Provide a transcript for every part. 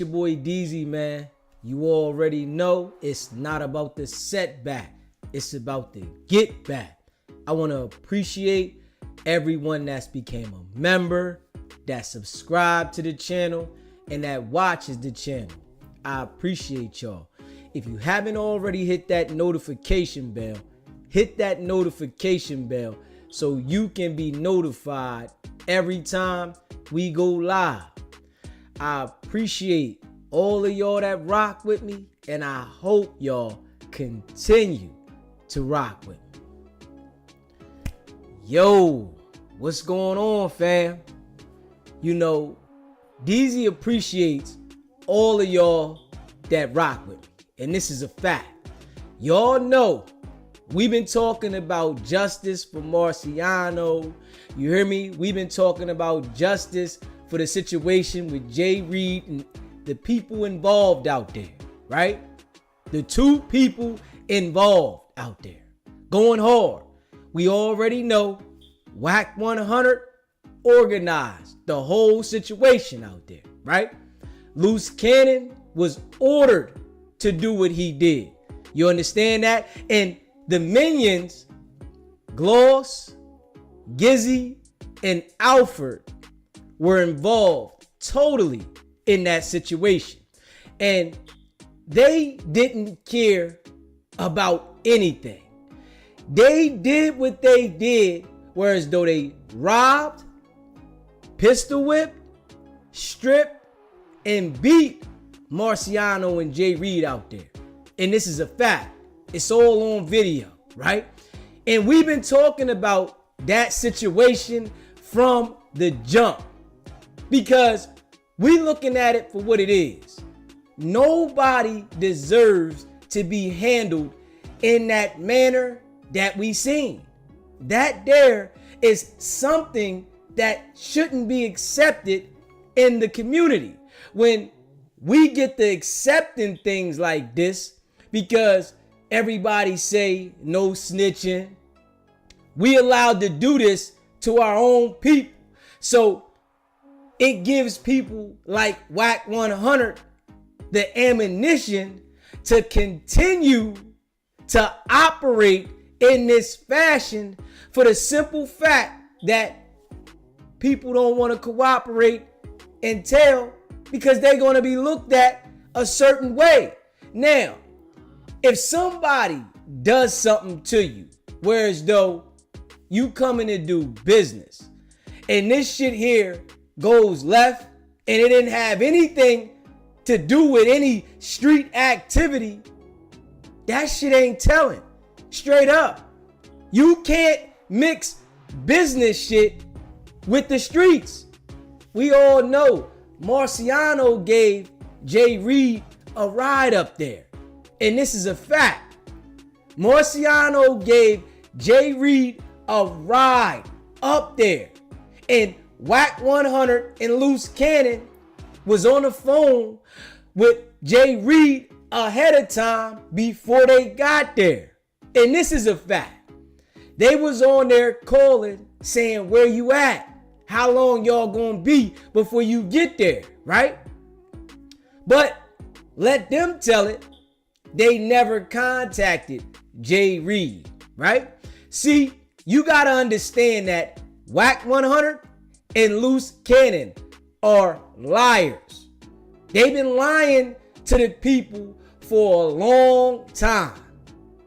Your boy DZ, man. You already know it's not about the setback. It's about the get back. I want to appreciate everyone that's became a member, that subscribed to the channel, and that watches the channel. I appreciate y'all. If you haven't already hit that notification bell, hit that notification bell so you can be notified every time we go live. I appreciate all of y'all that rock with me, and I hope y'all continue to rock with me. Yo, what's going on, fam? You know, DZ appreciates all of y'all that rock with me, and this is a fact. Y'all know we've been talking about justice for Marciano. You hear me? We've been talking about justice for the situation with Jay Reed and the people involved out there, right? The two people involved out there going hard. We already know Wack 100 organized the whole situation out there, right? Loose Cannon was ordered to do what he did. You understand that? And the minions, Gloss, Gizzy, and Alfred were involved totally in that situation. And they didn't care about anything. They did what they did, whereas though they robbed, pistol whipped, stripped, and beat Marciano and Jay Reed out there. And this is a fact. It's all on video, right? And we've been talking about that situation from the jump, because we looking at it for what it is. Nobody deserves to be handled in that manner that we seen. That there is something that shouldn't be accepted in the community. When we get to accepting things like this, because everybody say no snitching, we allowed to do this to our own people. So it gives people like Wack 100 the ammunition to continue to operate in this fashion, for the simple fact that people don't want to cooperate and tell, because they're going to be looked at a certain way. Now, if somebody does something to you, whereas though you coming to do business, and this shit here goes left, and it didn't have anything to do with any street activity, that shit ain't telling. Straight up. You can't mix business shit with the streets. We all know Marciano gave Jay Reed a ride up there. And this is a fact. Marciano gave Jay Reed a ride up there. And Wack 100 and Loose Cannon was on the phone with Jay Reed ahead of time before they got there. And this is a fact. They was on there calling, saying, where you at? How long y'all gonna be before you get there, right? But let them tell it. They never contacted Jay Reed, right? See, you gotta understand that Wack 100 and Loose Cannon are liars. They've been lying to the people for a long time.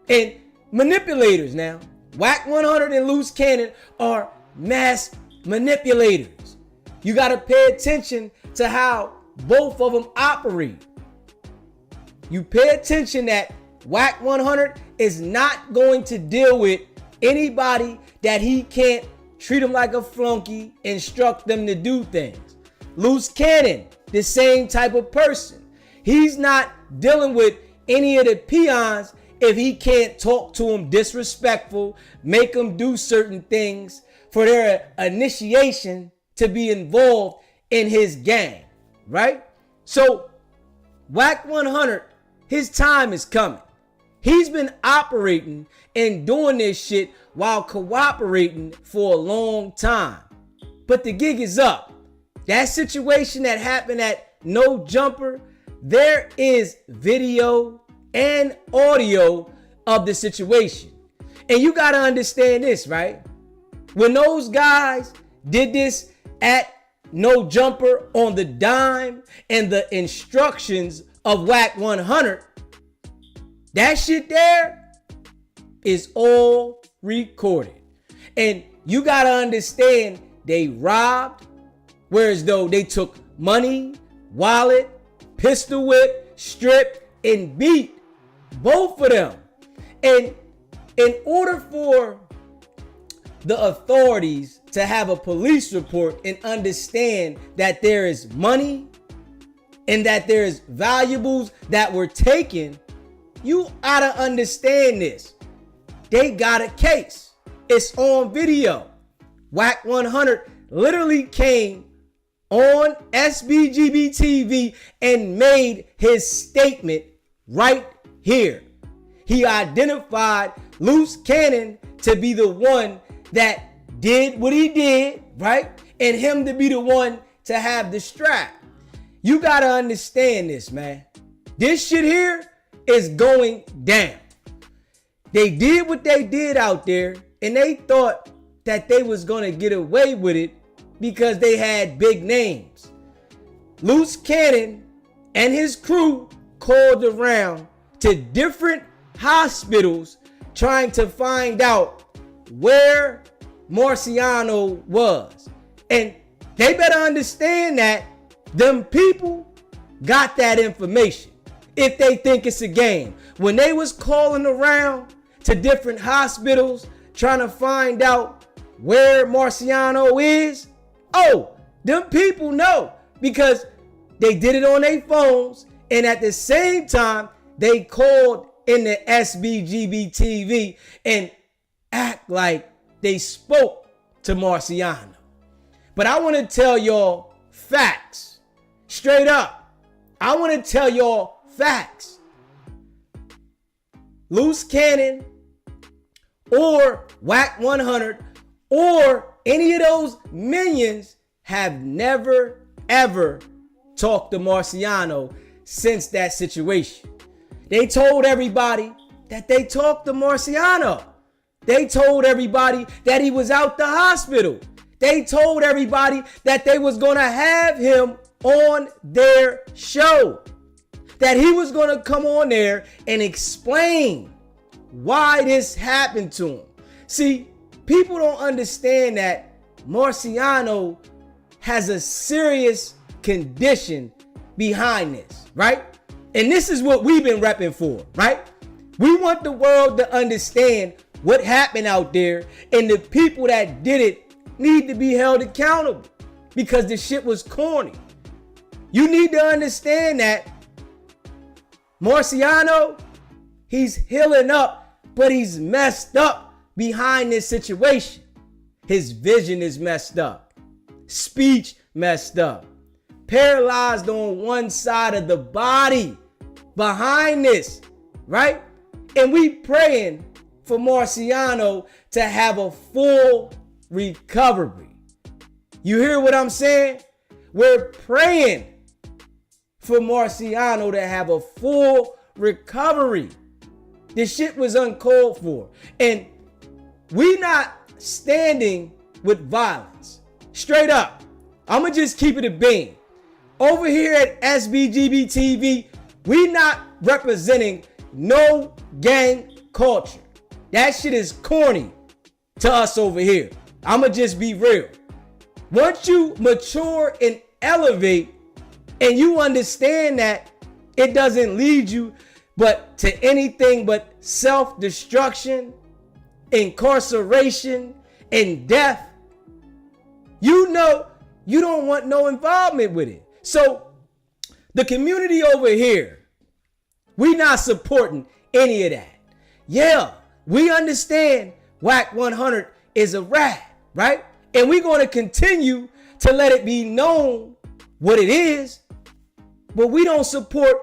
And manipulators now. Wack 100 and Loose Cannon are mass manipulators. You got to pay attention to how both of them operate. You pay attention that Wack 100 is not going to deal with anybody that he can't treat them like a flunky, instruct them to do things. Loose Cannon, the same type of person. He's not dealing with any of the peons if he can't talk to them disrespectful, make them do certain things for their initiation to be involved in his gang, right? So Wack 100, his time is coming. He's been operating and doing this shit while cooperating for a long time. But the gig is up. That situation that happened at No Jumper, there is video and audio of the situation. And you got to understand this, right? When those guys did this at No Jumper on the dime and the instructions of Wack 100, that shit there is all recorded. And you got to understand they robbed, whereas though they took money, wallet, pistol whip, stripped, and beat both of them. And in order for the authorities to have a police report and understand that there is money and that there is valuables that were taken, you oughta understand this. They got a case. It's on video. Wack 100 literally came on SBGB TV and made his statement right here. He identified Loose Cannon to be the one that did what he did, right? And him to be the one to have the strap. You gotta understand this, man. This shit here is going down. They did what they did out there, and they thought that they was gonna get away with it because they had big names. Loose Cannon and his crew called around to different hospitals trying to find out where Marciano was. And they better understand that them people got that information if they think it's a game. When they was calling around to different hospitals trying to find out where Marciano is, oh, them people know because they did it on their phones, and at the same time they called in the SBGB TV and act like they spoke to Marciano. But I want to tell y'all facts. Straight up. I want to tell y'all facts. Loose Cannon or Wack 100 or any of those minions have never, ever talked to Marciano since that situation. They told everybody that they talked to Marciano. They told everybody that he was out the hospital. They told everybody that they was going to have him on their show. That he was going to come on there and explain why this happened to him. See, people don't understand that Marciano has a serious condition behind this, right? And this is what we've been repping for, right? We want the world to understand what happened out there, and the people that did it need to be held accountable because the shit was corny. You need to understand that Marciano, he's healing up, but he's messed up behind this situation. His vision is messed up. Speech messed up. Paralyzed on one side of the body behind this, right? And we praying for Marciano to have a full recovery. You hear what I'm saying? We're praying for Marciano to have a full recovery. This shit was uncalled for. And we not standing with violence. Straight up. I'ma just keep it a beam. Over here at SBGB TV, we not representing no gang culture. That shit is corny to us over here. I'ma just be real. Once you mature and elevate and you understand that it doesn't lead you but to anything but self-destruction, incarceration, and death, you know you don't want no involvement with it. So the community over here, we not supporting any of that. Yeah, we understand Wack 100 is a rat, right? And we're going to continue to let it be known what it is, but we don't support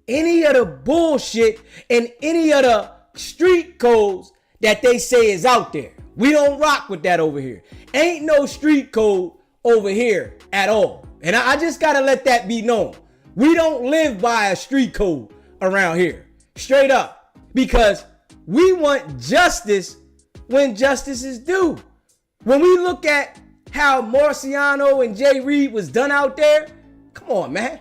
any of the bullshit and any of the street codes that they say is out there. We don't rock with that over here. Ain't no street code over here at all. And I just got to let that be known. We don't live by a street code around here. Straight up. Because we want justice when justice is due. When we look at how Marciano and Jay Reed was done out there, come on, man.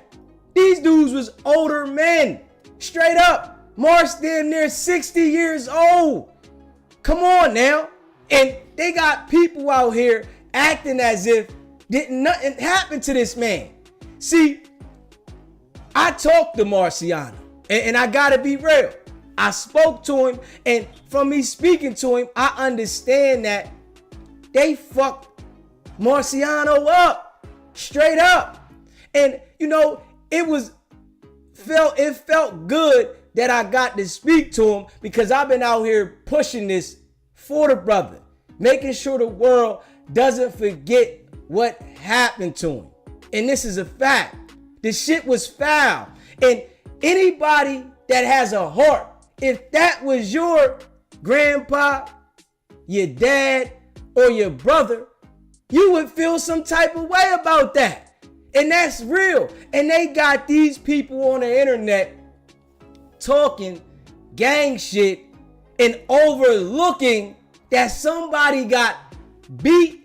These dudes was older men. Straight up. Mar's damn near 60 years old. Come on now. And they got people out here acting as if nothing happened to this man. See, I talked to Marciano, and I gotta be real. I spoke to him, and from me speaking to him, I understand that they fucked Marciano up, straight up. And you know, it felt good that I got to speak to him, because I've been out here pushing this for the brother, making sure the world doesn't forget what happened to him. And this is a fact. The shit was foul. And anybody that has a heart, if that was your grandpa, your dad, or your brother, you would feel some type of way about that. And that's real. And they got these people on the internet talking gang shit and overlooking that somebody got beat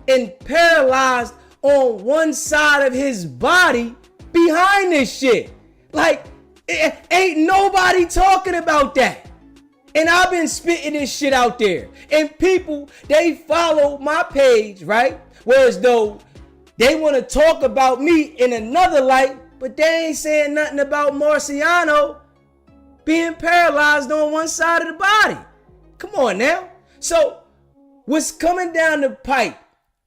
and paralyzed on one side of his body behind this shit. Like, ain't nobody talking about that. And I've been spitting this shit out there. And people, they follow my page, right? Whereas though they want to talk about me in another light, but they ain't saying nothing about Marciano being paralyzed on one side of the body. Come on now. So what's coming down the pipe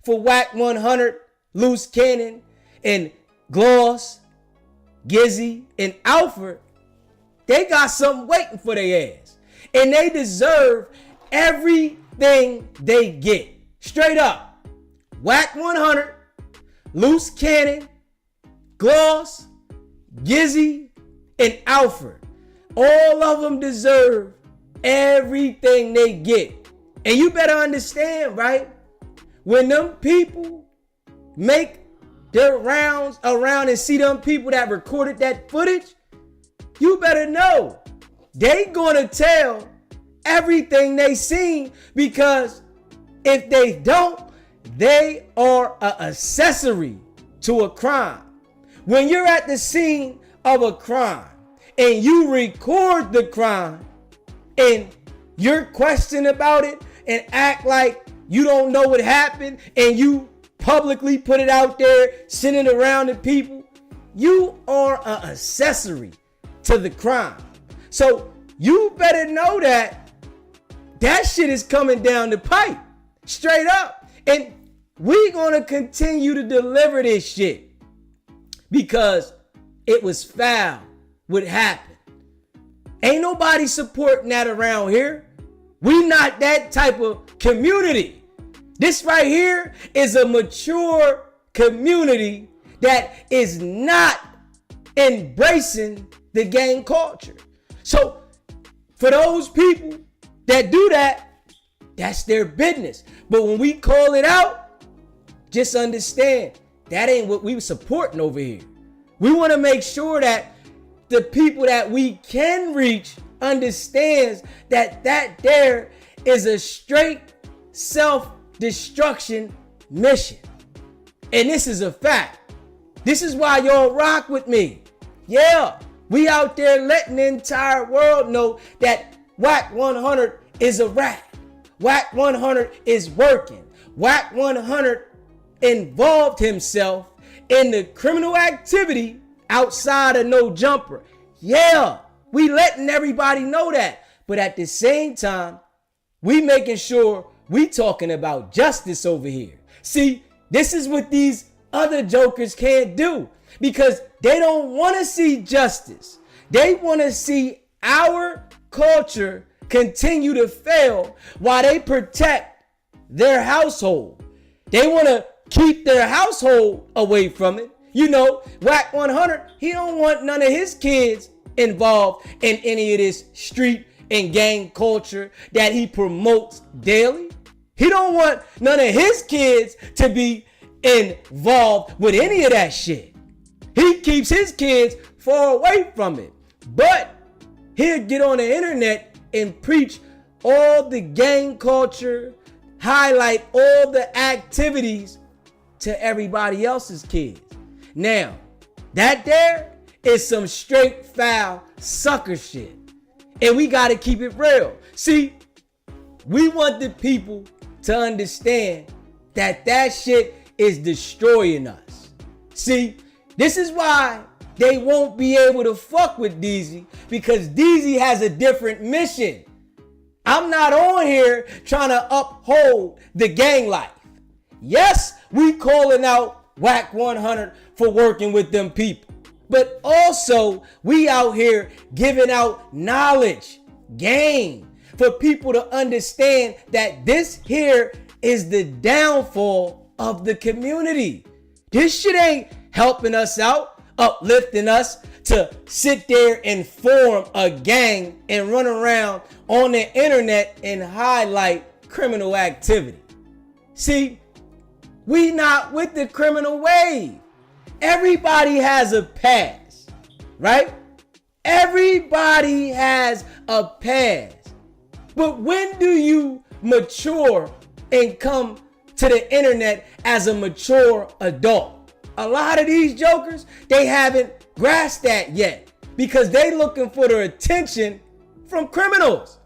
for Wack 100, Loose Cannon, and Gloss, Gizzy, and Alfred, they got something waiting for their ass. And they deserve everything they get. Straight up. Wack 100, Loose Cannon, Gloss, Gizzy, and Alfred. All of them deserve everything they get. And you better understand, right? When them people make their rounds around and see them people that recorded that footage, you better know they gonna tell everything they seen, because if they don't, they are an accessory to a crime. When you're at the scene of a crime and you record the crime and you're questioning about it and act like you don't know what happened, and you publicly put it out there, sending it around to people, you are an accessory to the crime. So you better know that that shit is coming down the pipe, straight up. And we gonna continue to deliver this shit because it was foul what happened. Ain't nobody supporting that around here. We not that type of community. This right here is a mature community that is not embracing the gang culture. So for those people that do that, that's their business. But when we call it out, just understand that ain't what we were supporting over here. We want to make sure that the people that we can reach understands that there is a straight self-destruction mission. And this is a fact. This is why y'all rock with me. Yeah, we out there letting the entire world know that Wack 100 is a rat. Wack 100 is working. Wack 100 involved himself in the criminal activity outside of No Jumper. Yeah, we letting everybody know that. But at the same time, we making sure we talking about justice over here. See, this is what these other jokers can't do, because they don't want to see justice. They want to see our culture continue to fail while they protect their household. They want to keep their household away from it. You know, Wack 100, he don't want none of his kids involved in any of this street and gang culture that he promotes daily. He don't want none of his kids to be involved with any of that shit. He keeps his kids far away from it. But he'll get on the internet and preach all the gang culture, highlight all the activities to everybody else's kids. Now, that there is some straight foul sucker shit. And we got to keep it real. See, we want the people to understand that that shit is destroying us. See, this is why they won't be able to fuck with DZ, because DZ has a different mission. I'm not on here trying to uphold the gang life. Yes, we calling out Wack 100 for working with them people. But also, we out here giving out knowledge, game, for people to understand that this here is the downfall of the community. This shit ain't helping us out, uplifting us to sit there and form a gang and run around on the internet and highlight criminal activity. See, we not with the criminal wave. Everybody has a past, right? Everybody has a past. But when do you mature and come to the internet as a mature adult? A lot of these jokers, they haven't grasped that yet because they looking for the attention from criminals.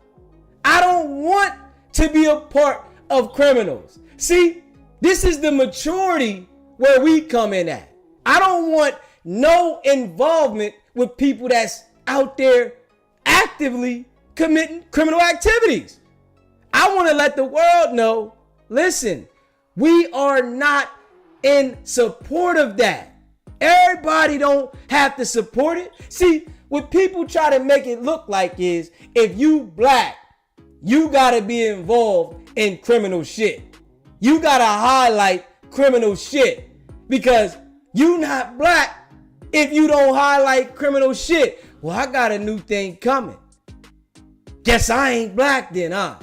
I don't want to be a part of criminals. See, this is the maturity where we come in at. I don't want no involvement with people that's out there actively committing criminal activities. I want to let the world know, listen, we are not in support of that. Everybody don't have to support it. See, what people try to make it look like is if you black, you got to be involved in criminal shit. You got to highlight criminal shit because you not black if you don't highlight criminal shit. Well, I got a new thing coming. Guess I ain't black then, huh?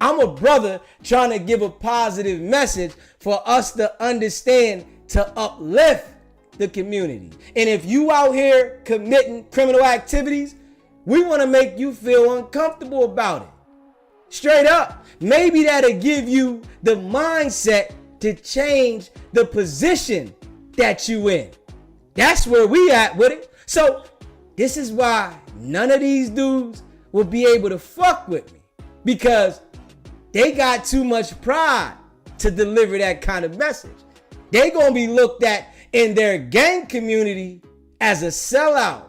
I'm a brother trying to give a positive message for us to understand to uplift the community. And if you out here committing criminal activities, we want to make you feel uncomfortable about it. Straight up. Maybe that'll give you the mindset to change the position that you in. That's where we at with it. So this is why none of these dudes will be able to fuck with me, because they got too much pride to deliver that kind of message. They gonna be looked at in their gang community as a sellout,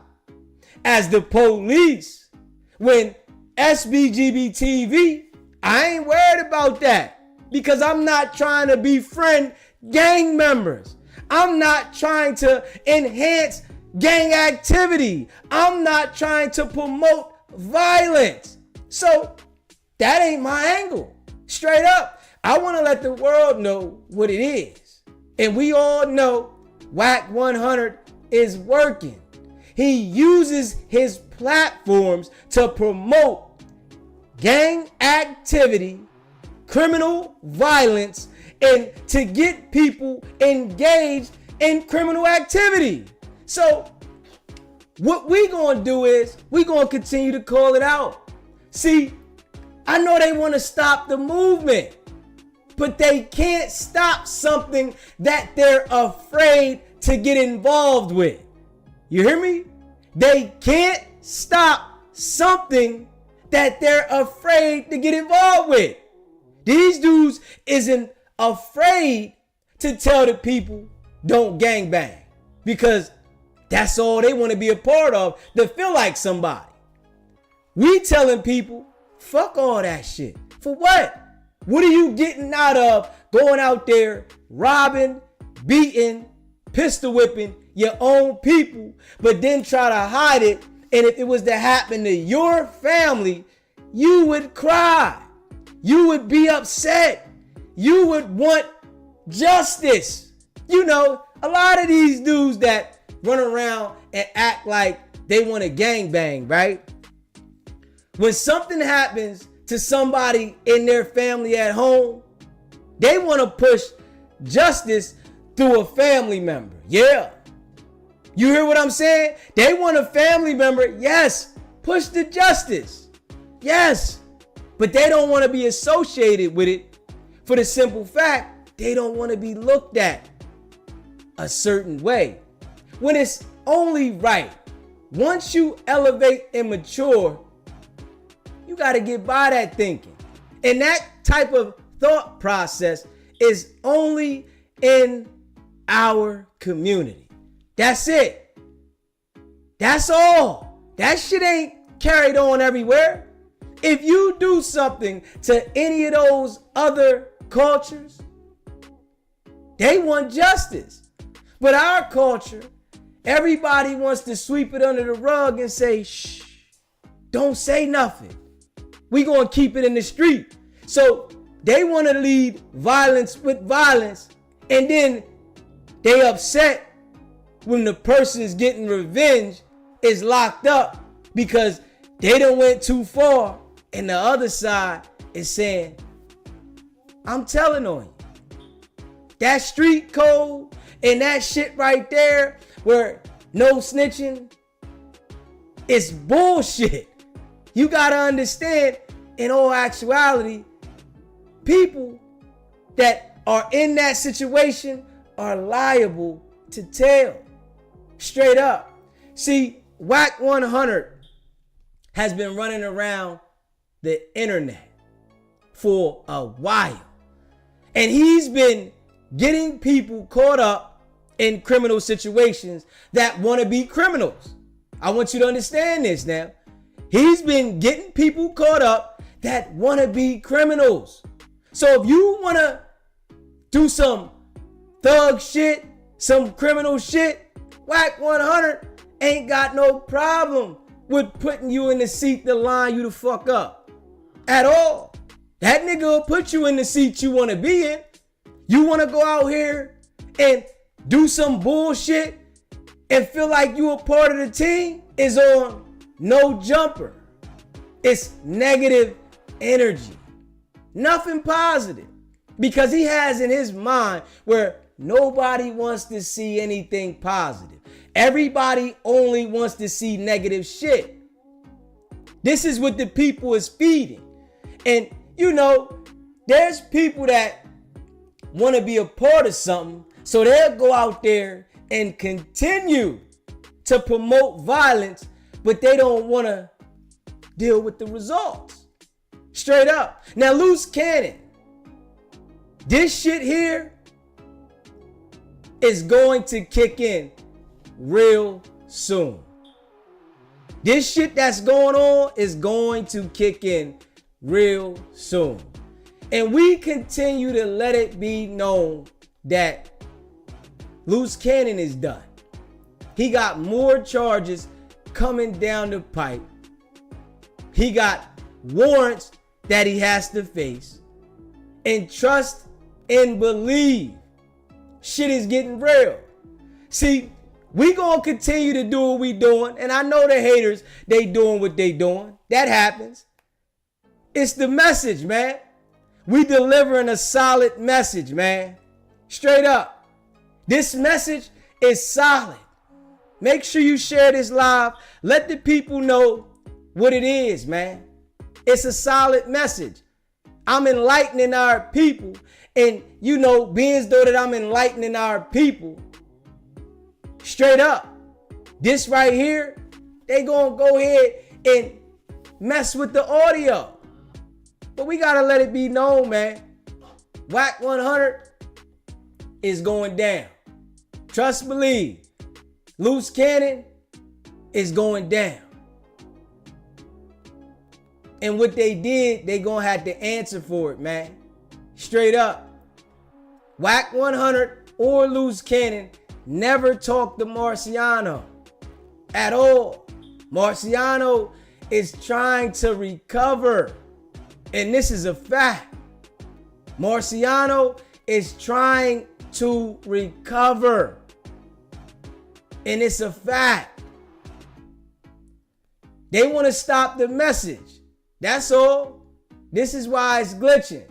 as the police. When SBGB TV, I ain't worried about that because I'm not trying to befriend gang members. I'm not trying to enhance gang activity. I'm not trying to promote violence. So that ain't my angle. Straight up, I want to let the world know what it is. And we all know Wack 100 is working. He uses his platforms to promote gang activity, criminal violence, and to get people engaged in criminal activity. So what we gonna do is we gonna continue to call it out. See, I know they want to stop the movement, but they can't stop something that they're afraid to get involved with. You hear me? They can't stop something that they're afraid to get involved with. These dudes isn't afraid to tell the people don't gangbang because that's all they want to be a part of, to feel like somebody. We telling people, fuck all that shit. For what? What are you getting out of going out there robbing, beating, pistol whipping your own people, but then try to hide it? And if it was to happen to your family, you would cry. You would be upset. You would want justice. You know, a lot of these dudes that run around and act like they want to gangbang, right? When something happens to somebody in their family at home, they want to push justice through a family member. Yeah. You hear what I'm saying? They want a family member. Yes. Push the justice. Yes. But they don't want to be associated with it for the simple fact they don't want to be looked at a certain way. When it's only right. Once you elevate and mature, you got to get by that thinking. And that type of thought process is only in our community. That's it. That's all. That shit ain't carried on everywhere. If you do something to any of those other cultures, they want justice. But our culture, everybody wants to sweep it under the rug and say, shh, don't say nothing. We gonna keep it in the street. So they want to lead violence with violence, and then they upset when the person is getting revenge is locked up because they done went too far, and the other side is saying, I'm telling on you. That street code and that shit right there where no snitching is bullshit. You gotta understand, in all actuality, people that are in that situation are liable to tell. Straight up. See, Wack 100 has been running around the internet for a while. And he's been getting people caught up in criminal situations that want to be criminals. I want you to understand this now. He's been getting people caught up that want to be criminals. So if you want to do some thug shit, some criminal shit, Wack 100 ain't got no problem with putting you in the seat to line you the fuck up. At all. That nigga will put you in the seat you want to be in. You want to go out here and do some bullshit and feel like you a part of the team is on no jumper. It's negative energy. Nothing positive. Because he has in his mind where nobody wants to see anything positive. Everybody only wants to see negative shit. This is what the people is feeding. And you know, there's people that want to be a part of something, so they'll go out there and continue to promote violence, but they don't want to deal with the results. Straight up. Now, loose cannon. This shit here is going to kick in real soon. This shit that's going on is going to kick in real soon. And we continue to let it be known that loose cannon is done. He got more charges coming down the pipe. He got warrants that he has to face. And trust and believe, shit is getting real. See, we gonna continue to do what we doing. And I know the haters, they doing what they doing. That happens. It's the message, man. We delivering a solid message, man. Straight up. This message is solid. Make sure you share this live. Let the people know what it is, man. It's a solid message. I'm enlightening our people. And you know, being as though that I'm enlightening our people, straight up, this right here, they gonna go ahead and mess with the audio. But we gotta let it be known, man. Wack 100 is going down. Trust, believe. Loose cannon is going down. And what they did, they gonna have to answer for it, man. Straight up. Wack 100 or loose cannon never talked to Marciano at all. Marciano is trying to recover. And this is a fact. Marciano is trying to recover. And it's a fact. They want to stop the message. That's all. This is why it's glitching.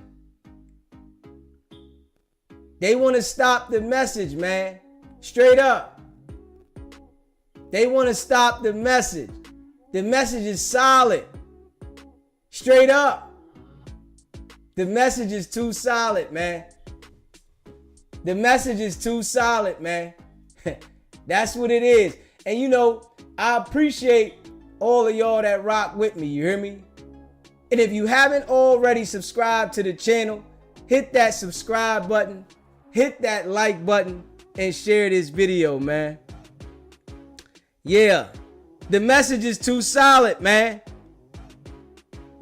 They want to stop the message, man. Straight up. They want to stop the message. The message is solid. Straight up. The message is too solid, man. The message is too solid, man. That's what it is. And you know, I appreciate all of y'all that rock with me, you hear me? And if you haven't already subscribed to the channel, hit that subscribe button, hit that like button, and share this video, man. Yeah, the message is too solid, man.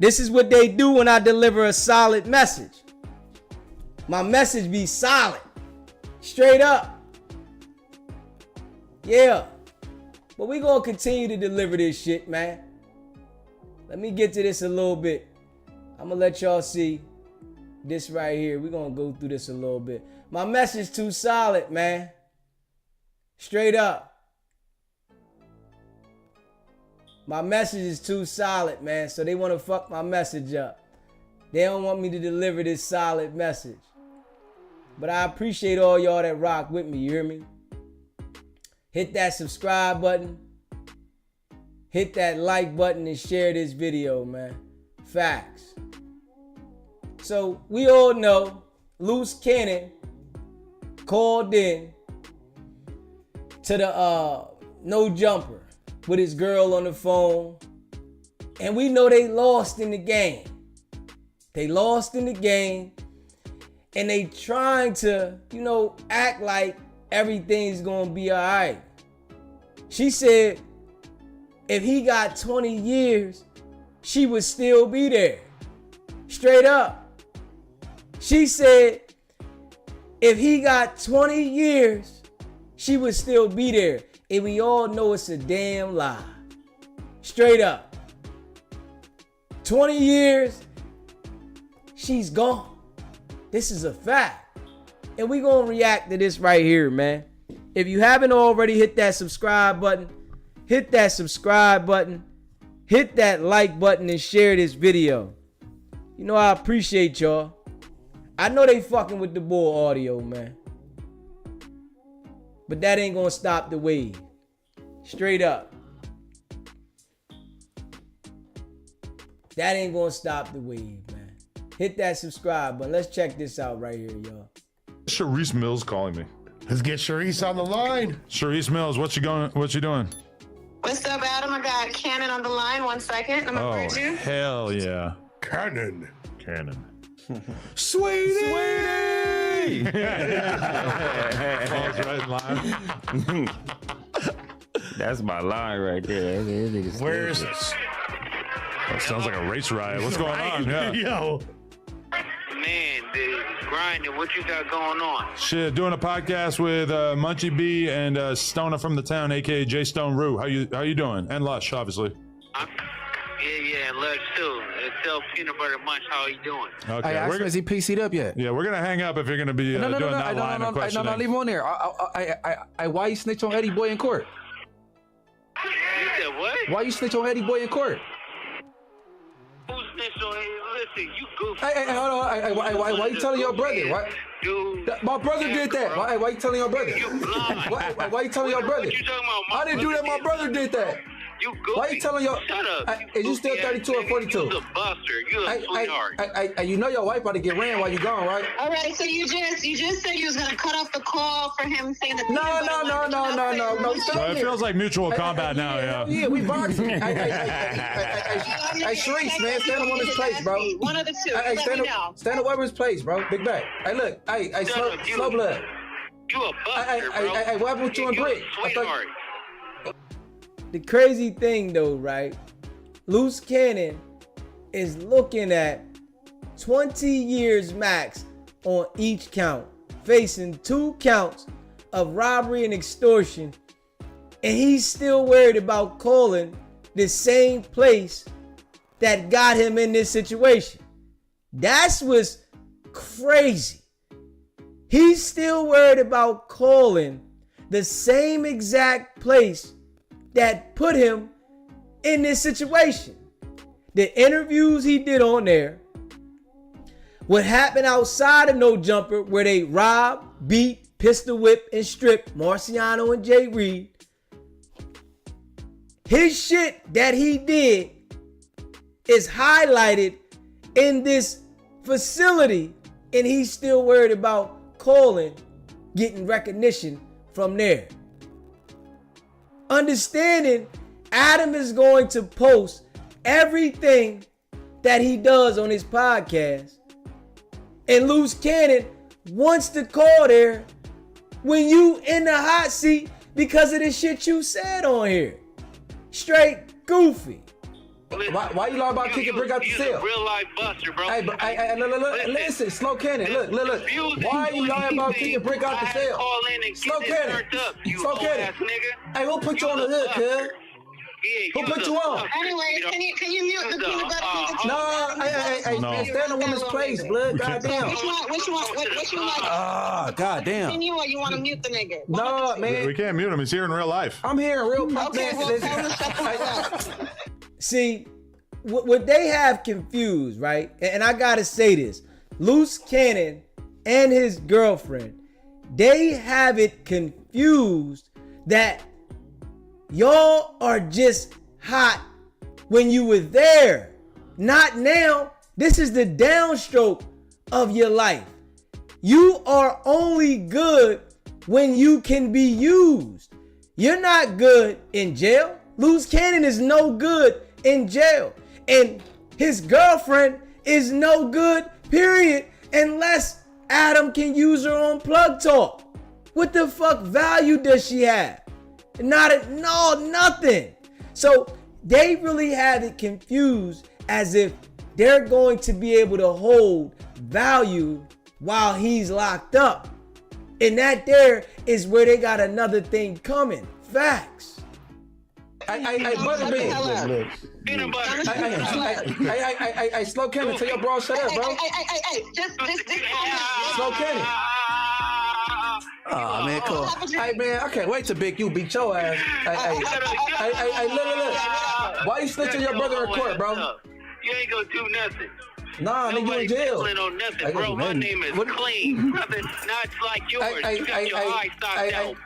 This is what they do when I deliver a solid message. My message be solid. Straight up. Yeah. But we gonna continue to deliver this shit, man. Let me get to this a little bit. I'm gonna let y'all see this right here. We're gonna go through this a little bit. My message too solid, man. Straight up. My message is too solid, man. So they want to fuck my message up. They don't want me to deliver this solid message. But I appreciate all y'all that rock with me, you hear me? Hit that subscribe button. Hit that like button and share this video, man. Facts. So we all know Loose Cannon called in to the No Jumper with his girl on the phone. And we know they lost in the game. They lost in the game. And they trying to, you know, act like everything's gonna be all right. She said if he got 20 years, she would still be there. Straight up. She said if he got 20 years, she would still be there. And we all know it's a damn lie. Straight up. 20 years, she's gone. This is a fact. And we gonna react to this right here, man. If you haven't already, hit that subscribe button. Hit that subscribe button. Hit that like button and share this video. You know I appreciate y'all. I know they fucking with the bull audio, man. But that ain't gonna stop the wave. Straight up. That ain't gonna stop the wave, man. Hit that subscribe button. Let's check this out right here, y'all. Sharice Mills calling me. Let's get Sharice on the line. Sharice Mills, what you doing? What's up, Adam? I got Cannon on the line. 1 second. I'm gonna bridge you. Hell yeah. Cannon. Sweetie! Falls right in line. That's my line right there. Where is this? That sounds like a race riot. What's going on? Yeah. Yo. Man, the grinding, what you got going on? Shit, doing a podcast with Munchie B and Stoner from the town, aka J Stone Rue. How you doing? And Lush, obviously. Yeah, and Lex too. Tell Peanut Butter Munch how he doing. Okay. I asked him, is he PC'd up yet? Yeah, we're gonna hang up if you're gonna be doing that line of questioning. No, leave him on there. Why you snitch on Eddie Boy in court? You said what? Why you snitch on Eddie Boy in court? Who's snitched on him? Listen, you goofy. Hey, hold on. Why you telling your brother? Why? Dude, My brother did that. Why you telling your brother? you blind. Why you telling your brother? What you talking about? I didn't do that. My brother did that. You goofy. Why you telling your? Shut up. Is you still 32 or 42? You's a buster. You a sweetheart. You know your wife about to get ran while you gone, right? All right, so you just said you was gonna cut off the call for him saying that. No. So it feels like mutual combat now, yeah. Yeah, we boxing. Hey, Sharice, man, stand up on his place, bro. One of the two. Hey, Let me know. stand up over his place, bro. Big back. Hey, look. Hey, slow blood. You a buster, bro. Hey, what happened with you and You a Brick? sweetheart. The crazy thing though, right? Loose Cannon is looking at 20 years max on each count, facing 2 counts of robbery and extortion, and he's still worried about calling the same place that got him in this situation. That's what's crazy. He's still worried about calling the same exact place that put him in this situation. The interviews he did on there, what happened outside of No Jumper, where they robbed, beat, pistol whip, and stripped Marciano and Jay Reed. his shit that he did is highlighted in this facility, and he's still worried about calling, getting recognition from there. Understanding Adam is going to post everything that he does on his podcast, and Loose Cannon wants to call there when you in the hot seat because of the shit you said on here. Straight goofy. Why you lie about kicking brick out the cell? Real life buster, bro. Hey, look, listen, Slow Cannon, look. Why you lying about kicking brick out the cell? Slow Cannon, Slow Cannon. Hey, we'll put you on the hood, cuz. Who put you on? Anyway, can you mute the peanut butter? No, No. stay in a woman's place, blood. Goddamn. Which one like? Ah, goddamn. Continue or you want to mute the nigga? No, We man. can't mute him. He's here in real life. I'm here in real pop Okay, well, man. tell him to shut the fuck up. See, what they have confused, right? And I gotta say this, Loose Cannon and his girlfriend, they have it confused that y'all are just hot when you were there, not now. This is the downstroke of your life. You are only good when you can be used. You're not good in jail. Loose Cannon is no good in jail. And his girlfriend is no good, period, unless Adam can use her on Plug Talk. What the fuck value does she have? Nothing. So they really have it confused as if they're going to be able to hold value while he's locked up. And that there is where they got another thing coming. Facts. Hey, Butterbean. Peanut butter. Hey, Slow Cannon, tell your bro shut up, bro. Hey, just Slow Cannon. Oh man, cool. Hey man, I can't wait to Big U beat your ass. Hey, look. Why you snitching your brother in court, bro? You ain't gonna do nothing. Nah, nigga, you in jail. On nothing, bro. My name is clean, brother. Not like yours. You got your eyes stopped out.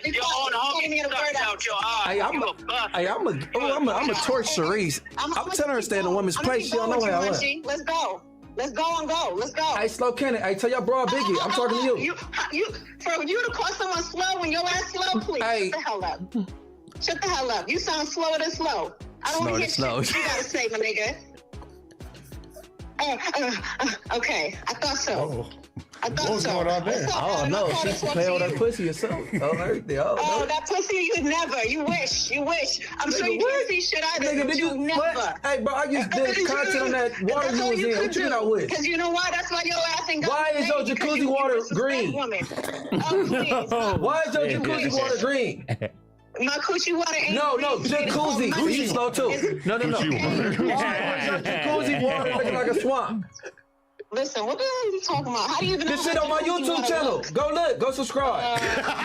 Your own homie stopped out your eyes. I'm a torch Sharice. I'm telling her to stay in a woman's place. She don't know where I was. Let's go. Let's go. Hey, Slow Cannon. Hey, tell your bro Biggie. I'm talking to you. For you to call someone slow when your ass slow, please. Hey. Shut the hell up. You sound slower than slow. I don't want to hear shit what you gotta say, my nigga. Okay, I thought so. What's going on there? I don't know. She play with that pussy or something. Oh, everything. Oh, that pussy, you never. You wish. I'm sure you can't see shit either. Nigga, But you never. What? Hey, bro, I just did content on that water you was in. What you mean I wish? Because you know why? That's why your ass ain't got Why is your jacuzzi water green? Please. Why is your jacuzzi water green? My coochie water ain't No, green. jacuzzi. You slow too. No. Why is your jacuzzi water looking like a swamp? Listen, what the hell are you talking about? How do you even know This shit on my YouTube channel. Go look. Go subscribe.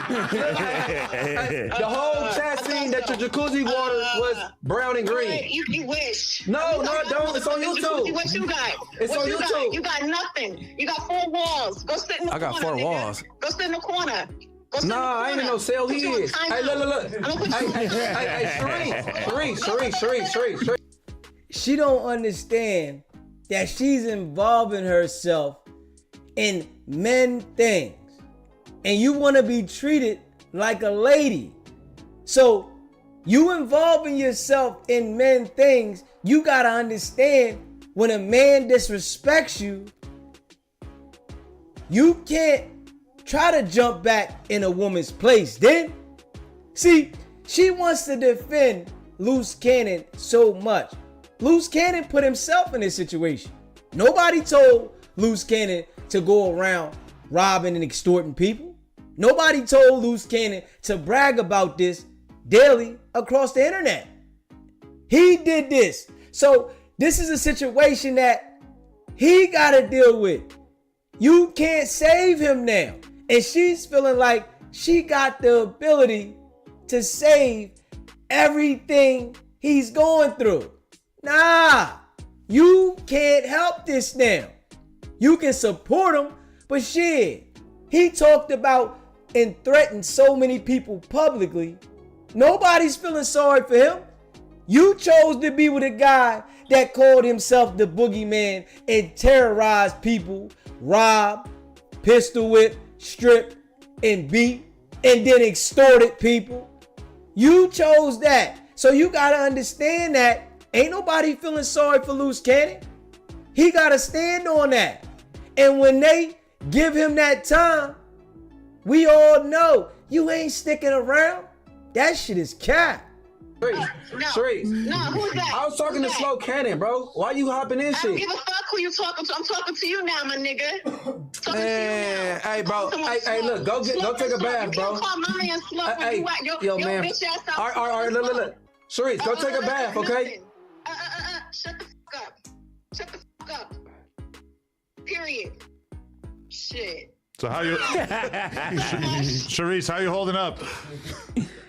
The whole chat scene that your jacuzzi water was brown and green. You wish. No, I don't. It's on YouTube. What you got? It's what on you YouTube. Got? You got nothing. You got 4 walls. Go sit in the corner. I got 4 walls. Go sit in the corner. Nah, I ain't in no cell. He is. Hey, look. Hey, Sharice. She don't understand that she's involving herself in men things. And you want to be treated like a lady. So you involving yourself in men things, you got to understand when a man disrespects you, you can't try to jump back in a woman's place. Then, see, she wants to defend Loose Cannon so much. Loose Cannon put himself in this situation. Nobody told Loose Cannon to go around robbing and extorting people. Nobody told Loose Cannon to brag about this daily across the internet. He did this. So this is a situation that he got to deal with. You can't save him now. And she's feeling like she got the ability to save everything he's going through. Nah, you can't help this now. You can support him, but shit, he talked about and threatened so many people publicly Nobody's feeling sorry for him. You chose to be with a guy that called himself the boogeyman and terrorized people, rob, pistol whip, strip, and beat, and then extorted people. You chose that. So you gotta understand that ain't nobody feeling sorry for Loose Cannon. He gotta stand on that. And when they give him that time, we all know you ain't sticking around. That shit is cap. Sharice. No, who's that? I was talking to Slow Cannon, bro. Why you hopping in I don't shit? give a fuck who you talking to. I'm talking to you now, my nigga. Man, hey, bro. Hey, look, go take a bath, bro. You can't call my man slow when Hey, you yo, your man. bitch ass out. All right, look. Sharice, go take a bath, okay? Shut the fuck up. Shut the fuck up. Period. Shit. So how you, Sharice? How you holding up?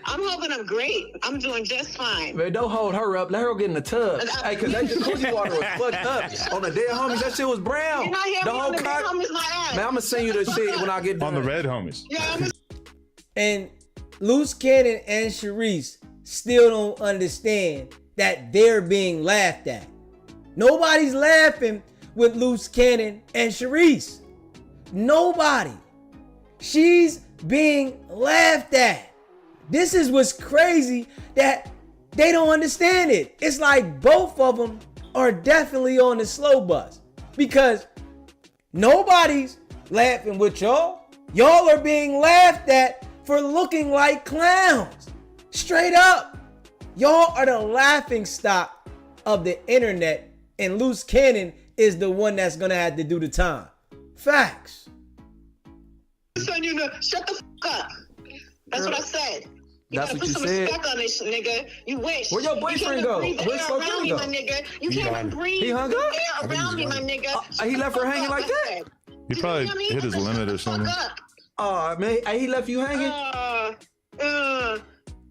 I'm holding up great. I'm doing just fine. Man, don't hold her up. Let her get in the tub. Hey, cause that jacuzzi water was fucked up. On the dead homies, that shit was brown. You're not hearing The me whole on the cock. homies, my ass. Man, I'ma send you the shit when I get done. On the red homies. Yeah, And Loose Cannon and Sharice still don't understand that they're being laughed at. Nobody's laughing with Loose Cannon and Sharice. Nobody. She's being laughed at. This is what's crazy, that they don't understand it. It's like both of them are definitely on the slow bus, because nobody's laughing with y'all. Y'all are being laughed at for looking like clowns. Straight up. Y'all are the laughing stock of the internet, and Loose Cannon is the one that's gonna have to do the time. Facts. son, you know, shut the fuck up. That's what I said. You That's gotta what put you some said. respect on this, nigga. You wish. Where your boyfriend go? Where's Around me, go? my nigga. You can't breathe. He hung up? Air around me, my nigga. He left her hanging like that? He probably hit his limit or something. Oh, man. Hey, he left you hanging?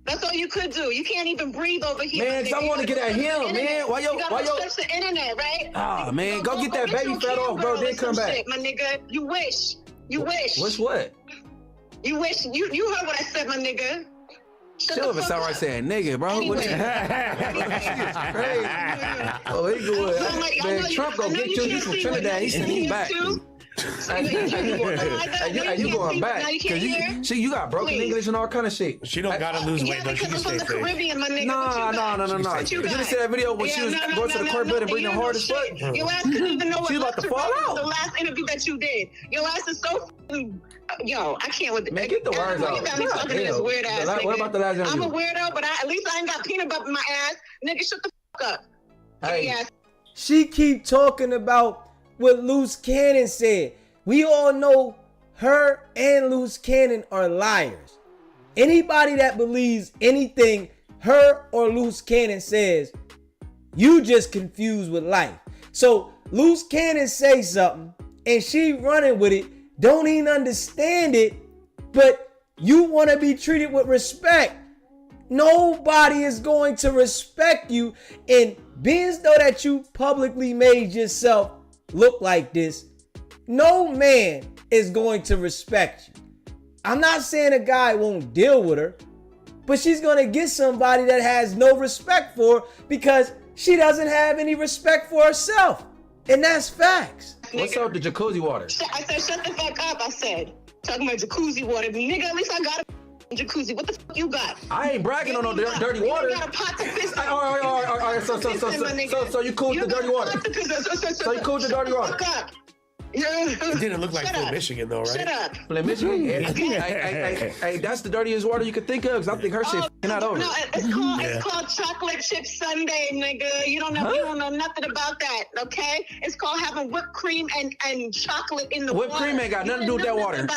That's all you could do. You can't even breathe over here. Man, 'cause I want to get at him, man. Why yo? You gotta search the internet, right? Ah, man, go get that baby fat off, bro. Then come back. Shit, my nigga. You wish. You wish. Wish what? You wish. You heard what I said, my nigga. Chill if it sound right saying nigga, bro. Anyway. What you- crazy. Oh, he good. Man, Trump gonna get you. He's from Trinidad. He's back. Hey, you going back? Cause you got broken English and all kind of shit. She don't gotta lose weight, though. She can stay fit. Caribbean, my nigga. No. You didn't see that video when she was going to the court building breathing hard as fuck? Your ass couldn't even know what She about to fall out. the last interview that you did. Your ass is so yo, I can't with Man, get the words out. You got me talking to this weird ass nigga. What about the last interview? I'm a weirdo, but at least I ain't got peanut butter in my ass. Nigga, shut the fuck up. Hey. She keep talking about what Loose Cannon said. We all know her and Loose Cannon are liars. Anybody that believes anything her or Loose Cannon says, you just confused with life. So Loose Cannon say something and she running with it, don't even understand it, but you want to be treated with respect. Nobody is going to respect you, and being as though that you publicly made yourself look like this, no man is going to respect you. I'm not saying a guy won't deal with her, but she's going to get somebody that has no respect for her because she doesn't have any respect for herself. And that's facts. What's up with the jacuzzi water? I said, shut the fuck up, I said. Talking about jacuzzi water. Nigga, at least I got a jacuzzi. What the fuck you got? I ain't bragging on no dirty water. You got a pot to piss in. All right. So you cool with the dirty water? So you cool with the dirty water? It didn't look like Flint, Michigan, though, right? Shut up. Flint, Michigan? Hey, that's the dirtiest water you could think of, because I think her shit not over. No, it's called chocolate chip sundae, nigga. You don't know nothing about that, okay? It's called having whipped cream and chocolate in the water. Whipped cream ain't got nothing to do with that water.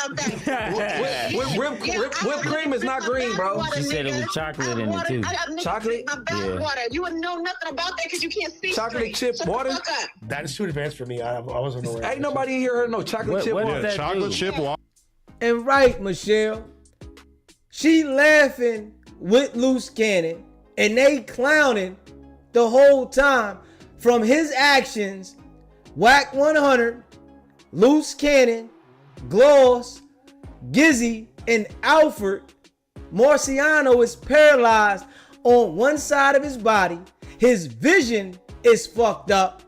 Whipped cream is not green, bro. She said it was chocolate in it, too. Chocolate? Yeah. Water. You wouldn't know nothing about that because you can't see chocolate chip water? That is too advanced for me. I wasn't aware. Ain't nobody in here heard no chocolate chip water. Yeah, chocolate chip water. And right, Michelle, she laughing with Loose Cannon and they clowning the whole time from his actions. Wack 100, Loose Cannon, Gloss, Gizzy, and Alfred Marciano is paralyzed on one side of his body. His vision is fucked up.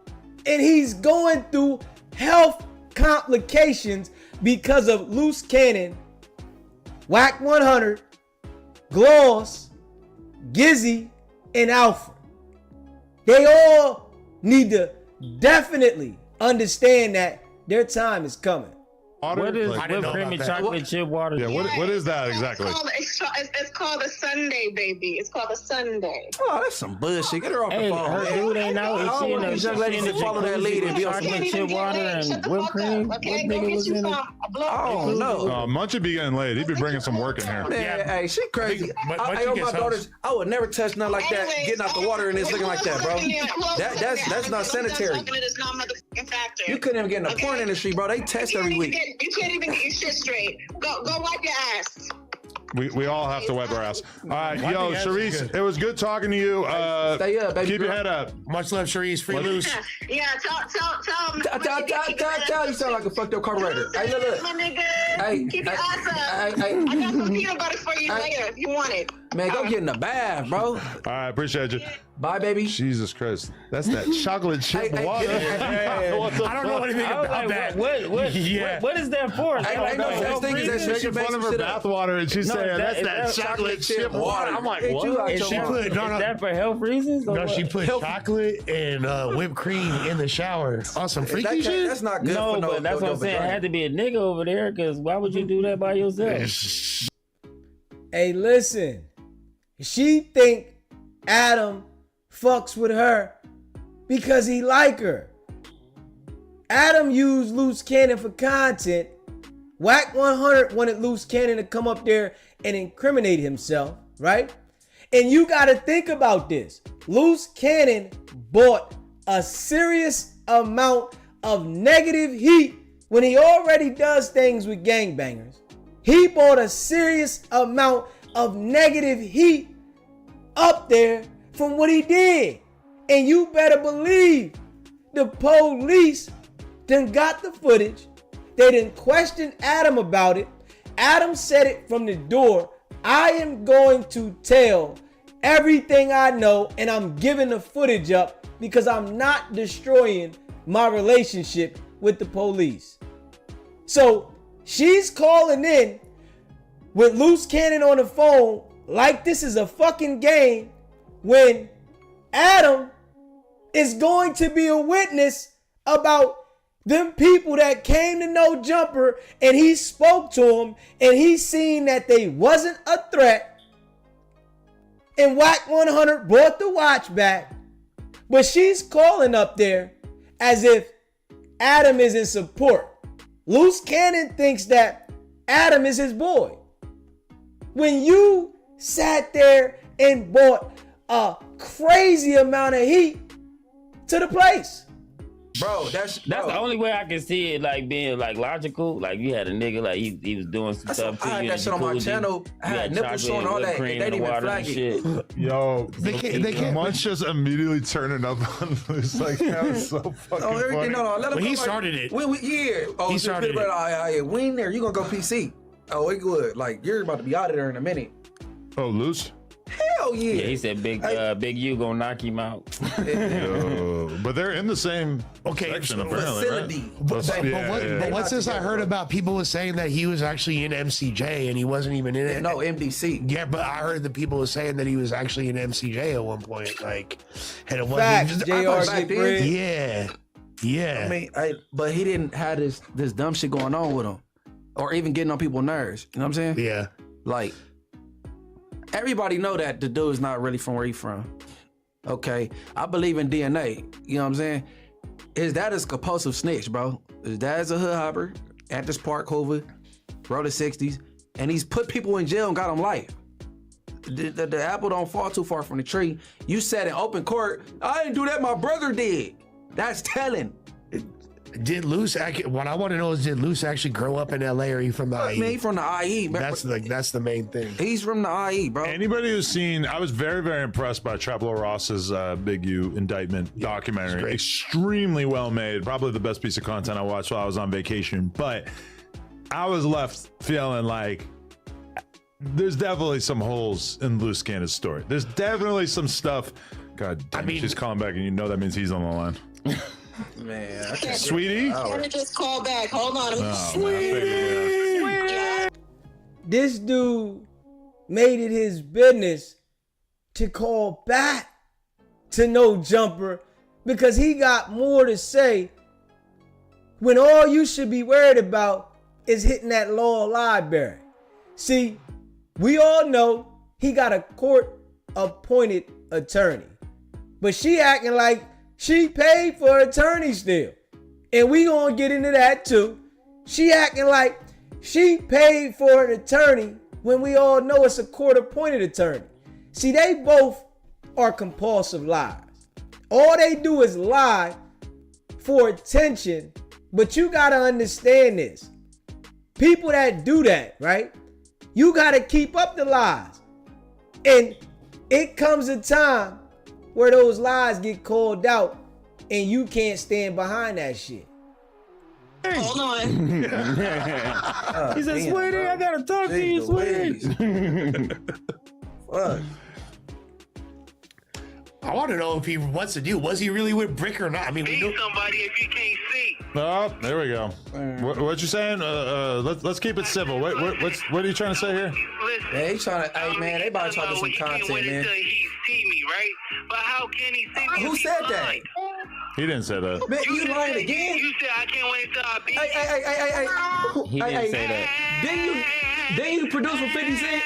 And he's going through health complications because of loose cannon, Wack 100, Gloss, Gizzy, and Alfred. They all need to definitely understand that their time is coming. What is whipped cream and chocolate chip water? Yeah, what is that exactly? It's called a Sunday, baby. It's called a Sunday. Oh, that's some bullshit. Get her off the phone. Her dude ain't out. Is she in the young lady to follow that lead and be on chocolate chip water and whipped cream? What nigga was in it? Oh no. Munchie be getting laid. He be bringing some work in here. Man, hey, she crazy. I owe my daughters. I would never touch nothing like that. Getting out the water and it's looking like that, bro. That's not sanitary. You couldn't even get in the porn industry, bro. They test every week. You can't even get your shit straight. Go wipe your ass. We all have to wipe our ass. All right, yo, Sharice, it was good talking to you. Stay up, baby. Keep your head up. Much love, Sharice. Free loose. Yeah, tell You sound like a fucked up carburetor. Hey, look. my nigga. Hey, Keep your ass up. Hey, I got some peanut butter for you later if you want it. man, go get in the bath, bro. All right, appreciate you. Bye, baby. Jesus Christ. That's that chocolate chip water. I don't know anything about that. What is that for? I know such thing as that shit. Making fun of her bath water, and she's saying that's that chocolate chip water. I'm like, what? Is that for health reasons? No, she put chocolate and whipped cream in the shower. Awesome, freaky shit. That's not good. No, for but that's what I'm saying. It had to be a nigga over there, because why would you do that by yourself? Hey, listen. She think Adam fucks with her because he like her. Adam used Loose Cannon for content. Wack 100 wanted Loose Cannon to come up there and incriminate himself, right? And you got to think about this. Loose Cannon bought a serious amount of negative heat when he already does things with gangbangers. He bought a serious amount of negative heat up there from what he did. And you better believe the police done got the footage. They didn't question Adam about it. Adam said it from the door. I am going to tell everything I know, and I'm giving the footage up because I'm not destroying my relationship with the police. So she's calling in with Loose Cannon on the phone like this is a fucking game when Adam is going to be a witness about them people that came to No Jumper, and he spoke to them and he seen that they wasn't a threat, and Wack 100 brought the watch back. But she's calling up there as if Adam is in support. Loose Cannon thinks that Adam is his boy. When you sat there and bought a crazy amount of heat to the place. Bro, that's the only way I can see it like being like logical. Like you had a nigga like he was doing some stuff. I had that shit on my channel. I had nipples showing all that. They didn't even flag it. Yo, They can't. Munch just immediately turning up on this. Like, that was so fucking funny. No, let him He started it. He started it. We ain't there. You gonna go PC. Oh, it good. Like, you're about to be out of there in a minute. Oh, Loose? Hell yeah. Yeah, he said Big U gonna knock him out. Yo, but they're in the same section, apparently, facility. Right? But what's this I heard about? People was saying that he was actually in MCJ and he wasn't even in it. No, MDC. Yeah, but I heard that people were saying that he was actually in MCJ at one point. Like, and it Facts, wasn't. JR. Yeah. I mean, but he didn't have this dumb shit going on with him, or even getting on people's nerves. You know what I'm saying? Yeah. Like, everybody know that the dude's not really from where he from. Okay, I believe in DNA. You know what I'm saying? His dad is a compulsive snitch, bro. His dad's a hood hopper at this park, Hoover, wrote the 60s, and he's put people in jail and got them life. The apple don't fall too far from the tree. You said in open court, I didn't do that, my brother did. That's telling. Did Luce what I want to know is, did Luce actually grow up in LA, or are you from the IE? I mean, he's from the IE. That's the main thing. He's from the IE, bro. Anybody who's seen, I was very, very impressed by Trevor Ross's Big U indictment documentary. Extremely well made. Probably the best piece of content I watched while I was on vacation. But I was left feeling like there's definitely some holes in Loose Cannon's story. There's definitely some stuff. God damn, she's calling back, and you know that means he's on the line. Man, Sweetie? Let me just call back. Hold on. This dude made it his business to call back to No Jumper because he got more to say when all you should be worried about is hitting that law library. See, we all know he got a court-appointed attorney, but she acting like she paid for an attorney still. And we gonna get into that too. She acting like she paid for an attorney when we all know it's a court-appointed attorney. See, they both are compulsive liars. All they do is lie for attention, but you gotta understand this. People that do that, right? You gotta keep up the lies. And it comes a time where those lies get called out and you can't stand behind that shit. Hold on. He said, "Sweetie, I gotta talk to you, sweetie." Fuck. I want to know if he wants to do. Was he really with Brick or not? I mean, we Be know. somebody if you can't see. Oh, there we go. What you saying? Let's keep it civil. What are you trying to say here? Listen. Yeah, he trying to. Hey man, they about to talk some He can't content, wait man. until he see me, right? But how can he see me? Who if he said that? blind? He didn't say that. Man, you just lying said- again? You said I can't wait until I beat you. Hey. He didn't say that. Didn't you produce for 50 Cent?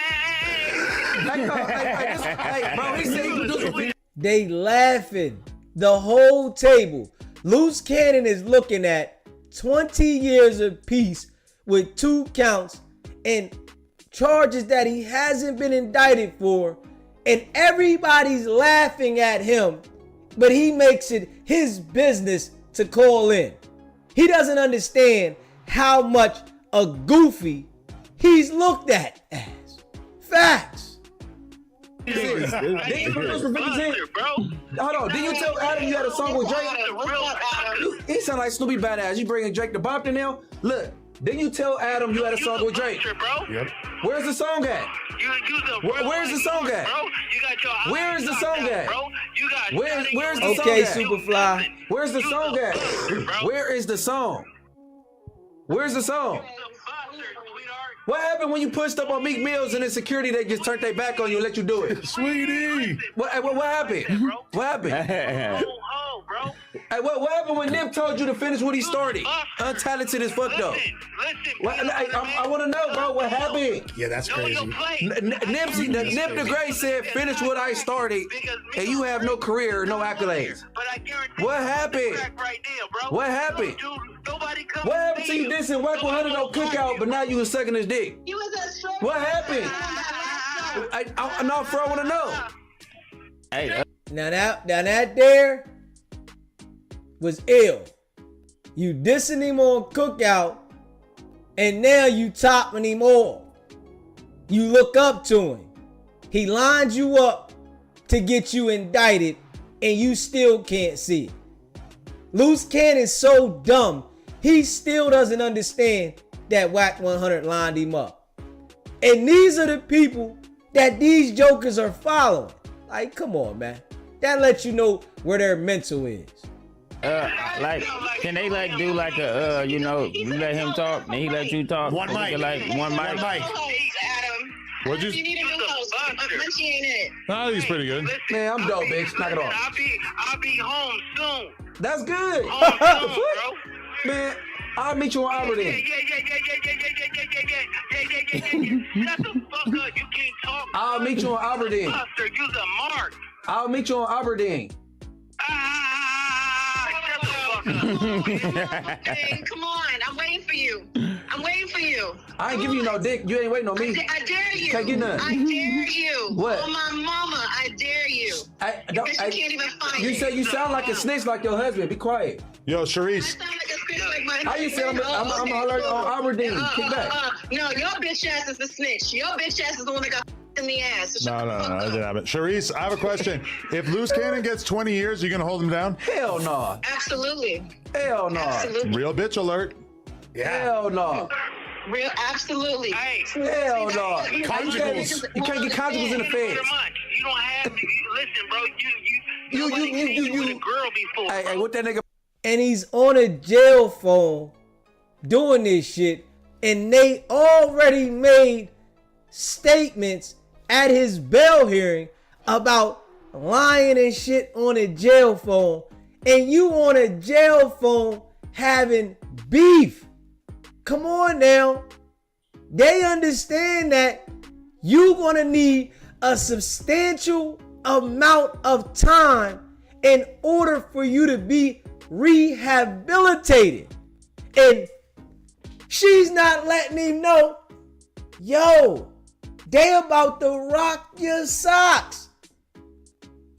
Hey, bro, he said he produced for 50 They laughing. The whole table. Loose Cannon is looking at 20 years apiece with 2 counts and charges that he hasn't been indicted for. And everybody's laughing at him, but he makes it his business to call in. He doesn't understand how much a goofy he's looked at as. Facts. Didn't you produce for 50 Cent? Bro. Hold on, didn't you tell Adam you had a song with Drake? He sound like Snoopy Badass. You bringing Drake to Bompton now? Look, didn't you tell Adam you had a song with Drake? Yep. Where's the song at? Where's the song at? Bro, you got your Where's the song at? Bro, you got Where's the song Okay, at? Superfly. Where's the song at? Where is the song? Where's the song? What happened when you pushed up on Meek Mills and then security they just turned their back on you and let you do it? Sweetie. What happened? What happened? Bro. Hey, what happened when Nip told you to finish what he started? Untalented as fuck though. I want to know, bro. What happened? Yeah, that's crazy. Nip the Great said, "Finish what I started," and you have no career, no accolades. What happened? What happened? What happened to you dissing Wack 100 on Cookout, but now you was sucking his dick? You was a strong. What happened? I want to know. Hey, Now that there was ill. You dissing him on Cookout, and now you topping him all. You look up to him. He lined you up to get you indicted, and you still can't see it. Loose Cannon's so dumb, he still doesn't understand that Wack 100 lined him up. And these are the people that these jokers are following. Like, come on, man. That lets you know where their mental is. like, can they like do like a, you know, you let him talk, then he let you talk. One and you mic. can, like one mic. Adam. What'd you? You need a new host. Munchie ain't it. Nah, he's pretty good. Man, I'm dope, bitch. Knock it off. I'll be home soon. That's good. Home soon, bro. Man, I'll meet you on Albert then. Yeah. Shut the fuck up. You can't talk. I'll meet you on Albert then. Buster, use a mark. I'll meet you on Albert then. Shut the fuck up. Hey, come on. I'm waiting for you. I ain't giving you no dick. You ain't waiting on me. I dare you. Can't get none. I dare you. What? Oh, my mama, I dare you. You can't even find You it. say you sound like a snitch like your husband. Be quiet. Yo, I Sharice. sound like a snitch like my How you say I'm hollering on Aberdeen? Kick back. No, your bitch ass is the snitch. Your bitch ass is the one that got in the ass. So No, I didn't have it. Sharice, I have a question. If Loose Cannon gets 20 years, you gonna hold him down? Hell no. Absolutely. Hell no. Absolutely. Real bitch alert. Yeah. Hell no. Real, absolutely. Hey, Hell no. Conjugals. You can't get conjugals in the feds. You don't have to. Listen, bro. You with a girl before. Hey, what that nigga? And he's on a jail phone doing this shit, and they already made statements at his bail hearing about lying and shit on a jail phone, and you on a jail phone having beef. Come on now. They understand that you're gonna need a substantial amount of time in order for you to be rehabilitated. And she's not letting him know, yo, they about to rock your socks.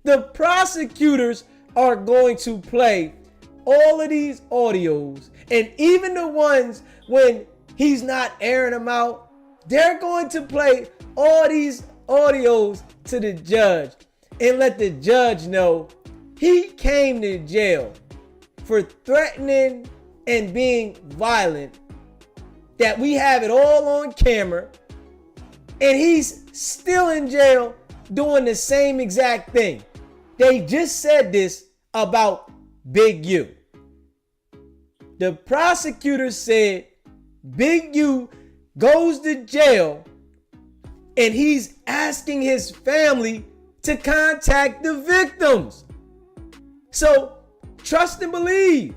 The prosecutors are going to play all of these audios, and even the ones when he's not airing them out, they're going to play all these audios to the judge and let the judge know he came to jail for threatening and being violent, that we have it all on camera, and he's still in jail doing the same exact thing. They just said this about Big U. The prosecutor said Big U goes to jail and he's asking his family to contact the victims. So trust and believe.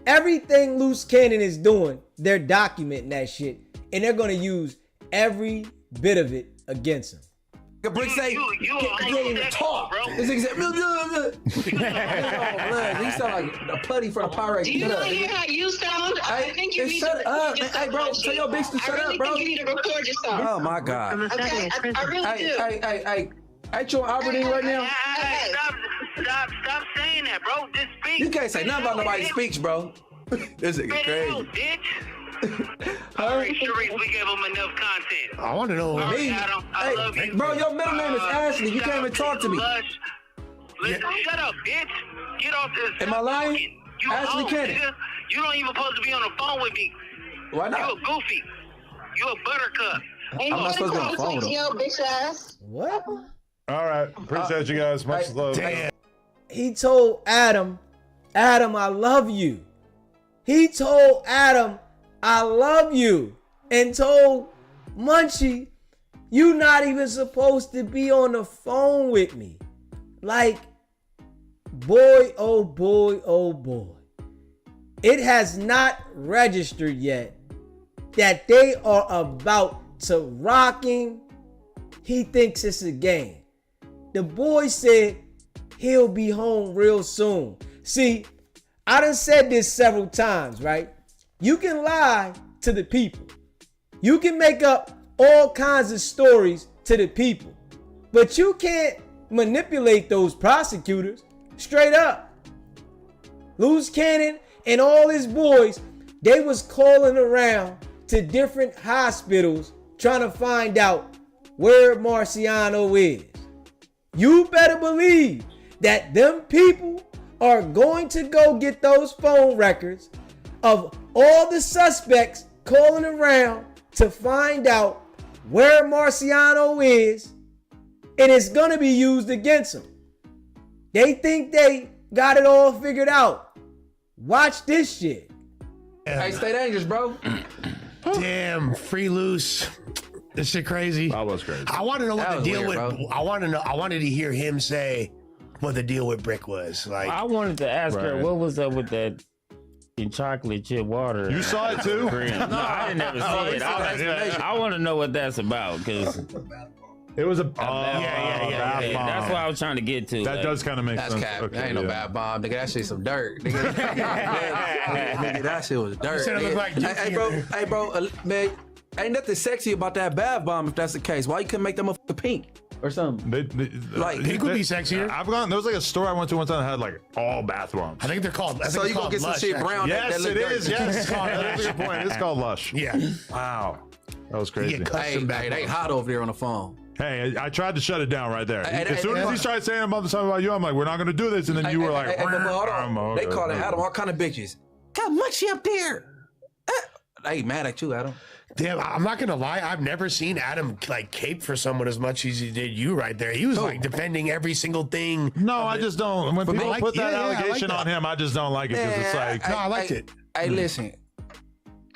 Everything Loose Cannon is doing, they're documenting that shit, and they're gonna use every bit of it against him. Brick say, you can't even talk, bro. This nigga said, he sound like a putty for the Pyrex. Do you not hear how you sound? I think you need to shut up. record yourself. Hey, bro, tell your bitch to shut up, bro. I really think you need to record yourself. Oh my God. Okay, I really do. Hey, ain't you on Aberdeen right now? Hey, stop saying that, bro. Just speak. You can't say nothing about nobody's speech, bro. This nigga Spit it out, crazy. bitch. All right, Sharice, we gave him enough content. I want to know. All right, Me? Adam, I love you. Bro, your middle name is Ashley. You can't even talk to me. Lush. Listen, shut up, bitch. Get off this. Am I lying? You Ashley old, Cannon. nigga. You don't even supposed to be on the phone with me. Why You not? a goofy. You a buttercup. Ain't I'm not supposed to be on the phone with him. yo, bitch ass. What? All right. Appreciate you guys. Much love. Damn. He told Adam, I love you. He told Adam, I love you. And told Munchie, you not even supposed to be on the phone with me. Like, boy, oh boy, oh boy. It has not registered yet that they are about to rock him. He thinks it's a game. The boy said he'll be home real soon. See, I done said this several times, right? You can lie to the people. You can make up all kinds of stories to the people, but you can't manipulate those prosecutors. Straight up. Loose Cannon and all his boys, they was calling around to different hospitals trying to find out where Marciano is. You better believe that them people are going to go get those phone records of all the suspects calling around to find out where Marciano is, and it's gonna be used against them. They think they got it all figured out. Watch this shit. Hey, stay dangerous, bro. Damn, free loose. This shit crazy. That was crazy. I want to know what That the was deal weird, with. bro. I wanted to hear him say what the deal with Brick was. Like, I wanted to ask her Right. what was up with that in chocolate chip water. You saw it too? No, I didn't ever see it. I want to know what that's about because It was a yeah. bath bomb. that's what I was trying to get to. That like, does kind of make That's sense. cap. Okay, That ain't no yeah. bad bomb, nigga. That shit some dirt, nigga. Nigga, that shit was dirt. said it looked like nigga. Hey, bro, man, ain't nothing sexy about that bath bomb if that's the case. Why you couldn't make that motherfucker pink or something? Like, he could be sexier. I've gone. There was like a store I went to one time that had like all bath bombs. I think they're called. So you gonna get some Lush, shit actually. brown? Yes, that look it is. dirty. Yes, that's a good point. It's called Lush. Yeah. Wow, that was You crazy. get custom bath Hey, they bombs. hot over there on the phone. Hey, I tried to shut it down right there. Hey, As soon hey, as he started saying something about you, I'm like, we're not going to do this. And then you were like, but hold on. They calling Adam all kind of bitches. Got Munchie up there. ain't mad at you, Adam. Damn, I'm not gonna lie. I've never seen Adam like cape for someone as much as he did you right there. He was like defending every single thing. No, I just don't. When people put that allegation like on him, I just don't like it because it's like, no, I liked it. Hey, listen,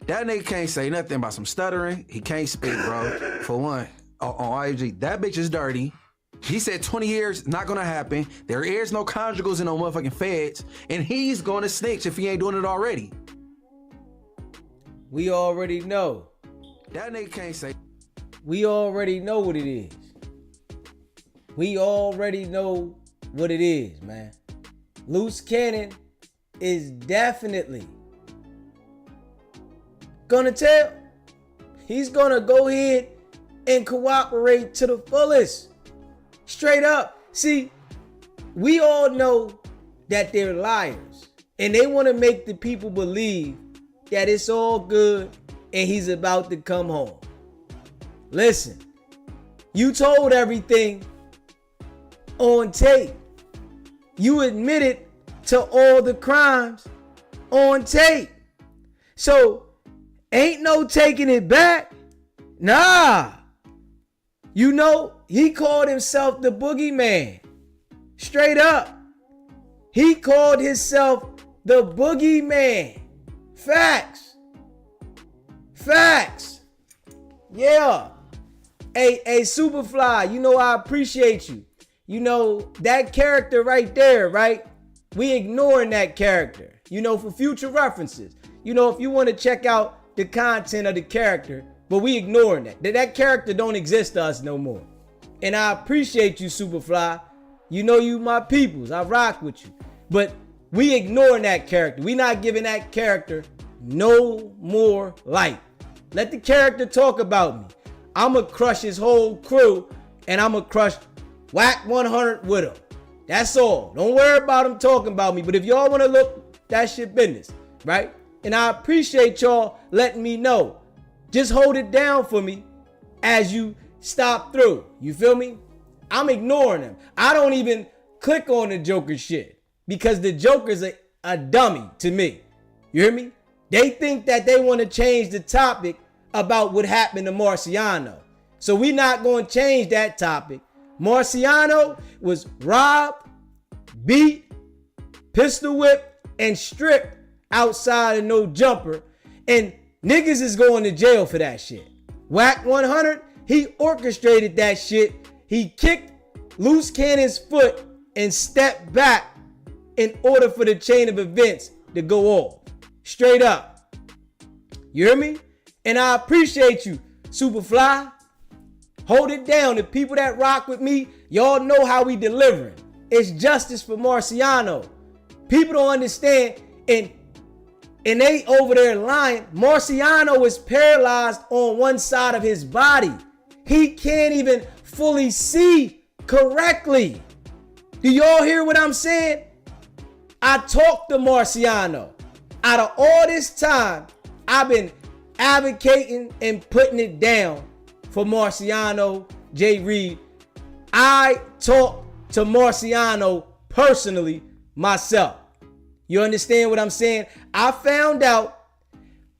that nigga can't say nothing about some stuttering. He can't speak, bro. For one, on IG, that bitch is dirty. He said 20 years, not gonna happen. There is no conjugals in no motherfucking feds, and he's gonna snitch if he ain't doing it already. We already know. That nigga can't say. We already know what it is. We already know what it is, man. Loose Cannon is definitely gonna tell. He's gonna go ahead and cooperate to the fullest. Straight up. See, we all know that they're liars. And they want to make the people believe that it's all good and he's about to come home. Listen, you told everything on tape. You admitted to all the crimes on tape. So, ain't no taking it back. Nah. You know, he called himself the boogeyman. Straight up. He called himself the boogeyman. Facts. Facts. Yeah. Hey, Superfly, you know I appreciate you. You know, that character right there, right? We ignoring that character, you know, for future references. You know, if you want to check out the content of the character, but we ignoring that. That character don't exist to us no more. And I appreciate you, Superfly. You know you my peoples. I rock with you. But we ignoring that character. We not giving that character no more light. Let the character talk about me. I'ma crush his whole crew, and I'ma crush Wack 100 with him. That's all. Don't worry about him talking about me. But if y'all want to look, that's your business, right? And I appreciate y'all letting me know. Just hold it down for me as you stop through. You feel me? I'm ignoring him. I don't even click on the Joker shit because the Joker's a dummy to me. You hear me? They think that they want to change the topic about what happened to Marciano. So we not going to change that topic. Marciano was robbed, beat, pistol whipped, and stripped outside of no jumper. And niggas is going to jail for that shit. Wack 100, he orchestrated that shit. He kicked Loose Cannon's foot and stepped back in order for the chain of events to go off. Straight up. You hear me? And I appreciate you, Superfly. Hold it down. The people that rock with me, y'all know how we delivering. It's justice for Marciano. People don't understand, and they over there lying. Marciano is paralyzed on one side of his body. He can't even fully see correctly. Do y'all hear what I'm saying? I talked to Marciano. Out of all this time, I've been advocating and putting it down for Marciano, J. Reed. I talked to Marciano personally myself. You understand what I'm saying? I found out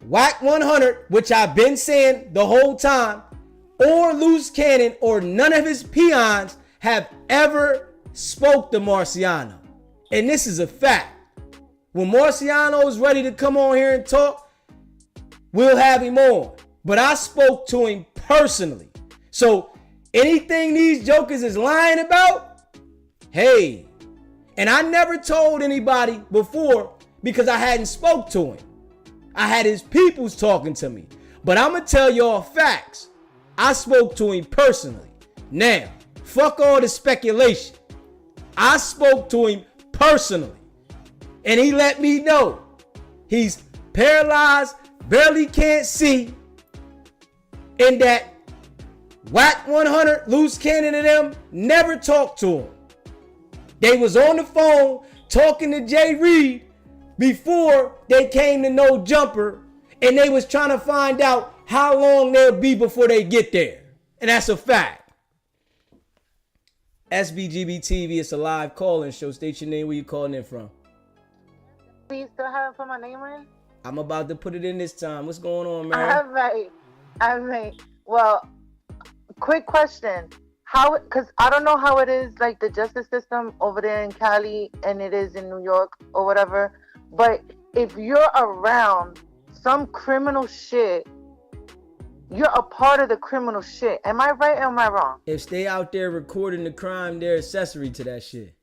Wack 100, which I've been saying the whole time, or Loose Cannon, or none of his peons have ever spoke to Marciano. And this is a fact. When Marciano is ready to come on here and talk, we'll have him on. But I spoke to him personally. So anything these jokers is lying about, hey. And I never told anybody before because I hadn't spoke to him. I had his peoples talking to me. But I'm going to tell y'all facts. I spoke to him personally. Now, fuck all the speculation. I spoke to him personally. And he let me know he's paralyzed, barely can't see, and that Wack 100, Loose Cannon, and them never talked to him. They was on the phone talking to Jay Reed before they came to No Jumper, and they was trying to find out how long they'll be before they get there. And that's a fact. SBGB TV, it's a live call-in show. State your name, where you calling in from. Do you still haven't put my name in? I'm about to put it in this time. What's going on, man? All right. Well, quick question. How, because I don't know how it is, like the justice system over there in Cali and it is in New York or whatever, but if you're around some criminal shit, you're a part of the criminal shit. Am I right or am I wrong? If they out there recording the crime, they're accessory to that shit.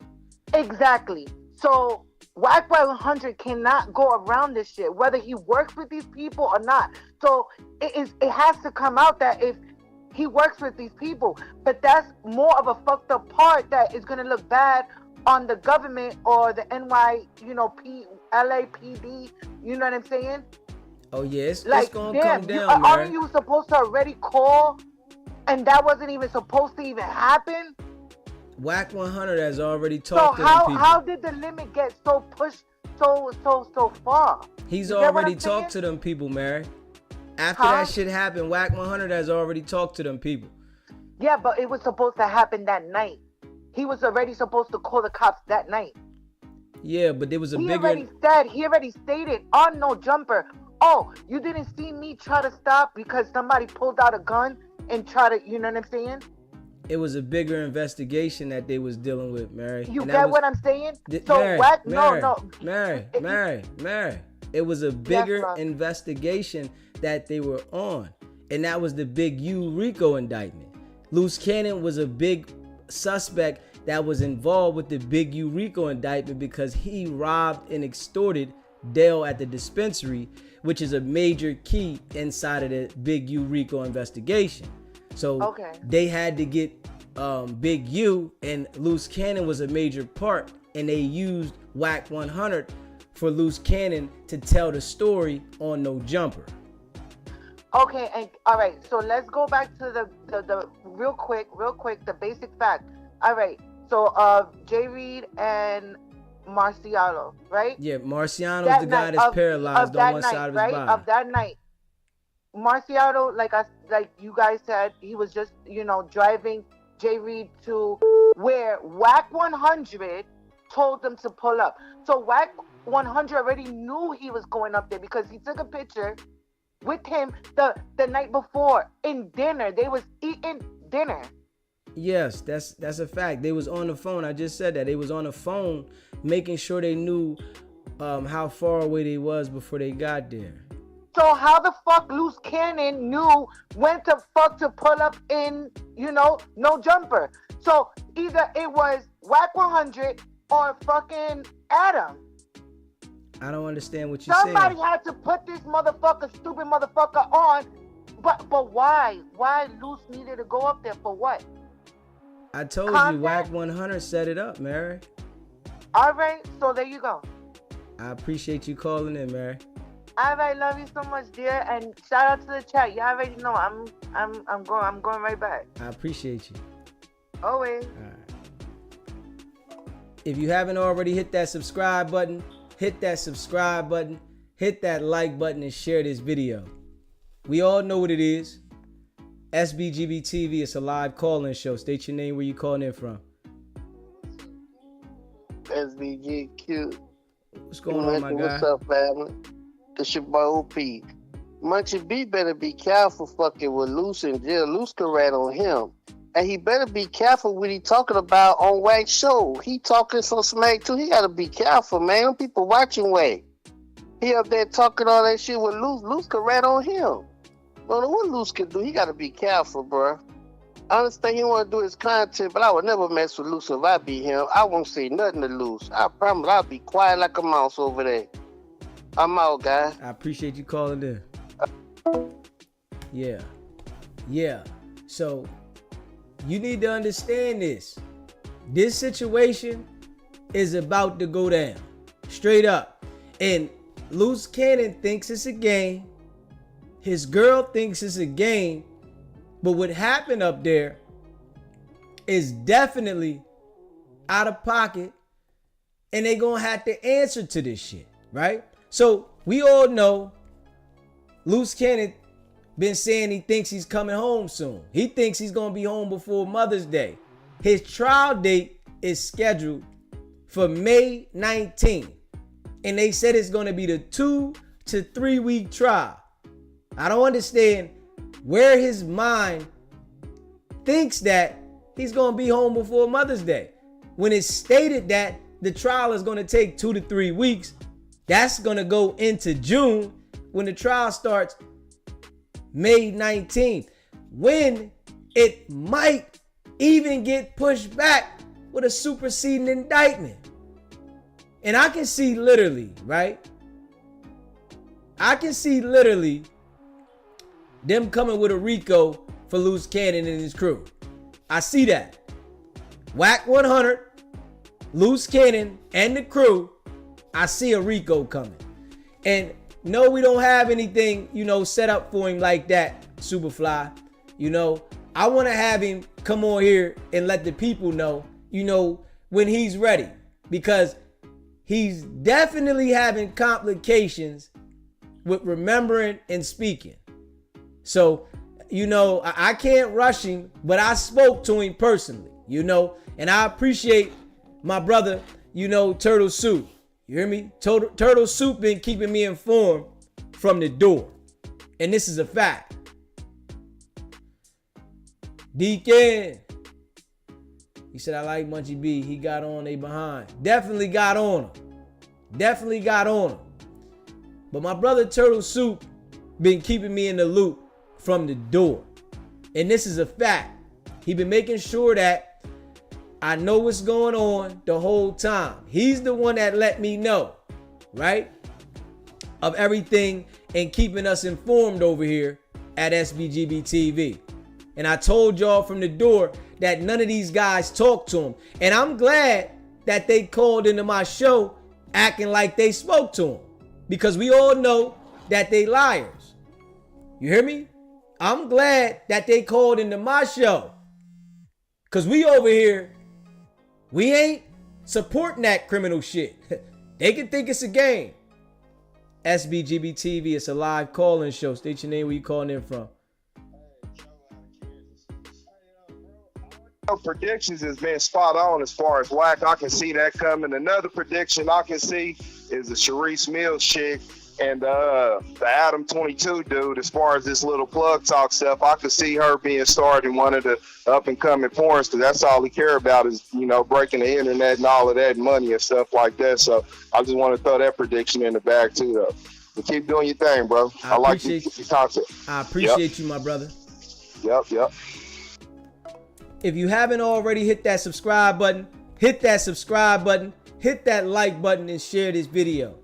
Exactly. So Wack 100 cannot go around this shit, whether he works with these people or not. So it has to come out that if he works with these people, but that's more of a fucked up part that is gonna look bad on the government or the LAPD. You know what I'm saying? Oh yeah, it's Like, gonna damn, come down, aren't man. you supposed to already call, and that wasn't even supposed to even happen? Wack 100 has already So talked to them people. how did the limit get so pushed so far? He's You get what already I'm talked saying? to them people, Mary. After Huh? that shit happened, Wack 100 has already talked to them people. Yeah, but it was supposed to happen that night. He was already supposed to call the cops that night. Yeah, but there was a He bigger. already stated on No Jumper, oh, you didn't see me try to stop because somebody pulled out a gun and try to, you know what I'm saying? It was a bigger investigation that they was dealing with, Mary. You And get that was, what I'm saying? So Mary, Wack, Mary, no. Mary. It was a bigger love. investigation that they were on. And that was the big U RICO indictment. Loose Cannon was a big suspect that was involved with the big U RICO indictment because he robbed and extorted Dale at the dispensary, which is a major key inside of the big U RICO investigation. So they had to get Big U, and Loose Cannon was a major part, and they used Wack 100 for Loose Cannon to tell the story on No Jumper. Okay, and all right, so let's go back to the real quick, the basic fact. All right, so J. Reed and Marciano, right? Yeah, Marciano's the guy that's paralyzed on one side of his body. Of that night, Marciano, like you guys said, he was just, driving J. Reed to where Wack 100 told them to pull up. So Wack 100 already knew he was going up there because he took a picture with him the night before in dinner. They was eating dinner. Yes, that's a fact. They was on the phone. I just said that. They was on the phone making sure they knew how far away they was before they got there. So how the fuck Loose Cannon knew when to pull up in, No Jumper? So either it was Wack 100 or fucking Adam. I don't understand what you're saying. Somebody had to put this stupid motherfucker on. But why? Why Loose needed to go up there for what? I told you Wack 100 set it up, Mary. All right, so there you go. I appreciate you calling in, Mary. All right, love you so much, dear, and shout out to the chat. You already know I'm going right back. I appreciate you. Always. All right. If you haven't already hit that subscribe button, hit that subscribe button, hit that like button, and share this video. We all know what it is. SBGB TV, it's a live call-in show. State your name, where you calling in from. SBGQ. What's going on, my guy? What's up, family? This your boy OP. Munchie B better be careful fucking with Luce in jail. Luce can rat on him. And he better be careful what he talking about on Wack's show. He talking some smack too. He gotta be careful, man. Them people watching Wack. He up there talking all that shit with Luce. Luce can rat on him. Don't know what Luce can do. He gotta be careful, bro. I understand he want to do his content, but I would never mess with Luce if I be him. I won't say nothing to Luce. I promise I'll be quiet like a mouse over there. I'm out, guys. I appreciate you calling in. Yeah. So you need to understand this. This situation is about to go down. Straight up. And Loose Cannon thinks it's a game. His girl thinks it's a game. But what happened up there is definitely out of pocket. And they're going to have to answer to this shit, right? So we all know Loose Cannon been saying he thinks he's coming home soon. He thinks he's going to be home before Mother's Day. His trial date is scheduled for May 19th. And they said it's going to be the 2 to 3 week trial. I don't understand where his mind thinks that he's going to be home before Mother's Day. When it's stated that the trial is going to take 2 to 3 weeks, that's going to go into June when the trial starts May 19th. When it might even get pushed back with a superseding indictment. And I can see literally, right? I can see literally them coming with a RICO for Loose Cannon and his crew. I see that. Wack 100, Loose Cannon, and the crew, I see a RICO coming. And no, we don't have anything, set up for him like that, Superfly. I want to have him come on here and let the people know, when he's ready. Because he's definitely having complications with remembering and speaking. So, I can't rush him, but I spoke to him personally, and I appreciate my brother, Turtle Soup. You hear me? Turtle Soup been keeping me informed from the door. And this is a fact. Deacon. He said, I like Munchie B. He got on they behind. Definitely got on him. But my brother Turtle Soup been keeping me in the loop from the door. And this is a fact. He been making sure that I know what's going on the whole time. He's the one that let me know, right? Of everything and keeping us informed over here at SBGB TV. And I told y'all from the door that none of these guys talked to him. And I'm glad that they called into my show acting like they spoke to him. Because we all know that they liars. You hear me? I'm glad that they called into my show. Because we over here, we ain't supporting that criminal shit. They can think it's a game. SBGB TV, it's a live call-in show. State your name, where you calling in from. Predictions has been spot on as far as Wack. I can see that coming. Another prediction I can see is the Sharice Mills chick and the Adam 22 dude. As far as this little plug talk stuff, I could see her being starred in one of the up and coming porns, because that's all he care about is, breaking the internet and all of that money and stuff like that. So I just want to throw that prediction in the bag too, though. But keep doing your thing, bro. I like your content. I appreciate you, my brother. Yep. If you haven't already hit that subscribe button, hit that like button, and share this video.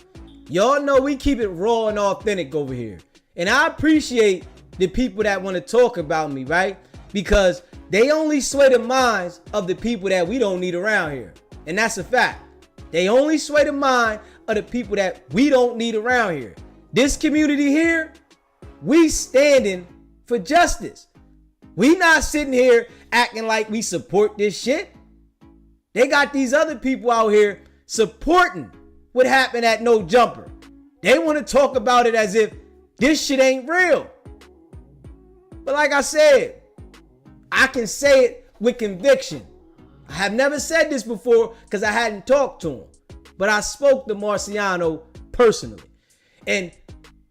Y'all know we keep it raw and authentic over here. And I appreciate the people that want to talk about me, right? Because they only sway the minds of the people that we don't need around here. And that's a fact. They only sway the mind of the people that we don't need around here. This community here, we standing for justice. We not sitting here acting like we support this shit. They got these other people out here supporting what happened at No Jumper. They want to talk about it as if this shit ain't real. But like I said, I can say it with conviction. I have never said this before because I hadn't talked to him. But I spoke to Marciano personally. And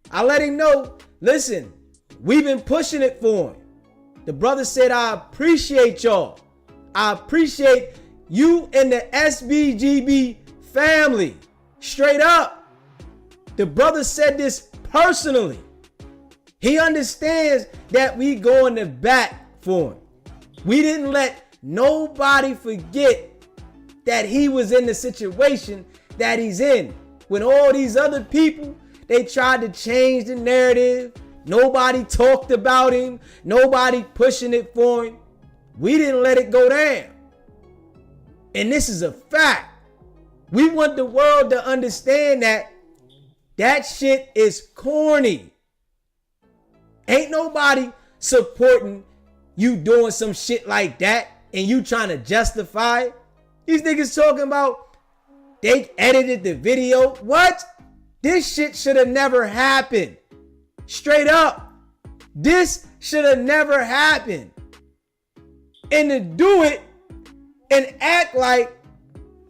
I let him know, listen, we've been pushing it for him. The brother said, I appreciate y'all. I appreciate you and the SBGB family. Straight up. The brother said this personally. He understands that we going to bat for him. We didn't let nobody forget that he was in the situation that he's in. When all these other people, they tried to change the narrative. Nobody talked about him. Nobody pushing it for him. We didn't let it go down. And this is a fact. We want the world to understand that that shit is corny. Ain't nobody supporting you doing some shit like that and you trying to justify it. These niggas talking about they edited the video. What? This shit should have never happened. Straight up. This should have never happened. And to do it and act like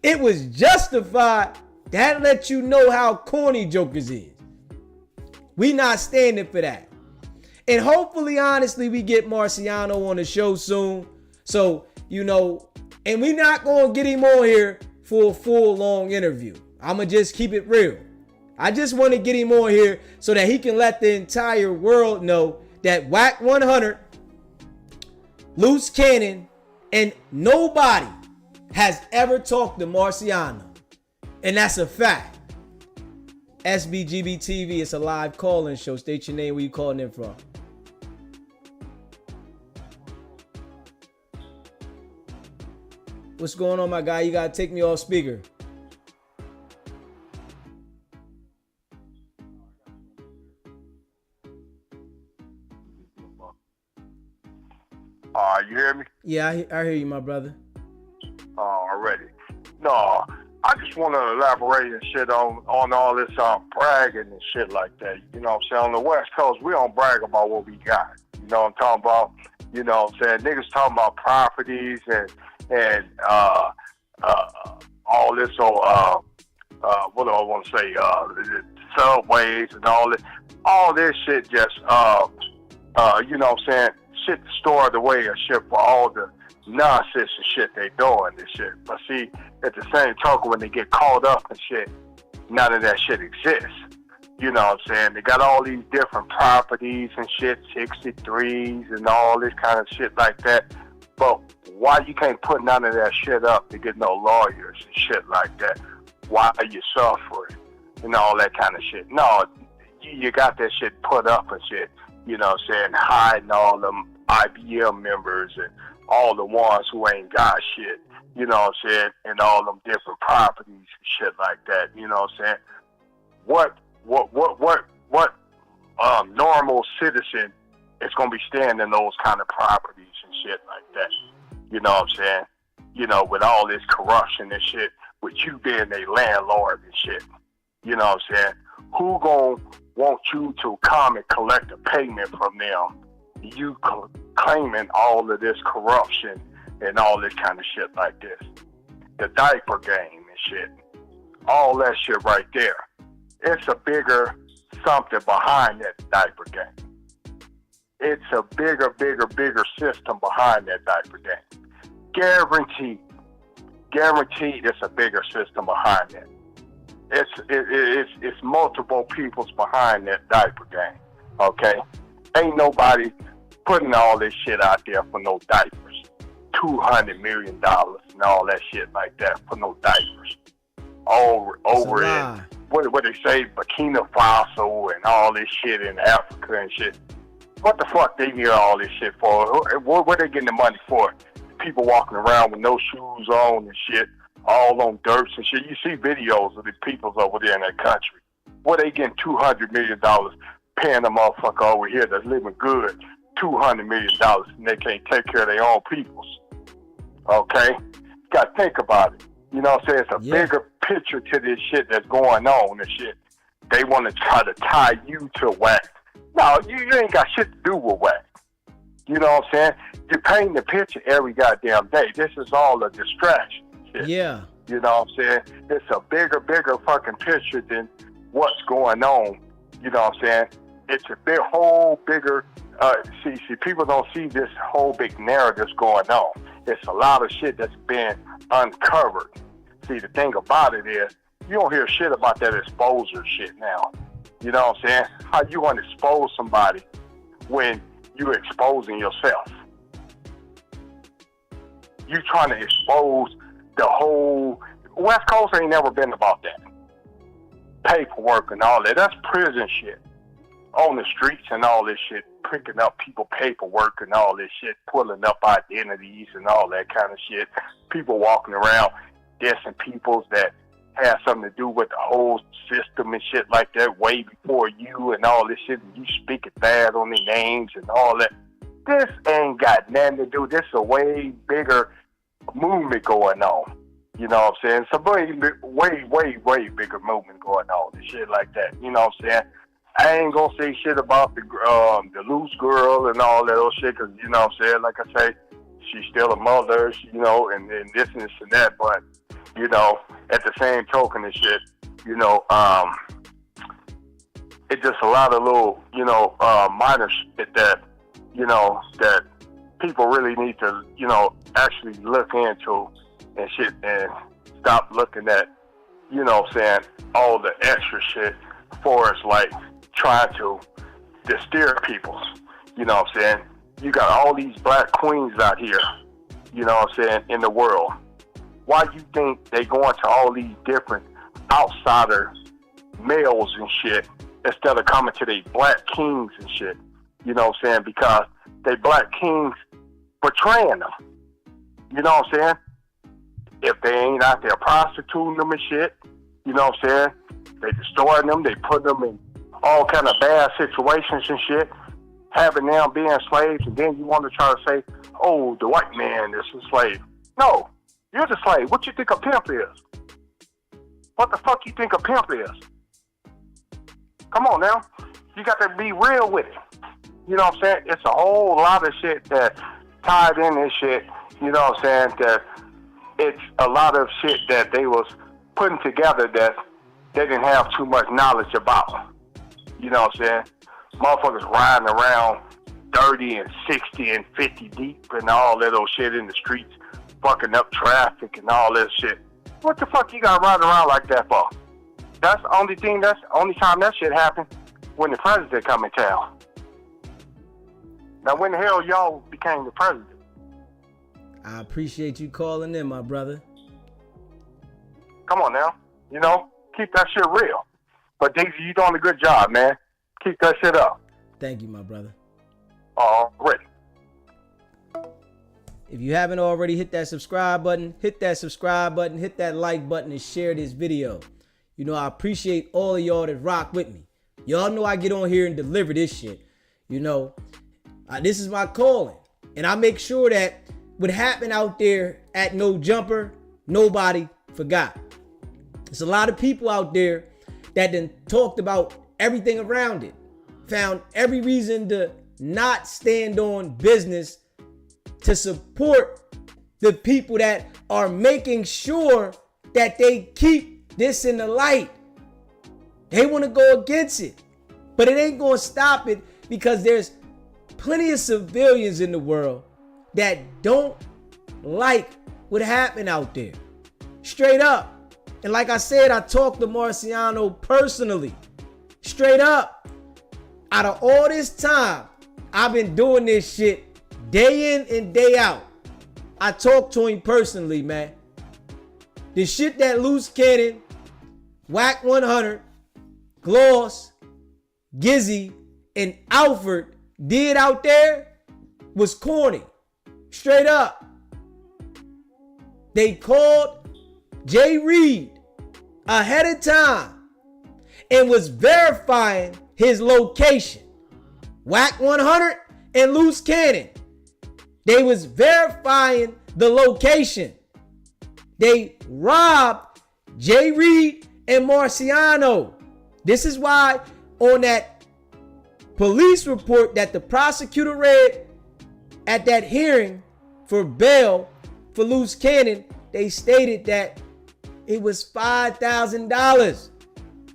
it was justified, that lets you know how corny Jokers is. We not standing for that. And hopefully, honestly, we get Marciano on the show soon. So, you know, and we not going to get him on here for a full long interview. I'm going to just keep it real. I just want to get him on here so that he can let the entire world know that Wack 100, Loose Cannon, and nobody has ever talked to Marciano. And that's a fact. SBGB TV, it's a live call-in show. State your name, where you calling in from. What's going on, my guy? You gotta take me off speaker. You hear me? Yeah, I hear you, my brother. Already. No, I just want to elaborate and shit on all this bragging and shit like that. You know what I'm saying? On the West Coast, we don't brag about what we got. You know what I'm talking about? You know what I'm saying? Niggas talking about properties and all this, what do I want to say? Subways and all this shit just, you know what I'm saying? Shit stored away and shit for all the nonsense and shit they doing and shit. But see, at the same token, when they get caught up and shit, none of that shit exists. You know what I'm saying? They got all these different properties and shit, 63s and all this kind of shit like that. But why you can't put none of that shit up to get no lawyers and shit like that? Why are you suffering and all that kind of shit? No, you got that shit put up and shit. You know what I'm saying? Hiding all them IBM members and all the ones who ain't got shit. You know what I'm saying? And all them different properties and shit like that. You know what I'm saying? What normal citizen is gonna be staying in those kind of properties and shit like that? You know what I'm saying? You know, with all this corruption and shit, with you being a landlord and shit. You know what I'm saying? Who gonna want you to come and collect a payment from them? You claiming all of this corruption and all this kind of shit like this. The diaper game and shit. All that shit right there. It's a bigger something behind that diaper game. It's a bigger system behind that diaper game. Guaranteed it's a bigger system behind it. It's multiple people's behind that diaper game. Okay? Ain't nobody putting all this shit out there for no diapers. $200 million and all that shit like that for no diapers. Over in what they say, Burkina Faso and all this shit in Africa and shit. What the fuck they get all this shit for? What they getting the money for? People walking around with no shoes on and shit, all on dirt and shit. You see videos of the peoples over there in that country. What they getting $200 million, paying a motherfucker over here that's living good $200 million and they can't take care of their own peoples. Okay? You gotta think about it. You know what I'm saying? It's a bigger picture to this shit that's going on and shit. They want to try to tie you to Wack. No, you ain't got shit to do with Wack. You know what I'm saying? You're painting the picture every goddamn day. This is all a distraction. Shit. Yeah. You know what I'm saying? It's a bigger fucking picture than what's going on. You know what I'm saying? It's a bigger, see, people don't see this whole big narrative that's going on. It's a lot of shit that's been uncovered. See, the thing about it is, you don't hear shit about that exposure shit now. You know what I'm saying? How you want to expose somebody when you're exposing yourself? You trying to expose the whole... West Coast ain't never been about that. Paperwork and all that. That's prison shit. On the streets and all this shit. Picking up people paperwork and all this shit. Pulling up identities and all that kind of shit. People walking around dissing peoples that have something to do with the whole system and shit like that way before you and all this shit. And you speaking bad on their names and all that. This ain't got nothing to do. This is a way bigger movement going on. You know what I'm saying? It's a way bigger movement going on and shit like that. You know what I'm saying? I ain't gonna say shit about the loose girl and all that old shit, cause you know what I'm saying? Like I say, she's still a mother, you know, and this and that, but, you know, at the same token and shit, you know, it's just a lot of little, minor shit that, that people really need to, actually look into and shit, and stop looking at, all the extra shit for us, like trying to steer people. You know what I'm saying? You got all these black queens out here, in the world. Why you think they going to all these different outsider males and shit instead of coming to the black kings and shit? You know what I'm saying? Because they black kings betraying them. You know what I'm saying? If they ain't out there prostituting them and shit, you know what I'm saying? They destroying them, they put them in all kind of bad situations and shit, having them being slaves, and then you want to try to say, oh, the white man is a slave. No, you're the slave. What you think a pimp is? What the fuck you think a pimp is? Come on now. You got to be real with it. You know what I'm saying? It's a whole lot of shit that tied in this shit, you know what I'm saying, that it's a lot of shit that they was putting together that they didn't have too much knowledge about. You know what I'm saying? Motherfuckers riding around 30 and 60 and 50 deep and all that old shit in the streets, fucking up traffic and all that shit. What the fuck you got riding around like that for? That's the only time that shit happened, when the president come in town. Now, when the hell y'all became the president? I appreciate you calling in, my brother. Come on now. Keep that shit real. But Daisy, you doing a good job, man. Keep that shit up. Thank you, my brother. Ready. If you haven't already, hit that subscribe button, hit that like button, and share this video. I appreciate all of y'all that rock with me. Y'all know I get on here and deliver this shit. This is my calling. And I make sure that what happened out there at No Jumper, nobody forgot. There's a lot of people out there that then talked about everything around it, found every reason to not stand on business to support the people that are making sure that they keep this in the light. They want to go against it, but it ain't going to stop it, because there's plenty of civilians in the world that don't like what happened out there. Straight up. And like I said, I talked to Marciano personally. Straight up. Out of all this time, I've been doing this shit day in and day out. I talked to him personally, man. The shit that Loose Cannon, Wack 100, Gloss, Gizzy, and Alfred did out there was corny. Straight up. They called Jay Reed ahead of time and was verifying his location. Wack 100 and Loose Cannon, they was verifying the location. They robbed Jay Reed and Marciano. This is why on that police report that the prosecutor read at that hearing for bail for Loose Cannon, they stated that it was $5,000.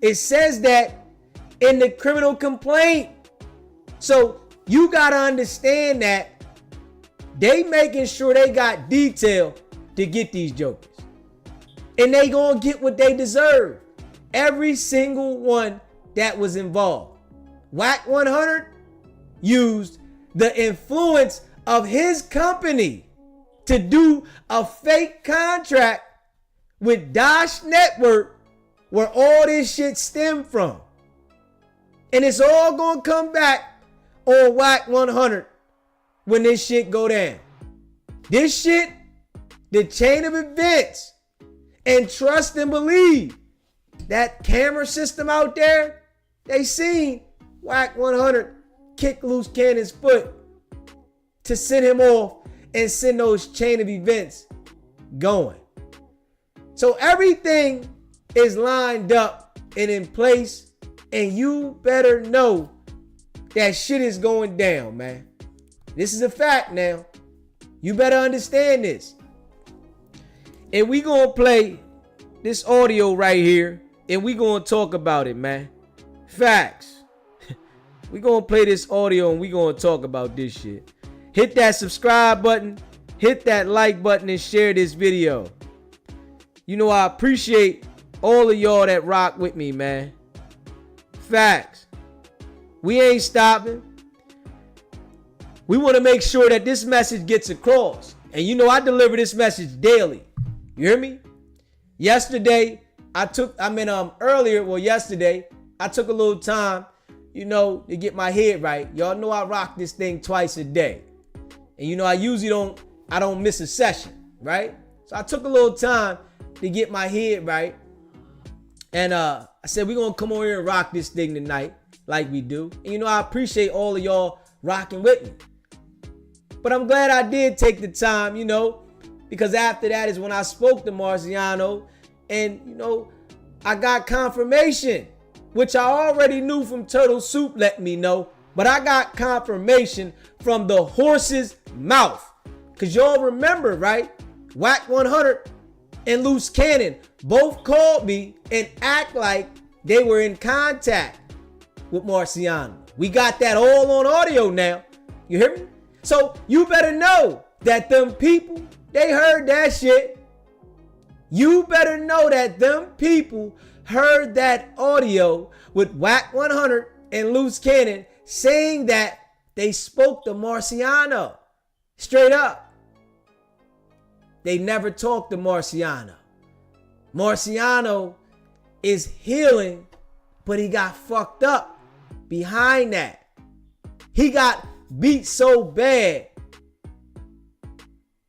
It says that in the criminal complaint. So you gotta understand that they making sure they got detail to get these jokers. And they gonna get what they deserve. Every single one that was involved. Wack 100 used the influence of his company to do a fake contract with Dash Network, where all this shit stemmed from. And it's all gonna come back on Wack 100 when this shit go down. This shit, the chain of events, and trust and believe, that camera system out there, they seen Wack 100 kick Loose Cannon's foot to send him off and send those chain of events going. So everything is lined up and in place, and you better know that shit is going down, man. This is a fact now. You better understand this. And we gonna play this audio right here, and we gonna talk about it, man. Facts. We gonna play this audio and we gonna talk about this shit. Hit that subscribe button, hit that like button, and share this video. You know, I appreciate all of y'all that rock with me, man. Facts. We ain't stopping. We want to make sure that this message gets across. And you know, I deliver this message daily. You hear me? Yesterday, yesterday, I took a little time, you know, to get my head right. Y'all know I rock this thing twice a day. And you know, I don't miss a session, right? So I took a little time to get my head right. And I said, we're going to come over here and rock this thing tonight like we do. And you know, I appreciate all of y'all rocking with me. But I'm glad I did take the time, you know, because after that is when I spoke to Marciano. And, you know, I got confirmation, which I already knew from Turtle Soup let me know. But I got confirmation from the horse's mouth. Because y'all remember, right? Wack 100 and Loose Cannon both called me and act like they were in contact with Marciano. We got that all on audio now. You hear me? So you better know that them people, they heard that shit. You better know that them people heard that audio with Wack 100 and Loose Cannon saying that they spoke to Marciano. Straight up. They never talked to Marciano. Marciano is healing, but he got fucked up behind that. He got beat so bad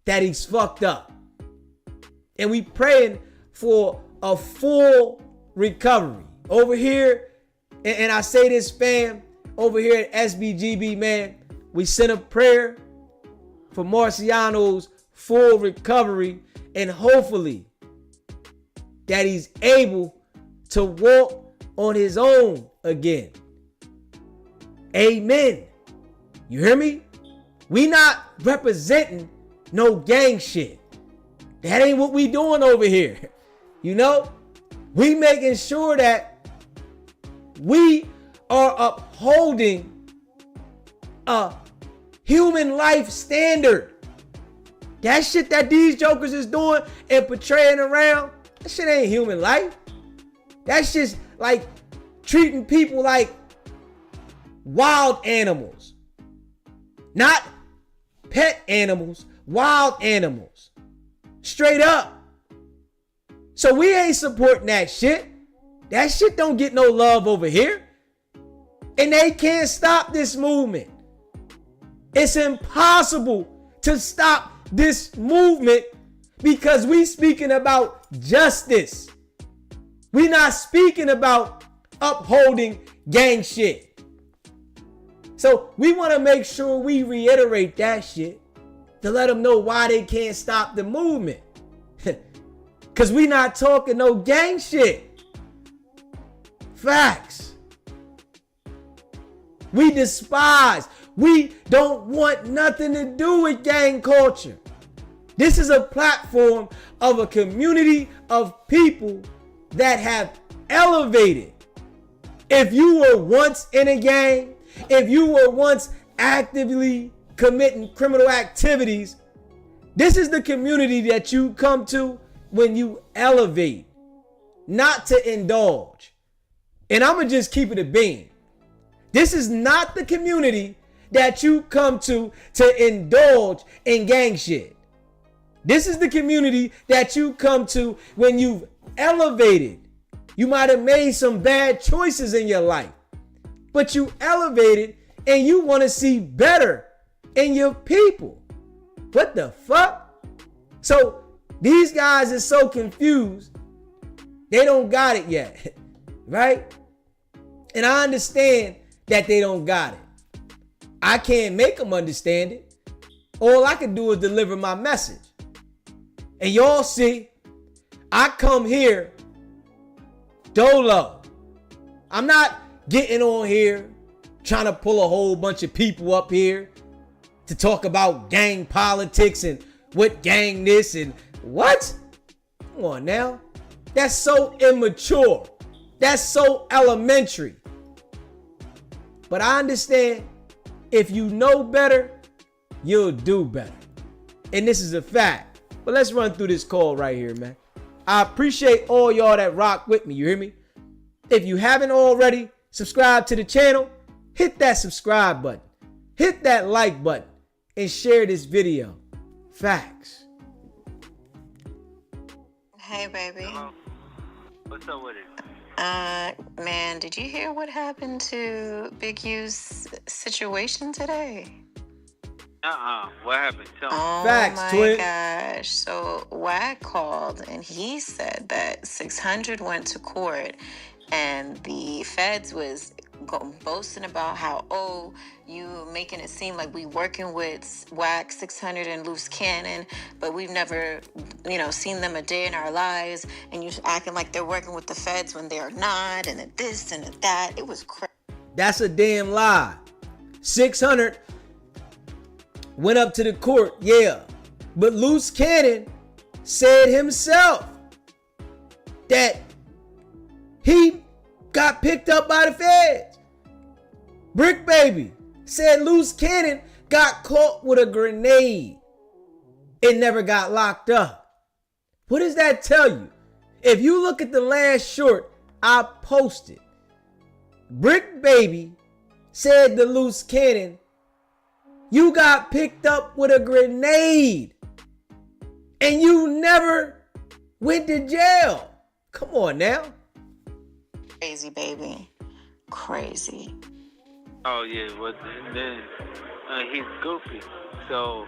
that he's fucked up. And we praying for a full recovery. Over here, and I say this, fam, over here at SBGB, man, we sent a prayer for Marciano's full recovery, and hopefully that he's able to walk on his own again. Amen. You hear me? We not representing no gang shit. That ain't what we doing over here. You know? We making sure that we are upholding a human life standard. That shit that these jokers is doing and portraying around, that shit ain't human life. That's just like treating people like wild animals. Not pet animals, wild animals. Straight up. So we ain't supporting that shit. That shit don't get no love over here. And they can't stop this movement. It's impossible to stop this movement because we speaking about justice. We not speaking about upholding gang shit. So we want to make sure we reiterate that shit to let them know why they can't stop the movement. Because we not talking no gang shit. Facts. We despise. We don't want nothing to do with gang culture. This is a platform of a community of people that have elevated. If you were once in a gang, if you were once actively committing criminal activities, this is the community that you come to when you elevate, not to indulge. And I'm going to just keep it a bean. This is not the community that you come to indulge in gang shit. This is the community that you come to when you've elevated. You might have made some bad choices in your life, but you elevated and you want to see better in your people. What the fuck? So these guys are so confused. They don't got it yet, right? And I understand that they don't got it. I can't make them understand it. All I can do is deliver my message. And y'all see, I come here dolo. I'm not getting on here trying to pull a whole bunch of people up here to talk about gang politics and what gang this and what? Come on now. That's so immature. That's so elementary. But I understand if you know better, you'll do better. And this is a fact. But let's run through this call right here, man. I appreciate all y'all that rock with me. You hear me? If you haven't already, subscribe to the channel. Hit that subscribe button. Hit that like button. And share this video. Facts. Hey, baby. Hello? What's up with it? Man, did you hear what happened to Big U's situation today? What happened? Tell me. Oh Facts, my twin. gosh. So Wack called and he said that 600 went to court and the feds was boasting about how, oh, you making it seem like we working with Wack, 600 and Loose Cannon, but we've never, seen them a day in our lives, and you acting like they're working with the feds when they're not, and at this and at that. It was crazy. That's a damn lie. 600 went up to the court, yeah. But Loose Cannon said himself that he got picked up by the feds. Brick Baby said Loose Cannon got caught with a grenade and never got locked up. What does that tell you? If you look at the last short I posted, Brick Baby said to Loose Cannon, you got picked up with a grenade and you never went to jail. Come on now. Crazy, baby. Crazy. Oh yeah, well then he's goofy. So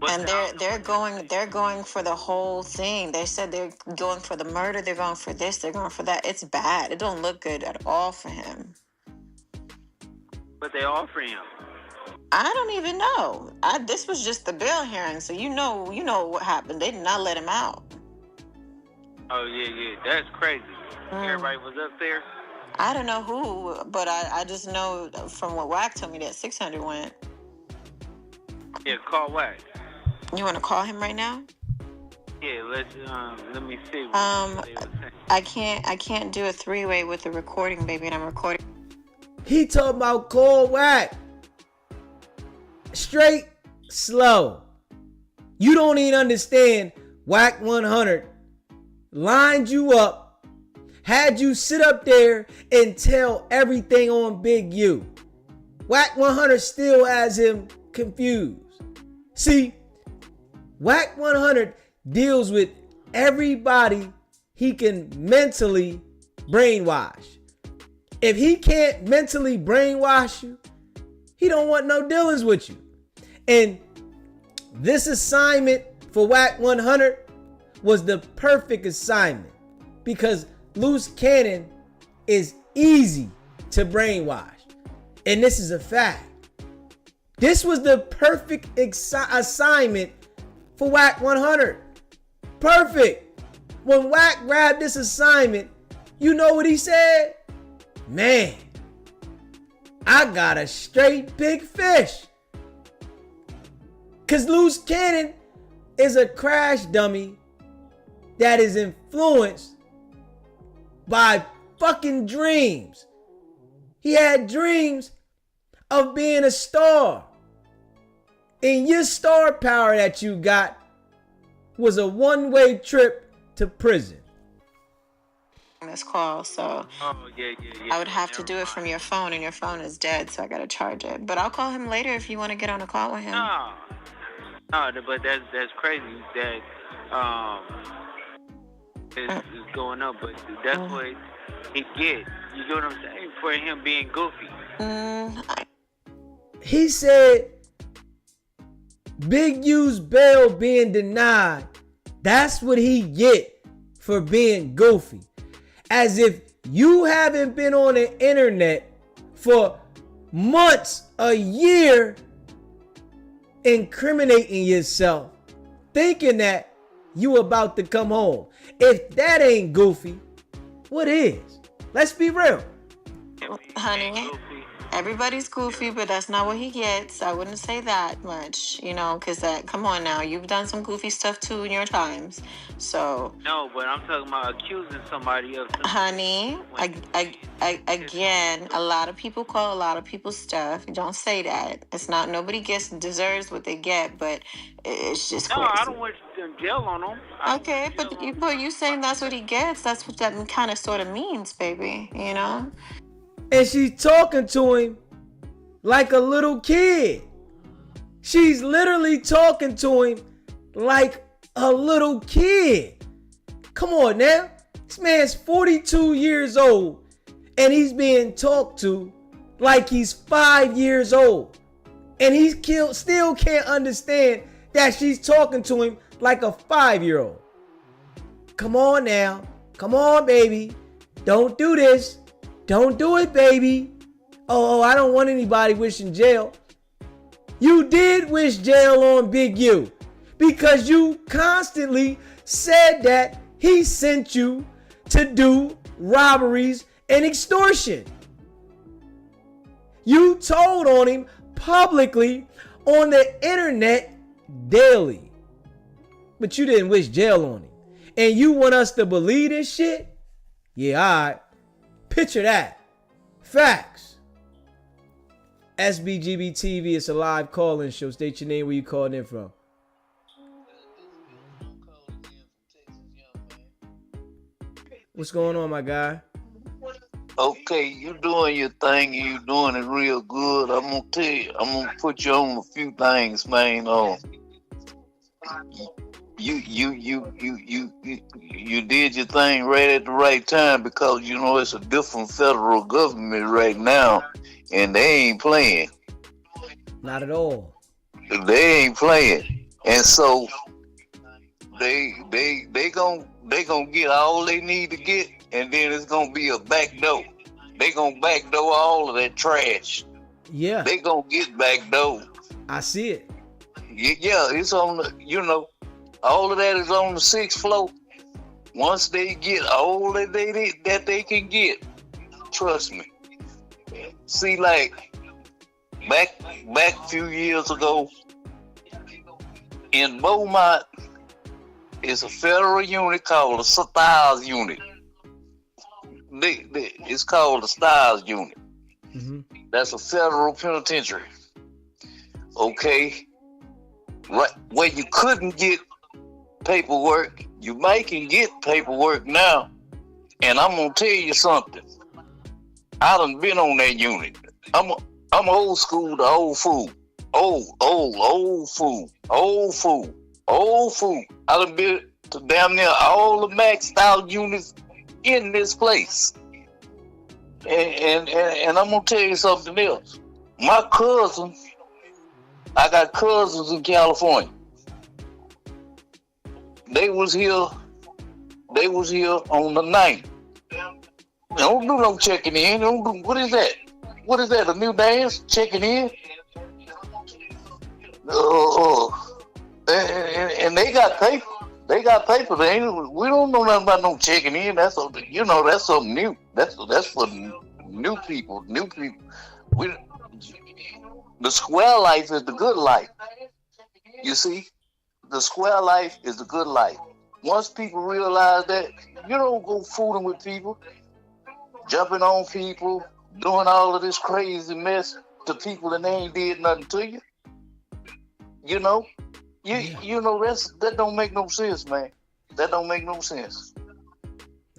and they're going for the whole thing. They said they're going for the murder, they're going for this, they're going for that. It's bad. It don't look good at all for him. But they offer him. I don't even know. This was just the bail hearing, so you know what happened. They did not let him out. Oh yeah, that's crazy. Everybody was up there. I don't know who, but I just know from what Wack told me that 600 went. Yeah, call Wack. You want to call him right now? Yeah, let me see. I can't do a three-way with the recording, baby, and I'm recording. He talking about call Wack. Straight slow. You don't even understand. Wack 100 lined you up, had you sit up there and tell everything on Big U. Wack 100 still has him confused. See, Wack 100 deals with everybody he can mentally brainwash. If he can't mentally brainwash you, he don't want no dealings with you. And this assignment for Wack 100 was the perfect assignment because Loose Cannon is easy to brainwash. And this is a fact. This was the perfect assignment for Wack 100. Perfect. When Wack grabbed this assignment, you know what he said? Man, I got a straight big fish. Because Loose Cannon is a crash dummy that is influenced by fucking dreams. He had dreams of being a star. And your star power that you got was a one-way trip to prison. This call, so yeah. I would have to do it from your phone, and your phone is dead, so I gotta charge it. But I'll call him later if you want to get on a call with him. No, but that's crazy that is going up, but that's what he get. You know what I'm saying? For him being goofy. He said Big U's bail being denied. That's what he get for being goofy. As if you haven't been on the internet for months, a year, incriminating yourself, thinking that you about to come home. If that ain't goofy, what is? Let's be real. Honey, Everybody's goofy, but that's not what he gets. I wouldn't say that much, you know, because come on now, you've done some goofy stuff too in your times. So no, but I'm talking about accusing somebody of something. Honey, again, a lot of people call a lot of people stuff. Don't say that. It's not, nobody deserves what they get, but it's just crazy. No, I don't want jail on him. Okay, but you saying that's what he gets. That's what that kind of sort of means, baby, you know? And she's talking to him like a little kid. She's literally talking to him like a little kid. Come on now. This man's 42 years old and he's being talked to like he's 5 years old. And he still can't understand that she's talking to him like a 5-year-old. Come on now. Come on, baby. Don't do this. Don't do it, baby. Oh, I don't want anybody wishing jail. You did wish jail on Big U because you constantly said that he sent you to do robberies and extortion. You told on him publicly on the internet daily. But you didn't wish jail on him. And you want us to believe this shit? Yeah, all right. Picture that. Facts. SBGB TV, it's a live call-in show. State your name, where you calling in from. What's going on, my guy? Okay, you doing your thing and you doing it real good. I'm gonna tell you, I'm gonna put you on a few things, man. You did your thing right at the right time because you know it's a different federal government right now, and they ain't playing. Not at all. They ain't playing, and so they gonna get all they need to get, and then it's gonna be a back door. They gonna backdoor all of that trash. Yeah. They gonna get backdoor. I see it. Yeah, it's on the, you know, all of that is on the 6th floor. Once they get all that they can get, trust me. See, like back a few years ago in Beaumont, it's a federal unit called a Styles unit. It's called the Styles unit. Mm-hmm. That's a federal penitentiary. Okay, right where you couldn't get paperwork, you can get paperwork now. And I'm gonna tell you something. I done been on that unit. I'm old school to old fool. Old fool. I done been to damn near all the maxed out units in this place. And I'm gonna tell you something else. My cousin, I got cousins in California. They was here on the 9th. Don't do no checking in. What is that? What is that? A new dance? Checking in? And they got paper. We don't know nothing about no checking in. That's something new. That's for new people. The square life is the good life. You see, the square life is the good life. Once people realize that, you don't go fooling with people, jumping on people, doing all of this crazy mess to people and they ain't did nothing to you. You know, that don't make no sense, man. That don't make no sense.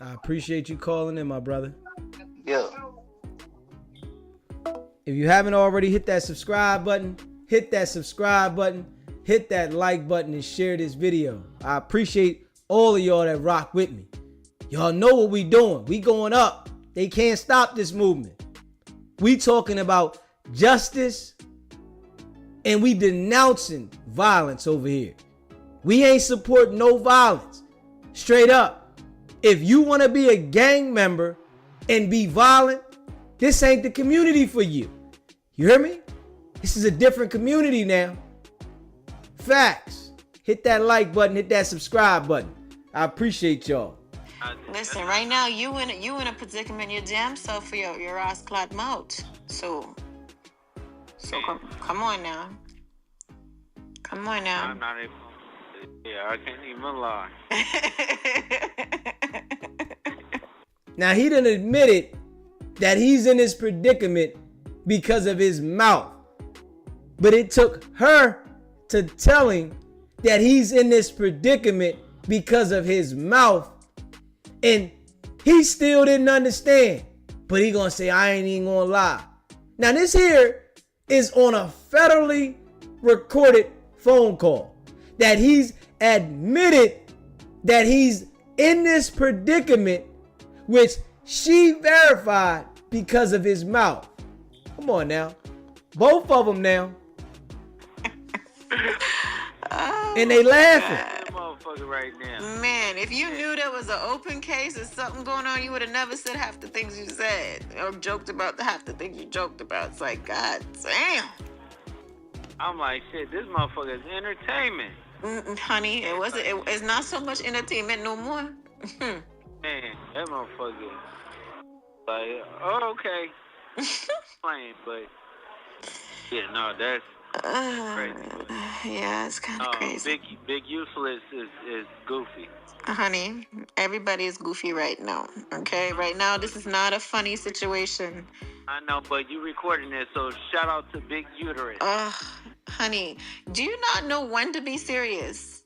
I appreciate you calling in, my brother. Yeah. If you haven't already, hit that subscribe button, hit that like button, and share this video. I appreciate all of y'all that rock with me. Y'all know what we doing. We going up. They can't stop this movement. We talking about justice and we denouncing violence over here. We ain't supporting no violence. Straight up. If you want to be a gang member and be violent, this ain't the community for you. You hear me? This is a different community now. Facts. Hit that like button, hit that subscribe button. I appreciate y'all. Listen, right now you in a predicament your damn self for your ass clot mouth. So So come on now. Come on now. I'm not even. Yeah, I can't even lie. Now he done admitted that he's in this predicament because of his mouth. But it took her to tell him that he's in this predicament because of his mouth. And he still didn't understand. But he gonna say, I ain't even gonna lie. Now this here is on a federally recorded phone call that he's admitted that he's in this predicament, which she verified because of his mouth. Come on now. Both of them now. And they laughing. That motherfucker right now. Man, if you knew there was an open case or something going on, you would have never said half the things you said or joked about half the things you joked about. It's like, God damn. I'm like, shit, this motherfucker is entertainment. Honey, it's not so much entertainment no more. Man, that motherfucker. Like, oh, okay. Playing, but yeah, no, that's crazy. Yeah, it's kind of crazy. Big Useless is goofy. Honey, everybody is goofy right now. Okay, right now this is not a funny situation. I know, but you recording this, so shout out to Big Uterus. Honey, do you not know when to be serious?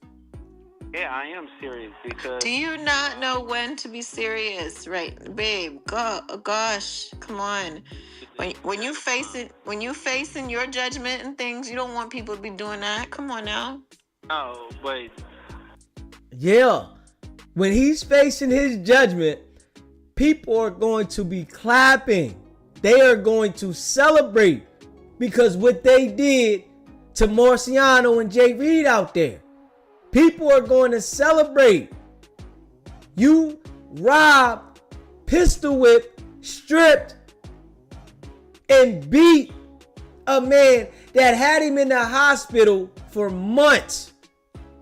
Yeah, I am serious because. Do you not know when to be serious, right, babe? Gosh, come on. When you facing your judgment and things, you don't want people to be doing that. Come on now. No, but. Yeah, when he's facing his judgment, people are going to be clapping. They are going to celebrate because what they did to Marciano and Jay Reed out there. People are going to celebrate. You robbed, pistol whipped, stripped, and beat a man that had him in the hospital for months.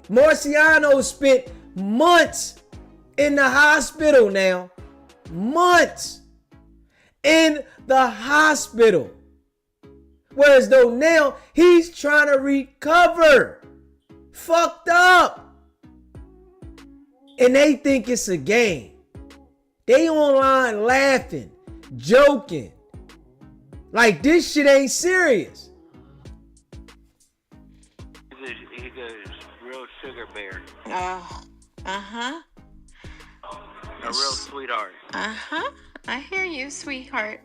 Marciano spent months in the hospital now. Months in the hospital. Whereas though now he's trying to recover. Fucked up. And they think it's a game. They online laughing, joking. Like this shit ain't serious. He's a real sugar bear. Uh-huh. A real sweetheart. Uh-huh. I hear you, sweetheart.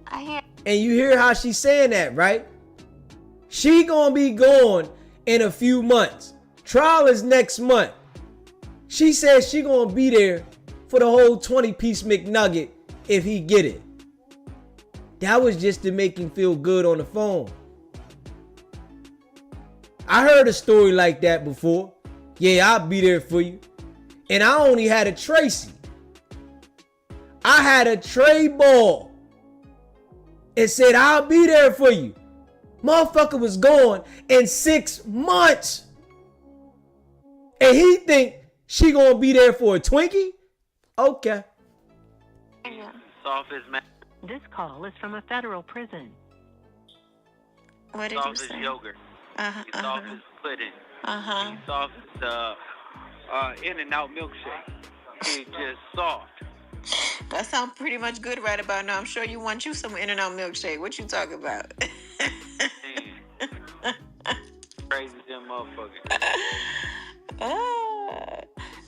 I hear. And you hear how she's saying that, right? She gonna be gone in a few months. Trial is next month. She says she gonna be there for the whole 20-piece McNugget if he get it. That was just to make him feel good on the phone. I heard a story like that before. Yeah, I'll be there for you. And I only had a Tracy. I had a Trey Ball. It said, I'll be there for you. Motherfucker was gone in 6 months. And he think she gonna be there for a Twinkie? Okay. Soft as man. This call is from a federal prison. What did soft you say? As yogurt. Soft as pudding. Soft as In-N-Out milkshake. It's just soft. That sounds pretty much good right about now. I'm sure you want you some In-N-Out milkshake. What you talking about? Crazy them motherfuckers.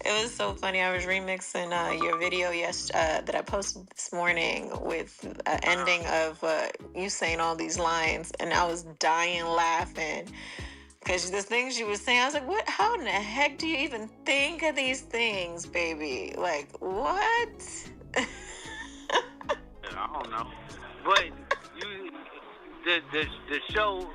It was so funny. I was remixing your video that I posted this morning with an ending of you saying all these lines, and I was dying laughing because the things you were saying, I was like, "What? How in the heck do you even think of these things, baby? Like what?" I don't know, but the show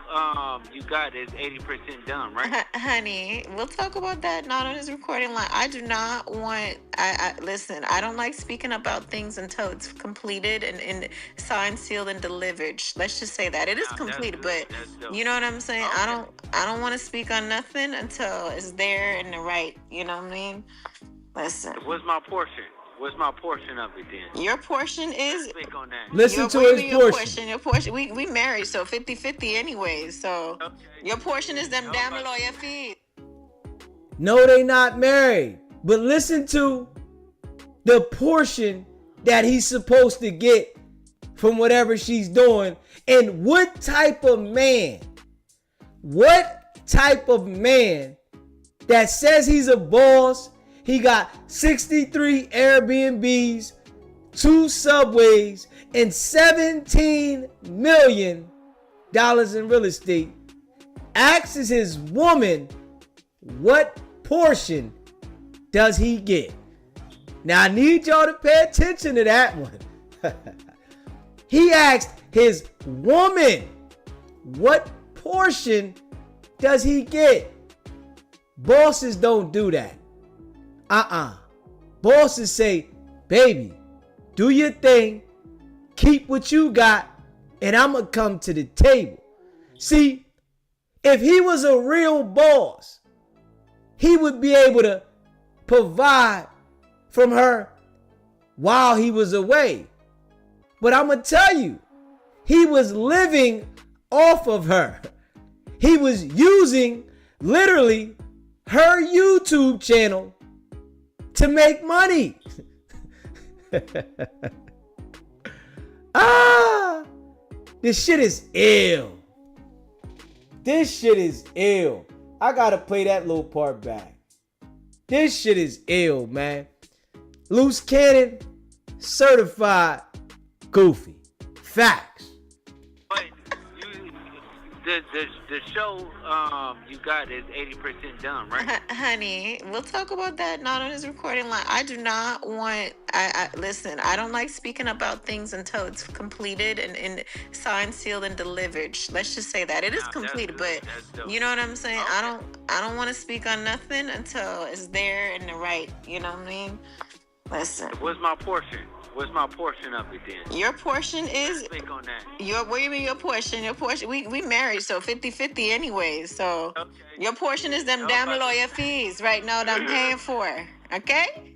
you got is 80% done, right? Honey, we'll talk about that not on this recording line. I do not want. I listen. I don't like speaking about things until it's completed and signed, sealed, and delivered. Let's just say that it is completed, but you know what I'm saying. Okay. I don't want to speak on nothing until it's there and the right. You know what I mean? Listen. What's my portion? What's my portion of it then? Your portion is. Speak on that. Listen to his portion. Your portion. We married, so 50-50 anyways. So your portion is them damn lawyer fees. No, they not married. But listen to the portion that he's supposed to get from whatever she's doing. And what type of man that says he's a boss, he got 63 Airbnbs, 2 subways, and $17 million in real estate, asks his woman, what portion does he get? Now I need y'all to pay attention to that one. He asked his woman, what portion does he get? Bosses don't do that. Bosses say, baby, do your thing, keep what you got, and I'm gonna come to the table. See, if he was a real boss, he would be able to provide from her while he was away. But I'm gonna tell you, he was living off of her. He was using literally her YouTube channel to make money. This shit is ill. I gotta play that little part back. This shit is ill, man. Loose cannon, certified goofy. Facts. But the show you got is 80% done, right? Honey, we'll talk about that not on his recording line. I do not want. I listen. I don't like speaking about things until it's completed and signed, sealed, and delivered. Let's just say that it is completed. But you know what I'm saying. Okay. I don't want to speak on nothing until it's there and the right. You know what I mean? Listen. What's my portion? What's my portion of it then? Your portion is. Speak on that. What do you mean your portion? Your portion. We married, so 50-50 anyways. So your portion is them damn lawyer fees right now that I'm paying for. Okay?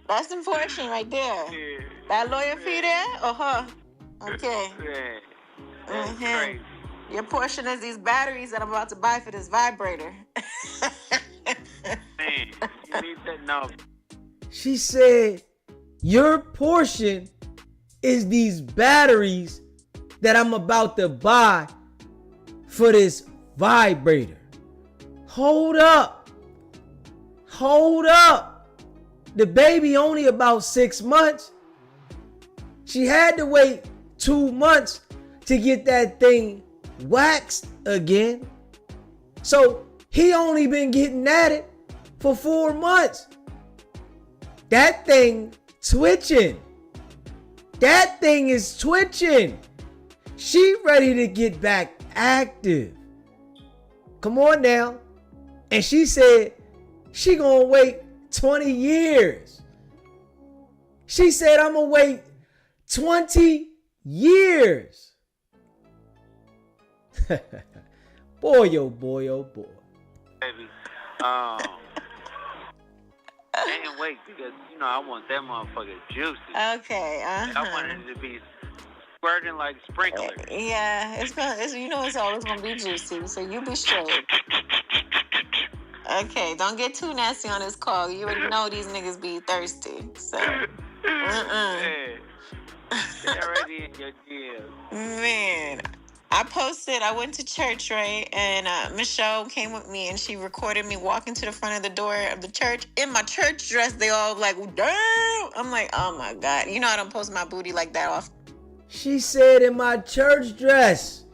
That's the portion right there. Yeah. That lawyer fee there? Okay. Yeah. Mm-hmm. Crazy. Your portion is these batteries that I'm about to buy for this vibrator. Man, you need that now. She said, your portion is these batteries that I'm about to buy for this vibrator. Hold up. The baby only about 6 months. She had to wait 2 months to get that thing waxed again. So he only been getting at it for 4 months. That thing twitching. That thing is twitching. She ready to get back active. Come on now. And she said she gonna wait 20 years. She said I'm gonna wait 20 years. Boy, oh boy, oh boy. Baby, can't wait because I want that motherfucker juicy. Okay, I want it to be squirting like sprinkler. Yeah, it's always gonna be juicy, so you be straight. Okay, don't get too nasty on this call. You already know these niggas be thirsty, so. Yeah. Get already in your deal. Man, I went to church, right? And Michelle came with me and she recorded me walking to the front of the door of the church in my church dress. They all like, damn. I'm like, oh my God. I don't post my booty like that off. She said in my church dress,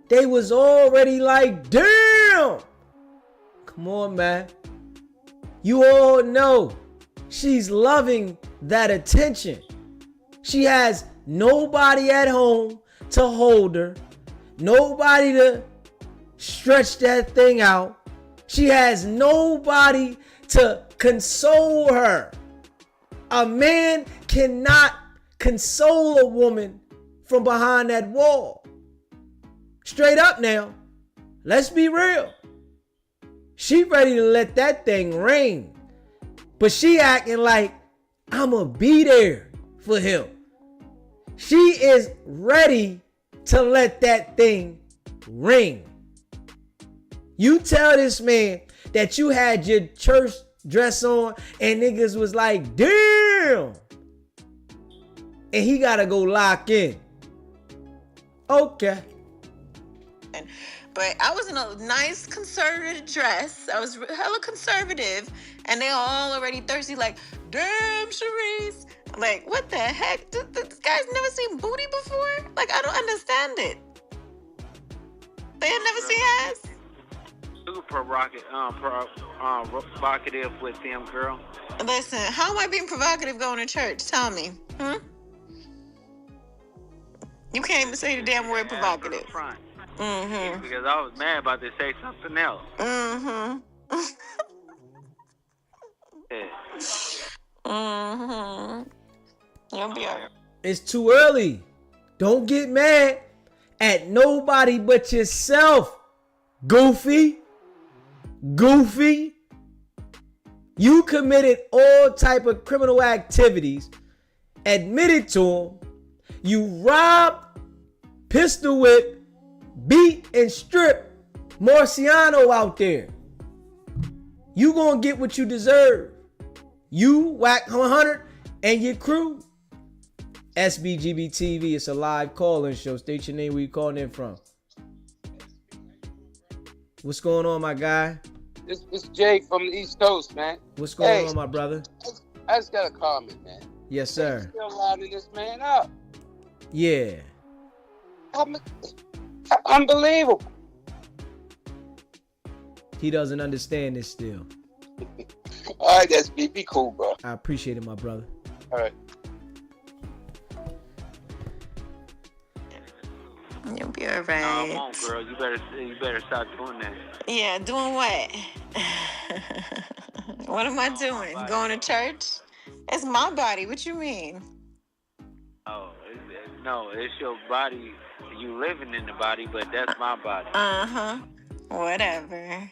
they was already like, damn. Come on, man. You all know she's loving that attention. She has nobody at home to hold her. Nobody to stretch that thing out. She has nobody to console her. A man cannot console a woman from behind that wall. Straight up now. Let's be real. She ready to let that thing rain. But she acting like I'ma be there for him. She is ready to let that thing ring. You tell this man that you had your church dress on and niggas was like, damn. And he gotta go lock in. Okay. But I was in a nice conservative dress. I was hella conservative. And they all already thirsty like, damn, Sharice. Like, what the heck? This guy's never seen booty before? Like, I don't understand it. They had never seen ass? Super provocative with them, girl. Listen, how am I being provocative going to church? Tell me. You can't even say the damn word provocative. Mm-hmm. Because I was mad about to say something else. Mm-hmm. Yeah. Mm-hmm. You'll be alright. It's too early. Don't get mad at nobody but yourself. Goofy. You committed all type of criminal activities. Admitted to them. You robbed, pistol whipped, beat and stripped Marciano out there. You gonna get what you deserve. You, Wack 100, and your crew. SBGB TV, it's a live call-in show. State your name, where you calling in from. What's going on, my guy? It's Jay from the East Coast, man. What's going on, my brother? I just got a comment, man. Yes, sir. Still lining this man up. Yeah. Unbelievable. He doesn't understand this still. All right, that's be cool, bro. I appreciate it, my brother. All right. You'll be all right. No, come on, girl. You better stop doing that. Yeah, doing what? What am I doing? Going to church? It's my body. What you mean? Oh, no, it's your body. You living in the body, but that's my body. Uh-huh. Whatever.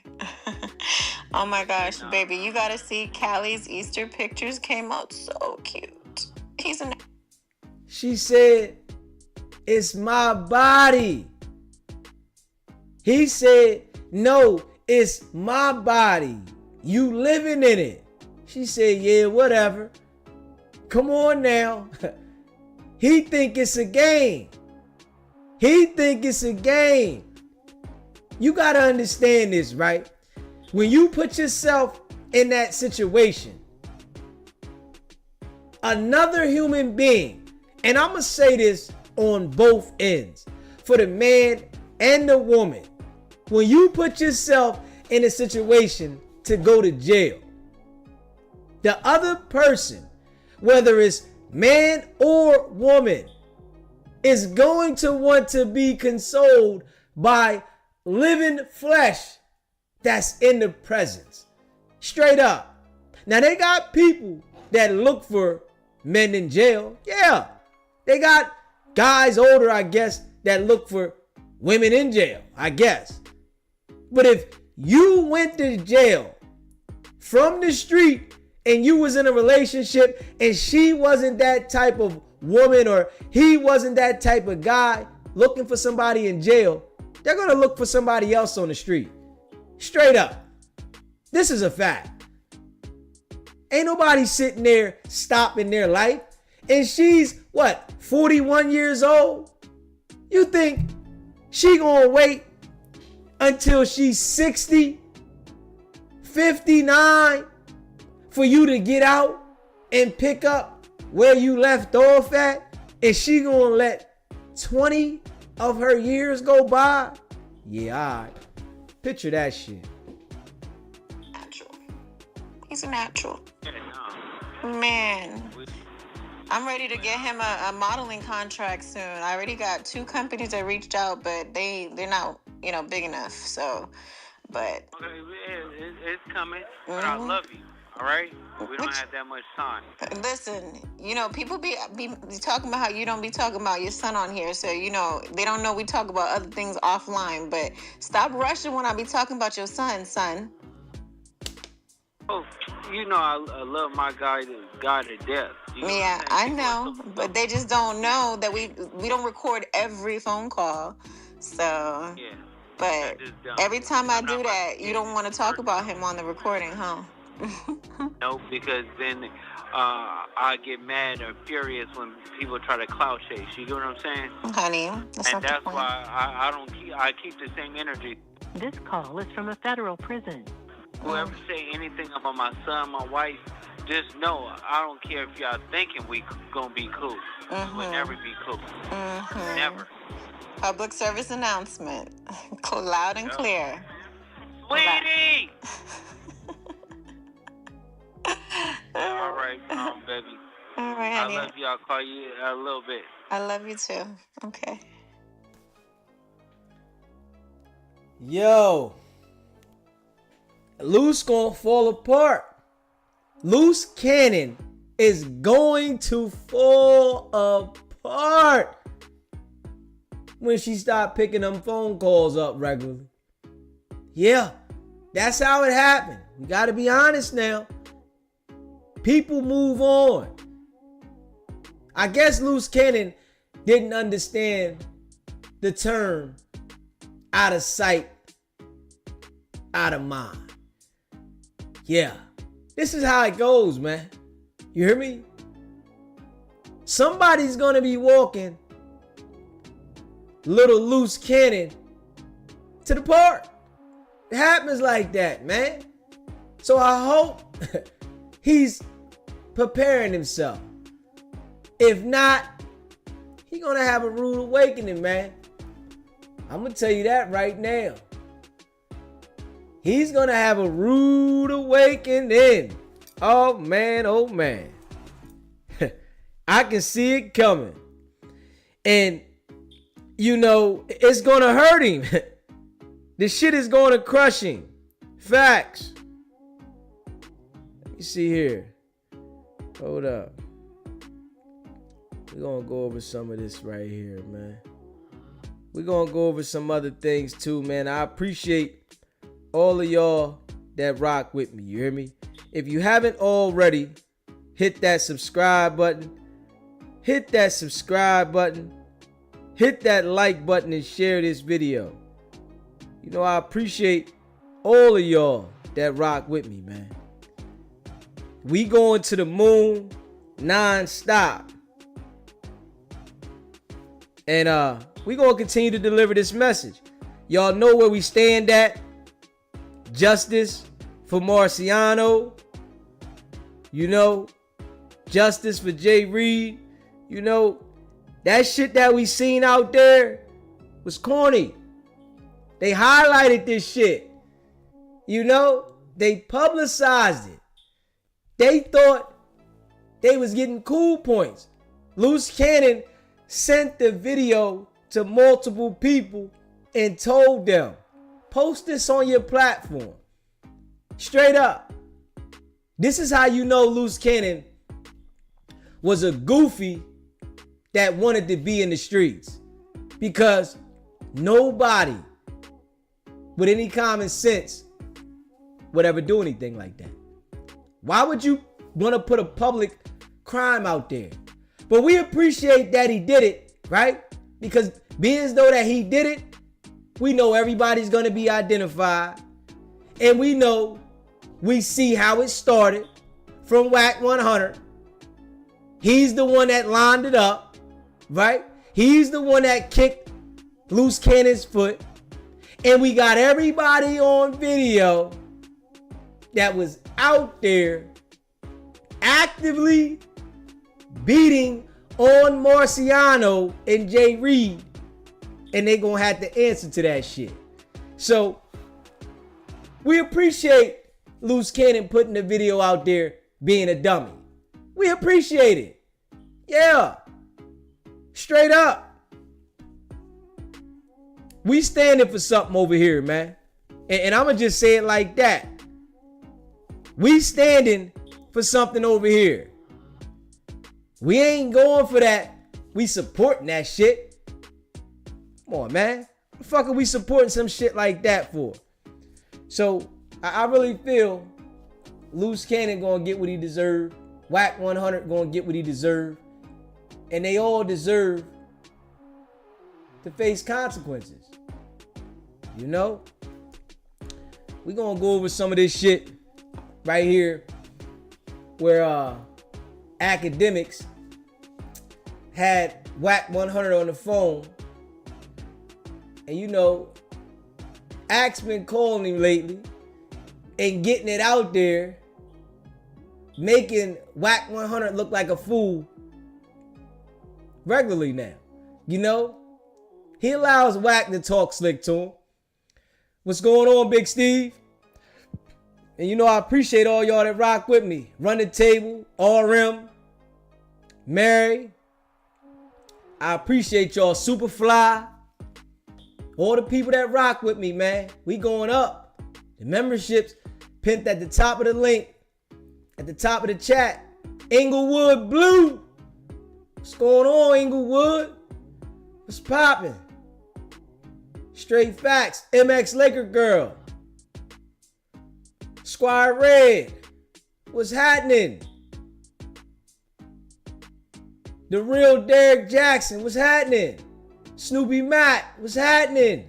Oh my gosh, baby, you gotta see Callie's Easter pictures came out so cute. He's an... She said, it's my body. He said, no, it's my body. You living in it. She said, yeah, whatever. Come on now. He think it's a game. You gotta understand this, right? When you put yourself in that situation, another human being, and I'm gonna say this on both ends, for the man and the woman, when you put yourself in a situation to go to jail, the other person, whether it's man or woman, is going to want to be consoled by living flesh that's in the presence. Straight up. Now they got people that look for men in jail. Yeah. They got guys older, I guess, that look for women in jail, I guess. But if you went to jail from the street and you was in a relationship and she wasn't that type of woman or he wasn't that type of guy looking for somebody in jail, they're going to look for somebody else on the street. Straight up. This is a fact. Ain't nobody sitting there stopping their life. And she's, 41 years old? You think she gonna wait until she's 60, 59 for you to get out and pick up where you left off at? And she gonna let 20 of her years go by? Yeah, all right. Picture that shit. Natural. He's a natural. Man. I'm ready to get him a modeling contract soon. I already got 2 companies that reached out, but they're not, big enough. So, but okay, it's coming. But I love you. All right, we don't have that much time. Listen, people be talking about how you don't be talking about your son on here, so they don't know we talk about other things offline. But stop rushing when I be talking about your son. Oh, you know I love my guy to death. You know Yeah, I know, but they just don't know that we don't record every phone call. So, yeah. But every time I do that, you don't want to talk about him on the recording, huh? No, because then I get mad or furious when people try to clout chase. You get what I'm saying? Honey, that's why I don't keep. I keep the same energy. This call is from a federal prison. Whoever say anything about my son, my wife, just know I don't care if y'all thinking we gonna be cool. We'll never be cool. Never. Public service announcement, loud and clear. Sweetie. All right, baby. All right, honey. I love you. I'll call you a little bit. I love you too. Okay. Yo, Loose gonna fall apart. Loose Cannon is going to fall apart when she start picking them phone calls up regularly. Yeah, that's how it happened. We gotta be honest now. People move on. I guess Loose Cannon didn't understand the term out of sight, out of mind. Yeah, this is how it goes, man. You hear me? Somebody's gonna be walking little Loose Cannon to the park. It happens like that, man. So I hope he's preparing himself. If not, he's gonna have a rude awakening, man. I'm gonna tell you that right now. He's gonna have a rude awakening. Oh man, oh man. I can see it coming. And you know, it's gonna hurt him. This shit is gonna crush him. Facts. Let me see here. Hold up. We're gonna go over some of this right here, man. We're gonna go over some other things too, man. I appreciate all of y'all that rock with me. You hear me? If you haven't already, hit that subscribe button. Hit that subscribe button. Hit that like button and share this video. You know, I appreciate all of y'all that rock with me, man. We going to the moon non-stop. And we gonna continue to deliver this message. Y'all know where we stand at. Justice for Marciano. You know, justice for Jay Reed. You know, that shit that we seen out there was corny. They highlighted this shit. You know, they publicized it. They thought they was getting cool points. Loose Cannon sent the video to multiple people and told them, post this on your platform. Straight up. This is how you know Loose Cannon was a goofy that wanted to be in the streets. Because nobody with any common sense would ever do anything like that. Why would you want to put a public crime out there? But we appreciate that he did it, right? Because being as though that he did it, we know everybody's going to be identified. And we see how it started from Wack 100. He's the one that lined it up, right? He's the one that kicked Loose Cannon's foot. And we got everybody on video that was out there actively beating on Marciano and Jay Reed. And they gonna have to answer to that shit. So we appreciate Loose Cannon putting the video out there being a dummy. We appreciate it. Yeah. Straight up. We standing for something over here, man. And I'm gonna just say it like that. We standing for something over here. We ain't going for that. We supporting that shit. Come on, man. What the fuck are we supporting some shit like that for? So I really feel Loose Cannon gonna get what he deserved. Wack 100 gonna get what he deserved. And they all deserve to face consequences. You know? We gonna go over some of this shit right here where academics had Wack 100 on the phone. And you know, Ack's been calling him lately and getting it out there, making Wack 100 look like a fool regularly now. You know, he allows Wack to talk slick to him. What's going on, Big Steve? And you know, I appreciate all y'all that rock with me. Run the Table, RM, Mary. I appreciate y'all. Superfly. All the people that rock with me, man. We going up. The memberships pinned at the top of the link, at the top of the chat. Inglewood Blue. What's going on, Inglewood? What's popping? Straight facts. MX Laker Girl. Squire Red. What's happening? The real Derek Jackson. What's happening? Snoopy Matt. What's happening?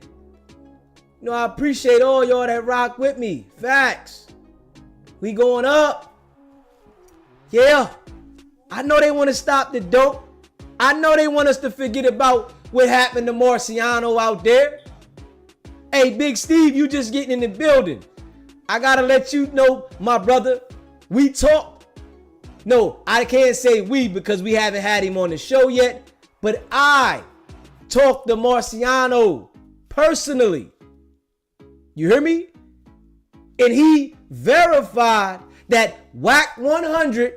You know, I appreciate all y'all that rock with me. Facts. We going up. Yeah. I know they want to stop the dope. I know they want us to forget about what happened to Marciano out there. Hey, Big Steve, you just getting in the building. I gotta let you know, my brother, we talk. No, I can't say we because we haven't had him on the show yet, but I talked to Marciano personally. You hear me? And he verified that Wack 100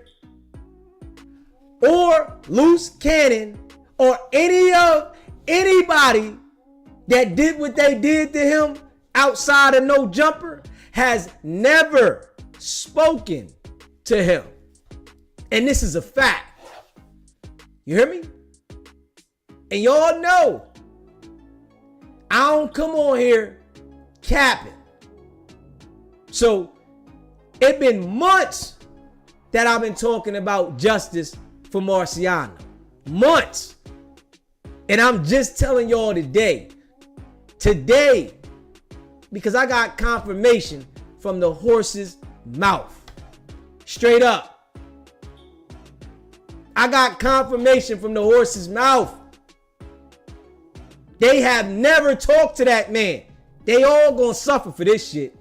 or Loose Cannon or anybody that did what they did to him outside of No Jumper has never spoken to him. And this is a fact. You hear me? And y'all know I don't come on here capping. So it's been months that I've been talking about justice for Marciano. Months. And I'm just telling y'all today, because I got confirmation from the horse's mouth. Straight up. I got confirmation from the horse's mouth. They have never talked to that man. They all gonna suffer for this shit.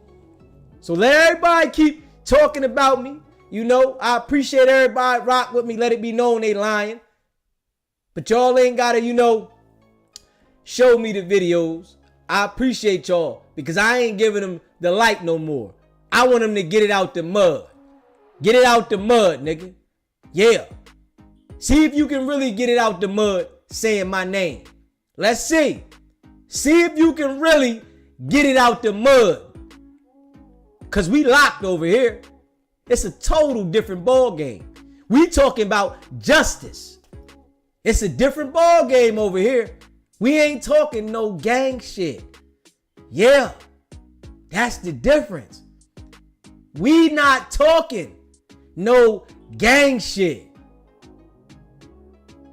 So let everybody keep talking about me. You know, I appreciate everybody rock with me. Let it be known they lying. But y'all ain't gotta, you know, show me the videos. I appreciate y'all because I ain't giving them the light no more. I want them to get it out the mud. Get it out the mud, nigga. Yeah. See if you can really get it out the mud saying my name. Let's see. See if you can really get it out the mud. Because we locked over here. It's a total different ball game. We talking about justice. It's a different ball game over here. We ain't talking no gang shit. Yeah, that's the difference. We not talking no gang shit.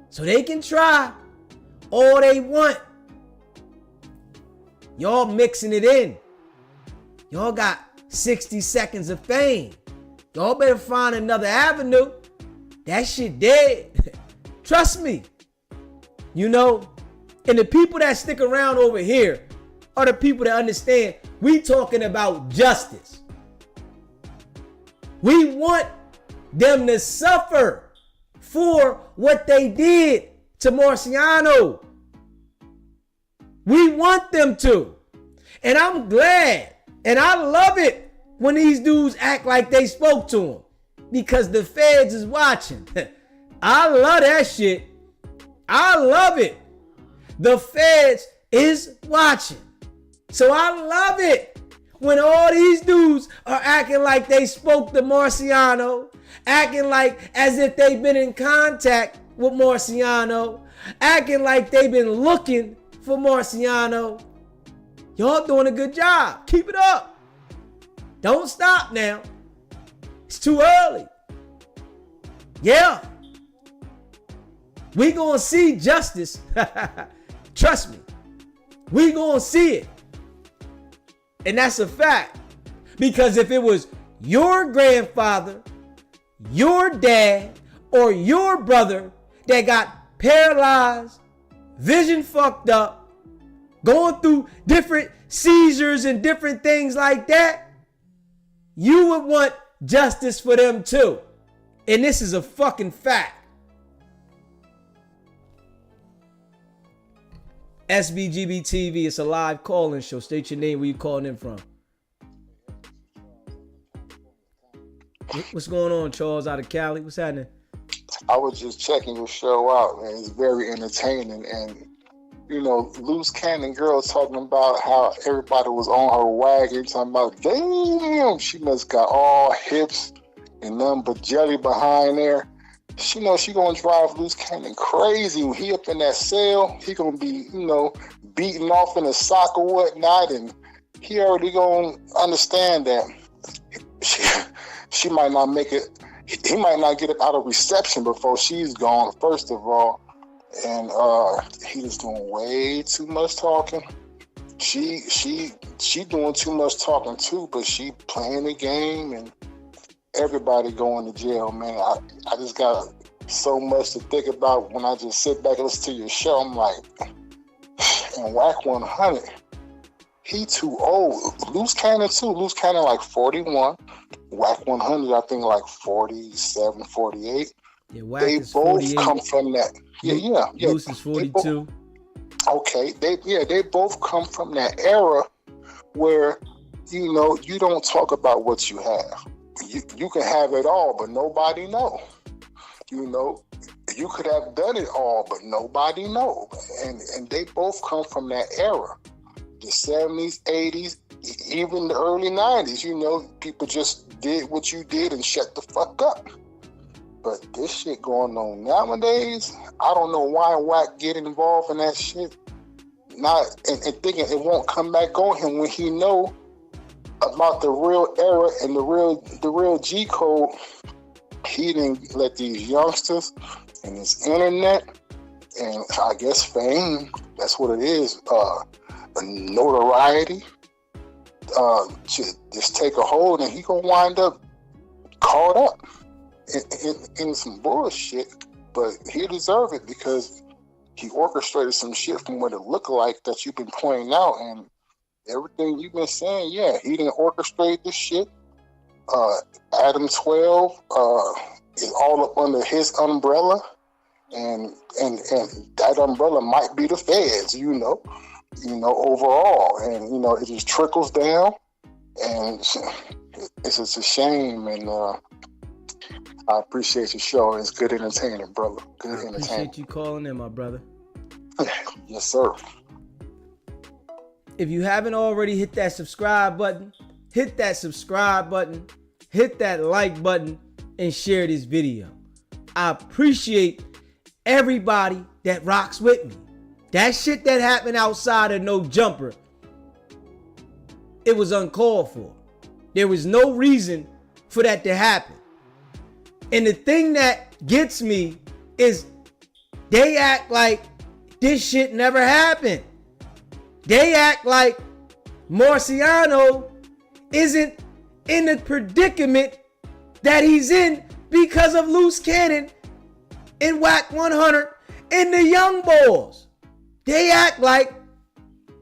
So they can try all they want. Y'all mixing it in. Y'all got 60 seconds of fame. Y'all better find another avenue. That shit dead. Trust me. You know, and the people that stick around over here are the people that understand we talking about justice. We want them to suffer for what they did to Marciano. We want them to. And I'm glad and I love it when these dudes act like they spoke to him because the feds is watching. I love that shit. I love it. The feds is watching. So I love it when all these dudes are acting like they spoke to Marciano, acting like as if they've been in contact with Marciano, acting like they've been looking for Marciano. Y'all doing a good job. Keep it up. Don't stop now. It's too early. Yeah. We gonna see justice. Trust me. We gonna see it. And that's a fact. Because if it was your grandfather, your dad, or your brother that got paralyzed, vision fucked up, going through different seizures and different things like that, you would want justice for them too. And this is a fucking fact. SBGB TV, it's a live call-in show. State your name, where you calling in from. What's going on, Charles, out of Cali? What's happening? I was just checking your show out, and it's very entertaining. And, you know, Loose Cannon Girl talking about how everybody was on her wagon, talking about, damn, she must got all hips and nothing but jelly behind there. She knows she gonna drive Loose Cannon crazy. When he up in that cell, he gonna be, you know, beating off in a sock or whatnot, and he already gonna understand that she might not make it. He might not get it out of reception before she's gone, first of all. And he was doing way too much talking. She doing too much talking too, but she playing the game, and everybody going to jail, man. I just got so much to think about when I just sit back and listen to your show. I'm like, and Wack 100, he too old. Loose Cannon too. Loose Cannon like 41. Wack 100, I think like 47, 48. Yeah, Wack they is both 48. come from that. Yeah. Loose is 42. Okay, they both come from that era where, you know, you don't talk about what you have. You can have it all, but nobody know. You know, you could have done it all, but nobody know. And they both come from that era, the 70s, 80s, even the early 90s. You know, people just did what you did and shut the fuck up. But this shit going on nowadays, I don't know why Wack get involved in that shit. And thinking it won't come back on him when he know about the real era and the real G code. He didn't let these youngsters and this internet and I guess fame, that's what it is, notoriety, just take a hold, and he gonna wind up caught up in some bullshit. But he deserve it because he orchestrated some shit from what it looked like that you've been pointing out, and everything you've been saying, yeah, he didn't orchestrate this shit. Adam 12 is all up under his umbrella, and that umbrella might be the feds, you know, overall, and you know it just trickles down, and it's just a shame. And I appreciate your show. It's good entertaining, brother. Good entertaining. Appreciate you calling in, my brother. Yes, sir. If you haven't already, hit that subscribe button, hit that subscribe button, hit that like button, and share this video. I appreciate everybody that rocks with me. That shit that happened outside of No Jumper, it was uncalled for. There was no reason for that to happen. And the thing that gets me is they act like this shit never happened. They act like Marciano isn't in the predicament that he's in because of Loose Cannon and Wack 100 and the young boys. They act like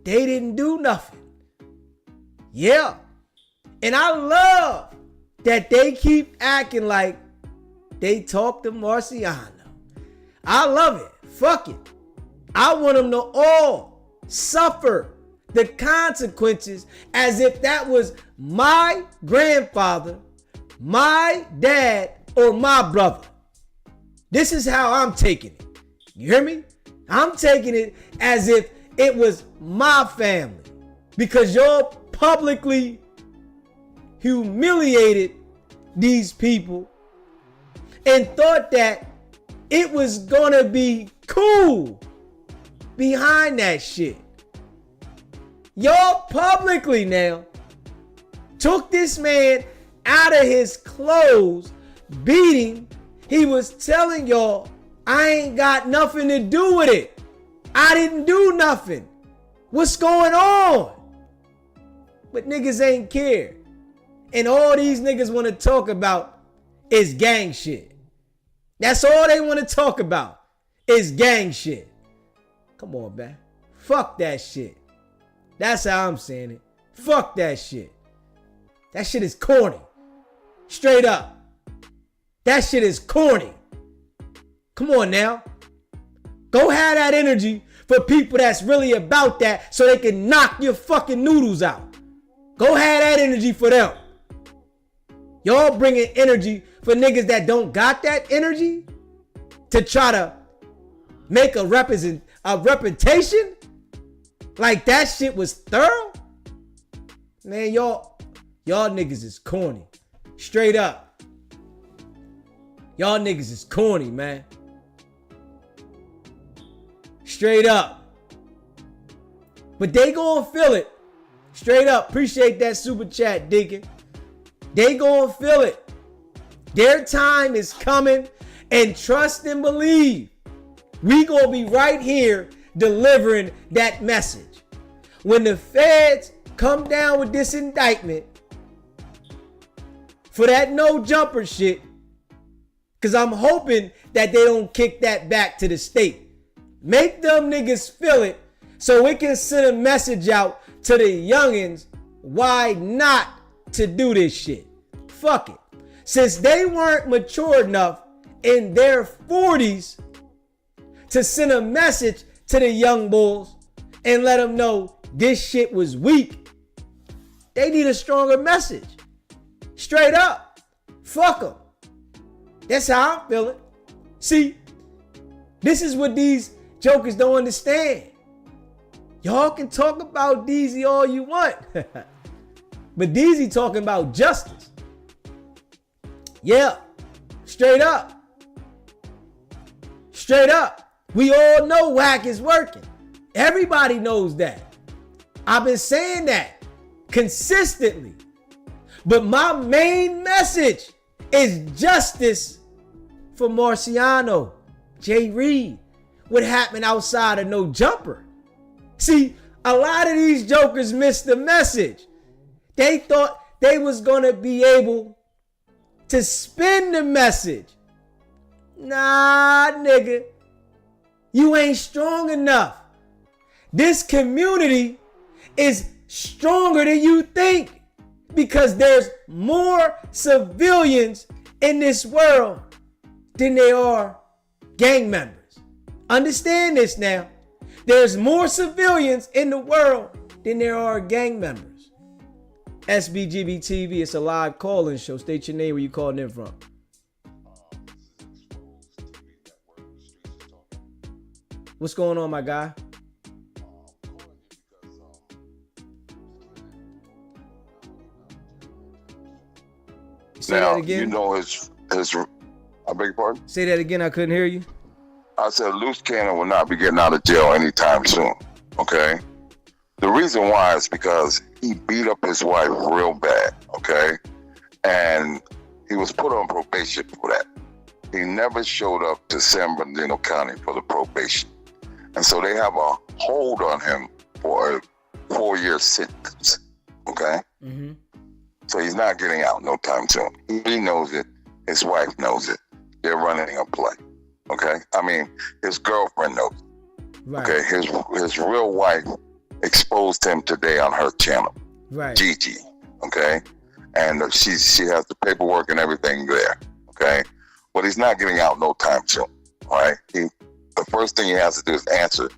they didn't do nothing. Yeah. And I love that they keep acting like they talk to Marciano. I love it. Fuck it. I want them to all suffer the consequences as if that was my grandfather, my dad, or my brother. This is how I'm taking it. You hear me? I'm taking it as if it was my family, because y'all publicly humiliated these people and thought that it was gonna be cool behind that shit. Y'all publicly now took this man out of his clothes, beating, he was telling y'all, I ain't got nothing to do with it. I didn't do nothing. What's going on? But niggas ain't care. And all these niggas want to talk about is gang shit. That's all they want to talk about is gang shit. Come on, man. Fuck that shit. That's how I'm saying it. Fuck that shit. That shit is corny. Straight up. That shit is corny. Come on now. Go have that energy for people that's really about that so they can knock your fucking noodles out. Go have that energy for them. Y'all bringing energy for niggas that don't got that energy to try to make a reputation like that shit was thorough? Man, y'all niggas is corny. Straight up. Y'all niggas is corny, man. Straight up. But they gonna feel it. Straight up. Appreciate that super chat, Deacon. They gonna feel it. Their time is coming, and trust and believe, we gonna be right here delivering that message. When the feds come down with this indictment for that no jumper shit, because I'm hoping that they don't kick that back to the state. Make them niggas feel it so we can send a message out to the youngins why not to do this shit. Fuck it. Since they weren't mature enough in their 40s to send a message to the young bulls and let them know this shit was weak, they need a stronger message. Straight up. Fuck them. That's how I'm feeling. See, this is what these jokers don't understand. Y'all can talk about DZ all you want. But DZ talking about justice. Yeah. Straight up. Straight up. We all know Wack is working. Everybody knows that. I've been saying that consistently. But my main message is justice for Marciano, Jay Reed. What happened outside of no jumper? See, a lot of these jokers missed the message. They thought they was gonna be able to spin the message. Nah, nigga. You ain't strong enough. This community is stronger than you think because there's more civilians in this world than there are gang members. Understand this now. There's more civilians in the world than there are gang members. SBGB TV, it's a live call-in show. State your name, where you calling in from. What's going on, my guy? Say now, that again. you know his. I beg your pardon? Say that again. I couldn't hear you. I said Loose Cannon will not be getting out of jail anytime soon. Okay. The reason why is because he beat up his wife real bad. Okay, and he was put on probation for that. He never showed up to San Bernardino County for the probation, and so they have a hold on him for a 4-year sentence. Okay. Mm-hmm. So he's not getting out no time soon. He knows it. His wife knows it. They're running a play. Okay? I mean, his girlfriend knows it. Right. Okay? His real wife exposed him today on her channel. Right. Gigi. Okay? And she has the paperwork and everything there. Okay? But he's not getting out no time soon. All right? The first thing he has to do is answer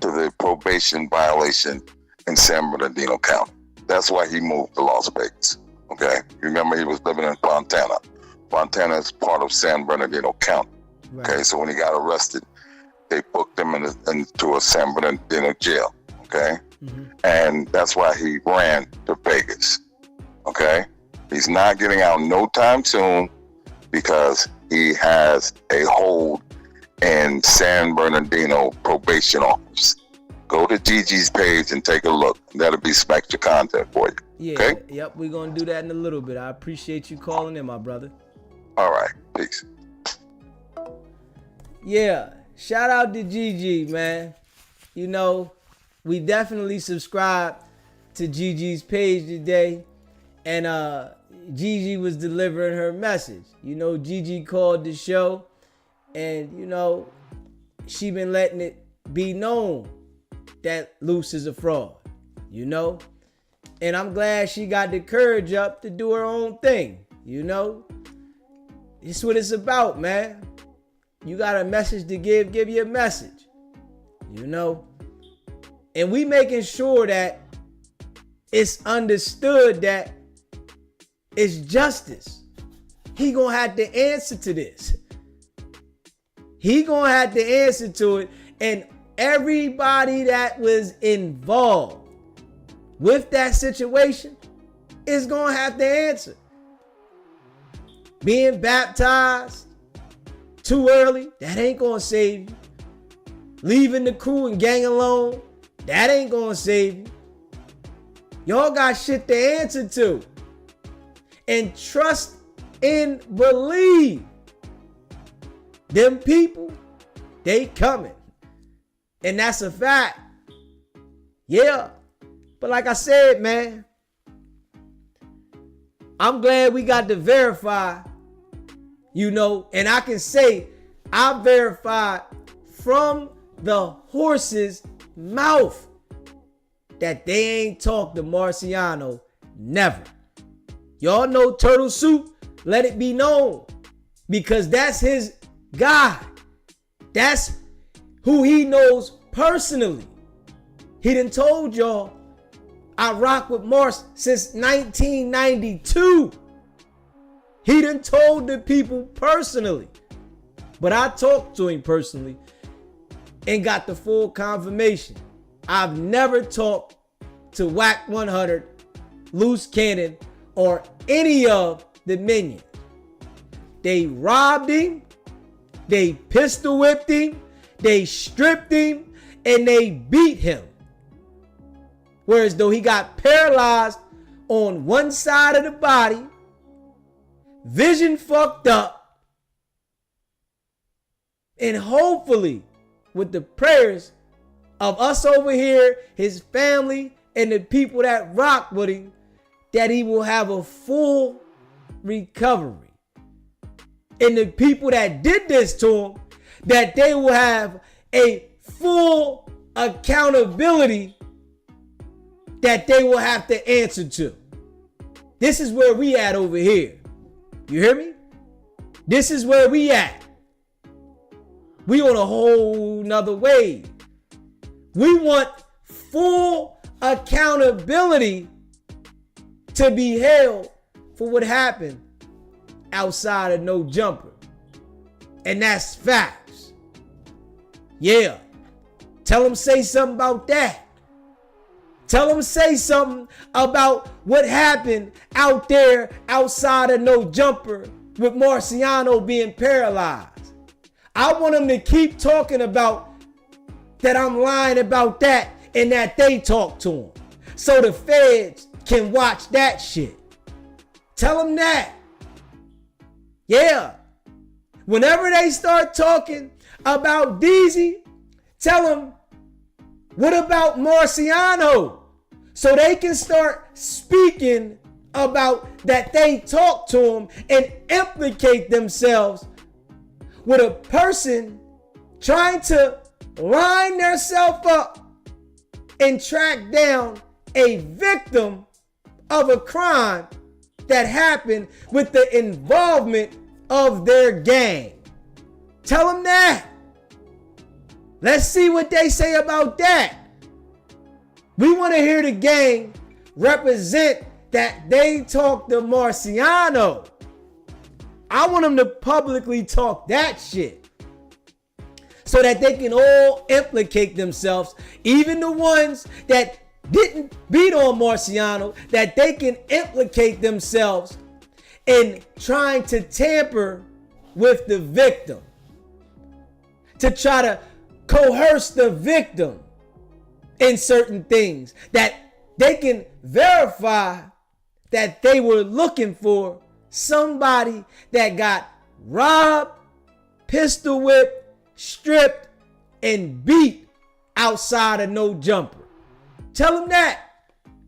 to the probation violation in San Bernardino County. That's why he moved to Las Vegas. Okay? Remember, he was living in Fontana. Fontana is part of San Bernardino County. Right. Okay, so when he got arrested, they booked him into a San Bernardino jail. Okay? Mm-hmm. And that's why he ran to Vegas. Okay? He's not getting out no time soon because he has a hold in San Bernardino probation office. go to Gigi's page and take a look. That'll be smack your content for you. Yeah, okay? Yep, we're going to do that in a little bit. I appreciate you calling in, my brother. All right, peace. Yeah, shout out to Gigi, man. You know, we definitely subscribe to Gigi's page today. And Gigi was delivering her message. You know, Gigi called the show. And, you know, she been letting it be known that Luce is a fraud. You know? And I'm glad she got the courage up to do her own thing. You know? It's what it's about, man. You got a message to give you a message. You know? And we making sure that it's understood that it's justice. He gonna have to answer to this. He gonna have to answer to it. And everybody that was involved with that situation is gonna have to answer. Being baptized too early, that ain't gonna save you. Leaving the crew and gang alone, that ain't gonna save you. Y'all got shit to answer to. And trust and believe. Them people, they coming. And that's a fact. Yeah. But like I said, man, I'm glad we got to verify, you know, and I can say I verified from the horse's mouth that they ain't talked to Marciano. Never. Y'all know Turtle Soup, let it be known. Because that's his guy. That's who he knows personally. He done told y'all, I rock with Mars since 1992. He done told the people personally. But I talked to him personally and got the full confirmation. I've never talked to Wack 100, Loose Cannon, or any of the minions. They robbed him, they pistol whipped him, they stripped him, and they beat him. Whereas though he got paralyzed on one side of the body, vision fucked up, and hopefully with the prayers of us over here, his family, and the people that rock with him, that he will have a full recovery. And the people that did this to him, that they will have a full accountability that they will have to answer to. This is where we at over here. You hear me? This is where we at. We on a whole nother wave. We want full accountability to be held for what happened outside of No Jumper. And that's facts. Yeah. Tell them say something about that. Tell them say something about what happened out there outside of No Jumper with Marciano being paralyzed. I want them to keep talking about that I'm lying about that and that they talk to him. So the feds can watch that shit. Tell them that. Yeah. Whenever they start talking about Deezy, tell them, what about Marciano? So they can start speaking about that they talk to him and implicate themselves with a person trying to line themselves up and track down a victim of a crime that happened with the involvement of their gang. Tell them that. Let's see what they say about that. We want to hear the gang represent that they talk to Marciano. I want them to publicly talk that shit so that they can all implicate themselves, even the ones that didn't beat on Marciano, that they can implicate themselves in trying to tamper with the victim, to try to coerce the victim in certain things, that they can verify that they were looking for somebody that got robbed, pistol whipped, stripped, and beat outside of no jumper. Tell them that.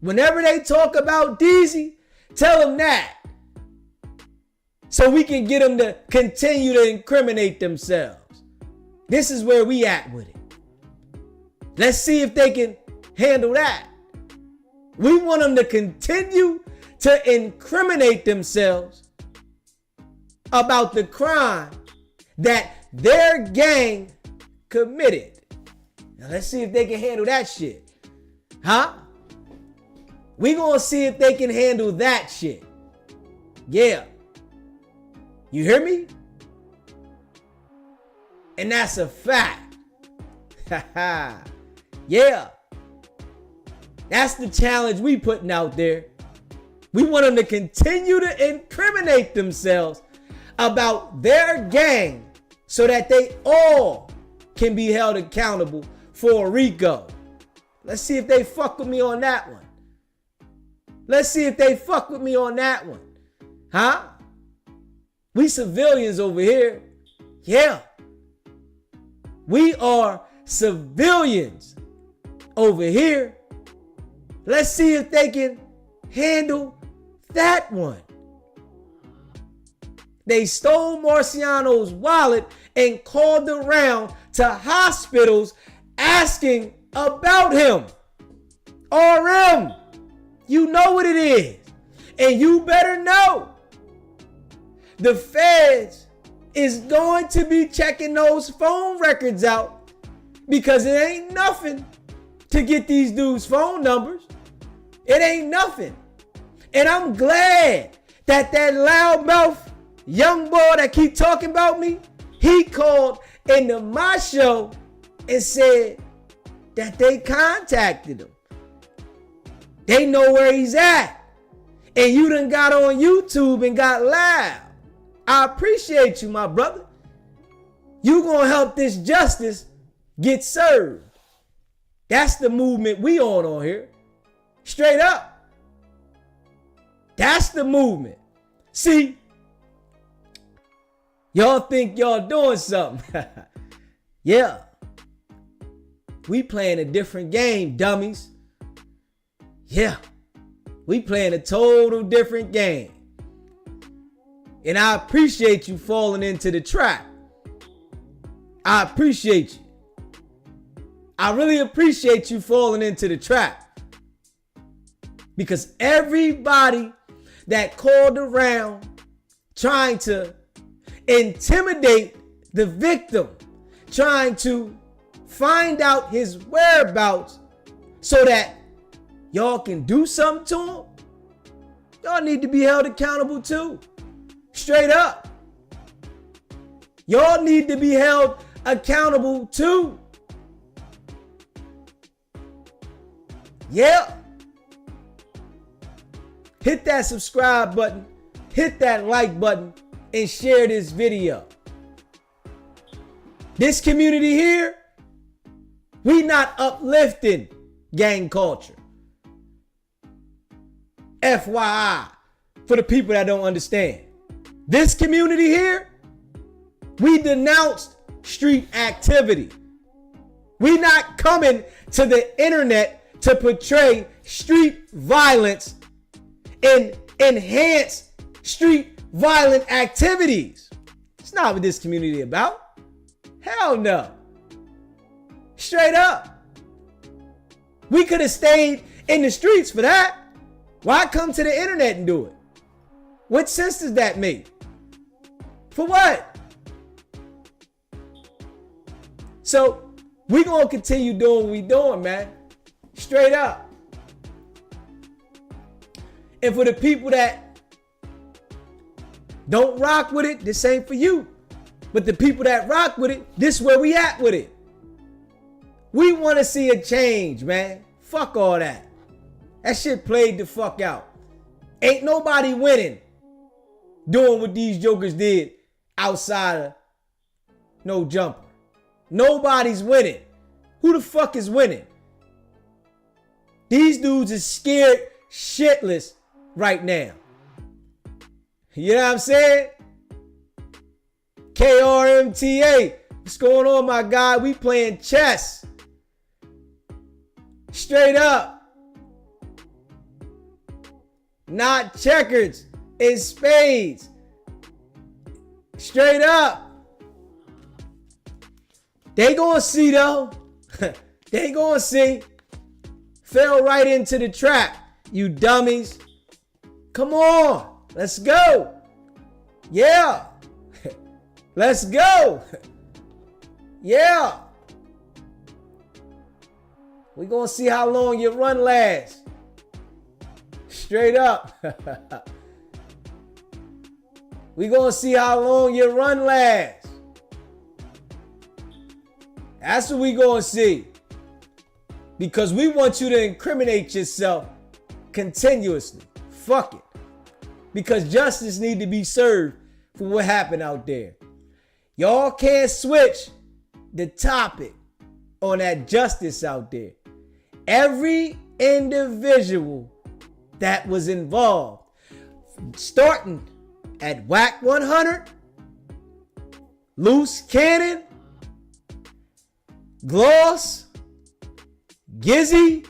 Whenever they talk about DZ, tell them that. So we can get them to continue to incriminate themselves. This is where we at with it. Let's see if they can handle that. We want them to continue to incriminate themselves about the crime that their gang committed. Now let's see if they can handle that shit. Huh? We gonna see if they can handle that shit. Yeah. You hear me? And that's a fact. Yeah. That's the challenge we putting out there. We want them to continue to incriminate themselves about their gang so that they all can be held accountable for a RICO. Let's see if they fuck with me on that one. Let's see if they fuck with me on that one. Huh? We civilians over here. Yeah. We are civilians over here. Let's see if they can handle that one. They stole Marciano's wallet and called around to hospitals asking about him. RM, you know what it is. And you better know. The feds is going to be checking those phone records out because it ain't nothing to get these dudes' phone numbers. It ain't nothing. And I'm glad that loudmouth young boy that keep talking about me, he called into my show and said that they contacted him. They know where he's at. And you done got on YouTube and got loud. I appreciate you, my brother. You gonna help this justice get served. That's the movement we on here. Straight up. That's the movement. See, y'all think y'all doing something. Yeah. We playing a different game, dummies. Yeah. We playing a total different game. And I appreciate you falling into the trap. I appreciate you. I really appreciate you falling into the trap. Because everybody that called around trying to intimidate the victim, trying to find out his whereabouts so that y'all can do something to him, y'all need to be held accountable too. Straight up. Y'all need to be held accountable too. Yeah. Hit that subscribe button, hit that like button, and share this video. This community here, we not uplifting gang culture. FYI, for the people that don't understand. This community here, we denounced street activity. We not coming to the internet to portray street violence and enhance street violent activities. It's not what this community about. Hell no. Straight up. We could have stayed in the streets for that. Why come to the internet and do it? What sense does that make? For what? So we gonna continue doing what we doing, man. Straight up. And for the people that don't rock with it, this ain't for you. But the people that rock with it, this is where we at with it. We want to see a change, man. Fuck all that. That shit played the fuck out. Ain't nobody winning doing what these jokers did outside of no jumper. Nobody's winning. Who the fuck is winning? These dudes are scared shitless right now. You know what I'm saying? KRMTA. What's going on, my guy? We playing chess. Straight up. Not checkers. It's spades. Straight up. They gonna see though. They gonna see. Fell right into the trap, you dummies. Come on. Let's go. Yeah. Let's go. Yeah. We gonna see how long your run lasts. Straight up. We gonna see how long your run lasts. That's what we gonna see. Because we want you to incriminate yourself continuously. Fuck it. Because justice need to be served for what happened out there. Y'all can't switch the topic on that justice out there. Every individual that was involved, starting at Wack 100, Loose Cannon, Gloss, Gizzy,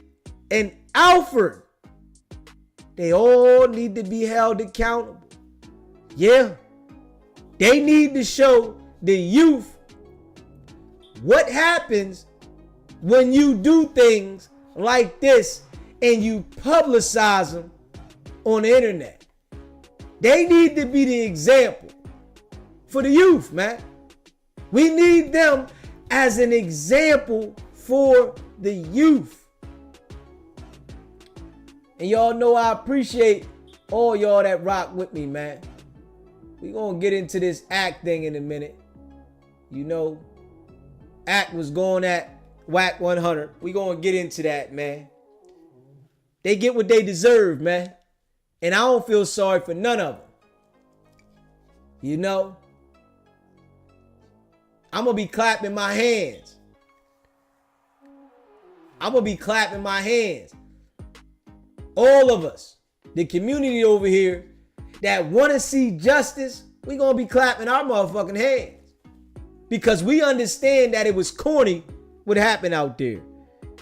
and Alfred, they all need to be held accountable. Yeah, they need to show the youth what happens when you do things like this and you publicize them on the internet. They need to be the example for the youth, man. We need them as an example for the youth. And y'all know I appreciate all y'all that rock with me, man. We gonna get into this act thing in a minute. You know, act was going at Wack 100. We gonna get into that, man. They get what they deserve, man. And I don't feel sorry for none of them. You know? I'm gonna be clapping my hands. I'm gonna be clapping my hands. All of us, the community over here that want to see justice, we gonna be clapping our motherfucking hands. Because we understand that it was corny what happened out there.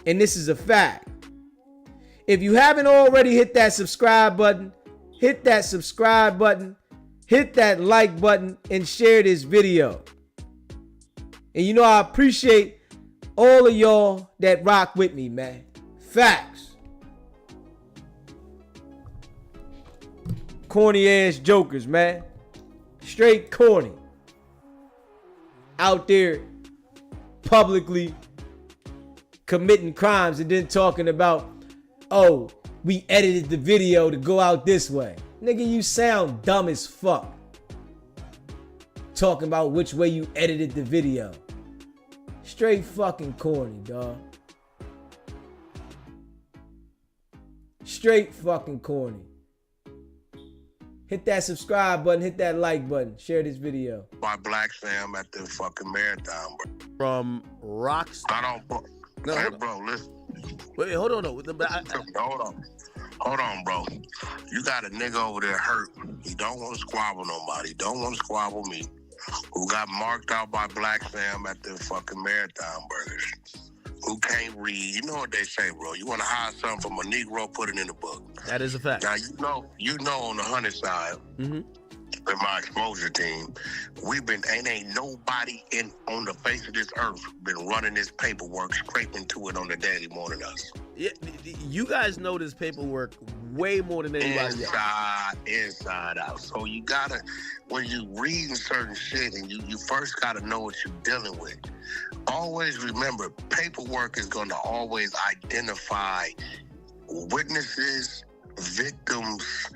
And this is a fact. If you haven't already hit that subscribe button, hit that subscribe button, hit that like button, and share this video. And you know I appreciate all of y'all that rock with me, man. Facts. Corny ass jokers, man. Straight corny. Out there publicly committing crimes and then talking about, oh, we edited the video to go out this way. Nigga, you sound dumb as fuck. Talking about which way you edited the video. Straight fucking corny, dog. Straight fucking corny. Hit that subscribe button, hit that like button, share this video. My black fam at the fucking marathon, bro. From Rocks. I don't, bro. No, hey, bro, listen. Wait, hold on. Hold on, bro. You got a nigga over there hurt. He don't want to squabble nobody. Don't want to squabble me. Who got marked out by black fam at the fucking marathon burgers. Who can't read. You know what they say, bro. You want to hide something from a Negro, put it in the book. That is a fact. Now, you know on the 100 side, in my exposure team, ain't nobody on the face of this earth been running this paperwork, scraping to it on the daily more than us. Yeah, you guys know this paperwork way more than anybody else. Inside out. So you gotta, when you reading certain shit, and you first gotta know what you're dealing with. Always remember, paperwork is gonna always identify witnesses, victims,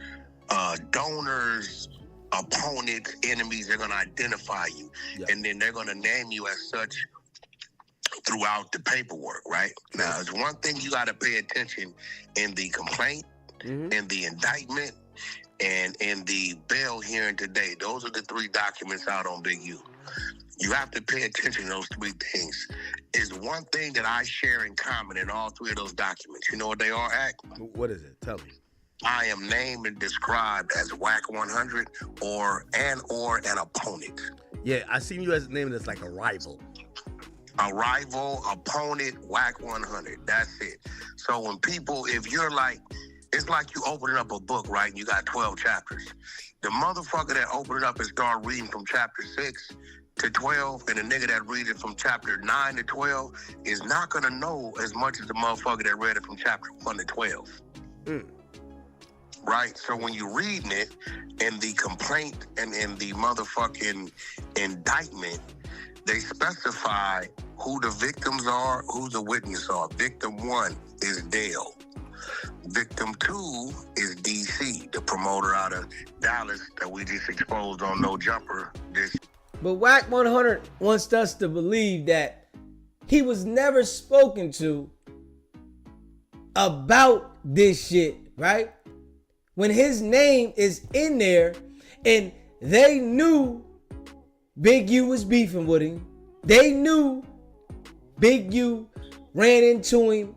donors, opponents, enemies. They're gonna identify you, and then they're gonna name you as such throughout the paperwork, right? Now, there's one thing you got to pay attention in the complaint, in the indictment, and in the bail hearing today. Those are the three documents out on Big U. You have to pay attention to those three things. Is one thing that I share in common in all three of those documents. You know what they are, Act? What is it? Tell me. I am named and described as Wack 100 or an opponent. Yeah, I seen you as naming this like a rival. A rival, opponent, Wack 100. That's it. So when people, if you're like, it's like you opening up a book, right? And you got 12 chapters. The motherfucker that opened it up and started reading from chapter 6 to 12, and the nigga that read it from chapter 9 to 12 is not gonna know as much as the motherfucker that read it from chapter 1 to 12. Right? So when you're reading it, in the complaint and in the motherfucking indictment, they specify who the victims are, who the witnesses are. Victim 1 is Dale. Victim 2 is DC, the promoter out of Dallas that we just exposed on No Jumper. But Wack 100 wants us to believe that he was never spoken to about this shit, right? When his name is in there and they knew Big U was beefing with him. They knew Big U ran into him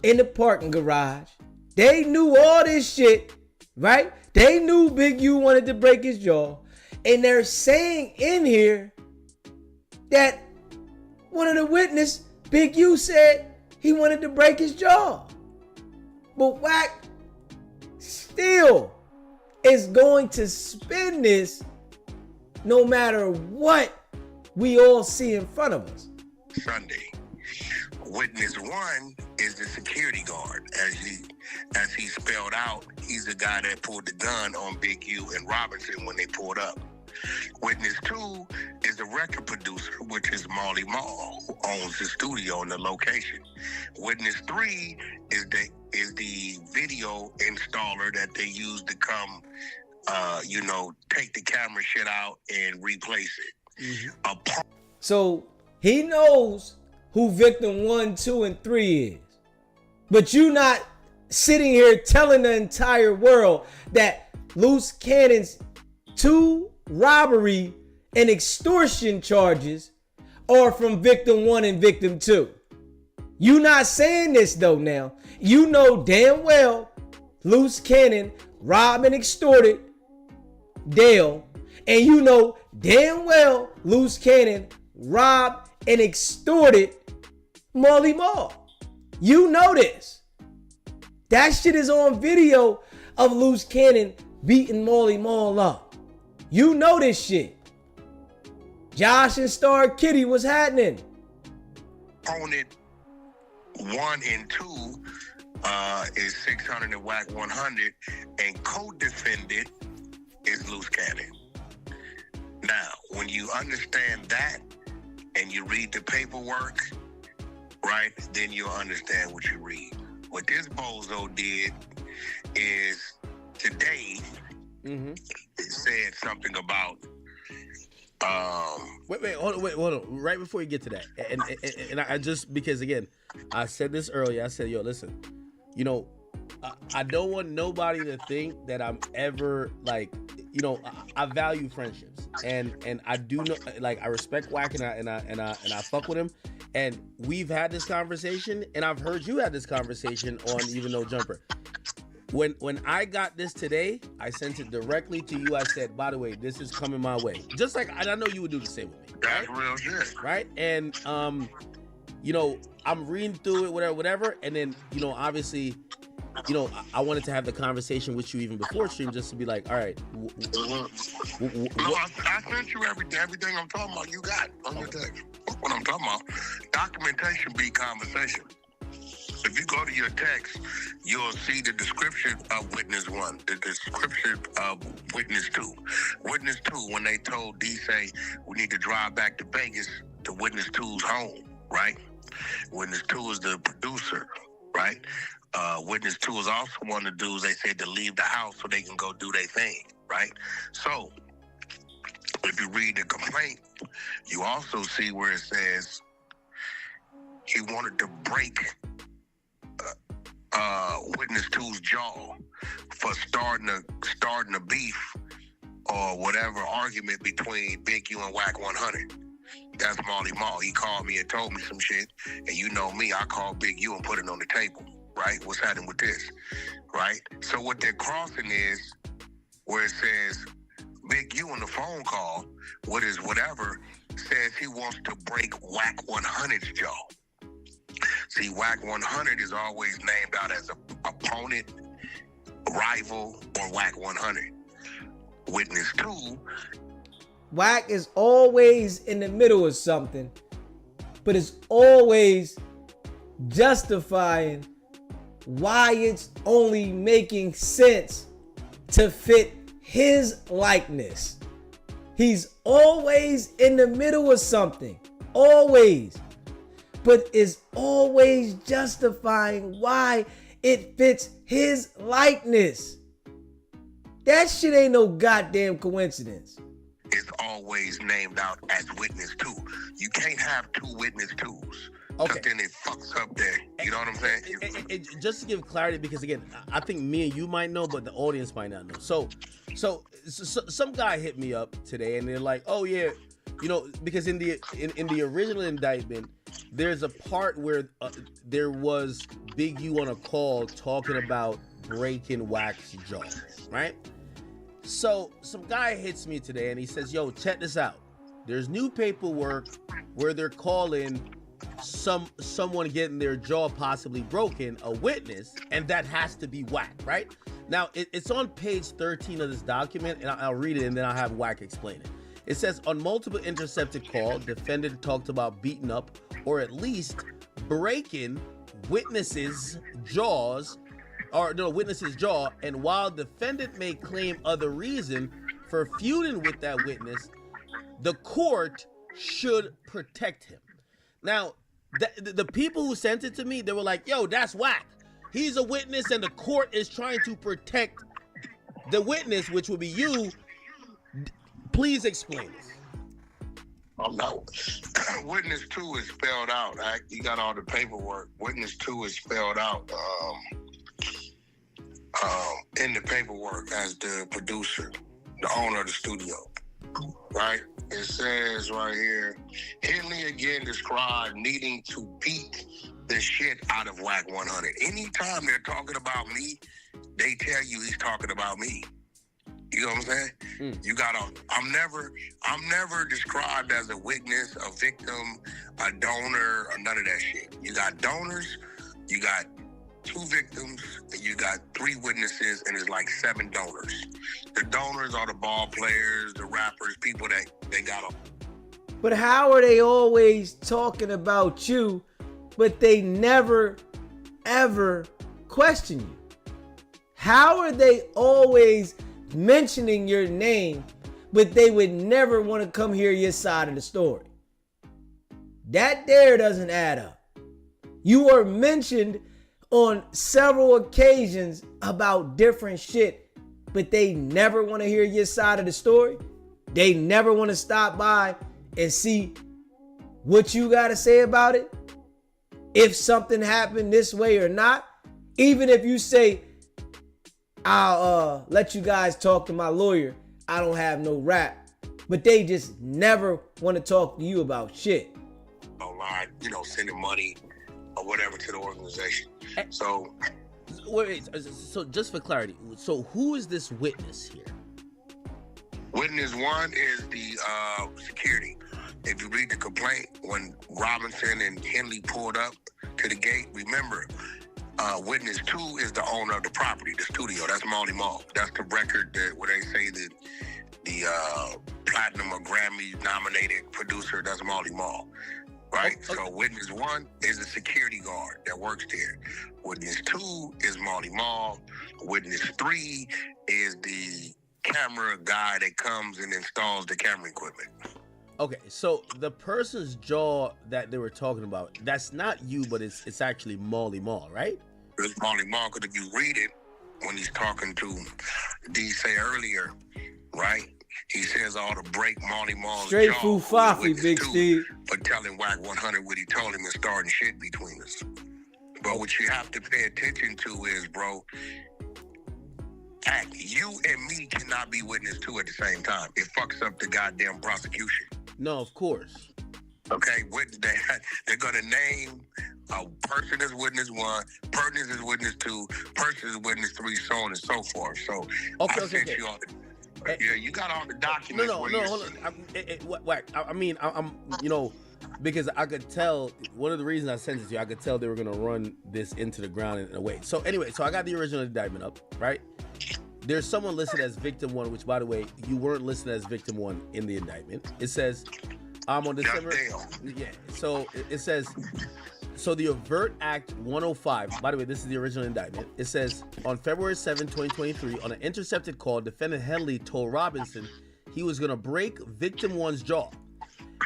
in the parking garage. They knew all this shit, right? They knew Big U wanted to break his jaw. And they're saying in here that one of the witnesses, Big U, said he wanted to break his jaw. But Wack still is going to spin this no matter what we all see in front of us. Sunday. Witness 1 is the security guard. As he spelled out, he's the guy that pulled the gun on Big U and Robinson when they pulled up. Witness 2 is the record producer, which is Marley Marl, who owns the studio and the location. Witness 3 is the video installer that they use to come, take the camera shit out and replace it. So he knows who victim 1, 2, and 3 is. But you not sitting here telling the entire world that Loose Cannon's 2 robbery and extortion charges are from victim 1 and victim 2. You not saying this though now. You know damn well Loose Cannon robbed and extorted Dale. And you know damn well Loose Cannon robbed and extorted Marley Marl. You know this. That shit is on video of Loose Cannon beating Marley Marl up. You know this shit. Josh and Star Kitty, what's happening? Opponent 1 and 2 is 600 and Wack 100, and co-defendant is Loose Cannon. Now, when you understand that and you read the paperwork, right, then you'll understand what you read. What this bozo did is today it said something about Hold on. Right before you get to that, and I just, because again, I said this earlier. I said, yo, listen, I don't want nobody to think that I'm ever like, I value friendships, and I do know, like, I respect Wack, and I fuck with him, and we've had this conversation, and I've heard you had this conversation on Even No Jumper. When I got this today, I sent it directly to you. I said, by the way, this is coming my way. Just like, I know you would do the same with me. That's real shit. Right? And, I'm reading through it, whatever. And then, obviously, I wanted to have the conversation with you even before stream, just to be like, all right. I sent you everything I'm talking about. You got on your text. What I'm talking about. Documentation be conversation. If you go to your text, you'll see the description of Witness 1, the description of Witness 2. Witness 2, when they told D-Say, we need to drive back to Vegas to Witness 2's home, right? Witness 2 is the producer, right? Witness 2 is also one of the dudes they said to leave the house so they can go do their thing, right? So, if you read the complaint, you also see where it says he wanted to break Witness 2's jaw for starting a beef or whatever argument between Big U and Wack 100. That's Marley Marl. He called me and told me some shit. And you know me, I called Big U and put it on the table, right? What's happening with this, right? So what they're crossing is where it says Big U on the phone call, what is whatever, says he wants to break Wack 100's jaw. See, Wack 100 is always named out as an opponent, rival, or Wack 100. Witness 2. Wack is always in the middle of something, but it's always justifying why it's only making sense to fit his likeness. He's always in the middle of something, always, but is always justifying why it fits his likeness. That shit ain't no goddamn coincidence. Is always named out as witness 2. You can't have 2 witness 2s. Okay. Then it fucks up there. You know what I'm saying? Just to give clarity, because again, I think me and you might know, but the audience might not know. So some guy hit me up today, and they're like, "Oh yeah, you know," because in the original indictment, there's a part where there was Big U on a call talking about breaking Wack's jaw, right? So some guy hits me today and he says, "Yo, check this out. There's new paperwork where they're calling someone getting their jaw possibly broken a witness, and that has to be Wack, right?" Now it's on page 13 of this document, and I'll read it and then I'll have Wack explain it. It says, on multiple intercepted call, defendant talked about beating up or at least breaking witnesses' jaws. Witness's jaw, and while defendant may claim other reason for feuding with that witness, the court should protect him. Now, the people who sent it to me, they were like, "Yo, that's Wack. He's a witness, and the court is trying to protect the witness, which would be you. Please explain this." Oh no. Witness 2 is spelled out. Right? You got all the paperwork. Witness 2 is spelled out. In the paperwork as the producer, the owner of the studio, right? It says right here, Henley again described needing to beat the shit out of Wack 100. Anytime they're talking about me, they tell you he's talking about me. You know what I'm saying? You gotta, I'm never described as a witness, a victim, a donor, or none of that shit. You got donors, you got 2 victims, and you got 3 witnesses, and it's like 7 donors. The donors are the ball players, the rappers, people that they got them. But how are they always talking about you, but they never, ever question you? How are they always mentioning your name, but they would never want to come hear your side of the story? That there doesn't add up. You are mentioned on several occasions about different shit, but they never want to hear your side of the story. They never want to stop by and see what you got to say about it. If something happened this way or not. Even if you say, "I'll let you guys talk to my lawyer. I don't have no rap." But they just never want to talk to you about shit. Online, sending money or whatever to the organization. So, wait, so just for clarity, so who is this witness here? Witness 1 is the security. If you read the complaint, when Robinson and Henley pulled up to the gate, remember, witness 2 is the owner of the property, the studio. That's Marley Marl. That's the record where they say that the platinum or Grammy nominated producer, that's Marley Marl. Right? Okay. So witness 1 is a security guard that works there. Witness 2 is Marley Marl. Witness 3 is the camera guy that comes and installs the camera equipment. Okay, so the person's jaw that they were talking about, that's not you, but it's actually Marley Marl, right? It's Marley Marl, because if you read it, when he's talking to D say earlier, right? He says all to break Marley Marl's straight jaw. Foo Fafi, Big Steve. For telling Wack 100 what he told him and starting shit between us. But what you have to pay attention to is, bro, you and me cannot be witness to at the same time. It fucks up the goddamn prosecution. No, of course. Okay, they're gonna name a person as witness 1, person as witness 2, person as witness 3, so on and so forth. So I sent you all yeah, you got all the documents. No, hold on. Wack. I mean, I'm because I could tell, one of the reasons I sent it to you, I could tell they were gonna run this into the ground in a way. So anyway, I got the original indictment up, right? There's someone listed as victim 1, which, by the way, you weren't listed as victim 1 in the indictment. It says, on December. Yeah. So it says, so the Overt Act 105. By the way, this is the original indictment. It says, on February 7, 2023, on an intercepted call, defendant Henley told Robinson he was gonna break victim 1's jaw.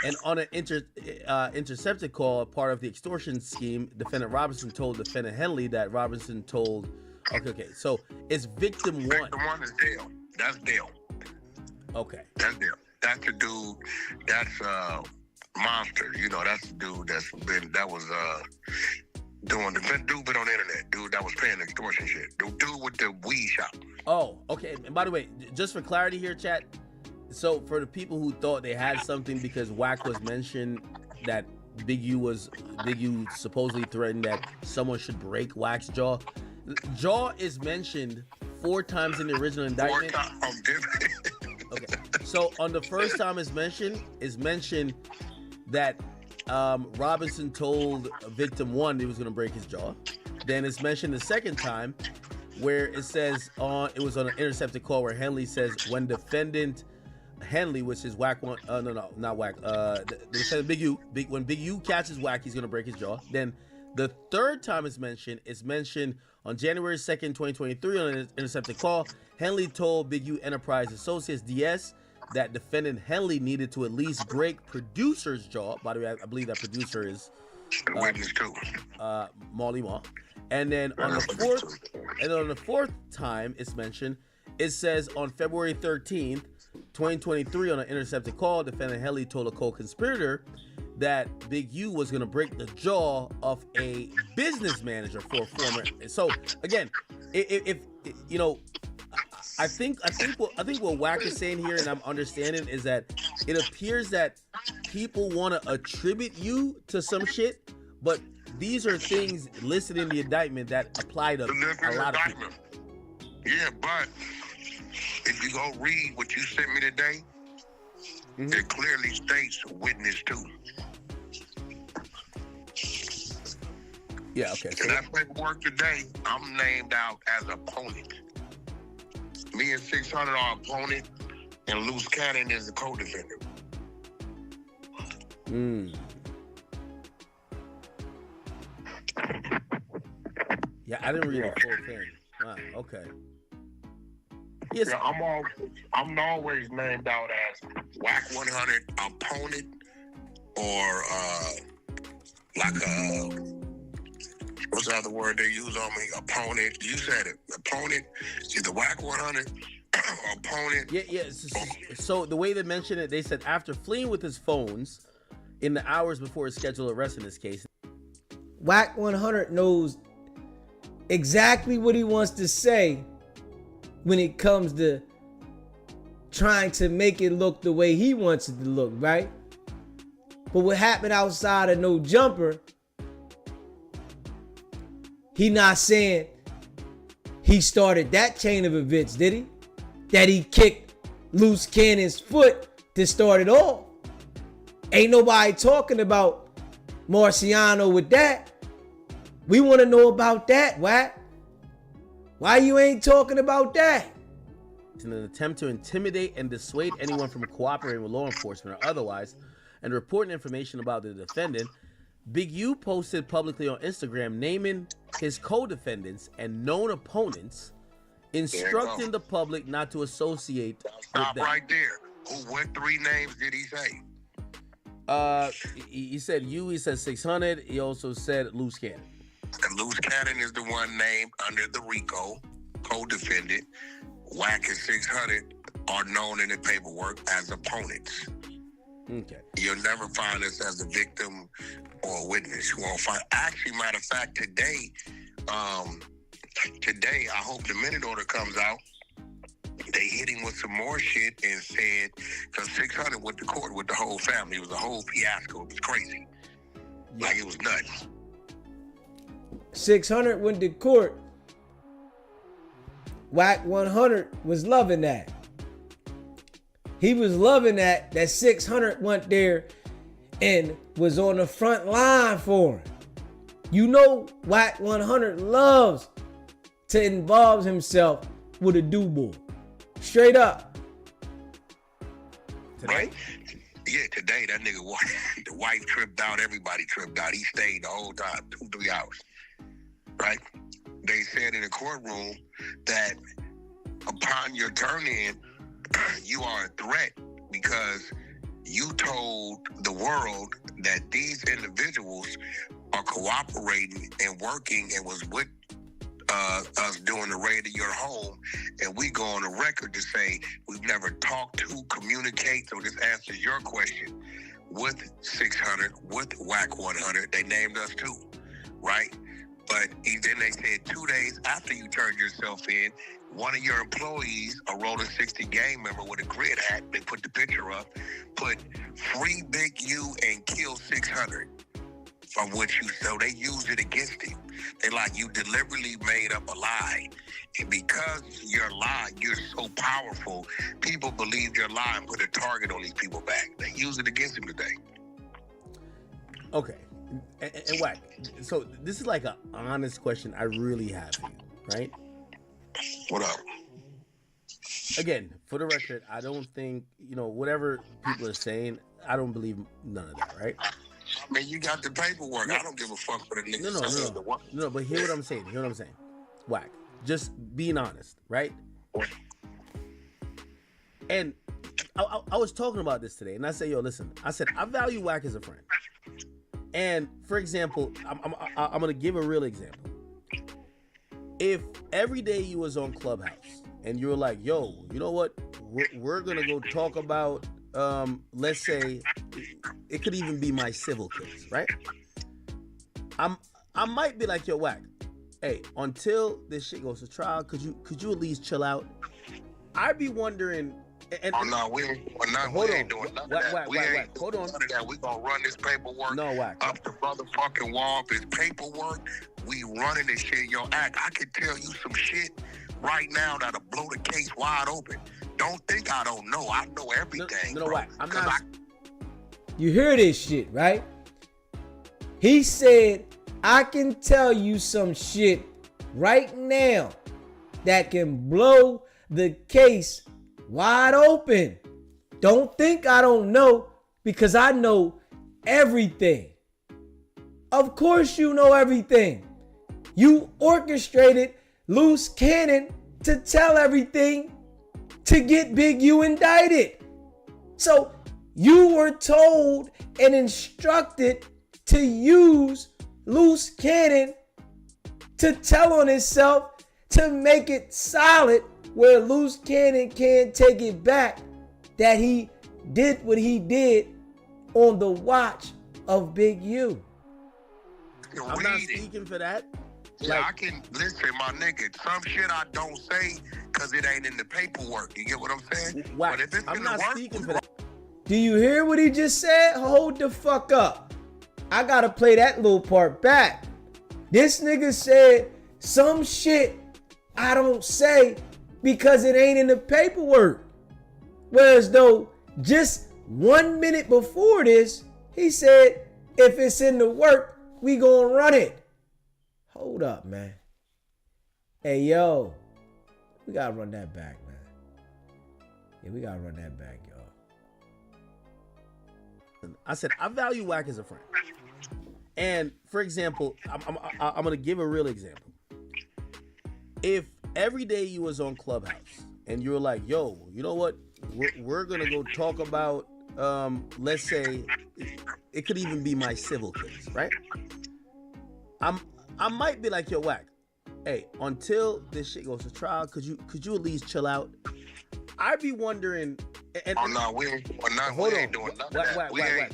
And on an intercepted call, part of the extortion scheme, defendant Robinson told defendant Henley that Robinson told. Okay. So it's victim 1. Victim 1 is Dale. That's Dale. Okay. That's Dale. That's the dude. That's Monster. That's the dude that was doing the dude been on the internet. Dude that was paying the extortion shit. The dude with the weed shop. Oh, okay. And by the way, just for clarity here, chat. So for the people who thought they had something because Wack was mentioned that Big U supposedly threatened that someone should break Wack's jaw. Jaw is mentioned 4 times in the original indictment. 4 times. Okay. So on the first time it's mentioned that Robinson told victim 1 he was going to break his jaw. Then it's mentioned the second time where it says it was on an intercepted call where Henley says when defendant Henley, which is Wack 1, not Wack, the defendant when Big U catches Wack, he's going to break his jaw. Then the third time it's mentioned on January 2nd, 2023 on an intercepted call. Henley told Big U Enterprise Associates DS that defendant Henley needed to at least break producer's jaw. By the way, I believe that producer is Molly Ma. And then on the fourth time it's mentioned, it says on February 13th, 2023 on an intercepted call, defendant Henley told a co-conspirator that Big U was going to break the jaw of a business manager for a former. So again, if I think what Wack is saying here, and I'm understanding, is that it appears that people want to attribute you to some shit, but these are things listed in the indictment that apply to a lot of people. Yeah, but if you go read what you sent me today, it clearly states witness 2. Yeah, okay. In that paperwork today, I'm named out as opponent. Me and 600 are opponent, and Loose Cannon is the co-defendant. Yeah, I didn't read the full thing. Wow, okay. Yes. Yeah, I'm always named out as Wack 100 opponent, or what's the other word they use on me? Opponent. You said it. Opponent. Either Wack 100 opponent. Yeah. So the way they mentioned it, they said after fleeing with his phones in the hours before his scheduled arrest in this case. Wack 100 knows exactly what he wants to say when it comes to trying to make it look the way he wants it to look, right? But what happened outside of No Jumper, he not saying he started that chain of events, did he? That he kicked Loose Cannon's foot to start it off. Ain't nobody talking about Marciano with that. We want to know about that, Wack. Why you ain't talking about that? In an attempt to intimidate and dissuade anyone from cooperating with law enforcement or otherwise, and reporting information about the defendant, Big U posted publicly on Instagram naming his co-defendants and known opponents, instructing the public not to associate with them. Right there. What 3 names did he say? He said you. He said 600. He also said Loose Cannon. And Loose Cannon is the one named under the RICO, co-defendant. Wack and 600 are known in the paperwork as opponents. Okay. You'll never find us as a victim or a witness. You won't find. Actually, matter of fact, today, I hope the minute order comes out. They hit him with some more shit and said, because 600 went to court with the whole family. It was a whole fiasco. It was crazy. Like, it was nuts. 600 went to court. Wack 100 was loving that. He was loving that 600 went there and was on the front line for him. You know, Wack 100 loves to involve himself with a do-boy. Straight up. Right? Yeah, today that nigga, the wife tripped out, everybody tripped out. He stayed the whole time, 2-3 hours. Right? They said in the courtroom that upon your turn in, you are a threat because you told the world that these individuals are cooperating and working and was with us doing the raid of your home, and we go on the record to say we've never talked to, communicate. So this answers your question. With 600, with Wack 100, they named us too, right? But then they said 2 days after you turned yourself in, one of your employees, a Rolling 60 gang member with a grid hat, they put the picture up, put free Big U and kill 600. From what you, so they used it against him. They like, you deliberately made up a lie. And because your lie, you're so powerful, people believed your lie and put a target on these people back. They used it against him today. Okay. And Wack, so this is like an honest question I really have for you, right? What up? Again, for the record, I don't think, whatever people are saying, I don't believe none of that, right? I mean, you got the paperwork. I don't give a fuck for the niggas. No, but hear what I'm saying. Wack, just being honest, right? And I was talking about this today, and I said, yo, listen, I value Wack as a friend. And for example, I'm gonna give a real example. If every day you was on Clubhouse and you were like, yo, you know what? We're gonna go talk about, let's say, it could even be my civil case, right? I might be like, yo, Wack, hey, until this shit goes to trial, could you at least chill out? I'd be wondering. Oh no, we ain't doing none of that. Hold on. None of that. We gonna run this paperwork up the motherfucking wall. This paperwork, we running this shit. Yo, Act, I can tell you some shit right now that'll blow the case wide open. Don't think I don't know. I know everything. No, Wack, I'm not. You hear this shit, right? He said, I can tell you some shit right now that can blow the case wide open. Don't think I don't know, because I know everything. Of course you know everything. You orchestrated Loose Cannon to tell everything to get Big U indicted. So you were told and instructed to use Loose Cannon to tell on itself to make it solid, where Loose Cannon can't take it back that he did what he did on the watch of Big U. I'm not speaking for that. Yeah, I can listen, my nigga. Some shit I don't say because it ain't in the paperwork. You get what I'm saying? Wack, but if it's I'm not speaking for that. Do you hear what he just said? Hold the fuck up. I gotta play that little part back. This nigga said some shit I don't say because it ain't in the paperwork. Whereas though just 1 minute before this, he said, if it's in the work, we gonna run it. Hold up, man. Hey, yo. We gotta run that back, man. Yeah, we gotta run that back, y'all. I said, I value Wack as a friend. And for example, I'm gonna give a real example. If every day you was on Clubhouse and you were like, yo, you know what? We're gonna go talk about, let's say, it could even be my civil case, right? I might be like, yo, Wack, hey, until this shit goes to trial, could you at least chill out? I'd be wondering. Oh no, we ain't doing nothing. We ain't doing none of that. Wack,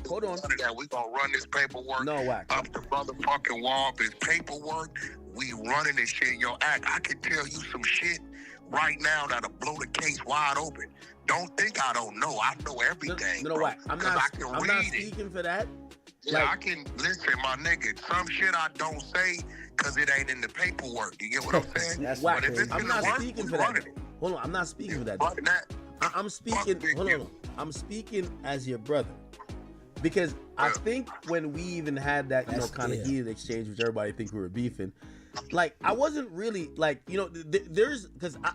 hold on. None of that. We gonna run this paperwork up the motherfucking wall. This paperwork, we running this shit. Yo, Act, I can tell you some shit right now that'll blow the case wide open. Don't think I don't know. I know everything. You know what? I'm not speaking for that. Yeah, I can listen, my nigga. Some shit I don't say because it ain't in the paperwork. You get what I'm saying? That's but whack. if it's I'm in not the work, speaking we for that. running it. Hold on, I'm not speaking for that. I'm speaking. Fuck Hold on. I'm speaking as your brother, because I think when we even had that kind of heated exchange, which everybody think we were beefing, like I wasn't really like there's because I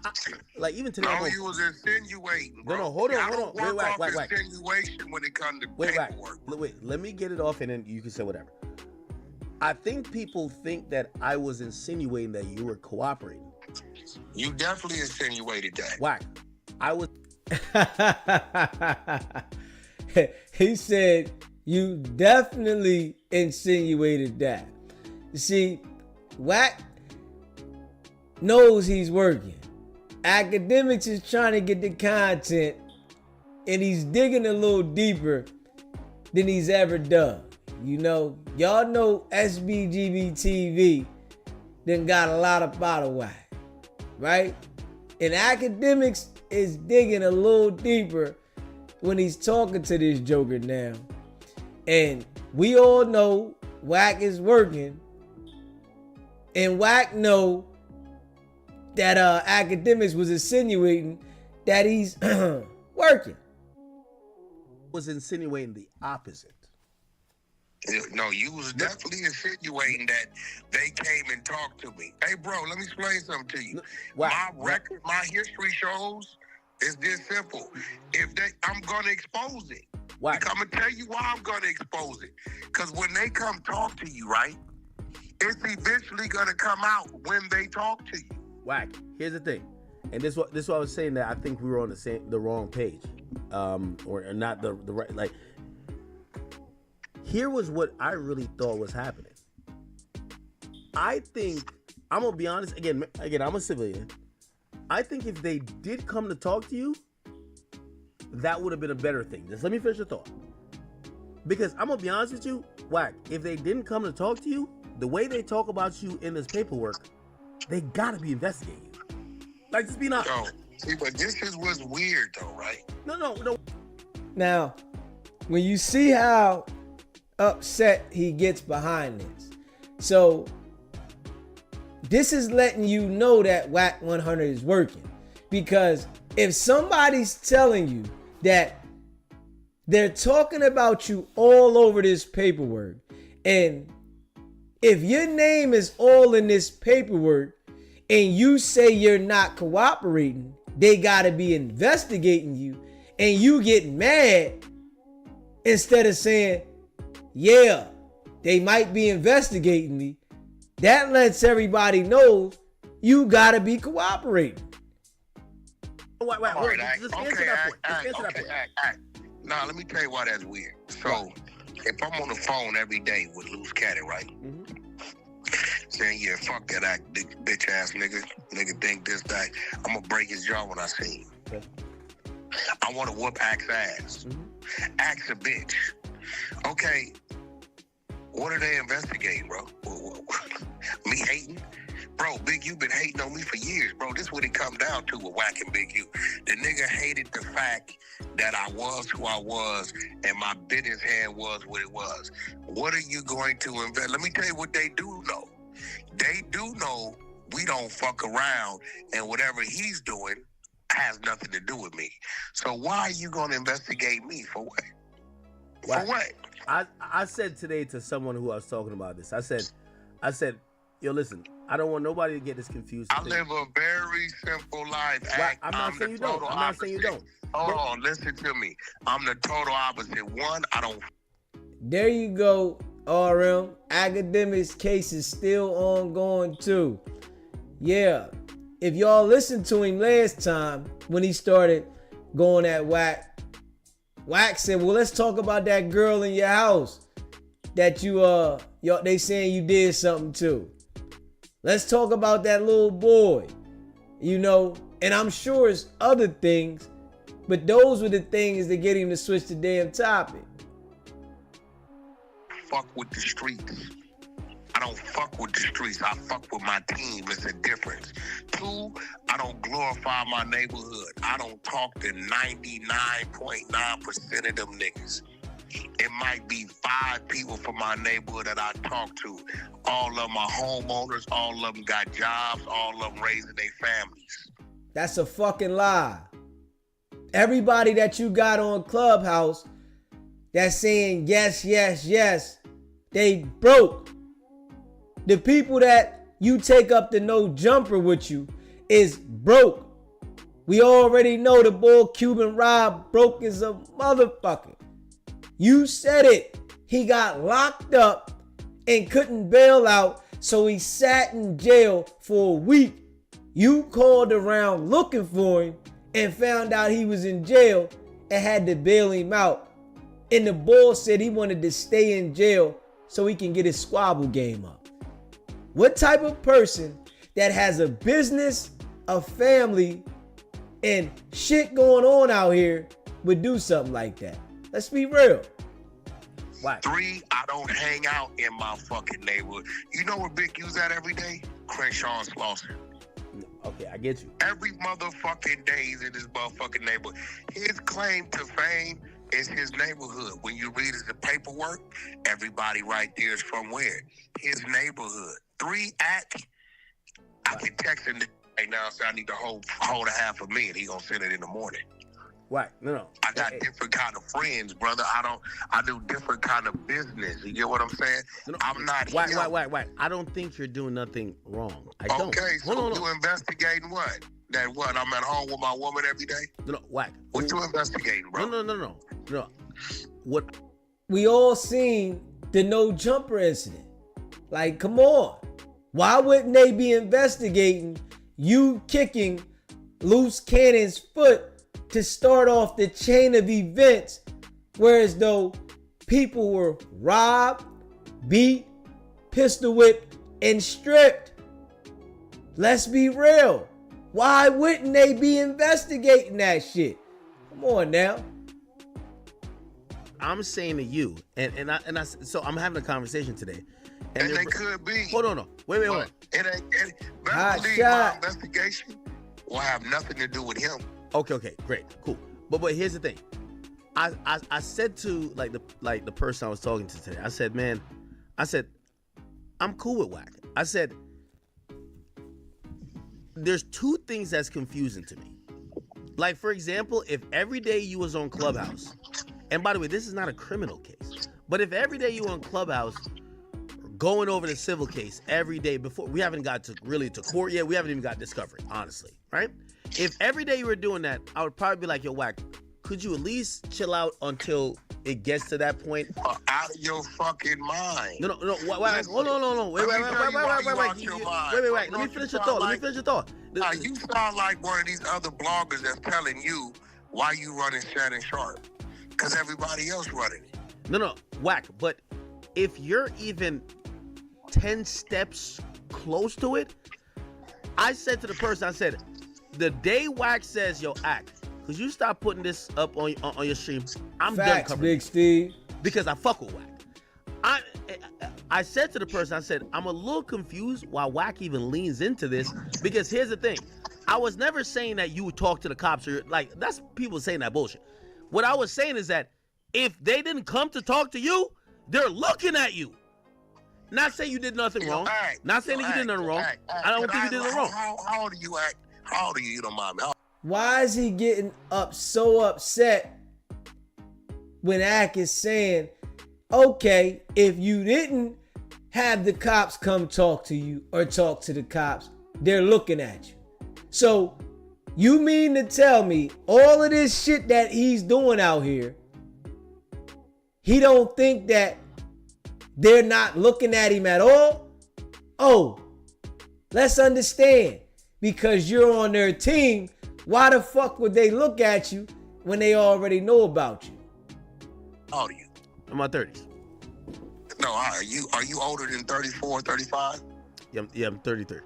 like even today. No, you was insinuating. Bro. No, hold on. Wait, insinuation when it comes to paperwork. Wait, let me get it off, and then you can say whatever. I think people think that I was insinuating that you were cooperating. You definitely insinuated that. Wack. I was. He said you definitely insinuated that. You see, Wack knows he's working. Academics is trying to get the content, and he's digging a little deeper than he's ever done. You know, y'all know SBGB TV then got a lot up out of Wack, right? And Academics is digging a little deeper when he's talking to this joker now. And we all know Wack is working, and Wack know that Academics was insinuating that he's working. Was insinuating the opposite. No, you was definitely insinuating that they came and talked to me. Hey, bro, let me explain something to you. My record, my history shows it's this simple. I'm gonna expose it. Why? I'm gonna tell you why I'm gonna expose it. Because when they come talk to you, right, it's eventually gonna come out when they talk to you. Wack. Here's the thing, and this what I was saying, that I think we were on the wrong page, or not the right. Like, here was what I really thought was happening. I think I'm gonna be honest. Again, I'm a civilian. I think if they did come to talk to you, that would have been a better thing. Just let me finish the thought. Because I'm gonna be honest with you, Wack, if they didn't come to talk to you, the way they talk about you in this paperwork, they gotta be investigating you. Like, just be honest. No, see, but this is what's weird though, right? No. Now, when you see how upset he gets behind this, so this is letting you know that Wack 100 is working. Because if somebody's telling you that they're talking about you all over this paperwork, and if your name is all in this paperwork and you say you're not cooperating, they gotta be investigating you, and you get mad instead of saying, yeah, they might be investigating me, that lets everybody know you gotta be cooperating. Wait, just answer that point. Now, let me tell you why that's weird. So, if I'm on the phone every day with Loose Cannon, right? Saying, yeah, fuck that bitch ass nigga. Nigga think this, that. I'm gonna break his jaw when I see him. Okay. I wanna whoop Axe ass. Axe a bitch. Okay. What are they investigating, bro? Me hating? Bro, Big U been hating on me for years, bro. This is what it come down to with Wack and Big U. The nigga hated the fact that I was who I was and my business hand was what it was. What are you going to invest? Let me tell you what they do know. They do know we don't fuck around, and whatever he's doing has nothing to do with me. So why are you going to investigate me? For what? For what? I said today to someone who I was talking about this, I said, yo, listen, I don't want nobody to get this confused. I live a very simple life. I'm not saying you don't. Hold on, listen to me. I'm the total opposite. One, I don't. There you go, RM. Academics case is still ongoing too. Yeah, if y'all listened to him last time when he started going at Wack, Wack said, well, let's talk about that girl in your house that they saying you did something to. Let's talk about that little boy, and I'm sure it's other things, but those were the things that get him to switch the damn topic. Fuck with the streets. I don't fuck with the streets. I fuck with my team. It's a difference. 2, I don't glorify my neighborhood. I don't talk to 99.9% of them niggas. It might be 5 people from my neighborhood that I talk to. All of them are homeowners. All of them got jobs. All of them raising their families. That's a fucking lie. Everybody that you got on Clubhouse that's saying yes, yes, yes, they broke. The people that you take up the no jumper with you is broke. We already know the boy Cuban Rob broke as a motherfucker. You said it. He got locked up and couldn't bail out, so he sat in jail for a week. You called around looking for him and found out he was in jail and had to bail him out. And the boy said he wanted to stay in jail so he can get his squabble game up. What type of person that has a business, a family, and shit going on out here would do something like that? Let's be real. Why? 3, I don't hang out in my fucking neighborhood. You know where Big U's at every day? Crenshaw and Slauson. Okay, I get you. Every motherfucking day he's in his motherfucking neighborhood. His claim to fame is his neighborhood. When you read his paperwork, everybody right there is from where? His neighborhood. 3 at, I can text him right now and say I need to hold $500,000. He gonna send it in the morning. Why? No. I got different kind of friends, brother. I do different kind of business. You get what I'm saying? No, I'm not Why? I don't think you're doing nothing wrong. I don't. Okay, so you investigating what? That what? I'm at home with my woman every day? No, Wack. What you investigating, bro? No. What? We all seen the no jumper incident. Like, come on. Why wouldn't they be investigating you kicking Loose Cannon's foot to start off the chain of events, whereas though people were robbed, beat, pistol whipped, and stripped? Let's be real. Why wouldn't they be investigating that shit? Come on now. I'm saying to you, so I'm having a conversation today. And they could be. Hold on. Wait, hold on. It better believe my investigation will have nothing to do with him. Okay, great, cool. But here's the thing. I said to like the person I was talking to today, I said, man, I'm cool with Wack. I said, there's 2 things that's confusing to me. Like, for example, if every day you was on Clubhouse, and by the way, this is not a criminal case, but if every day you on Clubhouse going over the civil case every day before, we haven't got to court yet, we haven't even got discovery, honestly, right? If every day you were doing that, I would probably be like, yo, Wack, could you at least chill out until it gets to that point? Out of your fucking mind. No. Wack, hold on. Wait. Let me finish your thought. You sound like one of these other bloggers that's telling you why you running Shannon Sharp. Because everybody else running it. No, Wack, but if you're even 10 steps close to it, I said to the person, I said, the day Wack says, yo, Act, could you stop putting this up on your stream? I'm Facts, done covering Big Steve. because I fuck with Wack. I said to the person, I said, I'm a little confused why Wack even leans into this, because here's the thing. I was never saying that you would talk to the cops, or like, that's people saying that bullshit. What I was saying is that if they didn't come to talk to you, they're looking at you. Not saying you did nothing wrong. Not saying that you did nothing wrong. I don't think you did nothing wrong. How old are you, Act? How old are you? You don't mind me. Why is he getting so upset when Ack is saying, okay, if you didn't have the cops come talk to you or talk to the cops, they're looking at you. So you mean to tell me all of this shit that he's doing out here, he don't think that they're not looking at him at all? Oh, let's understand. Because you're on their team, why the fuck would they look at you when they already know about you? How old are you? I'm in my 30s. No, are you older than 34, 35? Yeah, I'm 33.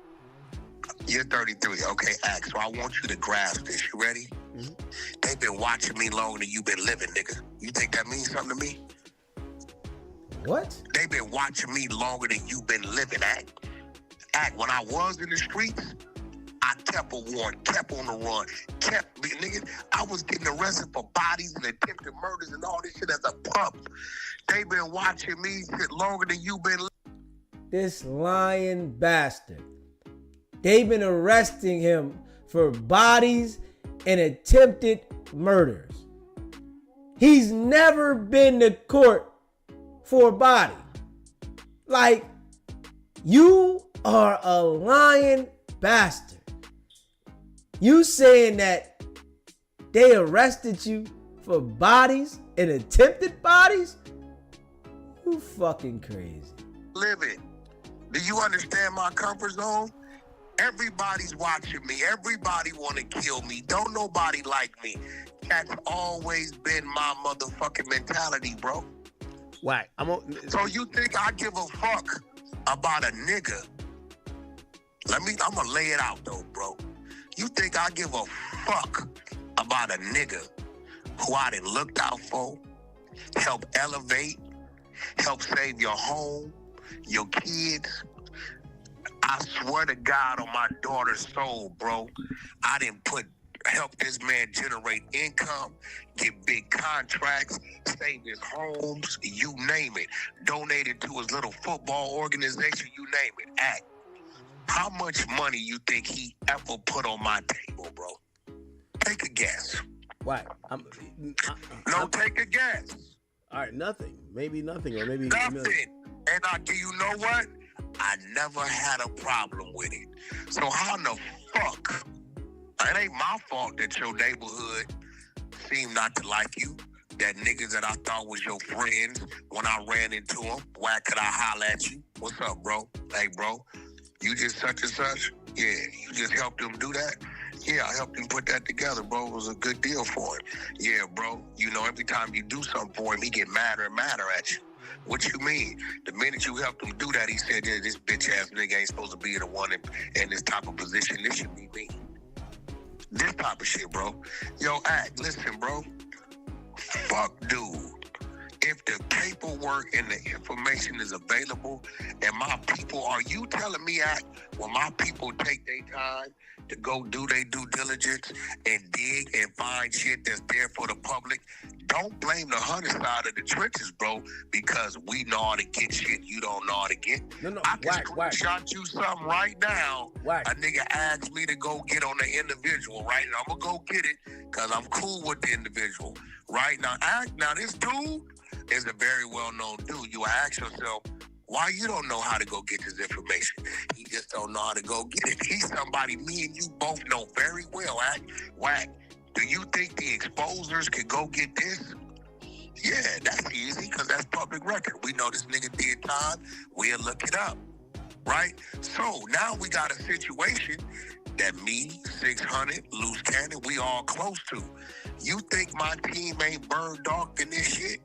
You're 33. Okay, Act. So I want you to grasp this. You ready? Mm-hmm. They've been watching me longer than you've been living, nigga. You think that means something to me? What? They've been watching me longer than you've been living, Act. When I was in the streets, I kept a warrant, kept on the run, nigga. I was getting arrested for bodies and attempted murders and all this shit as a pup. They've been watching me shit longer than you've been living. This lying bastard. They've been arresting him for bodies and attempted murders. He's never been to court for a body. Like, you are a lying bastard. You saying that they arrested you for bodies and attempted bodies? You fucking crazy. Living. Do you understand my comfort zone? Everybody's watching me. Everybody want to kill me. Don't nobody like me. That's always been my motherfucking mentality, bro. Wack. So you think I give a fuck about a nigga? I'm gonna lay it out though, bro. You think I give a fuck about a nigga who I done looked out for, help elevate, help save your home, your kids? I swear to God on my daughter's soul, bro, I didn't help this man generate income, get big contracts, save his homes, you name it. Donated to his little football organization, you name it. Act. How much money you think he ever put on my table, bro? Take a guess. Why? Take a guess. All right, nothing. Maybe nothing, or maybe nothing. And you know what? I never had a problem with it. So how in the fuck? It ain't my fault that your neighborhood seemed not to like you. That niggas that I thought was your friends, when I ran into them, why could I holler at you? What's up, bro? Hey, bro, you just such and such? Yeah, you just helped him do that? Yeah, I helped him put that together, bro. It was a good deal for him. Yeah, bro, you know, every time you do something for him, he get madder and madder at you. What you mean? The minute you helped him do that, he said, yeah, this bitch ass nigga ain't supposed to be the one in this type of position. This should be me. This type of shit, bro. Yo, Act, listen, bro. Fuck, dude. If the paperwork and the information is available and my people, are you telling me, Act, when my people take their time to go do their due diligence and dig and find shit that's there for the public, don't blame the hunter side of the trenches, bro, because we know how to get shit you don't know how to get. No, I can screenshot you something right now. A nigga asked me to go get on the individual, right? And I'm going to go get it because I'm cool with the individual. Right? Now, this dude is a very well-known dude. You ask yourself, why you don't know how to go get this information? He just don't know how to go get it. He's somebody me and you both know very well. Wack, do you think the exposers could go get this? Yeah, that's easy because that's public record. We know this nigga did time. We'll look it up, right? So now we got a situation that me, 600, Loose Cannon, we all close to. You think my team ain't burned dark in this shit?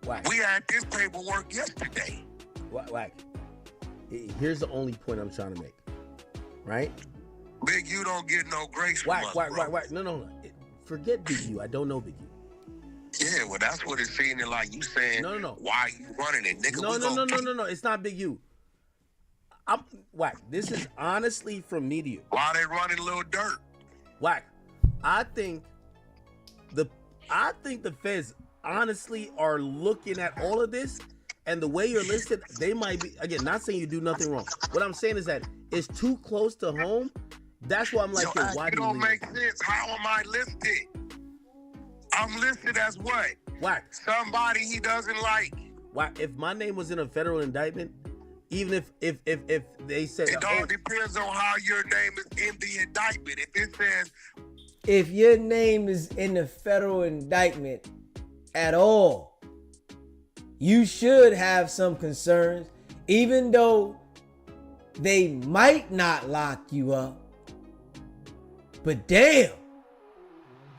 Wack. We had this paperwork yesterday. Wack. Here's the only point I'm trying to make, right? Big U don't get no grace from us, bro. Wack. No. Forget Big U. I don't know Big U. Yeah, well, that's what it's seeming like. You saying, no. Why you running it, nigga? No. It's not Big U. Wack. This is honestly from me to you. Why they running Lil Dirt? Wack. I think the feds honestly are looking at all of this, and the way you're listed, they might be, again, not saying you do nothing wrong. What I'm saying is that it's too close to home. That's why I'm like, yo, why do you don't make sense? How am I listed? I'm listed as what? Wack. Somebody he doesn't like. Wack. If my name was in a federal indictment, even if they said it all depends on how your name is in the indictment. If it says, if your name is in the federal indictment at all, you should have some concerns, even though they might not lock you up. But damn,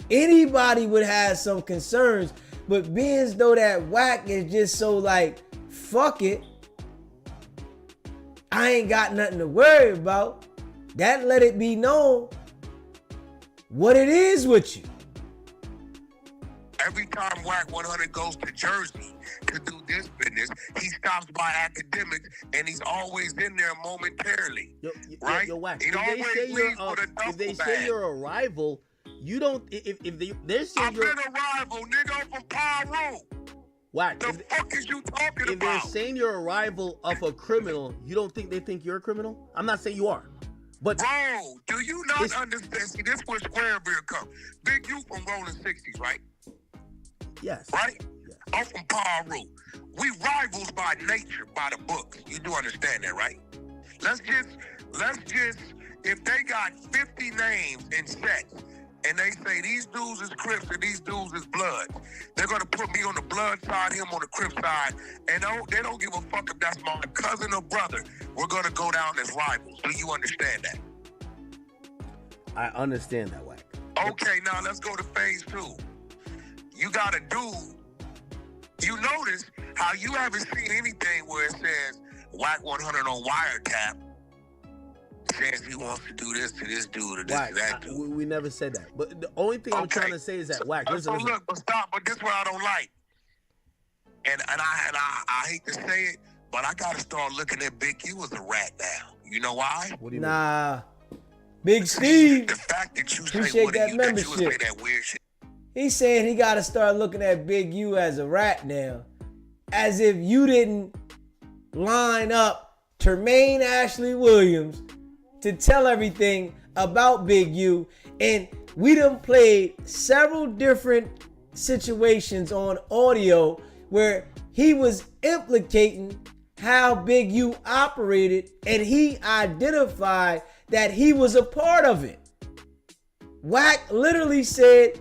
anybody would have some concerns. But being as though that Wack is just so like, fuck it, I ain't got nothing to worry about. That let it be known what it is with you. Every time Wack 100 goes to Jersey to do this business. He stops by academics, and he's always in there momentarily. Right? Wack. He always leaves with a duffel if they bag. say you're a rival, you don't. If they're saying I've been a rival, nigga. I'm from Pyro. Wack. The fuck is you talking if about? they're saying you're a rival of a criminal, you don't think they think you're a criminal? I'm not saying you are. But bro, do you not understand? See, this where Square Beer come. Big you from Rolling 60s, right? Yes. Right? Yeah. I'm from Paru. We rivals by nature, by the books. You do understand that, right? Let's just, if they got 50 names in sets, and they say these dudes is Crips and these dudes is Bloods, they're gonna put me on the Blood side, him on the Crip side, and they don't give a fuck if that's my cousin or brother. We're gonna go down as rivals. Do you understand that? I understand that, Wack. Okay, now let's go to phase 2. You got a dude. You notice how you haven't seen anything where it says Wack 100 on wiretap. Says he wants to do this to this dude or this Wack, to that dude. We never said that. But the only thing I'm trying to say is that Wack. Listen. Look, but stop. But this is what I don't like. And I hate to say it, but I gotta start looking at Big U as a rat now. You know why? What do you mean? Big Steve. The fact that you appreciate say what that you membership. say that weird shit. He's saying he got to start looking at Big U as a rat now, as if you didn't line up Tremaine Ashley Williams to tell everything about Big U, and we done played several different situations on audio where he was implicating how Big U operated, and he identified that he was a part of it. Wack literally said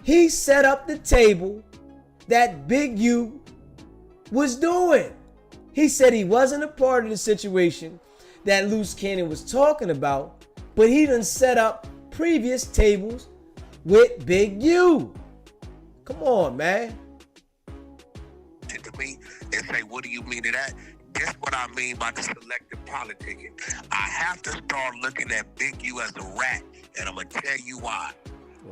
he set up the table that Big U was doing. He said he wasn't a part of the situation that Loose Cannon was talking about, but he done set up previous tables with Big U. Come on, man. To me and say, what do you mean to that? That's what I mean by the selective politicking. I have to start looking at Big U as a rat, and I'm going to tell you why.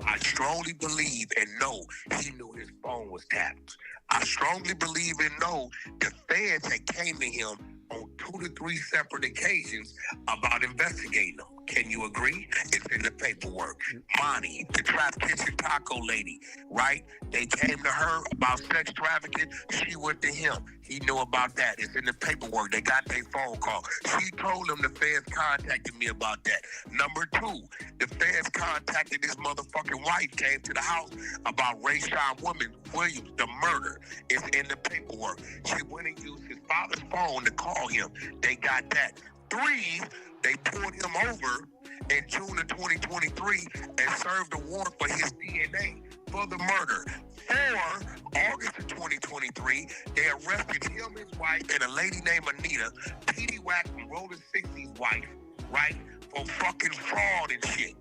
I strongly believe and know he knew his phone was tapped. I strongly believe and know the feds had came to him on 2 to 3 separate occasions about investigating him. Can you agree? It's in the paperwork. Monty, the Trap Kitchen Taco lady, right? They came to her about sex trafficking. She went to him. He knew about that. It's in the paperwork. They got their phone call. She told him the feds contacted me about that. Number 2, the feds contacted his motherfucking wife, came to the house about Rayshawn Williams, the murder. It's in the paperwork. She went and used his father's phone to call him. They got that. 3, they pulled him over in June of 2023 and served a warrant for his DNA for the murder. 4, August of 2023, they arrested him, his wife, and a lady named Anita, P.D. Wack from Rolling 60's wife, right, for fucking fraud and shit.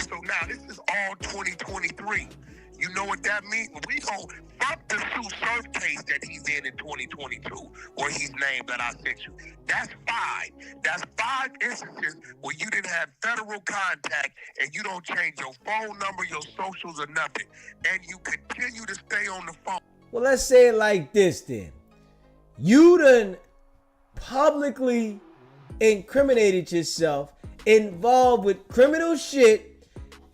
So now this is all 2023. You know what that means? We gon' fuck the Sue Surf case that he's in 2022, where he's named that I sent you. That's 5. That's 5 instances where you didn't have federal contact and you don't change your phone number, your socials, or nothing. And you continue to stay on the phone. Well, let's say it like this then. You done publicly incriminated yourself, involved with criminal shit,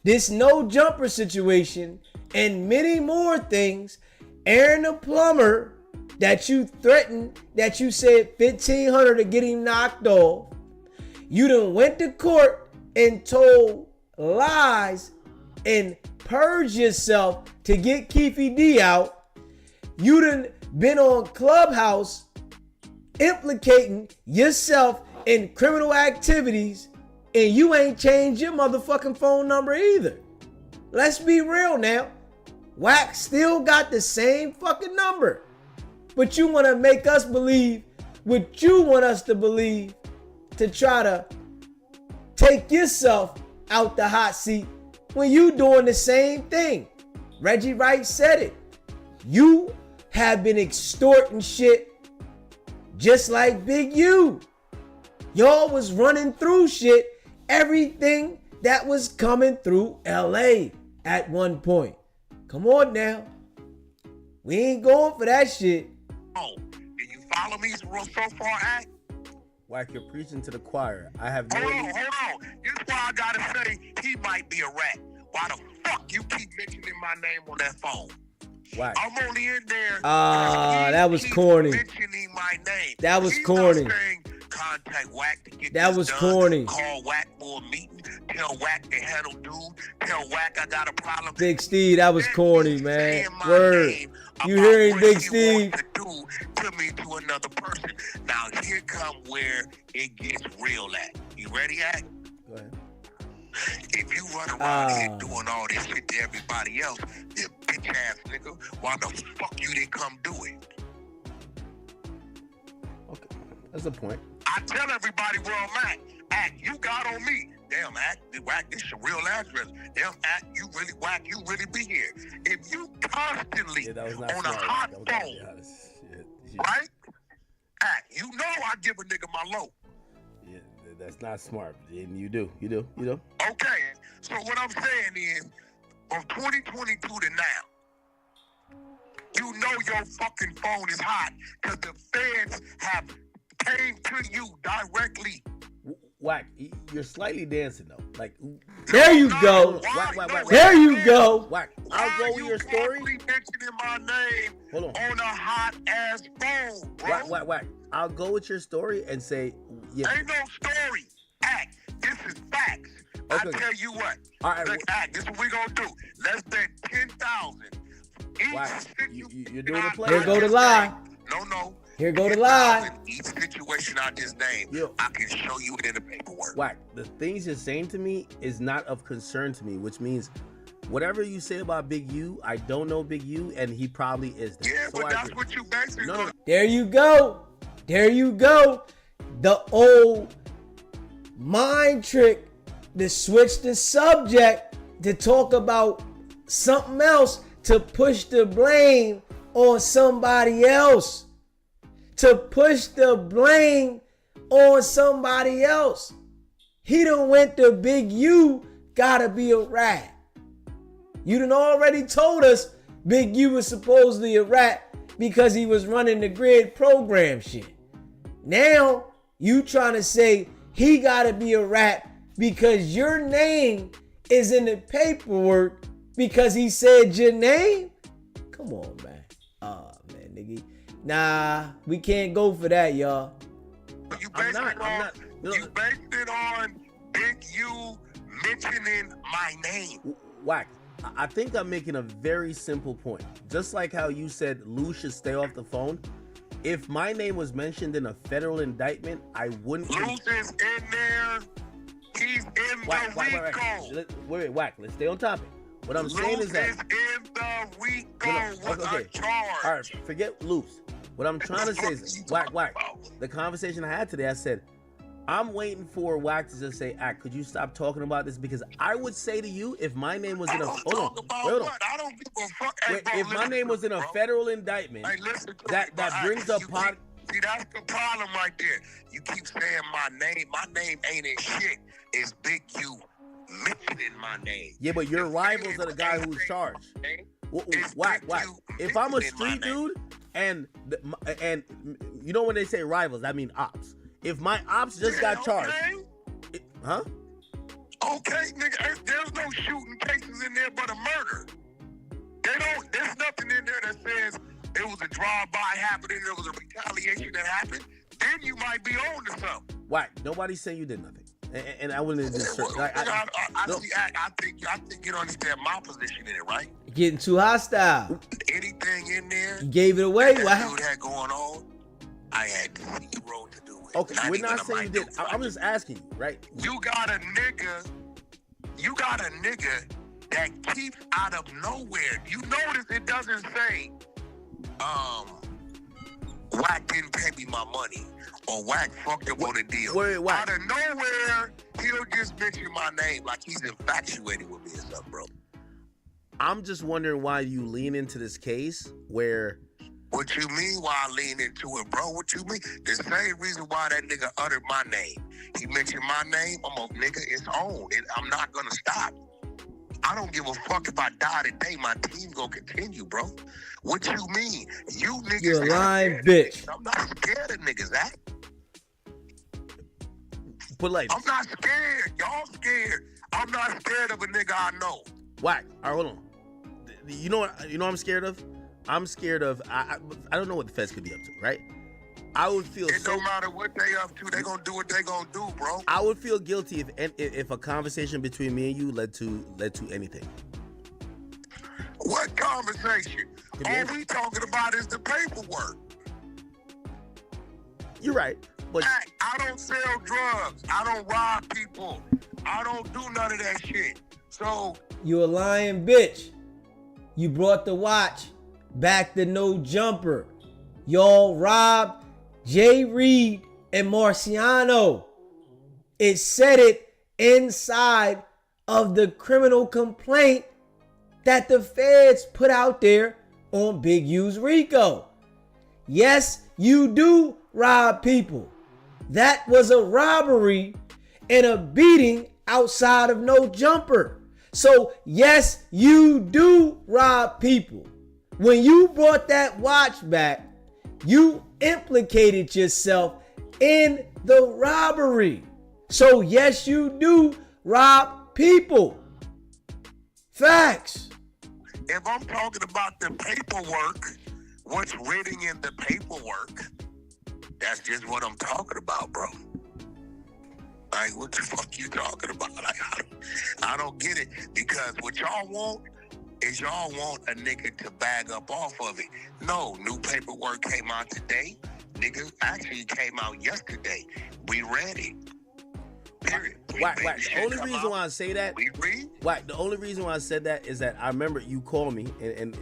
this no jumper situation, and many more things. Aaron the plumber that you threatened, that you said $1,500 to get him knocked off. You done went to court and told lies and purged yourself to get Keefy D out. You done been on Clubhouse implicating yourself in criminal activities, and you ain't changed your motherfucking phone number either. Let's be real now. Wack still got the same fucking number. But you want to make us believe what you want us to believe to try to take yourself out the hot seat when you doing the same thing. Reggie Wright said it. You have been extorting shit just like Big U. Y'all was running through shit, everything that was coming through LA at one point. Come on now. We ain't going for that shit. phone. Do you follow me so far, Act? Wack, you're preaching to the choir. I have no. Hold on. Here's why I gotta say he might be a rat. Why the fuck you keep mentioning my name on that phone? Wack. I'm only in there. That was corny. Mentioning my name. That was corny. Saying, contact Wack to get that this was done. corny. Call Wack for a meeting. Tell Wack to handle dude. Tell Wack I got a problem. Big Steve, that was corny, man. Word. You hearing Big Steve? To me to another person. Now here come where it gets real at. You ready, Act? Go ahead. If you run around here doing all this shit to everybody else, you bitch ass nigga, why the fuck you didn't come do it? Okay, that's a point. I tell everybody where I'm at. Act, you got on me. Damn, Act, Wack, this your real address. Damn, Act, you really, Wack, you really be here. If you constantly on a hot phone, right? Act, you know I give a nigga my low. Yeah, that's not smart. And you do. Okay, so what I'm saying is, from 2022 to now, you know your fucking phone is hot because the feds have came to you directly. Wack, you're slightly dancing though. Like, there you go. Wack. There you go. Wack, I'll go with your story. Mentioning my name on a hot ass phone, bro. Wack. I'll go with your story and say, yeah. Ain't no story. Act. This is facts. Okay. I tell you what. All right. Look, Act. This is what we gonna do. Less than 10,000. Wack, you're doing a play. Here go the lie. No. Here go the lie. Each situation I just named, I can show you it in the paperwork. Wack, the things you're saying to me is not of concern to me, which means whatever you say about Big U, I don't know Big U, and he probably is that. Yeah, so but that's what you basically no. There you go. The old mind trick to switch the subject to talk about something else, to push the blame on somebody else. He done went to Big U, gotta be a rat. You done already told us Big U was supposedly a rat because he was running the grid program shit. Now, you trying to say he gotta be a rat because your name is in the paperwork because he said your name? Come on, man. Oh, man, nigga. Nah, we can't go for that, y'all. You based it on Big U mentioning my name. Wack, I think I'm making a very simple point. Just like how you said Lou should stay off the phone. If my name was mentioned in a federal indictment, I wouldn't. Lou's is in there. He's in Wack, the RICO. Wait, Wack, let's stay on topic. What I'm saying is that in the RICO with a charge. All right, forget loose. What I'm trying to say is, Wack. The conversation I had today, I said, I'm waiting for Wack to just say, could you stop talking about this? Because I would say to you, if my name was in a hold on. I don't give a fuck. Wait, if my name was in a federal indictment, that brings up See, that's the problem right there. You keep saying my name. My name ain't in shit. It's Big U mentioning my name. Yeah, but your rivals are the guy who's charged. Wack. If I'm a street dude, and you know when they say rivals, I mean ops. If my ops just got charged, huh? Okay, nigga, there's no shooting cases in there but a murder. There's nothing in there that says it was a drive-by happening, there was a retaliation that happened. Then you might be on to something. Wack, nobody's saying you did nothing. And I wouldn't just I think you don't understand my position in it, right? You're getting too hostile. Anything in there you gave it away. That dude had going on, I had zero to do with. Okay, we're not saying you did. I'm just asking you, right? You got a nigga that keeps out of nowhere. You notice it doesn't say Wack didn't pay me my money or Wack fucked up on a deal. Out of nowhere, he'll just mention my name like he's infatuated with me or something, bro. I'm just wondering why you lean into this case where... What you mean why I lean into it, bro? What you mean? The same reason why that nigga uttered my name. He mentioned my name. I'm a nigga, it's on. I'm not gonna stop. I don't give a fuck if I die today. My team gonna continue, bro. What you mean? You niggas. You're a lying bitch. I'm not scared of niggas, that. But like, I'm not scared. Y'all scared. I'm not scared of a nigga I know. Wack. All right, hold on. You know what? You know what I'm scared of? I'm scared of. I don't know what the feds could be up to, right? I would feel. It don't matter what they up to. They gonna do what they gonna do, bro. I would feel guilty if a conversation between me and you led to anything. What conversation? All we talking about is the paperwork. You're right, but I don't sell drugs. I don't rob people. I don't do none of that shit. So you a lying bitch. You brought the watch back to no jumper. Y'all robbed Jay Reed and Marciano. It said it inside of the criminal complaint that the feds put out there on Big U's Rico. Yes, you do rob people. That was a robbery and a beating outside of no jumper. So yes, you do rob people. When you brought that watch back, you implicated yourself in the robbery. So yes, you do rob people. Facts. if I'm talking about the paperwork, what's written in the paperwork, that's just what I'm talking about, bro. Like, what the fuck you talking about? Like, I don't get it. Because what y'all want is y'all want a nigga to bag up off of it. No, new paperwork came out today. Nigga, actually came out yesterday. We read it. Period. Wack. The only reason why I say that, Wack, the only reason why I said that is that I remember you called me, and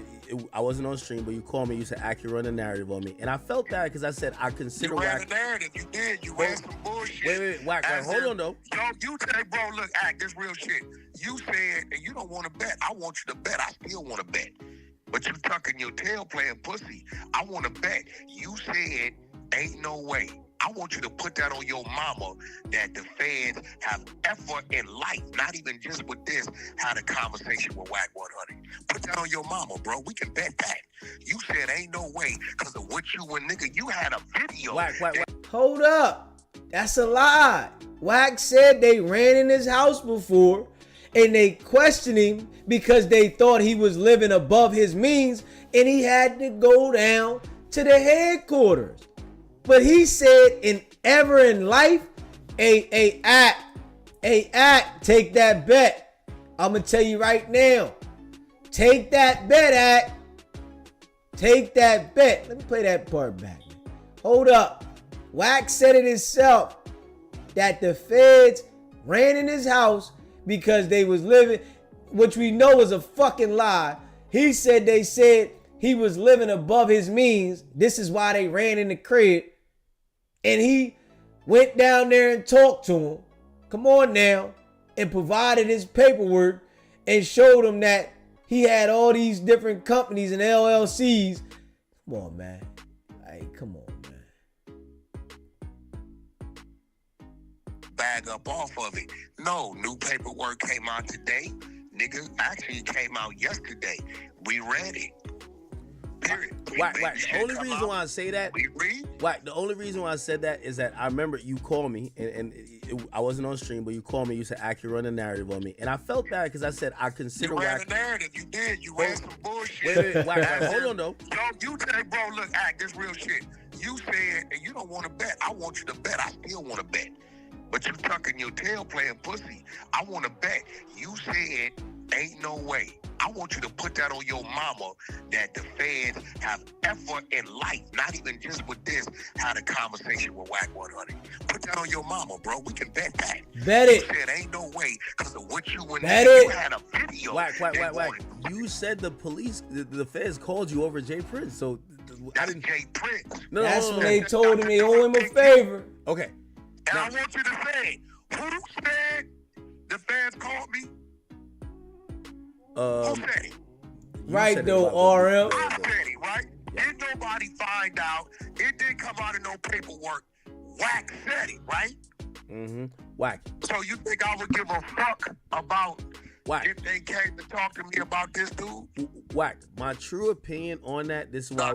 I wasn't on stream, but you called me. You said, "Ack, you run a narrative on me," and I felt bad because I said I consider you ran Wack. a narrative. You did. You ran some bullshit. Wait, Wack. Hold on though. Yo, you say, bro, look, Ack, this real shit. You said, and you don't want to bet. I want you to bet. I still want to bet, but you tucking your tail playing pussy. I want to bet. You said, ain't no way. I want you to put that on your mama that the fans have ever in life, not even just with this, had a conversation with Wack 100. Put that on your mama, bro. We can bet that. You said ain't no way because of what you and nigga, you had a video. Wack. Hold up. That's a lie. Wack said they ran in his house before and they questioned him because they thought he was living above his means and he had to go down to the headquarters. But he said in life, Ack, take that bet. I'm going to tell you right now. Take that bet, Ack. Take that bet. Let me play that part back. Hold up. Wack said it himself that the feds ran in his house because they was living, which we know is a fucking lie. He said they said he was living above his means. This is why they ran in the crib. And he went down there and talked to him. Come on now. And provided his paperwork and showed him that he had all these different companies and LLCs. Come on, man. Hey, come on, man. Bag up off of it. No, new paperwork came out today. Nigga, actually came out yesterday. We read it. Period. Wack. The only reason why I say that, Wack, the only reason why I said that is that I remember you called me, and I wasn't on stream, but you called me. You said, "Ack, you run a narrative on me," and I felt bad because I said I consider you ran Wack. a narrative. You did. You ran some bullshit. Wait, Wack, hold on though. Yo, you say, bro, look, Ack, this real shit. You said, and you don't want to bet. I want you to bet. I still want to bet. But you tucking your tail playing pussy. I want to bet. You said, ain't no way. I want you to put that on your mama that the fans have ever in life, not even just with this, had a conversation with Wack 100. Put that on your mama, bro. We can bet that. Bet it. You said ain't no way because of what you and Bet you it. had a video. Wack. You said the police, the feds called you over Jay Prince, so I didn't. Jay Prince. No, That's when they told him they owe him a favor. Okay. And I want you to say, who said the fans called me? Who said it? Right though, RM. I said it, right? Did nobody find out? It didn't come out of no paperwork. Wack said it, right? Mm-hmm. Wack. So you think I would give a fuck about Wack. if they came to talk to me about this dude? Wack, my true opinion on that, this is why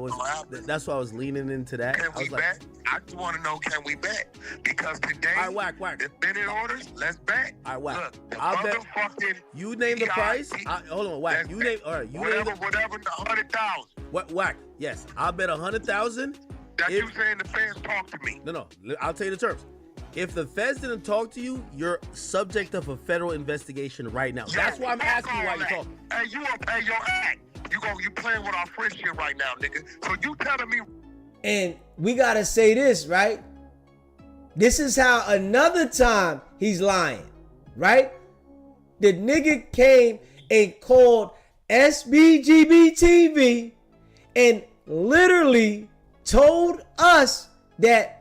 that's why I was leaning into that. Can we bet? I just want to know, can we bet? Because today, Wack. the minute orders, let's bet. All right, Wack. Look, I'll bet. motherfucking You name the price. Hold on, Wack. You name. All right, you name the whatever the 100,000. What, Wack? Yes, I'll bet 100,000. That you saying the feds talk to me? No. I'll tell you the terms. If the feds didn't talk to you, you're subject of a federal investigation right now. That's why I'm asking you why you're talking. Hey, you up? Hey, yo, act. You playing with our friendship right now, nigga. So you telling me? And we gotta say this, right? This is how another time he's lying, right? The nigga came and called SBGB TV and literally told us that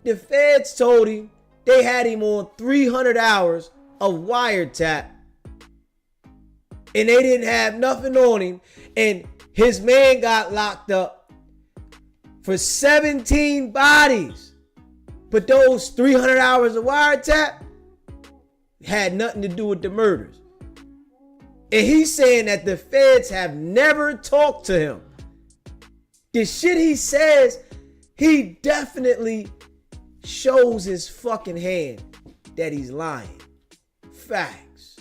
the feds told him they had him on 300 hours of wiretap and they didn't have nothing on him, and his man got locked up for 17 bodies. But those 300 hours of wiretap had nothing to do with the murders. And he's saying that the feds have never talked to him. The shit he says, he definitely shows his fucking hand that he's lying. Facts.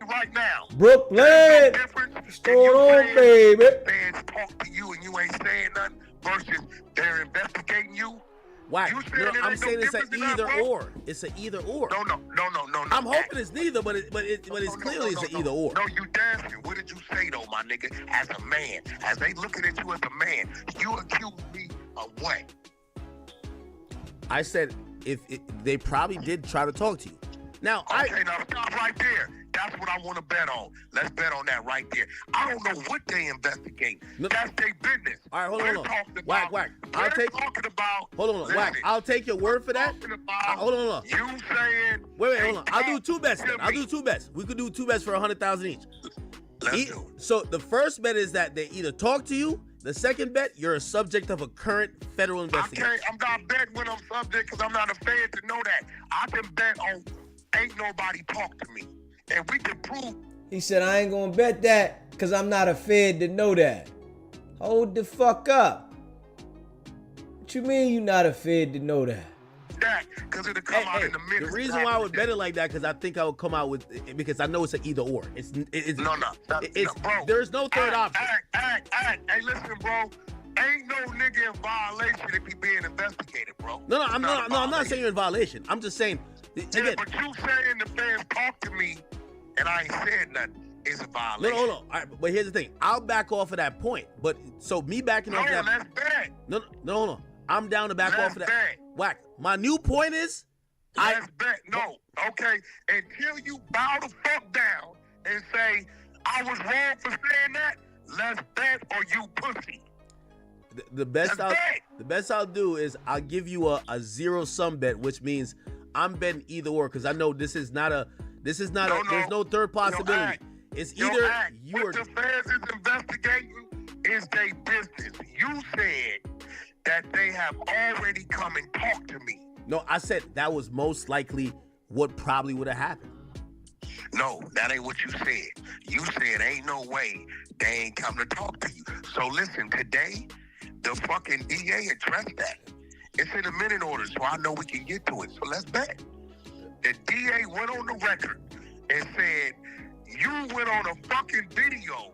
Right now, Brooklyn, what's going on, baby? Fans talk to you and you ain't saying nothing versus they're investigating you. Why? I'm saying it's an either or. It's an either or. No. I'm hoping it's neither, but it's clearly it's an either or. No, you dancing. What did you say though, my nigga? As a man, as they looking at you as a man, you accuse me of what? I said if they probably did try to talk to you. Now, okay, now stop right there. That's what I want to bet on. Let's bet on that right there. I don't know what they investigate. That's their business. All right, hold on. Wack. I'll take. Hold on, Wack. I'll take your word for that. Hold on. You saying? Wait, hold on. I'll do two bets then. I'll do two bets. We could do two bets for 100,000 each. Let's do it. So the first bet is that they either talk to you. The second bet, you're a subject of a current federal investigation. I'm not betting when I'm subject because I'm not a fan to know that. I can bet on ain't nobody talk to me. And we can prove. He said, I ain't gonna bet that because I'm not a fed to know that. Hold the fuck up. What you mean you not a fed to know that? That, because it'll come out in the middle. The reason why I would bet it like that, because I think I would come out with, because I know it's an either or. Bro. There's no third option. Hey, listen, bro. Ain't no nigga in violation if he being investigated, bro. No, I'm not saying you're in violation. I'm just saying. Yeah, but you saying the fans talk to me and I ain't said nothing is a violation. No. All right, but here's the thing. I'll back off of that point. But so me backing off that. Let's bet. No. I'm down to back off of that. Wack. My new point is. Let's bet. No. Okay. Until you bow the fuck down and say I was wrong for saying that, let's bet or you pussy. The best I'll do is I'll give you a zero sum bet, which means I'm betting either or, because I know this is not a there's no third possibility. It's either you or the feds is investigating is their business. You said that they have already come and talked to me. No, I said that was most likely what probably would have happened. No, that ain't what you said. You said ain't no way they ain't come to talk to you. So listen, today the fucking DA addressed that. It's in the minute order, so I know we can get to it. So let's bet. The DA went on the record and said, you went on a fucking video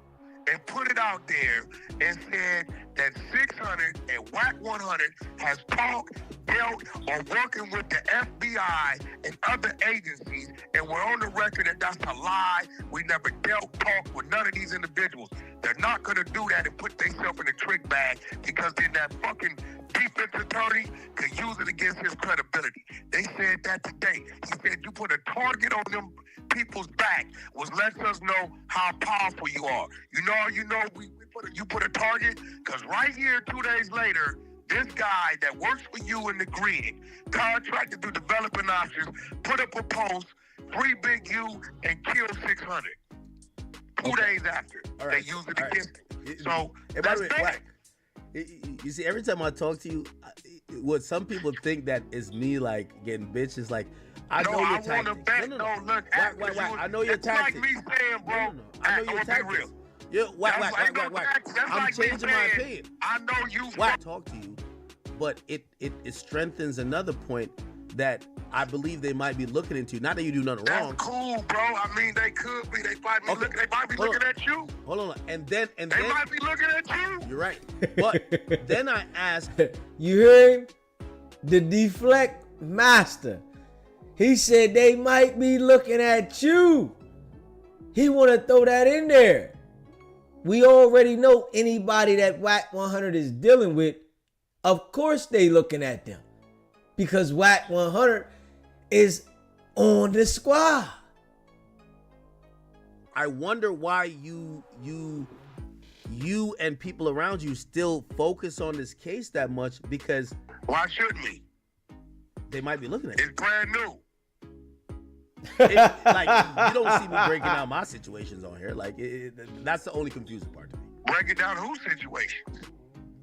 and put it out there and said that 600 and Wack 100 has talked, dealt, or working with the FBI and other agencies, and we're on the record that that's a lie. We never dealt, talked with none of these individuals. They're not going to do that and put themselves in a trick bag, because then that fucking defense attorney could use it against his credibility. They said that today. He said you put a target on them people's back, which lets us know how powerful you are. You put a target, because right here 2 days later, this guy that works for you in the grid, contracted to developing options, put up a post, free Big U, and kill 600. 2 days after, they used it against him. So, that's bad. You see, every time I talk to you, what some people think that is me like getting bitches, like I know your want to tactics. bet. No. Look, I know your it's tactics. like me saying, bro. I know your tactics. Yeah, Wack. I'm changing my opinion. I know you. Wack, talk to you, but it strengthens another point that I believe they might be looking into. Not that you do nothing wrong. That's cool, bro. I mean, they could be. They might be looking at you. Hold on. And then they might be looking at you. You're right. But then I asked. You hear him? The deflect master. He said they might be looking at you. He want to throw that in there. We already know anybody that Wack 100 is dealing with. Of course they looking at them. Because Wack 100 is on the squad. I wonder why you and people around you still focus on this case that much, because why shouldn't we? They might be looking at it. It's brand new. Like, you don't see me breaking down my situations on here. Like, that's the only confusing part to me. Breaking down whose situation?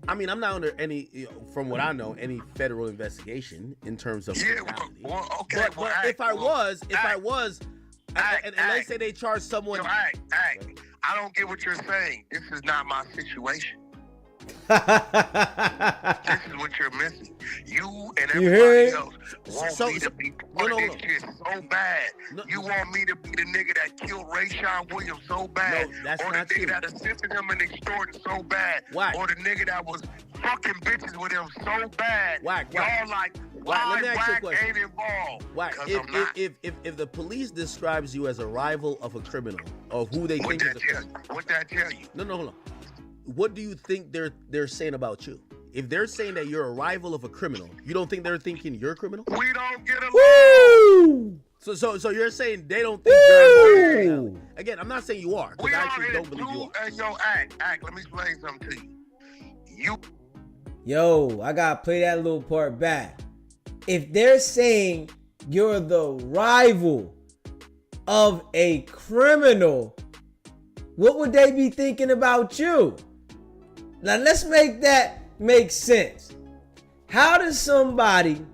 I mean, I'm not under any, from what I know, any federal investigation in terms of criminality. Okay. But if I was, and let's say they charge someone. I don't get what you're saying. This is not my situation. This is what you're missing. You and everybody else want me to be part of this shit so bad. You want me to be the nigga that killed Rayshawn Williams so bad, or the nigga that assisted him in extorting so bad, or the nigga that was fucking bitches with him so bad. Y'all like, why Wack ain't involved? Wack, if the police describes you as a rival of a criminal, or who they think is a criminal, what that tell you? No, hold on. What do you think they're saying about you? If they're saying that you're a rival of a criminal, you don't think they're thinking you're a criminal? We don't get along. So you're saying they don't think you're involved? Again, I'm not saying you are, because I actually don't believe you are. Yo, act. Let me explain something to you. Yo, I gotta play that little part back. If they're saying you're the rival of a criminal, what would they be thinking about you? Now let's make that make sense. How does somebody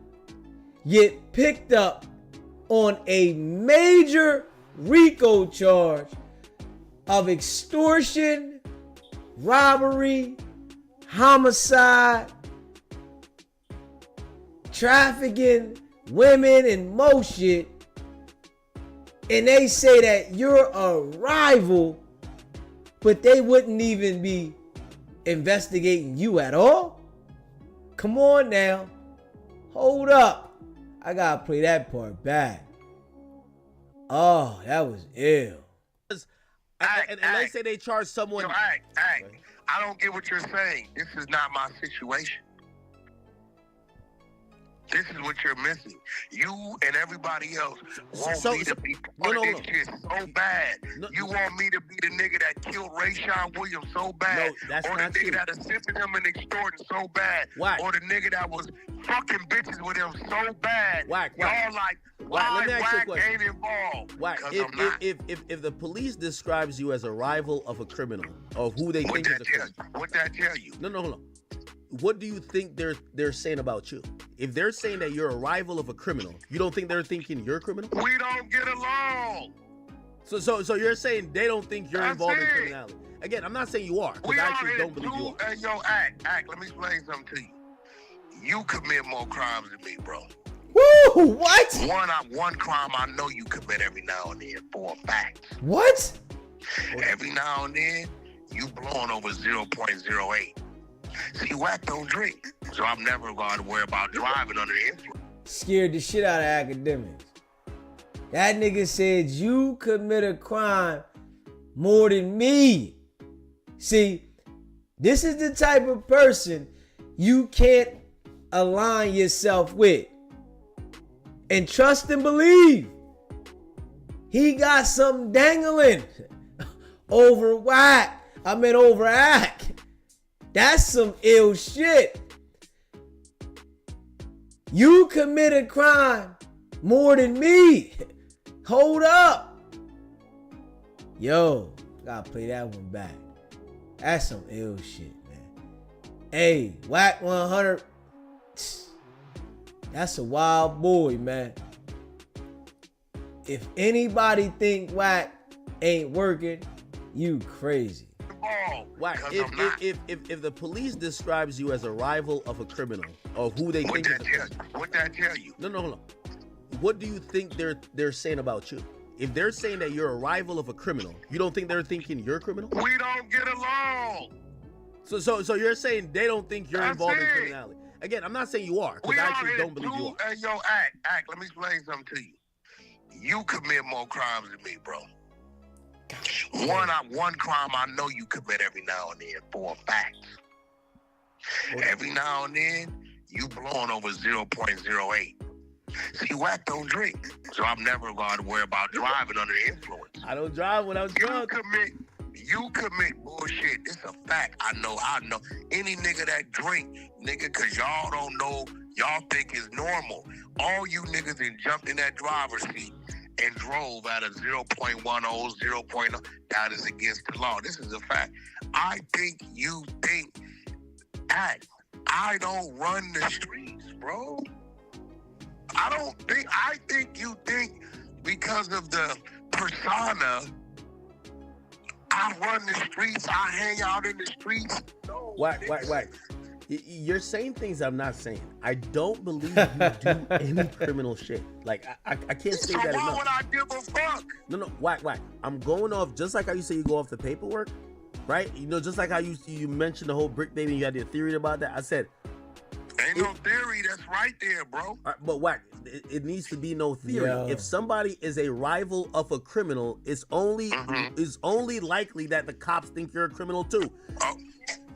get picked up on a major RICO charge of extortion, robbery, homicide, trafficking women and more shit, and they say that you're a rival, but they wouldn't even be investigating you at all? Come on now. Hold up. I gotta play that part back. Oh, that was ill. And let's say they charge someone. I don't get what you're saying. This is not my situation. This is what you're missing. You and everybody else want me to be part of this shit so bad. You want me to be the nigga that killed Rayshawn Williams so bad, or the nigga that assisted him in extorting so bad, or the nigga that was fucking bitches with him so bad. Y'all like, why Wack ain't involved? Wack, if the police describes you as a rival of a criminal, or who they think is a criminal, what that tell you? No, hold on. What do you think they're saying about you? If they're saying that you're a rival of a criminal, you don't think they're thinking you're a criminal? We don't get along. So you're saying they don't think you're involved in criminality? Again, I'm not saying you are, because I actually don't believe you are. Hey, yo, act. Let me explain something to you. You commit more crimes than me, bro. Woo! What? One crime I know you commit every now and then for a fact. What? Every now and then, you blowing over 0.08. See, Wack don't drink, so I'm never going to worry about driving under the influence. Scared the shit out of academics. That nigga said you commit a crime more than me. See, this is the type of person you can't align yourself with. And trust and believe. He got something dangling over Wack. Over Ack. That's some ill shit. You commit a crime more than me. Hold up. Yo, gotta play that one back. That's some ill shit, man. Hey, Wack 100. That's a wild boy, man. If anybody think Wack ain't working, you crazy. Wack, if the police describes you as a rival of a criminal, or who they think is a criminal, what that tell you? No. What do you think they're saying about you? If they're saying that you're a rival of a criminal, you don't think they're thinking you're a criminal? We don't get along. So you're saying they don't think you're involved in criminality? Again, I'm not saying you are, because I actually don't believe you are. Hey, yo, act. Let me explain something to you. You commit more crimes than me, bro. One crime I know you commit every now and then for a fact. Every now and then, you blowing over 0.08. See, Wack don't drink, so I'm never going to worry about driving under the influence. I don't drive when I'm drunk. You commit bullshit. It's a fact. I know. Any nigga that drink, nigga, because y'all don't know, y'all think it's normal. All you niggas that jumped in that driver's seat and drove at a 0.10, 0.0, that is against the law. This is a fact. I think you think, I don't run the streets, bro. I think you think because of the persona, I run the streets, I hang out in the streets. No, Wack. You're saying things I'm not saying. I don't believe you do any criminal shit. Like, I can't say that enough. So why would I give a fuck? No, Wack. I'm going off, just like how you say you go off the paperwork, right? You know, just like how you mentioned the whole brick baby and you had your theory about that. I said, ain't no theory, that's right there, bro. But Wack, it needs to be no theory. Yo. If somebody is a rival of a criminal, it's only likely that the cops think you're a criminal too.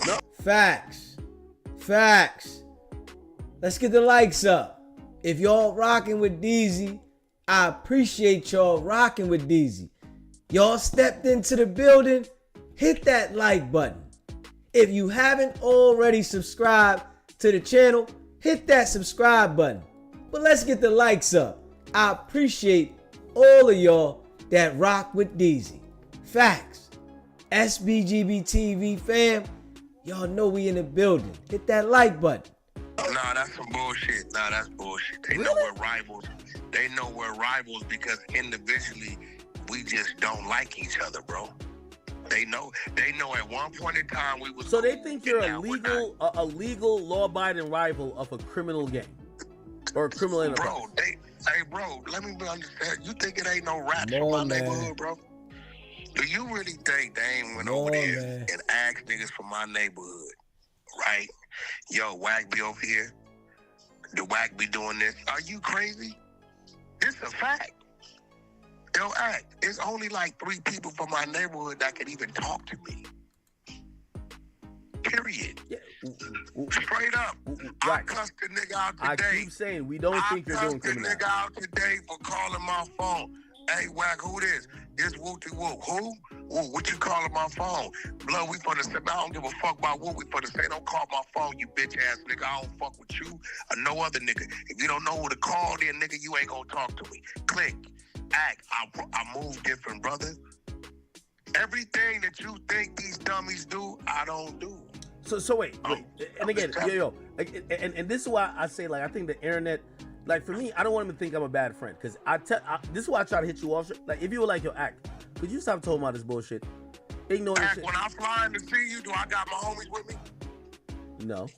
No. Facts. Let's get the likes up. If y'all rocking with DZ, I appreciate y'all rocking with DZ. Y'all stepped into the building, hit that like button. If you haven't already subscribed to the channel, hit that subscribe button. But let's get the likes up. I appreciate all of y'all that rock with DZ. Facts. SBGB TV fam, y'all know we in the building. Hit that like button. Nah, that's some bullshit. That's bullshit. They know we're rivals. They know we're rivals because individually we just don't like each other, bro. They know at one point in time we was. So they think you're a legal, law-abiding rival of a criminal gang or a criminal enterprise. Bro, let me understand. You think it ain't no rats from my neighborhood, bro? Do you really think they ain't went over there and asked niggas from my neighborhood, right? Yo, Wack be over here. The Wack be doing this. Are you crazy? It's a fact. Yo, it's only like 3 people from my neighborhood that can even talk to me. Period. Yeah. Straight up. I cussed the nigga out today. I keep saying we don't think you're doing criminal. I cussed the nigga out today for calling my phone. Hey, Wack, who this? This Wooty Woo. Who? Woo, what you calling my phone? Blood, we finna say, I don't give a fuck about what we finna say. Don't call my phone, you bitch ass nigga. I don't fuck with you or no other nigga. If you don't know who to call, then nigga, you ain't gonna talk to me. Click. Act. I move different, brother. Everything that you think these dummies do, I don't do. So wait. And again, and this is why I say, like, I think the internet, like, for me, I don't want him to think I'm a bad friend, because this is why I try to hit you off. Like, if you were like, yo, Act, could you stop talking about this bullshit? Ignore Act, shit. when I fly in to see you, do I got my homies with me? No.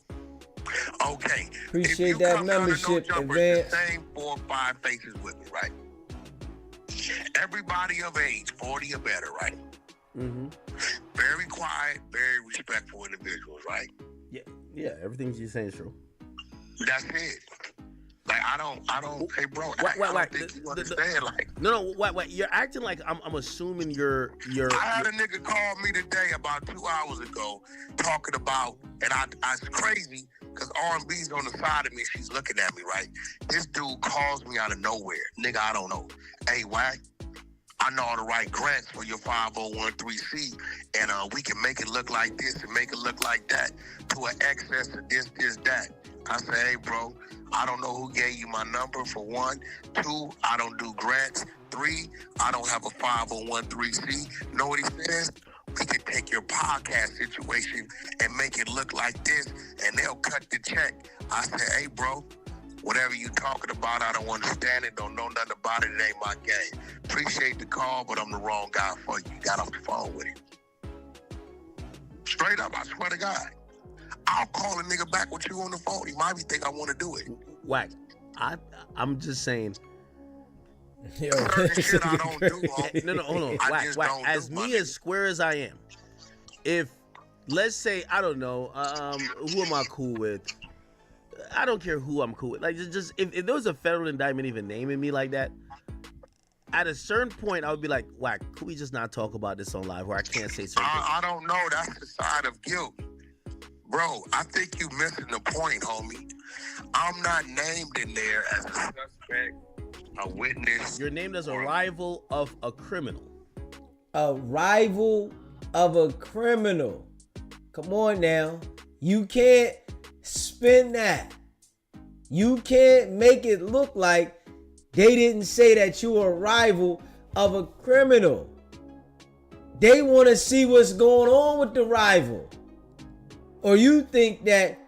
Okay. Appreciate that membership, Advance. The same 4 or 5 faces with me, right? Everybody of age, 40 or better, right? Mm-hmm. Very quiet, very respectful individuals, right? Yeah, everything you're saying is true. That's it. Like, I don't, hey, bro, I don't think you understand, like. No, wait, you're acting like I'm assuming you're. I had a nigga call me today about 2 hours ago talking about, and I it's crazy, because R&B's on the side of me, she's looking at me, right? This dude calls me out of nowhere. Nigga, I don't know. Hey, Wack, I know all the right grants for your 5013C, and we can make it look like this and make it look like that to an excess of this, that. I say, hey, bro, I don't know who gave you my number, for 1. 2, I don't do grants. 3, I don't have a 5013C. Know what he says? We can take your podcast situation and make it look like this, and they'll cut the check. I said, hey, bro, Whatever you talking about, I don't understand it. Don't know nothing about it. It ain't my game. Appreciate the call, but I'm the wrong guy for you. You got off the phone with him. Straight up, I swear to God. I'll call a nigga back with you on the phone. He might be think I want to do it. Wack, I'm just saying. Yo, shit I don't do, homie. No, hold on. Wack, as me as square as I am, if let's say I don't know, who am I cool with? I don't care who I'm cool with. Like just if there was a federal indictment even naming me like that, at a certain point I would be like, Wack, could we just not talk about this on live where I can't say certain things? I don't know. That's the side of guilt. Bro, I think you missing the point, homie. I'm not named in there as a suspect, a witness. You're named as a rival of a criminal. A rival of a criminal. Come on now. You can't spin that. You can't make it look like they didn't say that you were a rival of a criminal. They want to see what's going on with the rival. Or you think that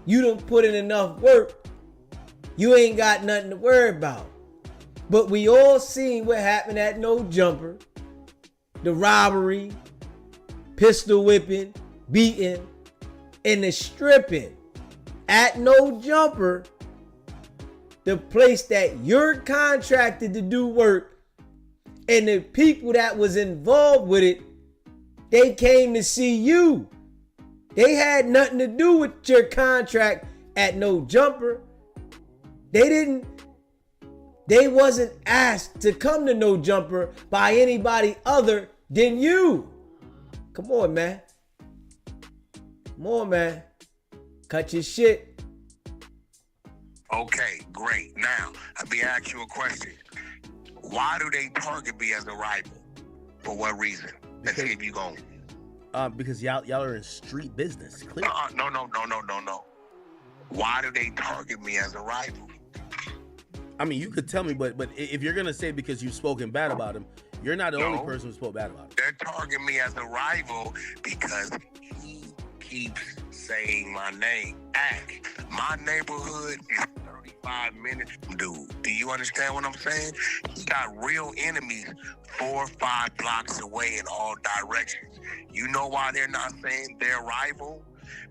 you don't put in enough work, you ain't got nothing to worry about. But we all seen what happened at No Jumper. The robbery, pistol whipping, beating, and the stripping at No Jumper, the place that you're contracted to do work, and the people that was involved with it, they came to see you. They had nothing to do with your contract at No Jumper. They wasn't asked to come to No Jumper by anybody other than you. Come on, man. Come on, man. Cut your shit. Okay, great. Now, let me ask you a question. Why do they target me as a rival? For what reason? Let's see if you going. Because y'all are in street business. Clear. No. Why do they target me as a rival? I mean, you could tell me, but if you're gonna say because you've spoken bad about him, you're not the only person who spoke bad about him. They're targeting me as a rival because he keeps saying my name. My neighborhood is 35 minutes from dude. Do you understand what I'm saying? He got real enemies 4 or 5 blocks away in all directions. You know why they're not saying their rival?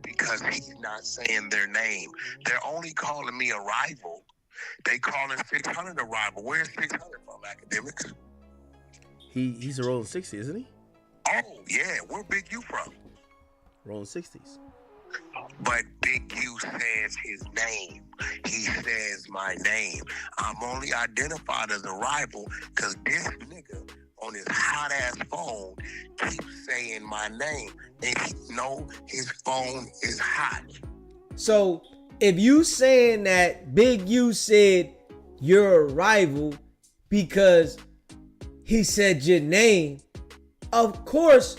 Because he's not saying their name. They're only calling me a rival. They calling 600 a rival. Where's 600 from, academics? He's a rolling 60, isn't he? Oh, yeah. Where Big U from? Rolling 60s. But Big U says his name. He says my name. I'm only identified as a rival because this nigga on his hot ass phone keeps saying my name. And he know his phone is hot. So if you saying that Big U said you're a rival because he said your name, of course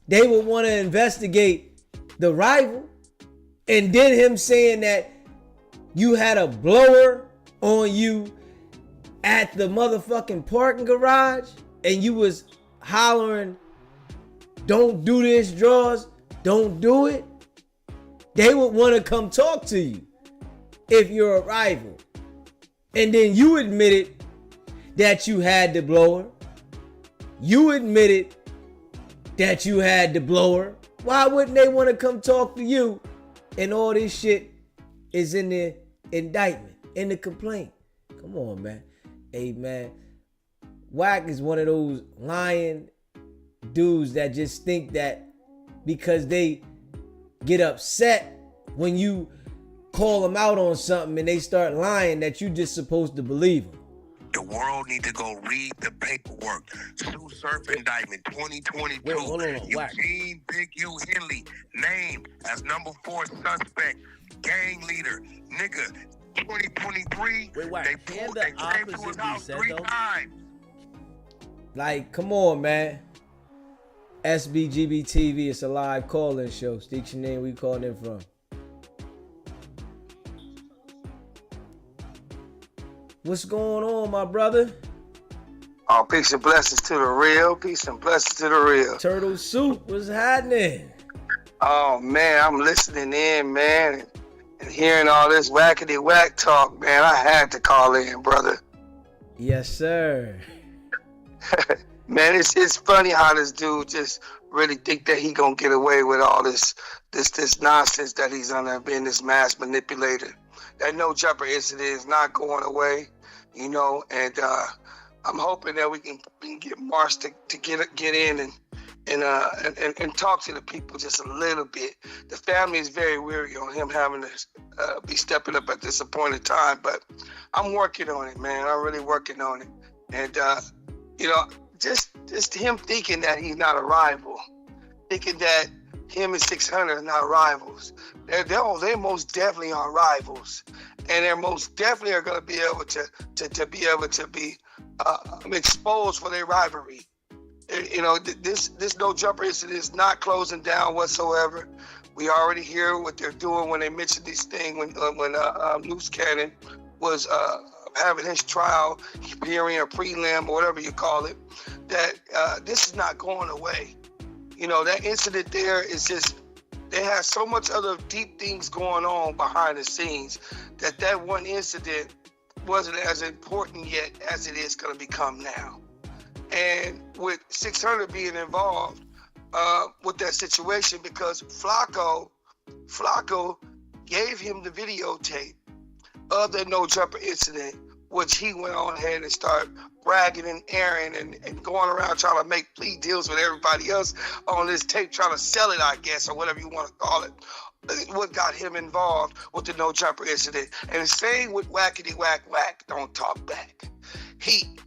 they would want to investigate the rival. And then him saying that you had a blower on you at the motherfucking parking garage and you was hollering, don't do this, draws, don't do it. They would want to come talk to you if you're a rival. And then you admitted that you had the blower. You admitted that you had the blower. Why wouldn't they want to come talk to you? And all this shit is in the indictment, in the complaint. Come on, man. Hey, man. Wack is one of those lying dudes that just think that because they get upset when you call them out on something and they start lying that you just supposed to believe them. The world need to go read the paperwork. Sue Surf indictment 2022. Wait, hold on, Eugene Big U Henley named as number 4 suspect, gang leader. Nigga, 2023. Wait, Wack, they came to his house 3 times. Like, come on, man. SBGB TV, it's a live call-in show. State your name, where you calling in from. What's going on, my brother? Oh, peace and blessings to the real. Peace and blessings to the real. Turtle Soup, what's happening? Oh, man, I'm listening in, man. and hearing all this wackety whack talk, man, I had to call in, brother. Yes, sir. Man, it's funny how this dude just really think that he gonna get away with all this nonsense that he's under, being this mass manipulator. That no jumper incident is not going away, you know, and I'm hoping that we can get Mars to get in and talk to the people just a little bit. The family is very weary on him having to be stepping up at this appointed time, but I'm working on it, man. I'm really working on it, and you know, just him thinking that he's not a rival, thinking that him and 600 are not rivals. They most definitely are rivals, and they're most definitely are going to be able to be exposed for their rivalry. You know, this no jumper incident is not closing down whatsoever. We already hear what they're doing when they mention this thing when Loose Cannon was having his trial, hearing a prelim or whatever you call it. That this is not going away. You know, that incident there is just, they have so much other deep things going on behind the scenes that one incident wasn't as important yet as it is going to become now. And with 600 being involved with that situation, because Flacco gave him the videotape of the no jumper incident, which he went on ahead and started bragging and airing and going around trying to make plea deals with everybody else on this tape, trying to sell it, I guess, or whatever you want to call it. What got him involved with the no jumper incident. And the same with Wackety Wack Wack, Don't Talk Back. He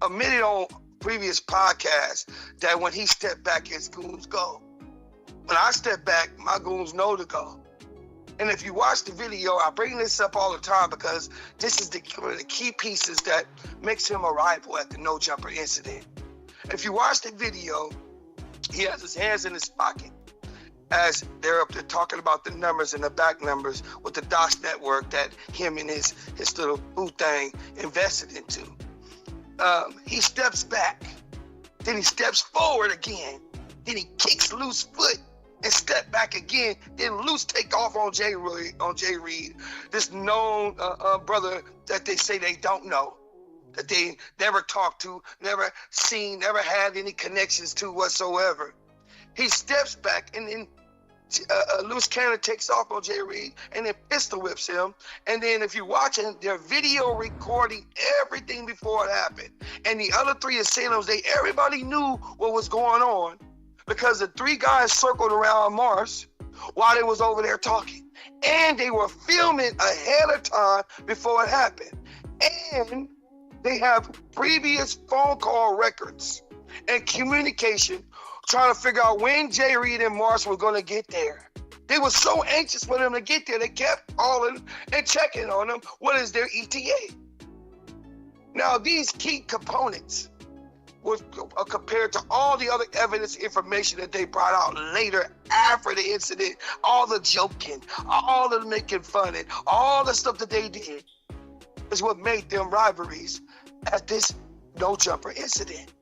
admitted on previous podcasts that when he stepped back, his goons go. When I step back, my goons know to go. And if you watch the video, I bring this up all the time because this is one of the key pieces that makes him a rival at the no jumper incident. If you watch the video, he has his hands in his pocket as they're up there talking about the numbers and the back numbers with the DOS network that him and his little boo thing invested into. He steps back, then he steps forward again, then he kicks Loose foot and step back again, then Loose take off on Jay Reed, this known brother that they say they don't know, that they never talked to, never seen, never had any connections to whatsoever. He steps back and then Loose Cannon takes off on Jay Reed and then pistol whips him. And then if you're watching, they're video recording everything before it happened. And the other three assailants, everybody knew what was going on because the three guys circled around Mars while they was over there talking. And they were filming ahead of time before it happened. And they have previous phone call records and communication trying to figure out when Jay Reed and Mars were going to get there. They were so anxious for them to get there, they kept calling and checking on them. What is their ETA? Now, these key components were compared to all the other evidence information that they brought out later after the incident, all the joking, all the making fun, and all the stuff that they did is what made them rivalries at this no jumper incident.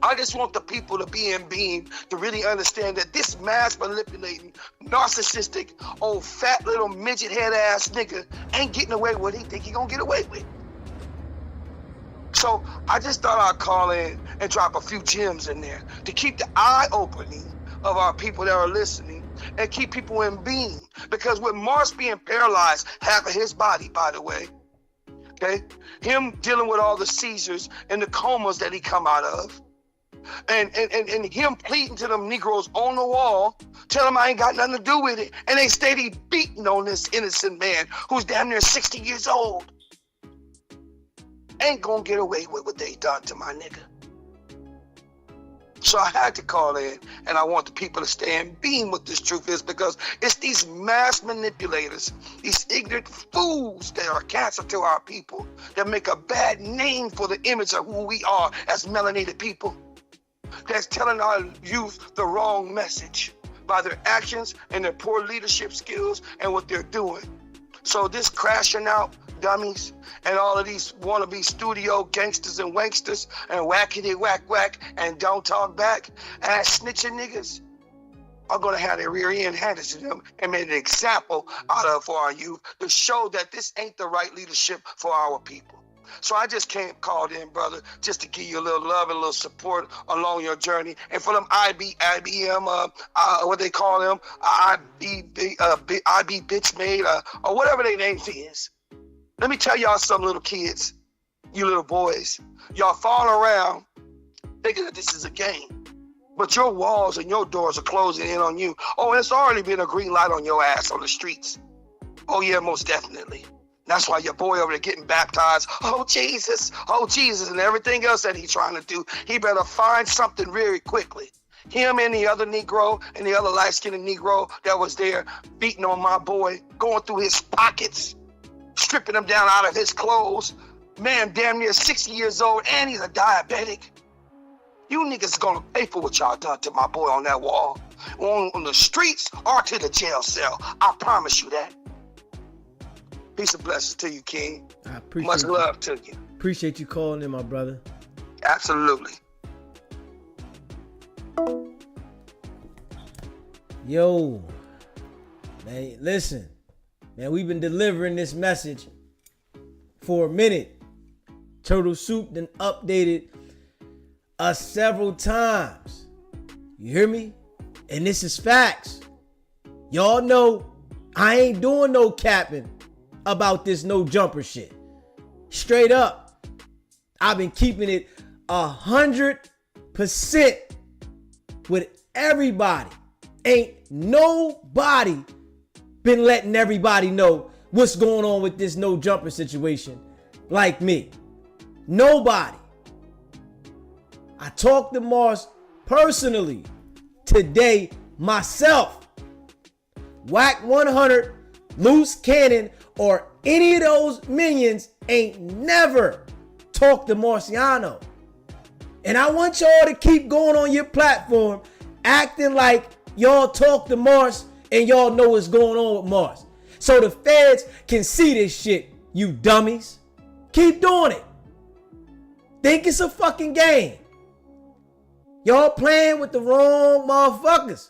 I just want the people to be in being to really understand that this mass manipulating, narcissistic, old fat little midget head ass nigga ain't getting away with what he think he gonna get away with. So I just thought I'd call in and drop a few gems in there to keep the eye opening of our people that are listening and keep people in being. Because with Mars being paralyzed, half of his body, by the way, okay, him dealing with all the seizures and the comas that he come out of, and him pleading to them Negroes on the wall, tell them I ain't got nothing to do with it, and they steady beating on this innocent man who's damn near 60 years old. Ain't gonna get away with what they done to my nigga. So I had to call in, and I want the people to stay in being what this truth is, because it's these mass manipulators, these ignorant fools that are cancer to our people, that make a bad name for the image of who we are as melanated people. That's telling our youth the wrong message by their actions and their poor leadership skills and what they're doing. So this crashing out dummies and all of these wannabe studio gangsters and wanksters and wackety whack whack and don't talk back and snitching niggas, are going to have their rear end handed to them and made an example out of for our youth to show that this ain't the right leadership for our people. So I just called in, brother, just to give you a little love and a little support along your journey. And for them IBM, what they call them, IB bitch made, or whatever their name is. Let me tell y'all some little kids, you little boys, y'all falling around thinking that this is a game. But your walls and your doors are closing in on you. Oh, it's already been a green light on your ass on the streets. Oh yeah, most definitely. That's why your boy over there getting baptized. Oh Jesus, and everything else that he's trying to do. He better find something very quickly. Him and the other Negro and the other light-skinned Negro that was there beating on my boy, going through his pockets, stripping him down out of his clothes. Man, damn near 60 years old, and he's a diabetic. You niggas gonna pay for what y'all done to my boy on that wall. On the streets or to the jail cell. I promise you that. Peace and blessings to you, King. I appreciate Much love to you. Appreciate you calling in, my brother. Absolutely. Yo, man, listen. Man, we've been delivering this message for a minute. Turtle Soup done updated us several times. You hear me? And this is facts. Y'all know I ain't doing no capping about this no jumper shit. Straight up. I've been keeping it 100% with everybody. Ain't nobody been letting everybody know what's going on with this no jumper situation like me. Nobody. I talked to Mars personally today myself. Wack 100, Loose Cannon, or any of those minions ain't never talked to Marciano. And I want y'all to keep going on your platform acting like y'all talk to Mars and y'all know what's going on with Mars. So the feds can see this shit, you dummies. Keep doing it. Think it's a fucking game. Y'all playing with the wrong motherfuckers.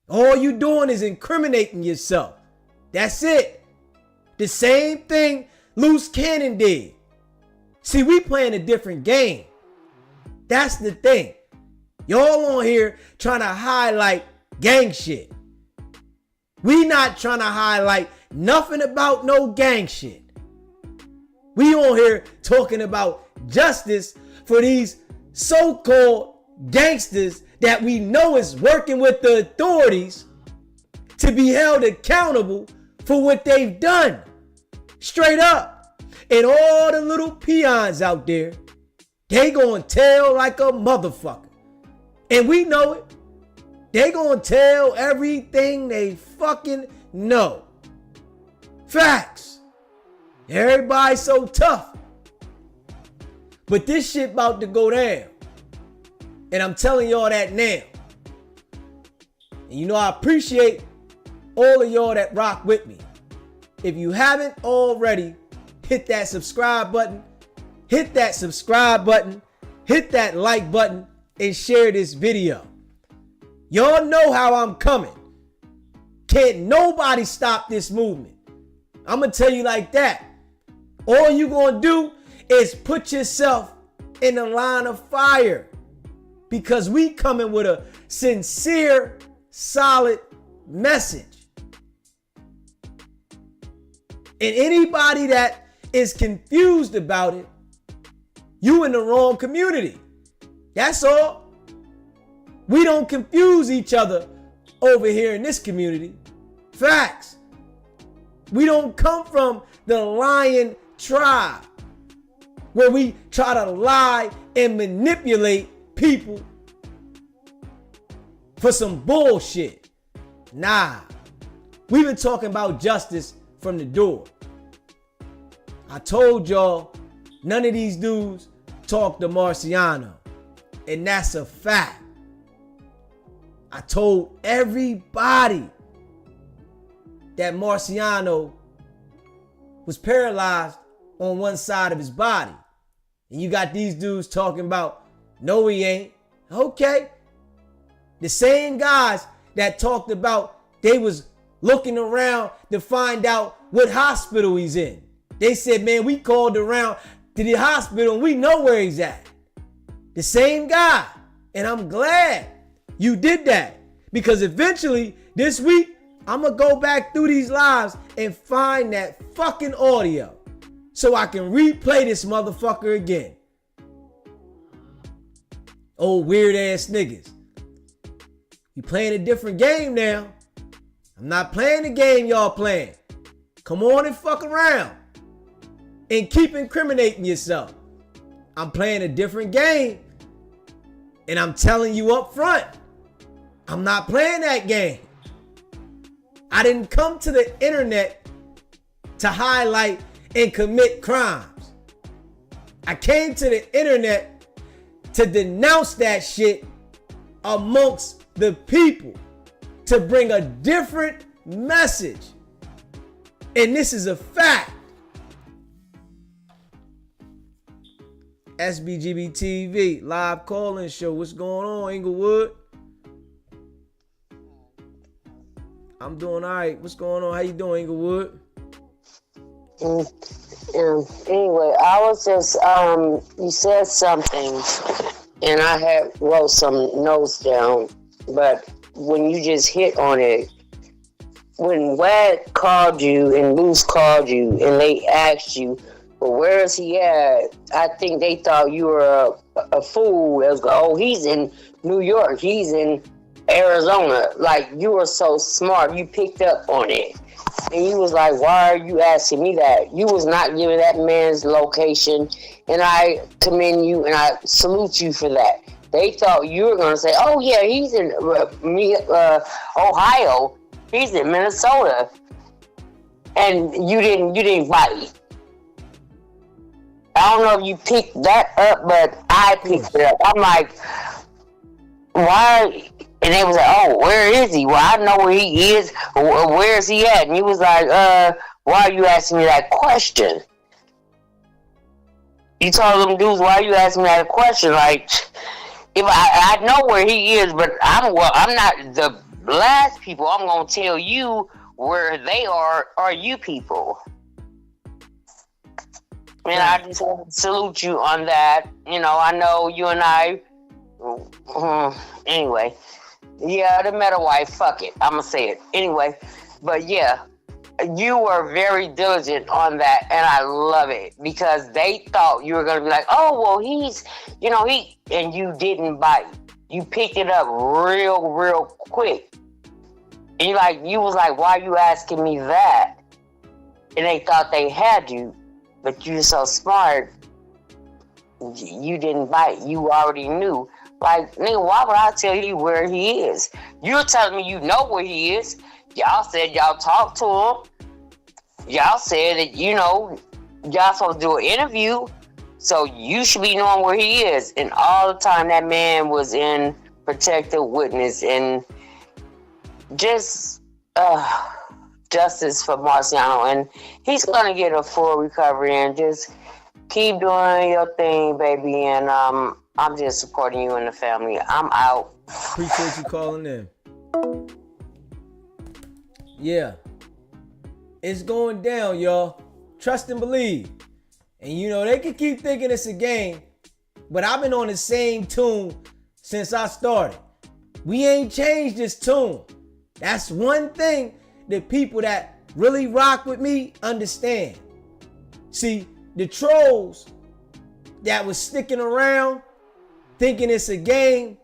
All you doing is incriminating yourself. That's it. The same thing Loose Cannon did. See, we playing a different game. That's the thing. Y'all on here trying to highlight gang shit. We not trying to highlight nothing about no gang shit. We on here talking about justice for these so-called gangsters that we know is working with the authorities to be held accountable for what they've done. Straight up. And all the little peons out there, they gonna tell like a motherfucker. And we know it. They gonna tell everything they fucking know. Facts. Everybody's so tough. But this shit about to go down. And I'm telling y'all that now. And you know I appreciate all of y'all that rock with me. If you haven't already, hit that subscribe button. Hit that subscribe button. Hit that like button and share this video. Y'all know how I'm coming. Can't nobody stop this movement. I'm going to tell you like that. All you going to do is put yourself in the line of fire. Because we coming with a sincere, solid message. And anybody that is confused about it, you in the wrong community. That's all. We don't confuse each other over here in this community. Facts. We don't come from the lion tribe where we try to lie and manipulate people for some bullshit. Nah. We've been talking about justice from the door. I told y'all none of these dudes talk to Marciano. And that's a fact. I told everybody that Marciano was paralyzed on one side of his body. And you got these dudes talking about, no, he ain't. Okay. The same guys that talked about they was looking around to find out what hospital he's in. They said, man, we called around to the hospital and we know where he's at. The same guy. And I'm glad you did that, because eventually this week, I'm going to go back through these lives and find that fucking audio so I can replay this motherfucker again. Old weird ass niggas. We playing a different game now. I'm not playing the game y'all playing. Come on and fuck around and keep incriminating yourself. I'm playing a different game, and I'm telling you up front, I'm not playing that game. I didn't come to the internet to highlight and commit crimes. I came to the internet to denounce that shit amongst the people, to bring a different message. And this is a fact. SBGB TV, live call-in show. What's going on, Inglewood? I'm doing all right. What's going on? How you doing, Inglewood? Anyway, I was just, you said something, and I had wrote some notes down, but when you just hit on it, when Wack called you and Luce called you and they asked you, well, where is he at? I think they thought you were a fool. It was, oh, he's in New York. He's in Arizona. Like, you were so smart. You picked up on it. And you was like, why are you asking me that? You was not giving that man's location. And I commend you and I salute you for that. They thought you were going to say, oh, yeah, he's in Ohio. He's in Minnesota. And you didn't bite. I don't know if you picked that up, but I picked it up. I'm like, why? And they was like, oh, where is he? Well, I know where he is. Where is he at? And he was like, why are you asking me that question? You told them dudes, why are you asking me that question? Like, if I know where he is, but I'm not the last people. I'm going to tell you where they are you people. And I just want to salute you on that. You know, I know you and I, anyway. Yeah, the meta wife, fuck it. I'm going to say it. Anyway, but yeah, you were very diligent on that, and I love it, because they thought you were going to be like, oh, well, he's, and you didn't bite. You picked it up real quick. And you was like, why are you asking me that? And they thought they had you, but you're so smart, you didn't bite. You already knew. Like, nigga, why would I tell you where he is? You're telling me you know where he is. Y'all said y'all talked to him. Y'all said that, y'all supposed to do an interview. So you should be knowing where he is. And all the time that man was in protective witness, and just justice for Marciano. And he's going to get a full recovery, and just keep doing your thing, baby. And I'm just supporting you and the family. I'm out. Appreciate you calling in. Yeah. It's going down, y'all. Trust and believe. And they can keep thinking it's a game, but I've been on the same tune since I started. We ain't changed this tune. That's one thing that people that really rock with me understand. See, the trolls that was sticking around thinking it's a game,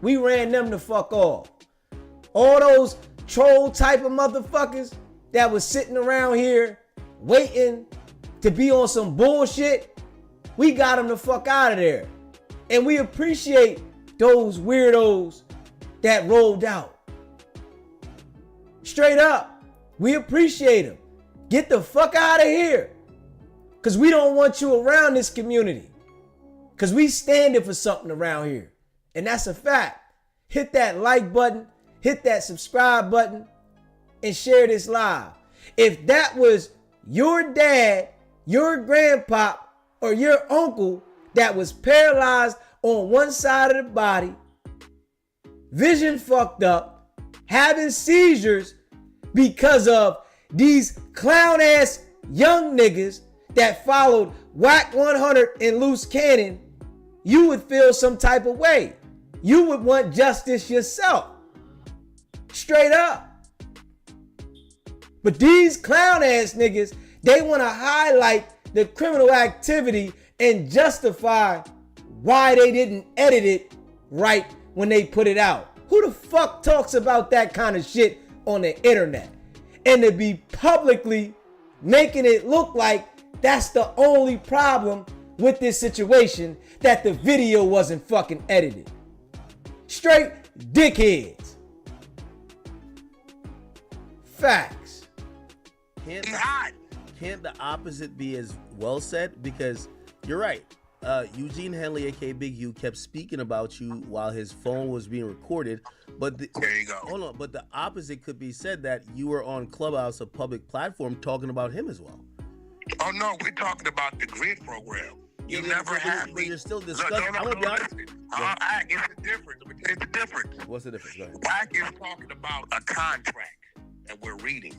we ran them the fuck off. All those troll type of motherfuckers that was sitting around here waiting to be on some bullshit, we got them the fuck out of there. And we appreciate those weirdos that rolled out. Straight up, we appreciate them. Get the fuck out of here. Because we don't want you around this community. Because we standing for something around here. And that's a fact. Hit that like button. Hit that subscribe button. And share this live. If that was your dad, your grandpa, or your uncle that was paralyzed on one side of the body, vision fucked up, having seizures because of these clown ass young niggas that followed Wack 100 and Loose Cannon, you would feel some type of way. You would want justice yourself. Straight up. But these clown ass niggas, they want to highlight the criminal activity and justify why they didn't edit it right when they put it out. Who the fuck talks about that kind of shit on the internet? And to be publicly making it look like that's the only problem with this situation, that the video wasn't fucking edited. Straight dickheads. Facts. Can't the opposite be as well said? Because you're right. Eugene Henley, aka Big U, kept speaking about you while his phone was being recorded. But there you go. Hold on. But the opposite could be said, that you were on Clubhouse, a public platform, talking about him as well. Oh no, we're talking about the grid program. You never had me. But you're still discussing. I'm gonna be honest. It's the difference. Let me tell you the difference. What's the difference? Go ahead. Wack is talking about a contract that we're reading.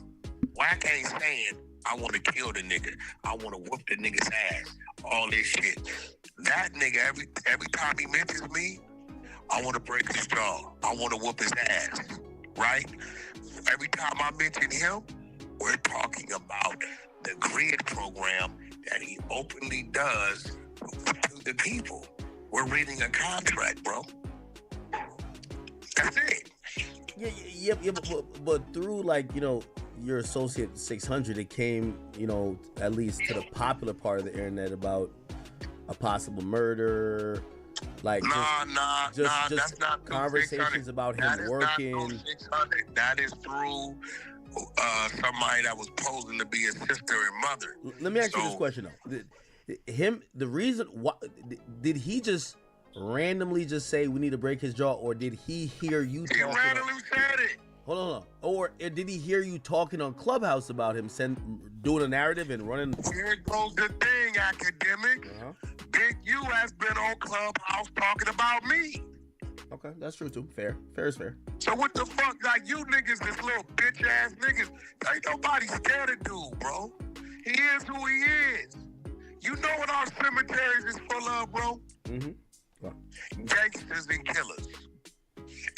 Wack ain't saying, I want to kill the nigga. I want to whoop the nigga's ass. All this shit. That nigga, every time he mentions me, I want to break his jaw. I want to whoop his ass. Right? Every time I mention him, we're talking about the grid program that he openly does to the people. We're reading a contract, bro. That's it. Yeah, but through, like, you know, your associate 600, it came, you know, at least to the popular part of the internet about a possible murder, like that's not conversations about him working. That is through somebody that was posing to be his sister and mother. Let me ask you this question though: the reason why did he just randomly just say we need to break his jaw, or did he hear you talking? He randomly said it. Hold on. Or did he hear you talking on Clubhouse about him doing a narrative and running? Here goes the thing, academic. Big U has been on Clubhouse talking about me. Okay, that's true too. Fair is fair. So what the fuck, like, you niggas, this little bitch ass niggas, ain't nobody scared of dude, bro. He is who he is. You know what our cemeteries is full of, bro? Mm-hmm. Wow. Gangsters and killers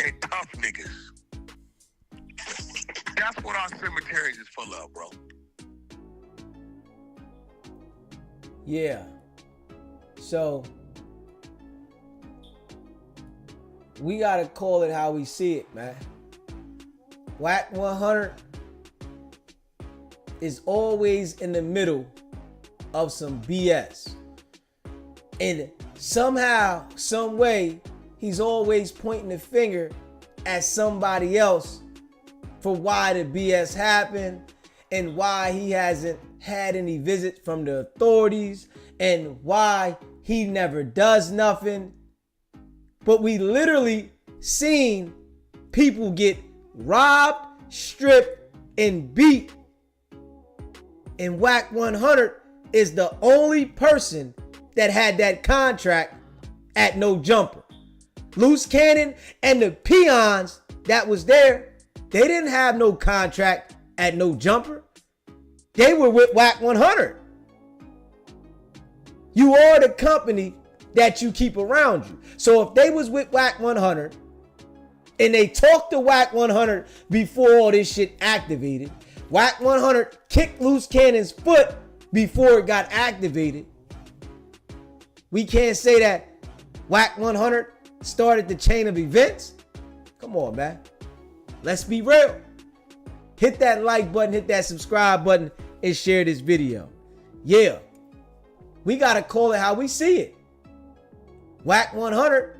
and tough niggas. That's what our cemeteries is full of, bro. Yeah. So we gotta call it how we see it, man. Wack 100 is always in the middle of some BS. And somehow, some way, he's always pointing the finger at somebody else for why the BS happened and why he hasn't had any visit from the authorities and why he never does nothing. But we literally seen people get robbed, stripped, and beat. And Wack 100 is the only person that had that contract at no jumper. Loose Cannon and the peons that was there, they didn't have no contract at no jumper. They were with Wack 100. You are the company that you keep around you. So if they was with Wack 100 and they talked to Wack 100 before all this shit activated, Wack 100 kicked Loose Cannon's foot before it got activated, we can't say that Wack 100 started the chain of events. Come on, man. Let's be real. Hit that like button, hit that subscribe button, and share this video. Yeah. We got to call it how we see it. Wack 100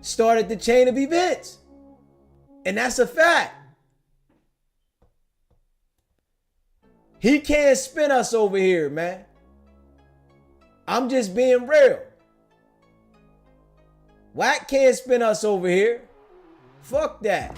started the chain of events. And that's a fact. He can't spin us over here, man. I'm just being real. Wack can't spin us over here. Fuck that.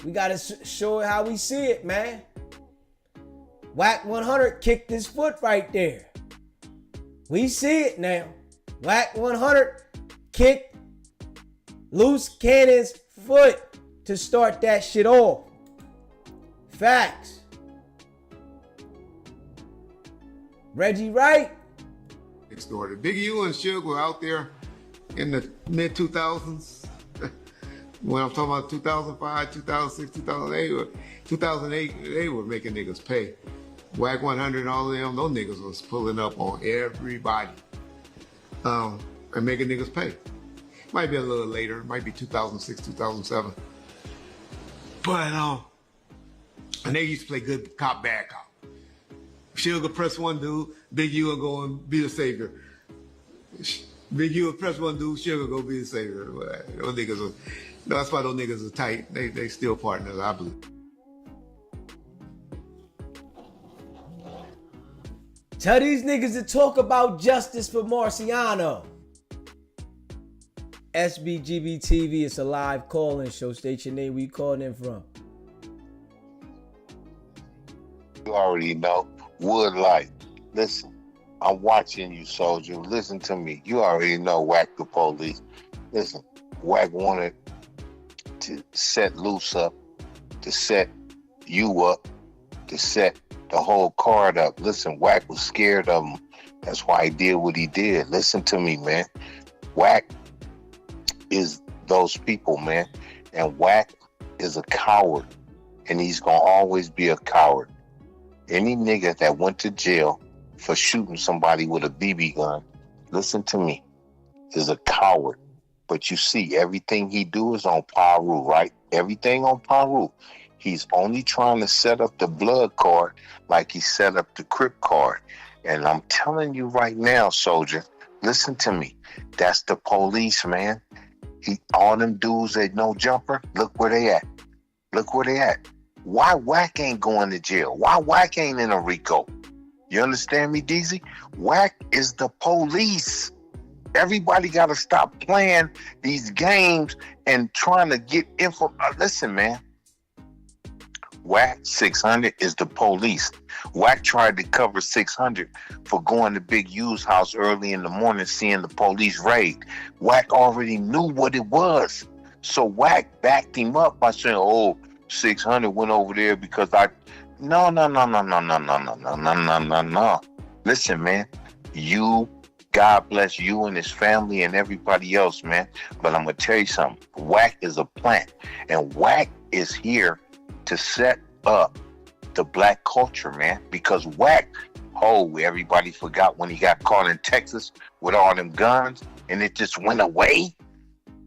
We gotta show it how we see it, man. Wack 100 kicked his foot right there. We see it now. Wack 100 kicked Loose Cannon's foot to start that shit off. Facts. Reggie Wright. Next door. The Big U and Suge were out there in the mid 2000s. When I'm talking about 2005, 2006, 2008, they were making niggas pay. Wack 100 and all of them, those niggas was pulling up on everybody and making niggas pay. Might be a little later, might be 2006, 2007. But, and they used to play good cop, bad cop. Suge would press one dude, Big U would go and be the savior. Big U would press one dude, Suge would go be the savior. Those niggas were, that's why those niggas are tight. They still partners, I believe. Tell these niggas to talk about justice for Marciano. SBGB TV, it's a live call-in show. State your name, where you calling in from. You already know. Wood Light. Listen, I'm watching you, soldier. Listen to me. You already know Wack the police. Listen, Wack wanted to set Loose up, to set you up, to set the whole card up. Listen, Wack was scared of him. That's why he did what he did. Listen to me, man. Wack is those people, man. And Wack is a coward. And he's going to always be a coward. Any nigga that went to jail for shooting somebody with a BB gun, listen to me, is a coward. But you see, everything he do is on Paru, right? Everything on Paru. He's only trying to set up the blood card like he set up the Crip card. And I'm telling you right now, soldier, listen to me. That's the police, man. All them dudes that no jumper, look where they at. Look where they at. Why Wack ain't going to jail? Why Wack ain't in a RICO? You understand me, DZ? Wack is the police. Everybody got to stop playing these games and trying to get info. Listen, man. Wack 600 is the police. Wack tried to cover 600 for going to Big U's house early in the morning, seeing the police raid. Wack already knew what it was. So Wack backed him up by saying, oh, 600 went over there because No. Listen, man, God bless you and his family and everybody else, man. But I'm going to tell you something. Wack is a plant. And Wack is here to set up the black culture, man. Because Wack, everybody forgot when he got caught in Texas with all them guns and it just went away.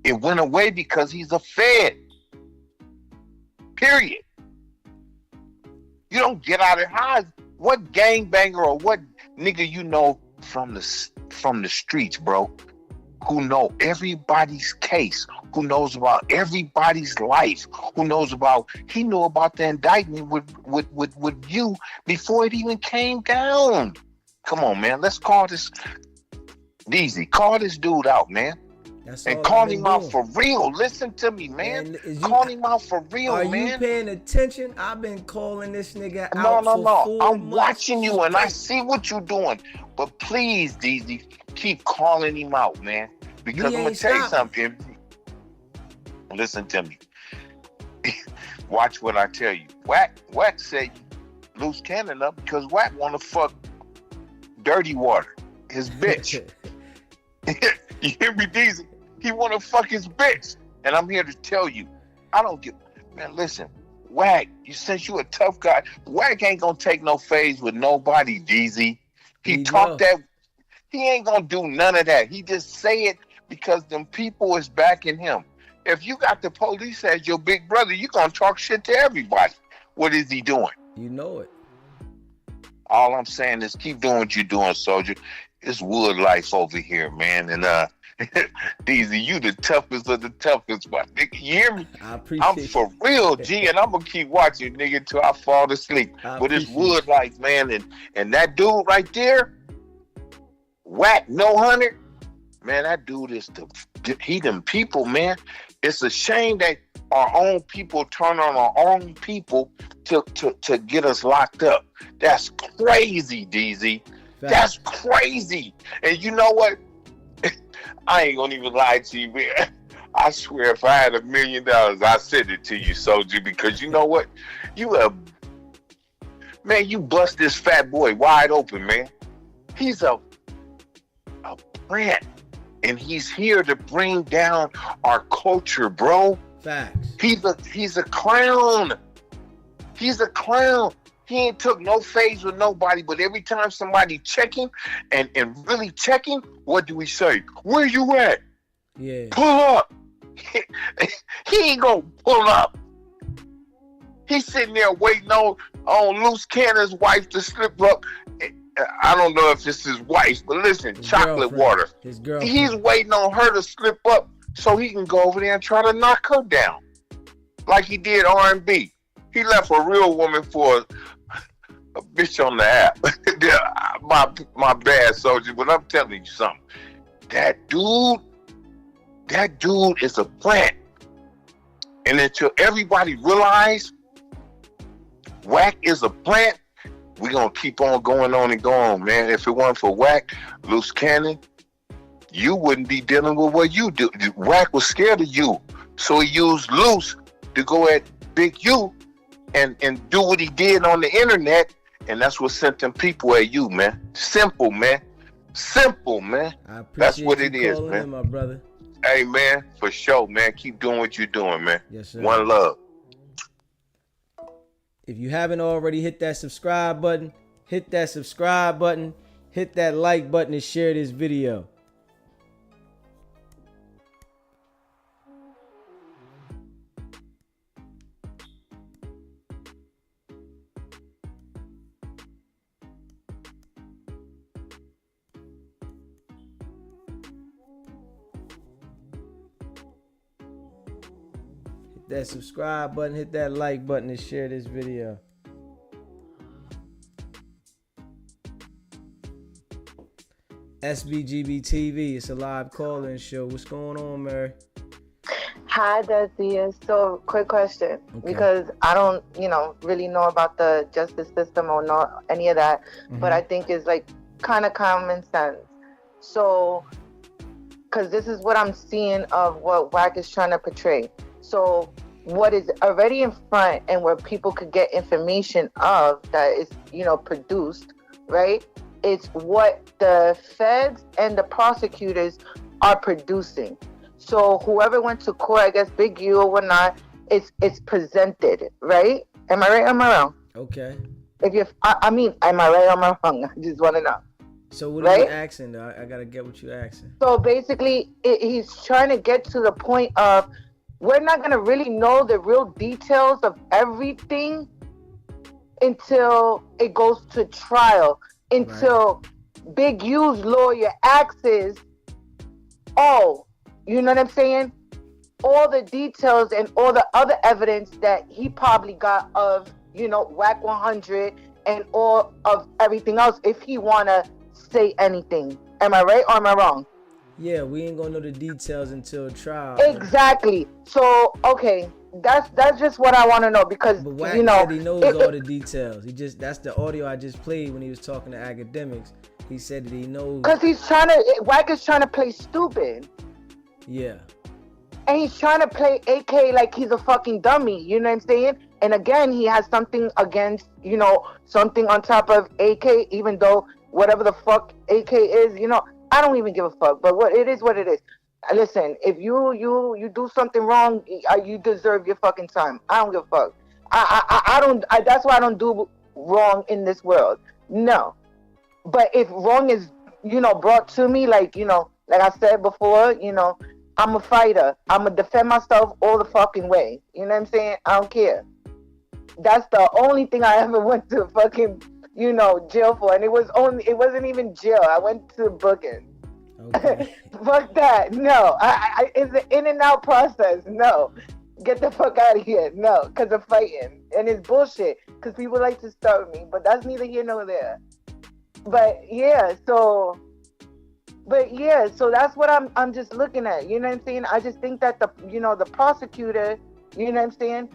It went away because he's a Fed. Period. You don't get out of here. What gangbanger or what nigga you know from the streets, bro, who know everybody's case, who knows about everybody's life, he knew about the indictment with you before it even came down. Come on, man. Let's call this DZ. Call this dude out, man. And call him out for real. Listen to me, man. Call him out for real, man. Are you paying attention? I've been calling this nigga out for 4 months. I'm watching you and I see what you're doing. But please, DZ, keep calling him out, man. Because I'm going to tell you something. Listen to me. Watch what I tell you. Wack said Loose Cannon up because Wack want to fuck Dirty Water, his bitch. You hear me, DZ? He want to fuck his bitch. And I'm here to tell you, I don't give... Man, listen. Wack, since you a tough guy, Wack ain't going to take no phase with nobody, DZ. He talked that... He ain't going to do none of that. He just say it because them people is backing him. If you got the police as your big brother, you going to talk shit to everybody. What is he doing? You know it. All I'm saying is keep doing what you're doing, soldier. It's Wood life over here, man. And DZ, you the toughest of the toughest, my nigga. You hear me? I'm for real, G, and I'm gonna keep watching, nigga, till I fall asleep. But it's Wood life, man. And that dude right there, Wack No 100, Man, that dude is he them people, man. It's a shame that our own people turn on our own people to get us locked up. That's crazy, DZ. That's crazy. And you know what? I ain't gonna even lie to you, man. I swear if I had $1 million, I'd send it to you, Soldier, because you know what? Man, you bust this fat boy wide open, man. He's a plant. And he's here to bring down our culture, bro. Facts. He's a clown. He's a clown. He ain't took no phase with nobody, but every time somebody check him and really check him, what do we say? Where you at? Yeah. Pull up. He ain't gonna pull up. He's sitting there waiting on Loose Cannon's wife to slip up. I don't know if it's his wife, but listen, his chocolate water. His girlfriend. He's waiting on her to slip up so he can go over there and try to knock her down, like he did R&B. He left a real woman for a bitch on the app. my bad, Soldier, but I'm telling you something. That dude is a plant. And until everybody realize Wack is a plant, we're going to keep on going on and going, man. If it weren't for Wack, Loose Cannon, you wouldn't be dealing with what you do. Wack was scared of you. So he used Loose to go at Big U and do what he did on the internet. And that's what sent them people at you, man. Simple, man. Simple, man. That's what it is, man. In, my brother. Hey, man, for sure, man. Keep doing what you're doing, man. Yes, sir. One love. If you haven't already, hit that subscribe button, hit that subscribe button, hit that like button, and share this video. Hit that subscribe button, hit that like button, and share this video. SBGB TV, it's a live call-in show. What's going on, Mary? Hi, Desi. So, quick question, because I don't, really know about the justice system or not any of that, but I think it's like kind of common sense. So, because this is what I'm seeing of what Wack is trying to portray. So, what is already in front and where people could get information of that is, produced, right? It's what the feds and the prosecutors are producing. So whoever went to court, I guess Big U or whatnot, it's presented, right? Am I right or am I wrong? Okay. Am I right or am I wrong? I just want to know. So what are you asking, though? I gotta get what you're asking. So basically, he's trying to get to the point of we're not gonna really know the real details of everything until it goes to trial. Until Big U's lawyer asks, you know what I'm saying? All the details and all the other evidence that he probably got of, Wack 100 and all of everything else, if he wanna say anything. Am I right or am I wrong? Yeah, we ain't gonna know the details until trial. Exactly. So, okay. That's just what I want to know because but Wack said he knows all the details. That's the audio I just played when he was talking to academics. He said that he knows because Wack is trying to play stupid. Yeah. And he's trying to play AK like he's a fucking dummy. You know what I'm saying? And again, he has something against something on top of AK. Even though whatever the fuck AK is, I don't even give a fuck. But what it is. Listen, if you do something wrong, you deserve your fucking time. I don't give a fuck. I don't. That's why I don't do wrong in this world. No, but if wrong is brought to me, like I said before, I'm a fighter. I'm gonna defend myself all the fucking way. You know what I'm saying? I don't care. That's the only thing I ever went to fucking jail for, and it wasn't even jail. I went to booking. Okay. Fuck that. No. It's an in and out process. No. Get the fuck out of here. No. Because of fighting. And it's bullshit. Because people like to start me. But that's neither here nor there. But yeah, so But yeah, so that's what I'm just looking at. You know what I'm saying? I just think that the prosecutor, you know what I'm saying,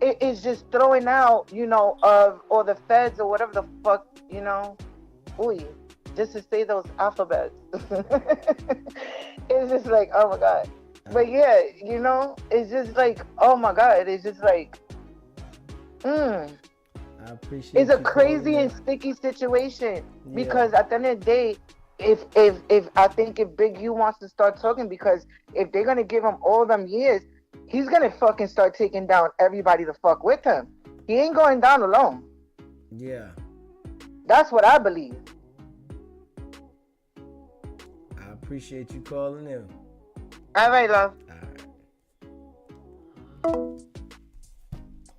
it is just throwing out, or the feds or whatever the fuck, just to say those alphabets. It's just like, oh my God. But yeah, it's just like, oh my God. It's just like, I appreciate it's a crazy and sticky situation because at the end of the day, if I think if Big U wants to start talking, because if they're gonna give him all them years, he's gonna fucking start taking down everybody to fuck with him. He ain't going down alone. Yeah. That's what I believe. I appreciate you calling in. All right, love.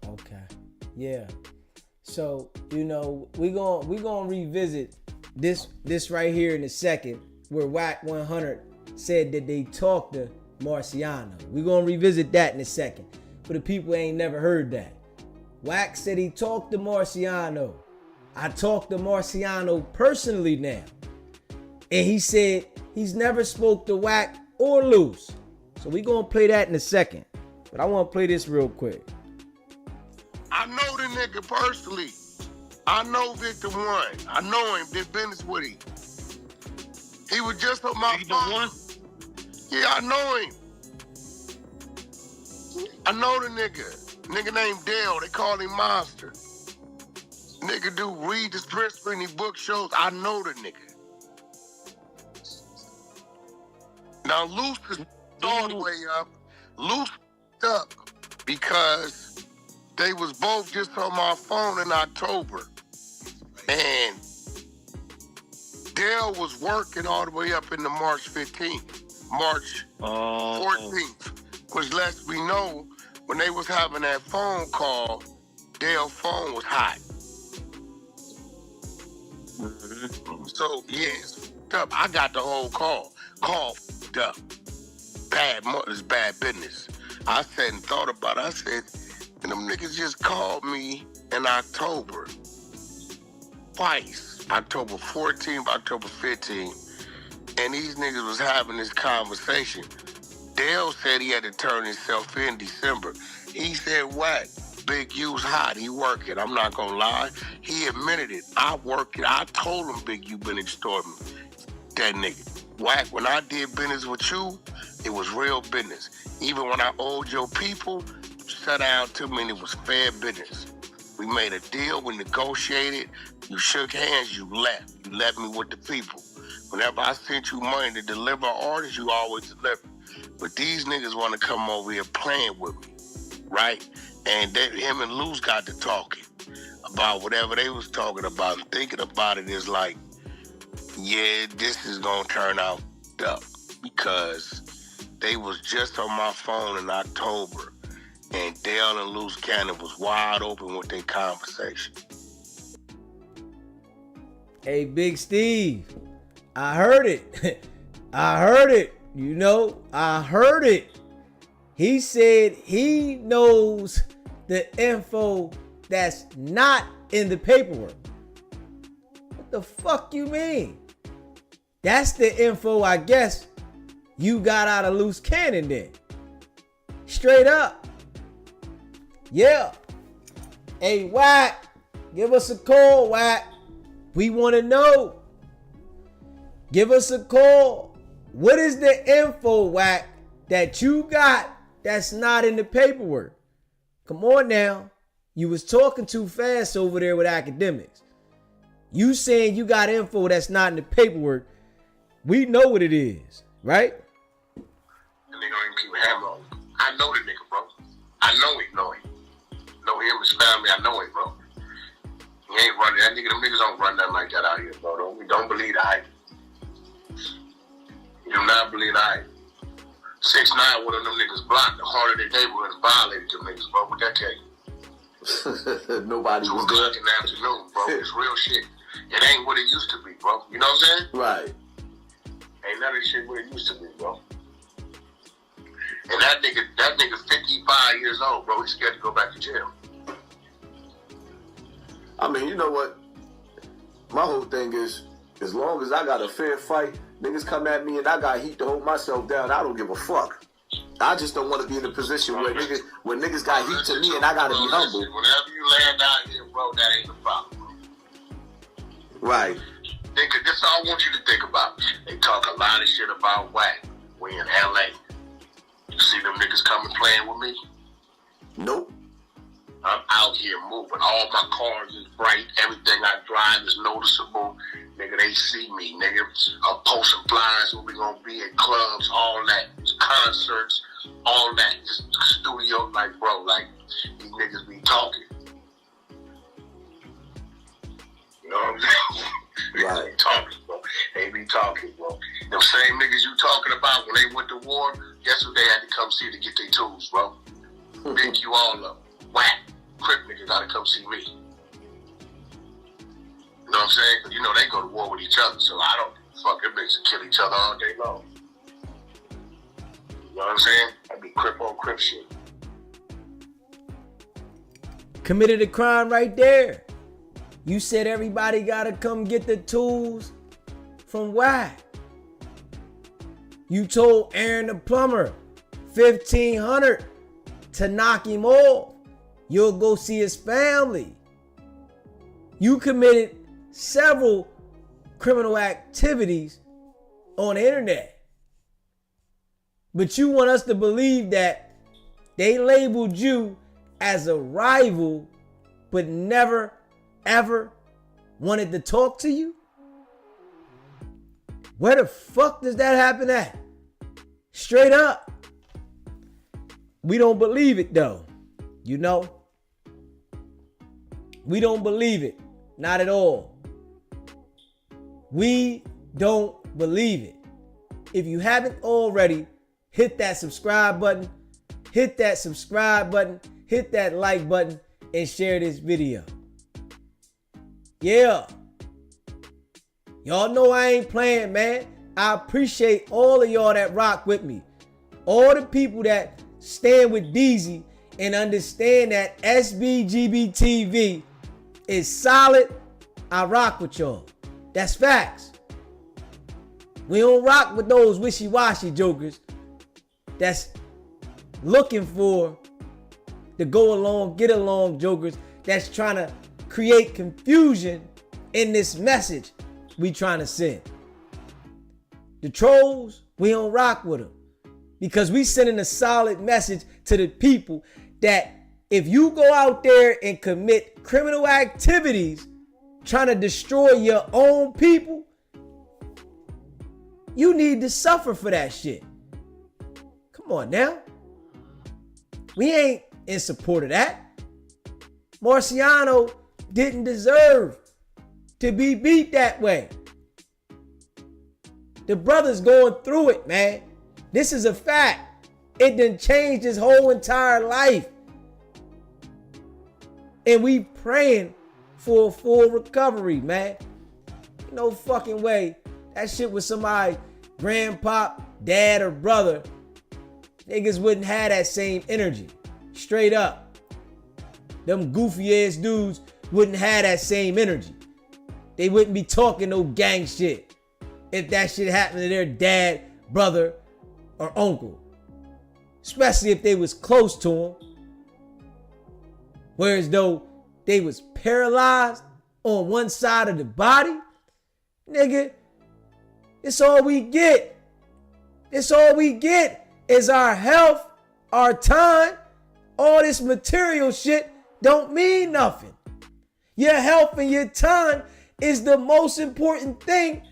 Okay. Yeah. So, we gonna revisit this right here in a second, where Wack 100 said that they talked to Marciano. We're gonna revisit that in a second. For the people who ain't never heard that. Wack said he talked to Marciano. I talked to Marciano personally now. And he said he's never spoke to Wack or Loose. So we gonna play that in a second. But I wanna play this real quick. I know the nigga personally. I know Victor One. I know him, did business with him. He was just on my phone. Yeah, I know him. I know the nigga. Nigga named Dale, they call him Monster. Nigga do read the scripts for any book shows. I know the nigga. Now Luce is all the way up. Luce up because they was both just on my phone in October. And Dale was working all the way up into March 15th, March 14th, which lets me know when they was having that phone call, Dale's phone was hot. So, yeah, it's up. I got the whole call. Call up. It's bad business. I said and thought about it. I said, and them niggas just called me in October. Twice. October 14th, October 15th. And these niggas was having this conversation. Dale said he had to turn himself in December. He said, Wack, Big U's hot. He working. I'm not gonna lie. He admitted it. I work it. I told him Big U been extorting me. That nigga. Wack, when I did business with you, it was real business. Even when I owed your people, you sat down to me and it was fair business. We made a deal, we negotiated, you shook hands, you left. You left me with the people. Whenever I sent you money to deliver orders, you always deliver. But these niggas want to come over here playing with me, right? And him and Luz got to talking about whatever they was talking about. And thinking about it is like, yeah, this is going to turn out up. Because they was just on my phone in October. And Dale and Luz Cannon was wide open with their conversation. Hey, Big Steve, I heard it. I heard it. I heard it. He said he knows the info that's not in the paperwork. What the fuck you mean? That's the info, I guess, you got out of Loose Cannon then. Straight up. Yeah. Hey, Wack, give us a call, Wack. We want to know. Give us a call. What is the info, Wack, that you got that's not in the paperwork? Come on now. You was talking too fast over there with academics. You saying you got info that's not in the paperwork. We know what it is, right? The nigga ain't keep hammer on. I know the nigga, bro. I know him. Know him, his family, I know him, bro. He ain't running. That nigga, them niggas don't run nothing like that out here, bro. Don't believe the hype. You do not believe the hype. 6ix9ine, one of them niggas blocked. The harder that they were, violated them niggas, bro. What that tell you? Nobody was there. 2:00 in the afternoon, bro. It's real shit. It ain't what it used to be, bro. You know what I'm saying? Right. Ain't none of this shit what it used to be, bro. And that nigga 55 years old, bro. He's scared to go back to jail. I mean, you know what? My whole thing is, as long as I got a fair fight, Niggas come at me and I got heat to hold myself down. I don't give a fuck. I just don't want to be in a position where niggas got heat to me and I gotta be humble. Whatever you land out here, bro, that ain't the problem. Right. This is all I want you to think about. They talk a lot of shit about Wack. We in LA. You see them niggas coming playing with me? Nope. I'm out here moving. All my cars is bright. Everything I drive is noticeable. Nigga, they see me. Nigga, I'm posting flyers where we gonna be at clubs, all that. Concerts, all that. Just studio, like, bro, like, these niggas be talking. You know what I'm saying? They be talking, bro. They be talking, bro. Them same niggas you talking about when they went to war, guess what they had to come see to get their tools, bro? Pick you all up. Whack. Crip nigga gotta come see me. You know what I'm saying? Cause you know they go to war with each other, so I don't fuck them niggas kill each other all day long. You know what I'm saying? I be crip on crip shit. Committed a crime right there. You said everybody gotta come get the tools from Wack. You told Aaron the plumber $1,500 to knock him off. You'll go see his family. You committed several criminal activities on the internet. But you want us to believe that they labeled you as a rival, but never, ever wanted to talk to you? Where the fuck does that happen at? Straight up. We don't believe it though. You know? We don't believe it. Not at all. We don't believe it. If you haven't already, hit that subscribe button. Hit that subscribe button. Hit that like button and share this video. Yeah. Y'all know I ain't playing, man. I appreciate all of y'all that rock with me. All the people that stand with DZ and understand that SBGBTV is solid. I rock with y'all. That's facts. We don't rock with those wishy-washy jokers that's looking for the go along, get along jokers that's trying to create confusion in this message we trying to send. The trolls, we don't rock with them because we sending a solid message to the people that if you go out there and commit criminal activities trying to destroy your own people, you need to suffer for that shit. Come on now. We ain't in support of that. Marciano didn't deserve to be beat that way. The brother's going through it, man. This is a fact. It done changed his whole entire life. And we praying for a full recovery, man. No fucking way. That shit was somebody, grandpop, dad, or brother. Niggas wouldn't have that same energy. Straight up. Them goofy ass dudes wouldn't have that same energy. They wouldn't be talking no gang shit if that shit happened to their dad, brother, or uncle. Especially if they was close to him. Whereas though they was paralyzed on one side of the body, nigga, it's all we get. It's all we get is our health, our time. All this material shit don't mean nothing. Your health and your time is the most important thing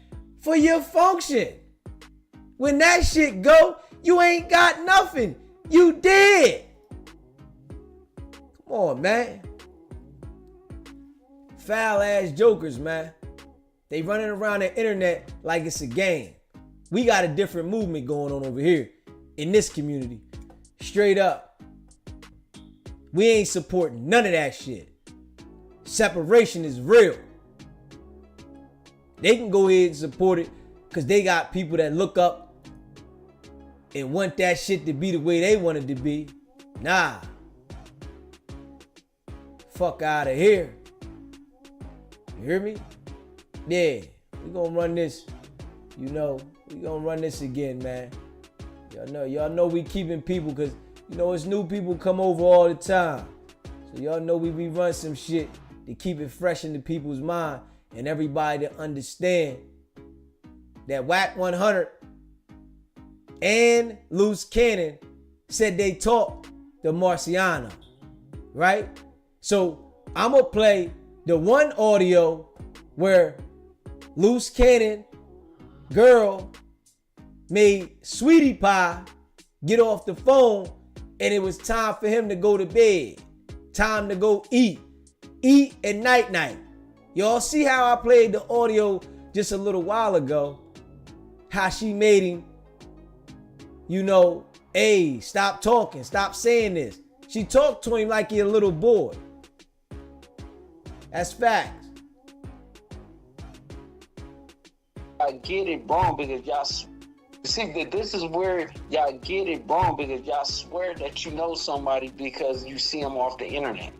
for your function. When that shit go, you ain't got nothing. You dead. Come on, man. Foul ass jokers, man. They running around the internet like it's a game. We got a different movement going on over here in this community. Straight up. We ain't supporting none of that shit. Separation is real. They can go ahead and support it because they got people that look up and want that shit to be the way they want it to be. Nah. Fuck out of here. You hear me? Yeah. We gonna run this, you know, gonna run this again, man. Y'all know we keeping people, cause you know it's new people come over all the time. So y'all know we rerun some shit to keep it fresh in the people's mind and everybody to understand that Wack 100 and Loose Cannon said they talked to Marciano, right? So I'm gonna play the one audio where Loose Cannon girl made Sweetie Pie get off the phone and it was time for him to go to bed. Time to go eat. Eat at night. Y'all see how I played the audio just a little while ago? How she made him, you know, hey, stop talking, stop saying this. She talked to him like he a little boy. That's facts. I get it wrong because y'all see that this is where y'all get it wrong because y'all swear that you know somebody because you see them off the internet.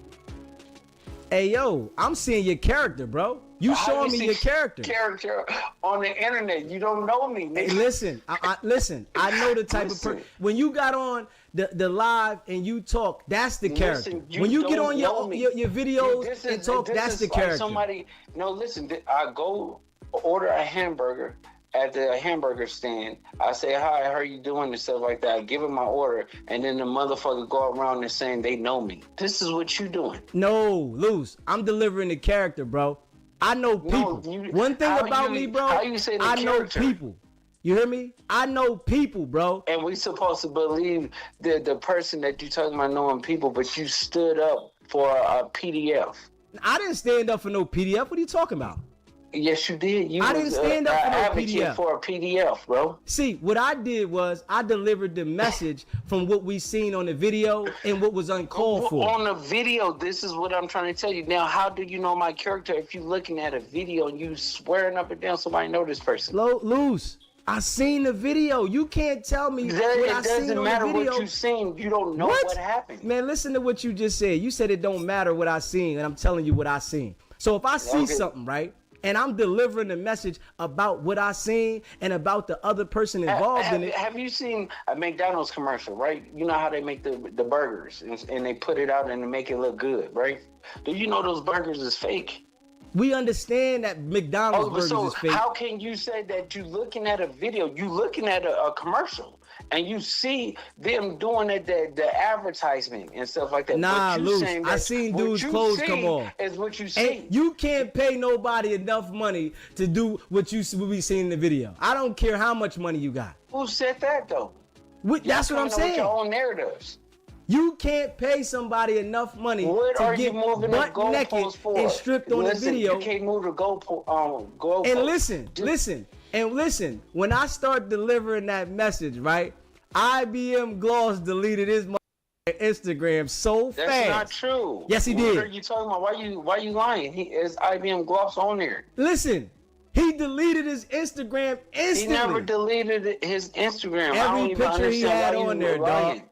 Hey yo, I'm seeing your character, bro. You showing me your character. Character on the internet. You don't know me, nigga. Hey, listen, listen. I know the type of person. When you got on the live and you talk, that's the character. When you get on your videos and talk, that's the character. Somebody, no, listen. I go order a hamburger at the hamburger stand. I say, hi, how are you doing, and stuff like that. I give him my order, and then the motherfucker go around and saying they know me. This is what you doing. No, Loose. I'm delivering the character, bro. I know people. One thing about me, bro, I know people. You hear me? I know people, bro. And we supposed to believe the person that you talking about knowing people, but you stood up for a PDF. I didn't stand up for no PDF. What are you talking about? Yes, you did. I didn't stand up for no PDF. For a PDF, bro. See, what I did was I delivered the message from what we seen on the video and what was uncalled for. On the video, this is what I'm trying to tell you. Now, how do you know my character if you looking at a video and you swearing up and down somebody know this person? Loose. I seen the video. You can't tell me what I seen on the video. It doesn't matter what you seen. You don't know what happened. Man, listen to what you just said. You said it don't matter what I seen, and I'm telling you what I seen. So if I see something, right, and I'm delivering a message about what I seen and about the other person involved in it. Have you seen a McDonald's commercial, right? You know how they make the burgers and they put it out and they make it look good, right? Do you know those burgers is fake? We understand that McDonald's burgers is fake. How can you say that you looking at a video, you looking at a commercial, and you see them doing it, the advertisement and stuff like that? Nah, Luce, I seen dudes' clothes come on. Is what you see. And you can't pay nobody enough money to do what we seen in the video. I don't care how much money you got. Who said that though? That's what I'm saying. With your own narratives. You can't pay somebody enough money to get butt naked and stripped on the video. You can't move the goalpost. And listen. When I start delivering that message, right? IBM Gloss deleted his Instagram so fast. That's not true. Yes, he did. What are you talking about? Why you lying? He is IBM Gloss on there. Listen. He deleted his Instagram instantly. He never deleted his Instagram. Every picture he had on there, dog.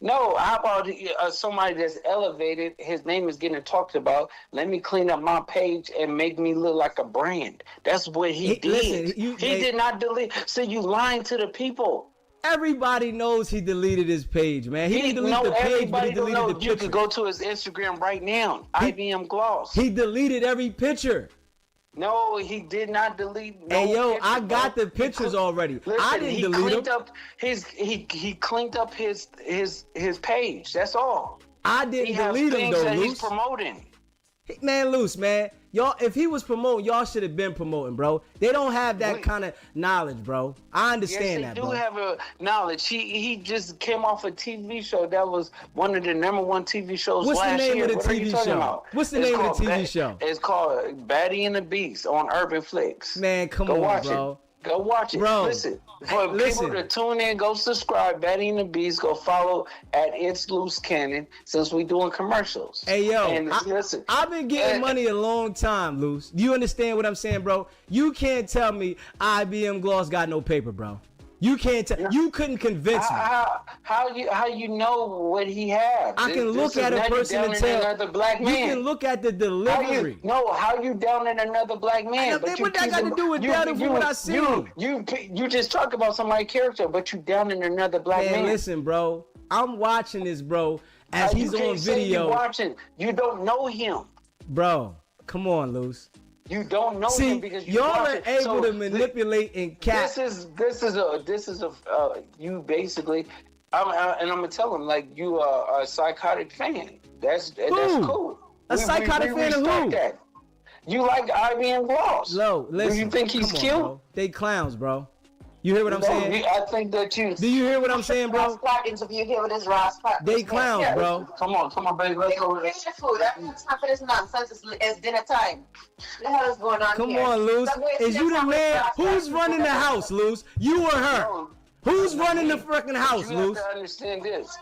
No, how about somebody that's elevated? His name is getting talked about. Let me clean up my page and make me look like a brand. That's what he did. He did not delete. So you lying to the people. Everybody knows he deleted his page, man. He didn't delete the page, but he deleted the picture. You could go to his Instagram right now. IBM Gloss. He deleted every picture. No, he did not delete. Hey, yo, I got the pictures already. Listen, I didn't delete them. He cleaned up his page. That's all. I didn't delete them though, Luce. He's promoting. Man, Luce, man. Y'all, if he was promoting, y'all should have been promoting, bro. They don't have that kind of knowledge, bro. I understand that, bro. Yes, they do have a knowledge. He just came off a TV show that was one of the #1 TV shows last year. What's the name of the TV show? What's the name of the TV show? It's called Batty and the Beast on Urban Flix. Man, come on, bro. Go watch it. Bro, listen, for people to tune in, go subscribe, Batty and the Beast, go follow at It's Loose Cannon since we doing commercials. Hey, yo, and listen, I've been getting money a long time, Loose. Do you understand what I'm saying, bro? You can't tell me IBM Gloss got no paper, bro. You can't tell. You couldn't convince me. How you know what he has? I can look at a person and tell. Another black man. You can look at the delivery. How you down in another black man? What that got to do with doubting for what I see? You just talk about somebody's character, but you down in another black man. Listen, bro. I'm watching this, bro. As he's on video. You watching. You don't know him, bro. Come on, Luce. You don't know him because y'all are able to manipulate and cap. This is a you basically. I'm gonna tell him like you are a psychotic fan. That's cool. A psychotic fan of who? That. You like Ivy and Gloss. No, listen. Do you think he's cute? Bro. They clowns, bro. You hear what I'm saying? I think that you. Do you hear what I'm saying, bro? Ross Clark interview here with his Ross Clark. They clowns, bro. Come on, baby. Let's go. Finish your food. It's time for this nonsense. It's dinner time. What the hell is going on here? Come on, Luz. Is you the man? Who's running the house, Luz? You or her? Who's running the freaking house, Luz? You have to understand this.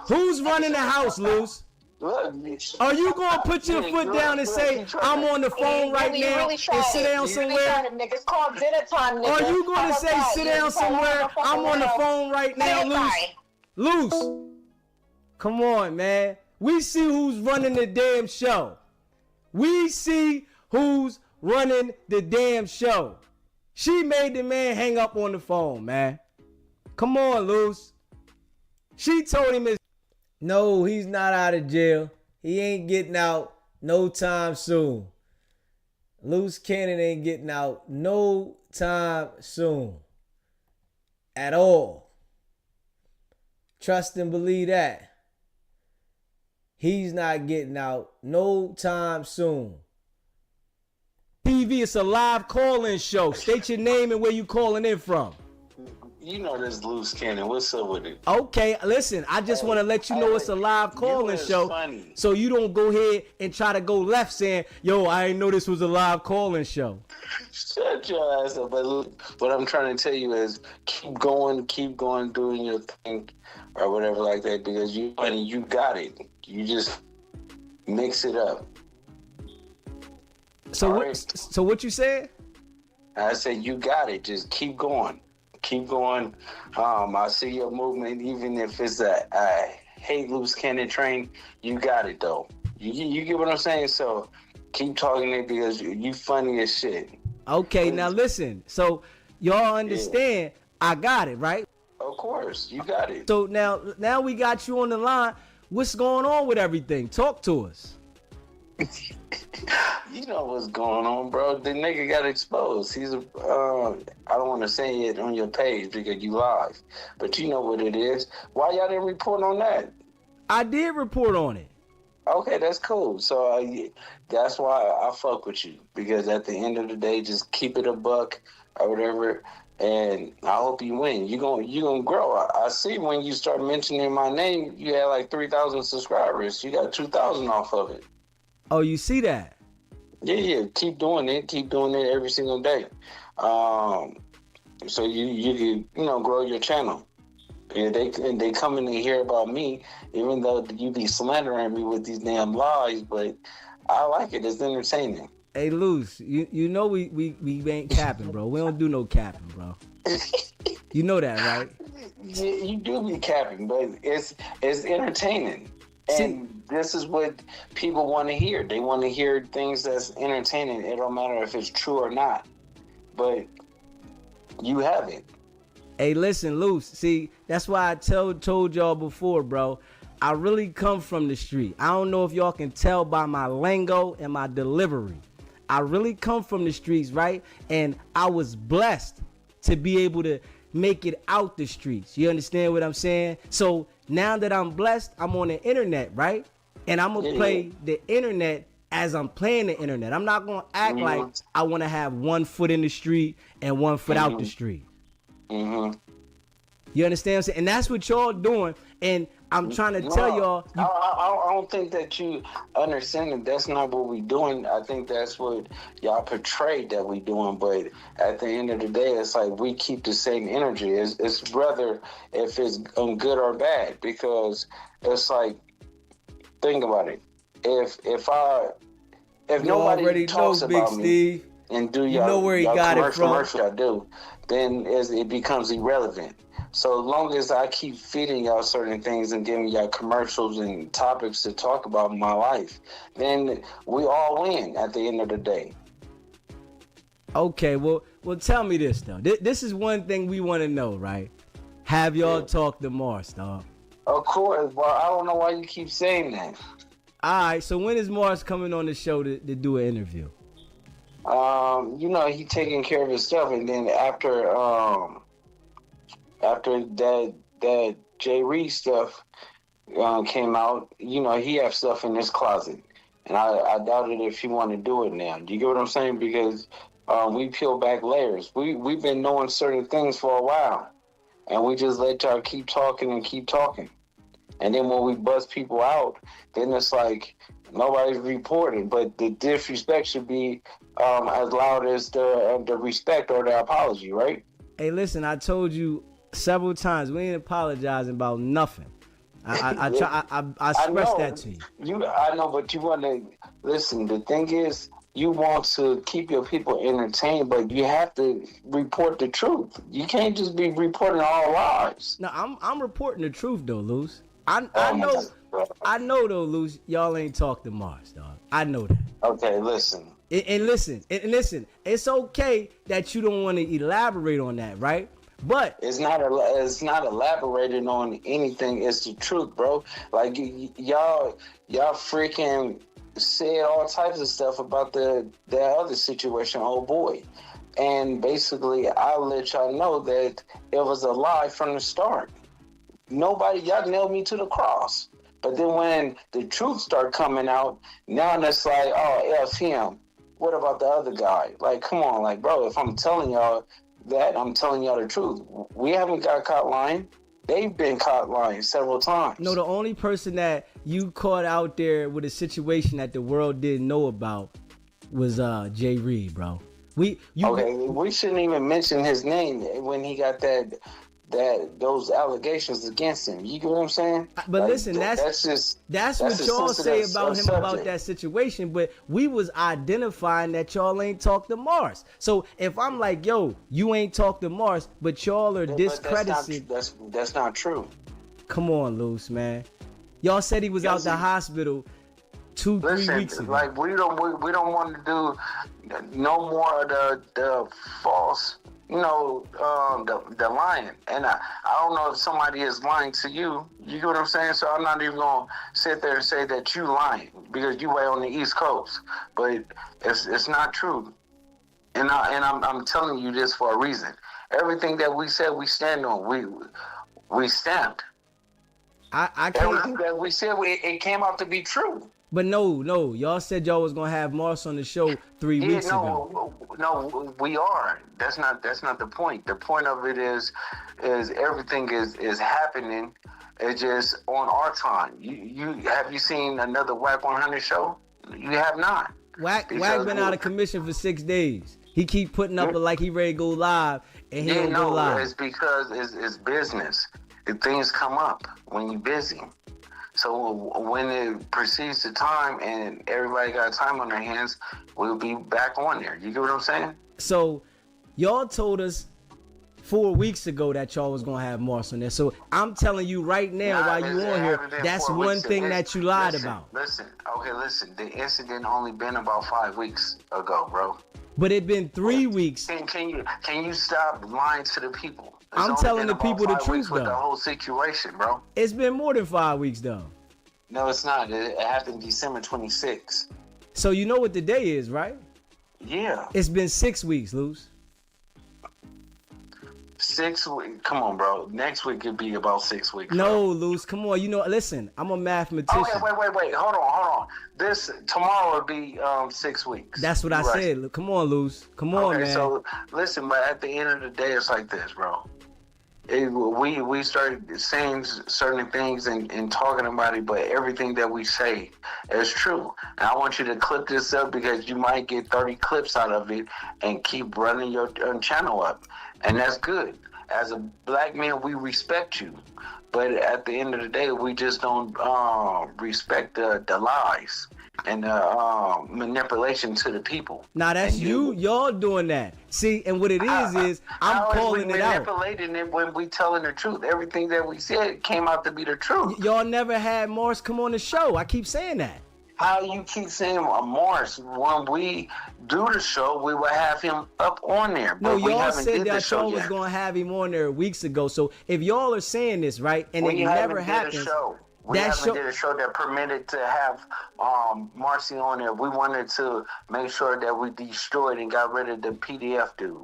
Who's running the house, Luz? Are you gonna put your foot down and say I'm on the phone right now and sit down somewhere? It's called dinner time, nigga. Are you gonna say sit down somewhere? I'm on the phone right now, Luce. Come on, man. We see who's running the damn show. We see who's running the damn show. She made the man hang up on the phone, man. Come on, Luce. She told him no, he's not out of jail. He ain't getting out no time soon. Loose Cannon ain't getting out no time soon. At all. Trust and believe that. He's not getting out no time soon. TV, it's a live call-in show. State your name and where you calling in from. You know this Loose Cannon. What's up with it? Okay, listen. I just want to let you know it's a live call-in show, so you don't go ahead and try to go left saying, "Yo, I didn't know this was a live call-in show." Shut your ass up. But what I'm trying to tell you is, keep going, doing your thing, or whatever like that, because you got it. You just mix it up. So what? So what you said? I said you got it. Just keep going. Keep going. I see your movement, even if it's a hate Loose Cannon train. You got it though. You get what I'm saying? So keep talking it because you funny as shit. Okay, now listen. So y'all understand? I got it, right? Of course, you got it. So now we got you on the line. What's going on with everything? Talk to us. You know what's going on, bro. The nigga got exposed. He's I don't want to say it on your page because you live, but you know what it is. Why y'all didn't report on that? I did report on it. Okay, that's cool. So that's why I fuck with you, because at the end of the day, just keep it a buck or whatever. And I hope you win. You gonna grow. I see when you start mentioning my name, you had like 3,000 subscribers. You got 2,000 off of it. Oh, you see that? Yeah. Keep doing it. Keep doing it every single day. So you can grow your channel. And they come in and hear about me, even though you be slandering me with these damn lies. But I like it. It's entertaining. Hey, Luce, you know we ain't capping, bro. We don't do no capping, bro. You know that, right? Yeah, you do be capping, but it's entertaining. And this is what people want to hear. They want to hear things that's entertaining. It don't matter if it's true or not. But you have it. Hey, listen, Luce. See, that's why I told y'all before, bro. I really come from the street. I don't know if y'all can tell by my lingo and my delivery. I really come from the streets, right? And I was blessed to be able to make it out the streets. You understand what I'm saying? So now that I'm blessed, I'm on the internet, right? And I'm going to play the internet as I'm playing the internet. I'm not going to act like I want to have 1 foot in the street and 1 foot out the street. You understand what I'm saying? And that's what y'all doing. And I'm trying to tell y'all. I don't think that you understand that that's not what we doing. I think that's what y'all portrayed that we doing. But at the end of the day, it's like we keep the same energy. It's whether if it's good or bad, because it's like, think about it. If nobody already talks know, about Big me, Steve. and do you know where he got it from. Commercial I do, then it becomes irrelevant. So as long as I keep feeding y'all certain things and giving y'all commercials and topics to talk about in my life, then we all win at the end of the day. Okay, well, tell me this though. This is one thing we want to know, right? Have y'all talked to Mars, dog? Of course, but I don't know why you keep saying that. All right, so when is Mars coming on the show to do an interview? He taking care of his stuff, and then after that Jay Reed stuff came out, he have stuff in his closet, and I doubt it if he want to do it now. Do you get what I'm saying? Because we peel back layers. We've been knowing certain things for a while, and we just let y'all keep talking and keep talking. And then when we bust people out, then it's like nobody's reporting. But the disrespect should be as loud as the respect or the apology, right? Hey, listen, I told you several times we ain't apologizing about nothing. I stress that to you. I know, but you want to listen. The thing is, you want to keep your people entertained, but you have to report the truth. You can't just be reporting all lies. No, I'm reporting the truth though, Luz. I know though, Luz, y'all ain't talked to Mars, dog. I know that. Okay, listen. And listen, it's okay that you don't want to elaborate on that, right? But it's not elaborating on anything. It's the truth, bro. Like y'all freaking said all types of stuff about the other situation, oh boy. And basically, I'll let y'all know that it was a lie from the start. Y'all nailed me to the cross. But then when the truth start coming out, now it's like, oh, F him. What about the other guy? Like, come on, like, bro, if I'm telling y'all that, I'm telling y'all the truth. We haven't got caught lying. They've been caught lying several times. No, the only person that you caught out there with a situation that the world didn't know about was Jay Reed, bro. We shouldn't even mention his name when he got those allegations against him. You get what I'm saying? But listen, that's what y'all say about him about that situation. But we was identifying that y'all ain't talked to Mars. So if I'm like, yo, you ain't talked to Mars, but y'all are discrediting. That's not true. Come on, Luce, man. Y'all said he was out the hospital 2-3 weeks ago. Like we don't want to do no more of the false. The lying. And I don't know if somebody is lying to you. You get what I'm saying? So I'm not even going to sit there and say that you lying because you way on the East Coast. But it's not true. And I'm telling you this for a reason. Everything that we said we stand on. We stand. I can't. Everything that we said, it came out to be true. But no, y'all said y'all was gonna have Mars on the show 3 weeks ago. No, we are. That's not the point. The point of it is everything is happening. It's just on our time. You have you seen another Wack 100 show? You have not. Wack been out of commission for 6 days. He keep putting up like he ready to go live, and he don't go live. It's because it's business. Things come up when you're busy. So when it precedes the time and everybody got time on their hands, we'll be back on there. You get what I'm saying? So y'all told us 4 weeks ago that y'all was gonna have Mars on there. So I'm telling you right now, while you on here, that's one thing that you lied about. Listen. The incident only been about 5 weeks ago, bro. But it been 3 weeks. Can you stop lying to the people? I'm telling the people the truth, with though. The whole situation, bro. It's been more than 5 weeks, though. No, it's not. It happened December 26th. So you know what the day is, right? Yeah. It's been 6 weeks, Luz. 6 weeks? Come on, bro. Next week could be about 6 weeks. No, Luz. Come on. Listen, I'm a mathematician. Okay, wait. Hold on. Tomorrow will be 6 weeks. That's what I said. Come on, Luz. Come on, man. So listen, but at the end of the day, it's like this, bro. We started saying certain things and talking about it, but everything that we say is true. And I want you to clip this up because you might get 30 clips out of it and keep running your channel up. And that's good. As a black man, we respect you. But at the end of the day, we just don't respect the lies. and manipulation to the people. Now that's y'all doing that. See, and what it is I'm calling it out. Manipulating it when we telling the truth. Everything that we said came out to be the truth. Y'all never had Morris come on the show. I keep saying that. How you keep saying Morris? When we do the show, we will have him up on there. No, y'all said that y'all was going to have him on there weeks ago. So if y'all are saying this, right, and it never happens. We haven't did a show that permitted to have Marcy on there. We wanted to make sure that we destroyed and got rid of the PDF dude.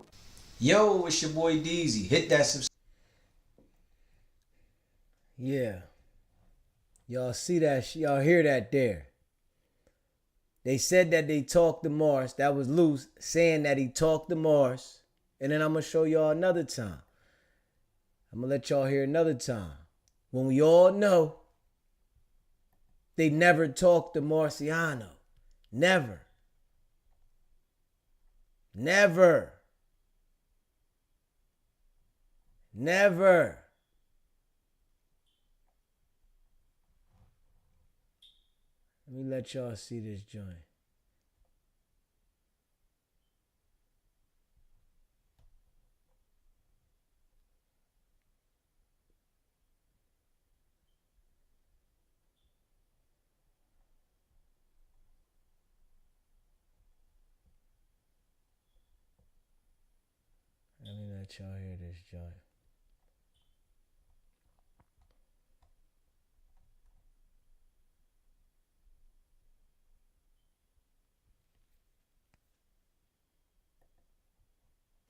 Yo, it's your boy Deezy. Hit that subscribe. Yeah. Y'all see that? Y'all hear that there? They said that they talked to Morris. That was Loose saying that he talked to Morris. And then I'm going to show y'all another time. I'm going to let y'all hear another time. When we all know they never talked to Marciano. Never. Never. Never. Let me let y'all see this joint. Let me let y'all hear this joint.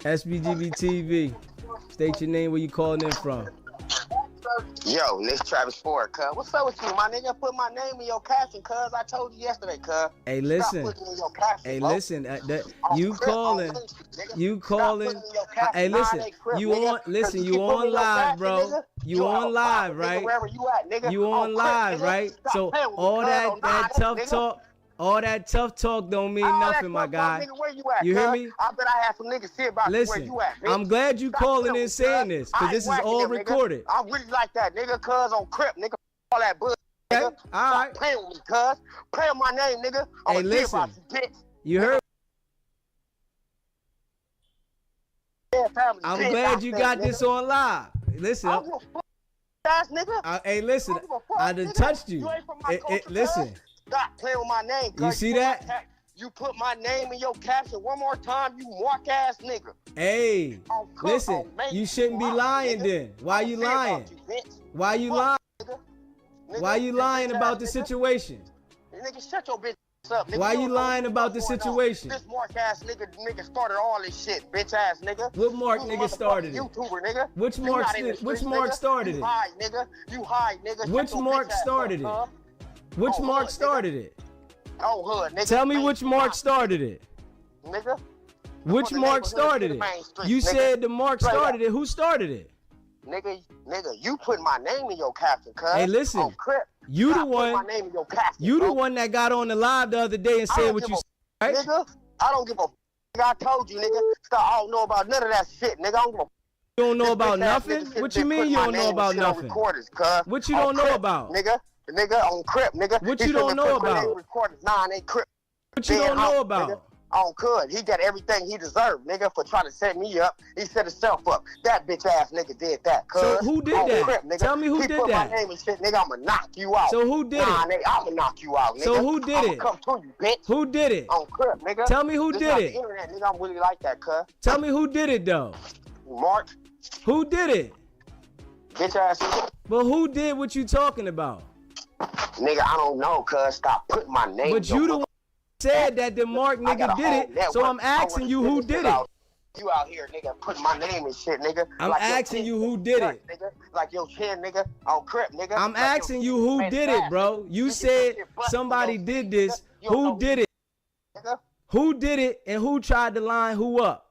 SBGB TV. State your name, where you calling in from. Yo, this Travis Ford, cuz. What's up with you, my nigga? Put my name in your caption, cuz. I told you yesterday, cuz. Hey, listen. Hey, listen. You calling. Hey, listen. You on live, bro. You on live, right? You on live, right? So all that tough talk. All that tough talk don't mean nothing, my guy. You hear me? I bet I have some niggas here about where you at, bitch. I'm glad you calling in saying this, because this is all recorded. I'm really like that, nigga, cuz on Crip, nigga. All that bullshit, nigga. All right. Stop playing with me, cuz. Play on my name, nigga. Hey, listen. You heard? I'm glad you got this on live. Listen. Hey, listen. I done touched you. Listen. Stop playing with my name. You see that? You put my name in your caption one more time, you mark ass nigga. Hey, listen, you shouldn't be lying then. Why you lying? Why you lying? Why you lying about the situation? Nigga, shut your bitch up, nigga. Why you lying about the situation? This Mark ass nigga started all this shit, bitch ass nigga. What Mark nigga started it? YouTuber nigga. Which Mark started it? You hide, nigga. You hide, nigga. Which Mark started it? Which Mark started it? Oh, hood, nigga. Tell me which Mark started it. Nigga. Which Mark started it? You said the Mark started it. Who started it? Nigga, you put my name in your caption, cuz. Hey, listen. You the one. My name in your caption, you the one that got on the live the other day and said what you said, right? Nigga, I don't give a nigga. I told you, nigga. I don't know about none of that shit, nigga. I don't give a You don't know about nothing? What you mean you don't know about nothing? What you don't know about? Nigga on Crip, nigga. What you don't know about? Nah, ain't Crip. What you don't know about? Nigga. On Could. He got everything he deserved, nigga, for trying to set me up. He set himself up. That bitch ass nigga did that, cuz. So who did that? Crip, nigga. Tell me who did that. My name and shit, nigga, I'ma knock you out. So who did it? Nigga, I'ma knock you out, nigga. So who did it? I'ma come to you, bitch. Who did it? On Crip, nigga. Tell me who did it. The internet, nigga, I'm really like that, cuz. Tell me who did it, though. Mark. Who did it? Bitch ass nigga. But who did what you talking about? Nigga, I don't know, cuz. Stop putting my name. But you the one said that the Mark nigga did it, so I'm asking you who did it. You out here, nigga, putting my name and shit, nigga. I'm asking you who did it. Nigga. Like your chin, nigga, on Crip, nigga. I'm asking you who did it, bro. You said somebody did this. Who did it? Who did it and who tried to line who up?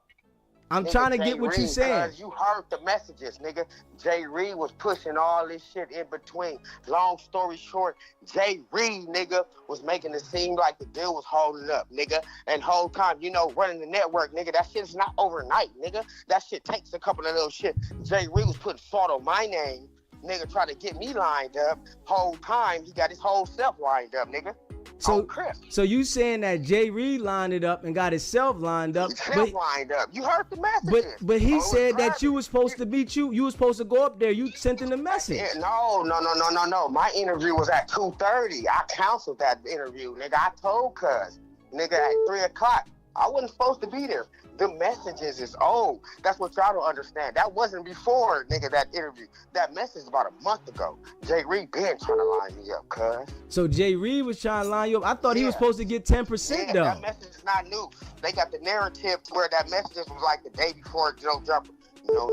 I'm trying to get what you're saying. You heard the messages, nigga. Jay Reed was pushing all this shit in between. Long story short, Jay Reed, nigga, was making it seem like the deal was holding up, nigga. And whole time, you know, running the network, nigga, that shit's not overnight, nigga. That shit takes a couple of little shit. Jay Reed was putting salt on my name, nigga, trying to get me lined up. Whole time, he got his whole self lined up, nigga. So you saying that Jay Reed lined it up and got himself lined up? Lined up. You heard the messages. But he said that you was supposed to meet you. You was supposed to go up there. You sent him the message. Yeah, no. My interview was at 2:30. I canceled that interview, nigga. I told cuz, nigga, at 3:00. I wasn't supposed to be there. The messages is old. That's what y'all don't understand. That wasn't before, nigga, that interview. That message is about a month ago. Jay Reed been trying to line me up, cuz. So Jay Reed was trying to line you up. I thought he was supposed to get 10% though. That message is not new. They got the narrative to where that message was like the day before Joe Jumper. No.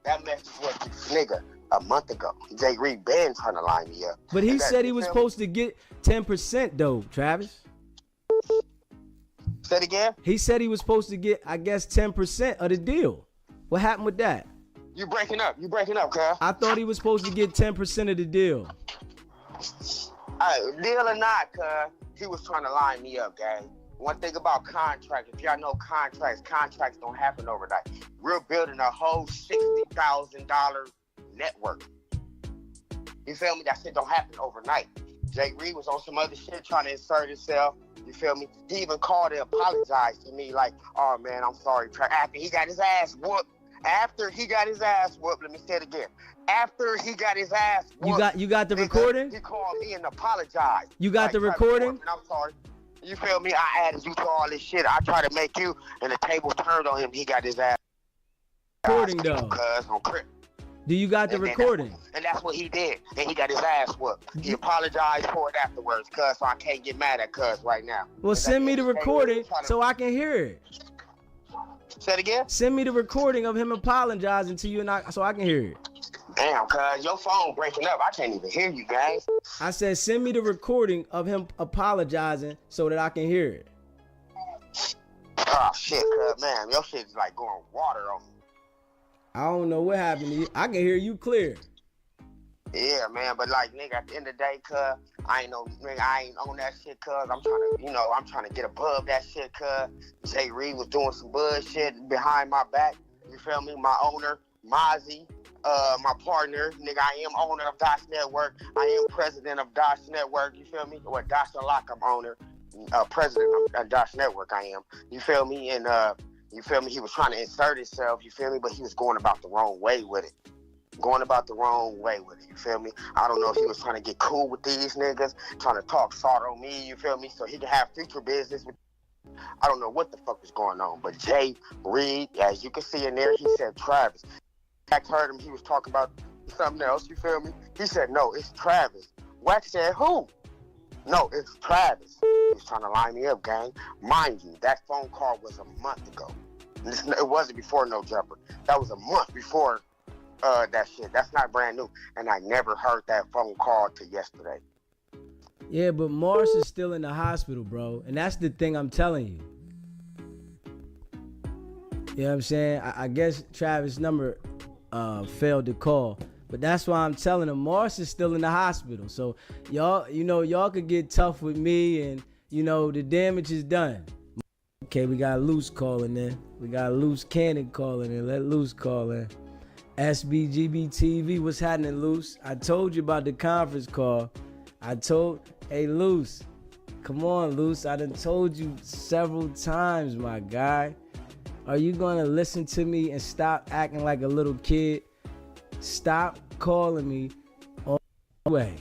That message was, nigga, a month ago. Jay Reed been trying to line me up. But he said he was supposed to get 10% though, Travis. Say it again? He said he was supposed to get, I guess, 10% of the deal. What happened with that? You breaking up, cuz. I thought he was supposed to get 10% of the deal. Deal or not, cuz, he was trying to line me up, gang. One thing about contracts, if y'all know contracts don't happen overnight. We're building a whole $60,000 network. You feel me? That shit don't happen overnight. Jay Reed was on some other shit trying to insert himself. You feel me? He even called and apologized to me like, oh man, I'm sorry. After he got his ass whooped. Let me say it again. After he got his ass whooped. You got the recording? He called me and apologized. You got the recording? I'm sorry. You feel me? I added you to all this shit. I tried to make you, and the tables turned on him. He got his ass. Recording though. Cuz on Crip. Do you got the recording? And that's what he did. And he got his ass whooped. He apologized for it afterwards, cuz, so I can't get mad at cuz right now. Well, send me the recording so I can hear it. Say it again? Send me the recording of him apologizing to you so I can hear it. Damn, cuz, your phone breaking up. I can't even hear you, guys. I said send me the recording of him apologizing so that I can hear it. Oh, shit, cuz, man. Your shit is like going water on me. I don't know what happened to you. I can hear you clear. Yeah, man, but like, nigga, at the end of the day, cuz, I ain't on that shit, cuz. I'm trying to get above that shit, cuz. Jay Reed was doing some bullshit behind my back. You feel me? My owner, Mozzie, my partner, nigga, I am owner of Dosh Network. I am president of Dosh Network. You feel me? Or Dosh Unlock, I'm owner. President of Dosh Network, I am. You feel me? And, you feel me? He was trying to insert himself, you feel me? But he was going about the wrong way with it. You feel me? I don't know if he was trying to get cool with these niggas, trying to talk salt on me, you feel me? So he could have future business with. I don't know what the fuck was going on. But Jay Reed, as you can see in there, he said Travis. Wack heard him, he was talking about something else, you feel me? He said, no, it's Travis. Wack said, who? No, it's Travis. He was trying to line me up, gang. Mind you, that phone call was a month ago. It wasn't before No Jumper. That was a month before that shit. That's not brand new. And I never heard that phone call till yesterday. Yeah, but Mars is still in the hospital, bro. And that's the thing I'm telling you. You know what I'm saying? I guess Travis' number failed to call. But that's why I'm telling him Mars is still in the hospital. So y'all could get tough with me and, the damage is done. Okay, we got Loose calling in. We got Loose Cannon calling in. Let Loose call in. SBGB TV, what's happening, Loose? I told you about the conference call. Hey, Loose, come on, Loose. I done told you several times, my guy. Are you gonna listen to me and stop acting like a little kid? Stop calling me on the way.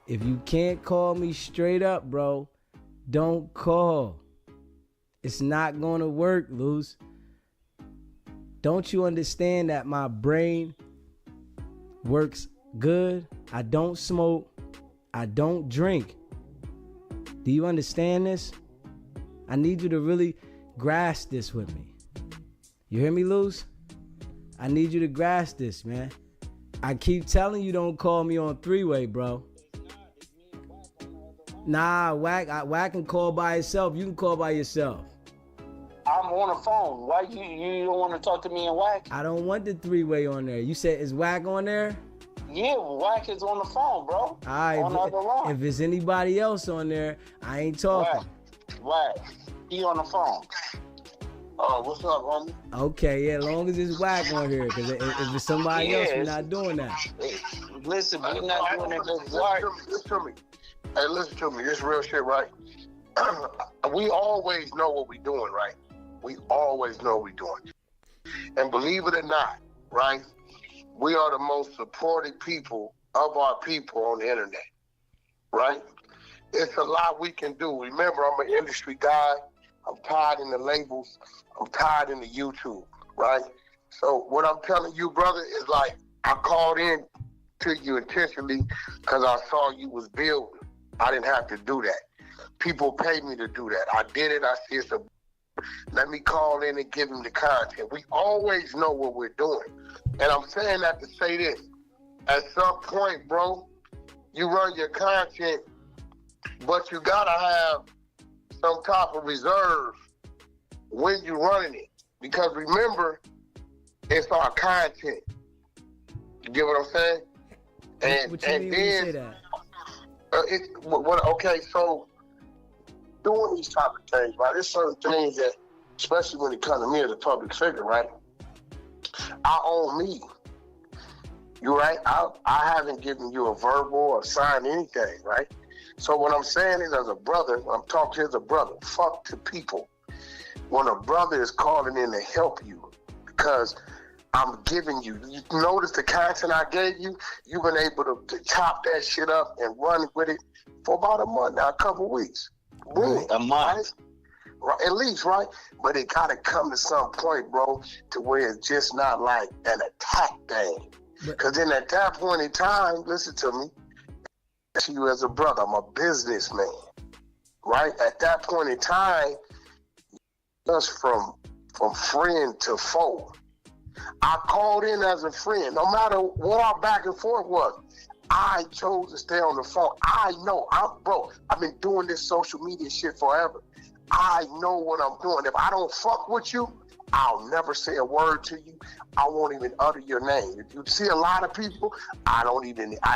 If you can't call me straight up, bro, don't call. It's not gonna work, Luz. Don't you understand that my brain works good? I don't smoke. I don't drink. Do you understand this? I need you to really grasp this with me. You hear me, Luz? I need you to grasp this, man. I keep telling you don't call me on three-way, bro. Nah, Wack can call by himself. You can call by yourself. I'm on the phone. Why you don't want to talk to me and Wack? I don't want the three-way on there. You said, is Wack on there? Yeah, Wack is on the phone, bro. All right, on the other line. If it's anybody else on there, I ain't talking. Wack. He on the phone. Oh, what's up, homie? Okay, yeah, as long as it's Wack on here, because if it's somebody else, we're not doing that. Listen, we're not doing it. Listen to me. Hey, listen to me. This real shit, right? We always know what we're doing, right? We always know what we're doing. And believe it or not, right? We are the most supported people of our people on the internet, right? It's a lot we can do. Remember, I'm an industry guy. I'm tied in the labels. I'm tied in the YouTube, right? So what I'm telling you, brother, is like, I called in to you intentionally because I saw you was building. I didn't have to do that. People paid me to do that. I did it. I said, so let me call in and give them the content. We always know what we're doing. And I'm saying that to say this. At some point, bro, you run your content, but you gotta have some type of reserve when you're running it. Because remember, it's our content. You get what I'm saying? And, what you mean when you say that? Okay, so doing these type of things, right? There's certain things that, especially when it comes to me as a public figure, right? I own me. You right? I haven't given you a verbal or signed anything, right? So what I'm saying is, as a brother, I'm talking as a brother. Fuck to people. When a brother is calling in to help you, because I'm giving you. You notice the content I gave you? You've been able to chop that shit up and run with it for about a month now, a couple weeks. Really? A month. Right? At least, right? But it got to come to some point, bro, to where it's just not like an attack thing. Because then at that point in time, listen to me, to you as a brother, I'm a businessman, right? At that point in time, just from friend to foe. I called in as a friend. No matter what our back and forth was, I chose to stay on the phone. I know, I've been doing this social media shit forever. I know what I'm doing. If I don't fuck with you, I'll never say a word to you. I won't even utter your name. If you see a lot of people, I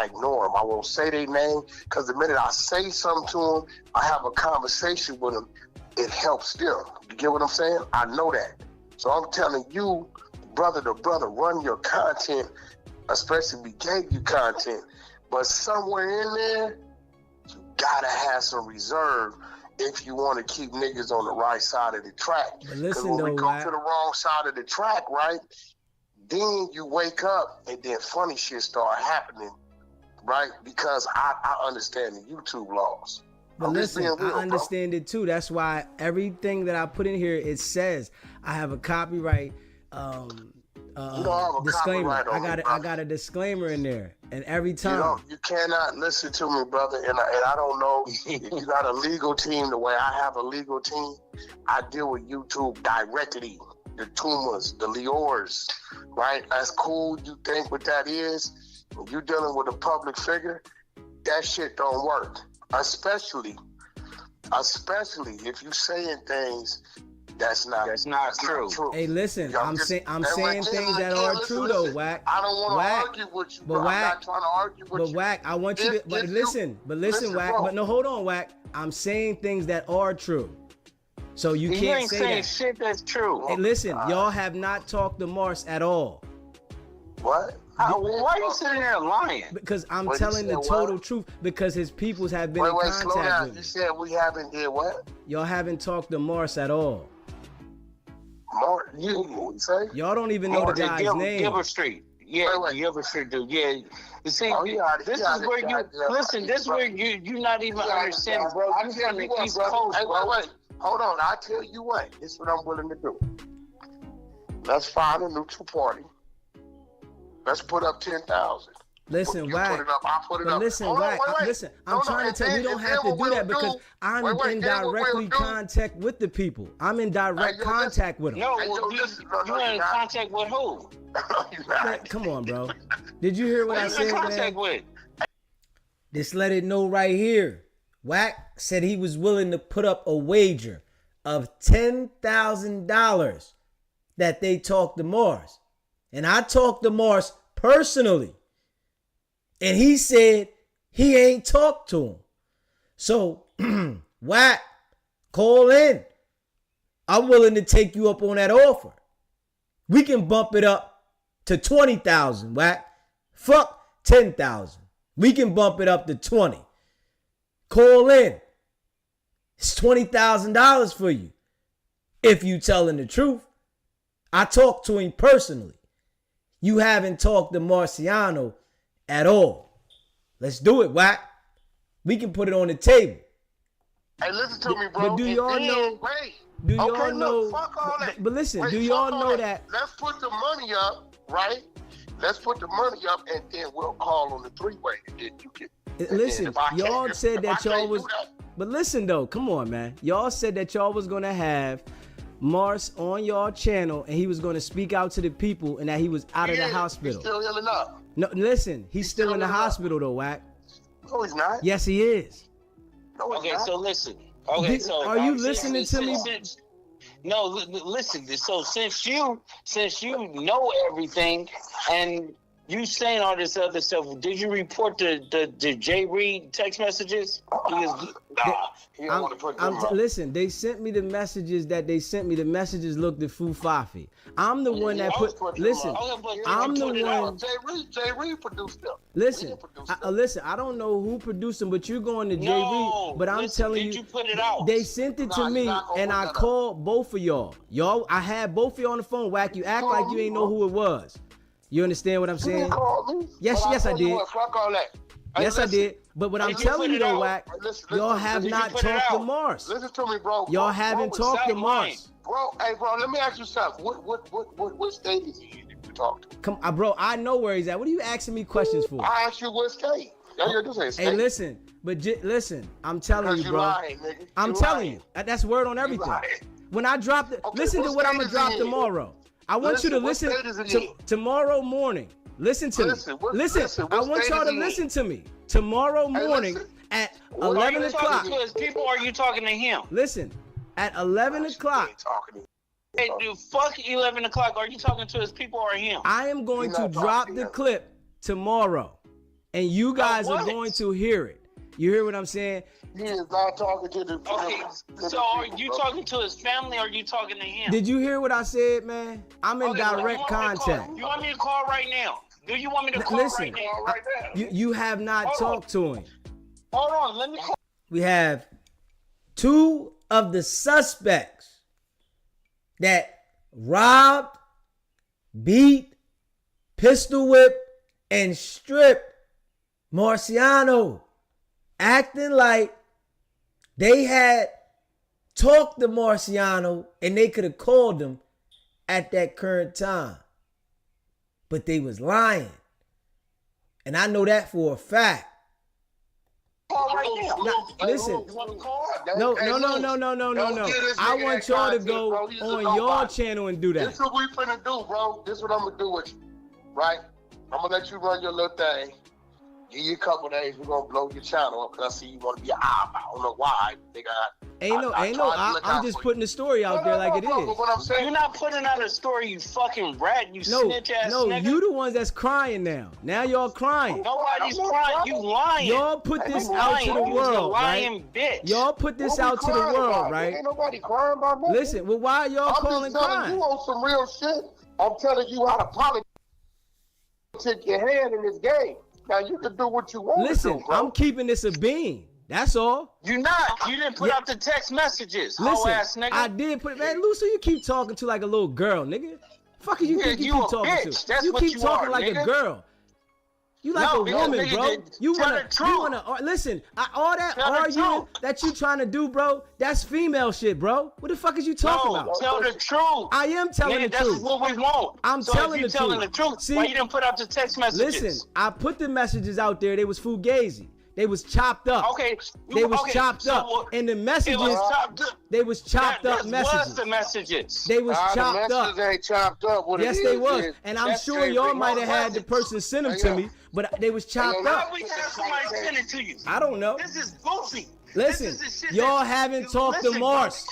ignore them. I won't say their name, because the minute I say something to them, I have a conversation with them, it helps them. You get what I'm saying? I know that. So I'm telling you, brother to brother, run your content, especially we gave you content. But somewhere in there, you gotta have some reserve if you want to keep niggas on the right side of the track. Because when we go to the wrong side of the track, right, then you wake up and then funny shit start happening, right? Because I understand the YouTube laws. But listen, I understand it too. That's why everything that I put in here, it says I have a copyright disclaimer. I got a disclaimer in there, and every time you cannot listen to me, brother. And I don't know if you got a legal team the way I have a legal team. I deal with YouTube directly, the Tumas, the Leors, right? That's cool. You think what that is? When you're dealing with a public figure, that shit don't work. Especially if you saying things that's not true. Hey, listen, I'm saying things that are true though, Wack. I don't want to argue with you, bro. I'm not trying to argue with you. But Wack, I want you to. But listen, Wack. Bro. But no, hold on, Wack. I'm saying things that are true. So you can't say that. You ain't saying shit that's true. Hey, listen, y'all have not talked to Mars at all. What? Why are you sitting there lying? Because I'm telling the total truth. Because his peoples have been in contact slow down. with me. You said we haven't did what? Y'all haven't talked to Mars at all. You say? Y'all don't even know the guy's name. Gilbert Street. Yeah, Gilbert Street dude. Yeah. You see, this is where you not even understanding, bro. I'm trying to keep close, bro. Wait. Hold on. I'll tell you what. This is what I'm willing to do. Let's find a neutral party. Let's put up 10,000. Listen, Wack. I'll put it up. Listen, Wack. Listen, I'm trying to tell you, we don't have to do that because I'm in directly contact with the people. I'm in direct contact with them. No, you're in contact with who? Come on, bro. Did you hear what I said, man? With? Just let it know right here. Wack said he was willing to put up a wager of $10,000 that they talked to Mars. And I talked to Mars personally. And he said he ain't talked to him. So, Wack, call in. I'm willing to take you up on that offer. We can bump it up to 20,000, Wack. Fuck 10,000. We can bump it up to 20. Call in. It's $20,000 for you. If you telling the truth. I talked to him personally. You haven't talked to Marciano at all. Let's do it, Wack. We can put it on the table. Hey, listen to me, bro. But do y'all know? Wait. Do y'all Okay, know? look, fuck all that. But listen, Wait, do y'all fuck all know that? Let's put the money up, right? Let's put the money up, and then we'll call on the three-way. And then you can. Listen, y'all said that y'all was. But listen though, come on, man. Y'all said that y'all was gonna have Mars on y'all channel, and he was gonna speak out to the people, and that he was out of the hospital. He's still healing up. No, listen, he's still in the hospital though, Wack. No, he's not. Yes, he is. No, okay, so listen. Okay, so are you listening to me? No, listen. So since you know everything, and you saying all this other stuff, did you report the Jay Reed text messages? Listen, they sent me the messages that they sent me. The messages looked at Fufafi. I'm the one that put. Listen, I'm the one. Jay Reed produced them. Listen, listen. I don't know who produced them, but you're going to Jay Reed. But I'm telling you, put it out? They sent it to me, and I called both of y'all. Y'all, I had both of y'all on the phone. Wack, you act like you ain't know who it was. You understand what I'm saying? Yes, I did. Fuck all that. Yes, I did. But what I'm telling you though, Wack, y'all have not talked to Mars. Listen to me, bro. Y'all haven't talked to Mars. Bro, hey, bro, let me ask you something. What state is he in if you talk to him? Come, bro, I know where he's at. What are you asking me questions for? I asked you what state. Hey, listen, but listen, I'm telling you, bro. Lying, nigga. I'm telling you. That's word on everything. When I drop it, listen to what I'm going to drop tomorrow. I want you to listen to tomorrow morning. Listen to me. Listen. I want y'all to listen to me. Tomorrow morning at 11 o'clock. Are you talking to his people or are you talking to him? Listen, at 11 o'clock. Hey, dude, fuck 11 o'clock. Are you talking to his people or him? I am going to drop the clip tomorrow, and you guys are going to hear it. You hear what I'm saying? He is not talking to the. Okay, so are you talking to his family or are you talking to him? Did you hear what I said, man? I'm in direct contact. You want me to call right now? Do you want me to call right now? You have not talked to him. Hold on, let me call. We have two of the suspects that robbed, beat, pistol whipped, and stripped Marciano, acting like they had talked to Marciano and they could have called him at that current time. But they was lying. And I know that for a fact. Listen. No. I want y'all to go on your channel and do that. This is what we finna do, bro. This is what I'm gonna do with you. Right? I'm gonna let you run your little thing. Give you a couple days, we're gonna blow your channel up because I see you wanna be an op. I don't know why. I'm just putting the story out there like it is. What I'm saying, you're not putting out a story, you fucking rat, you snitch ass nigga. You the ones that's crying now. Now y'all crying. Nobody's crying, you lying. Y'all put this out to the world, right? Bitch. Y'all put this out to the world, right? Ain't nobody crying about nothing. Listen, well, why are y'all calling crying? You on some real shit. I'm telling you how to politic your hand in this game. Now you can do what you want. Listen, to do, bro. I'm keeping this a bean. That's all. You're not. You didn't put out the text messages. Listen, ass nigga. I did put. Man, Lucy, you keep talking to like a little girl, nigga. Fuck you think you keep talking bitch. to? That's you what keep you talking are, like nigga. a girl. You like a woman, bro. You wanna listen. All that arguing that you trying to do, bro. That's female shit, bro. What the fuck is you talking about? Tell the truth. I am telling the truth. That's what we want. I'm telling the truth. Telling the truth. See, why you didn't put out the text messages? Listen, I put the messages out there. They was fugazi. They was chopped up. Okay. They was chopped up. And the messages, they was chopped up messages. Was the messages. They was chopped up. The messages ain't chopped up. Yes, they was. And I'm sure y'all might have had the person send them to me, but they was chopped up. How we have somebody send it to you? I don't know. This is goofy. Listen, y'all haven't talked to Mars.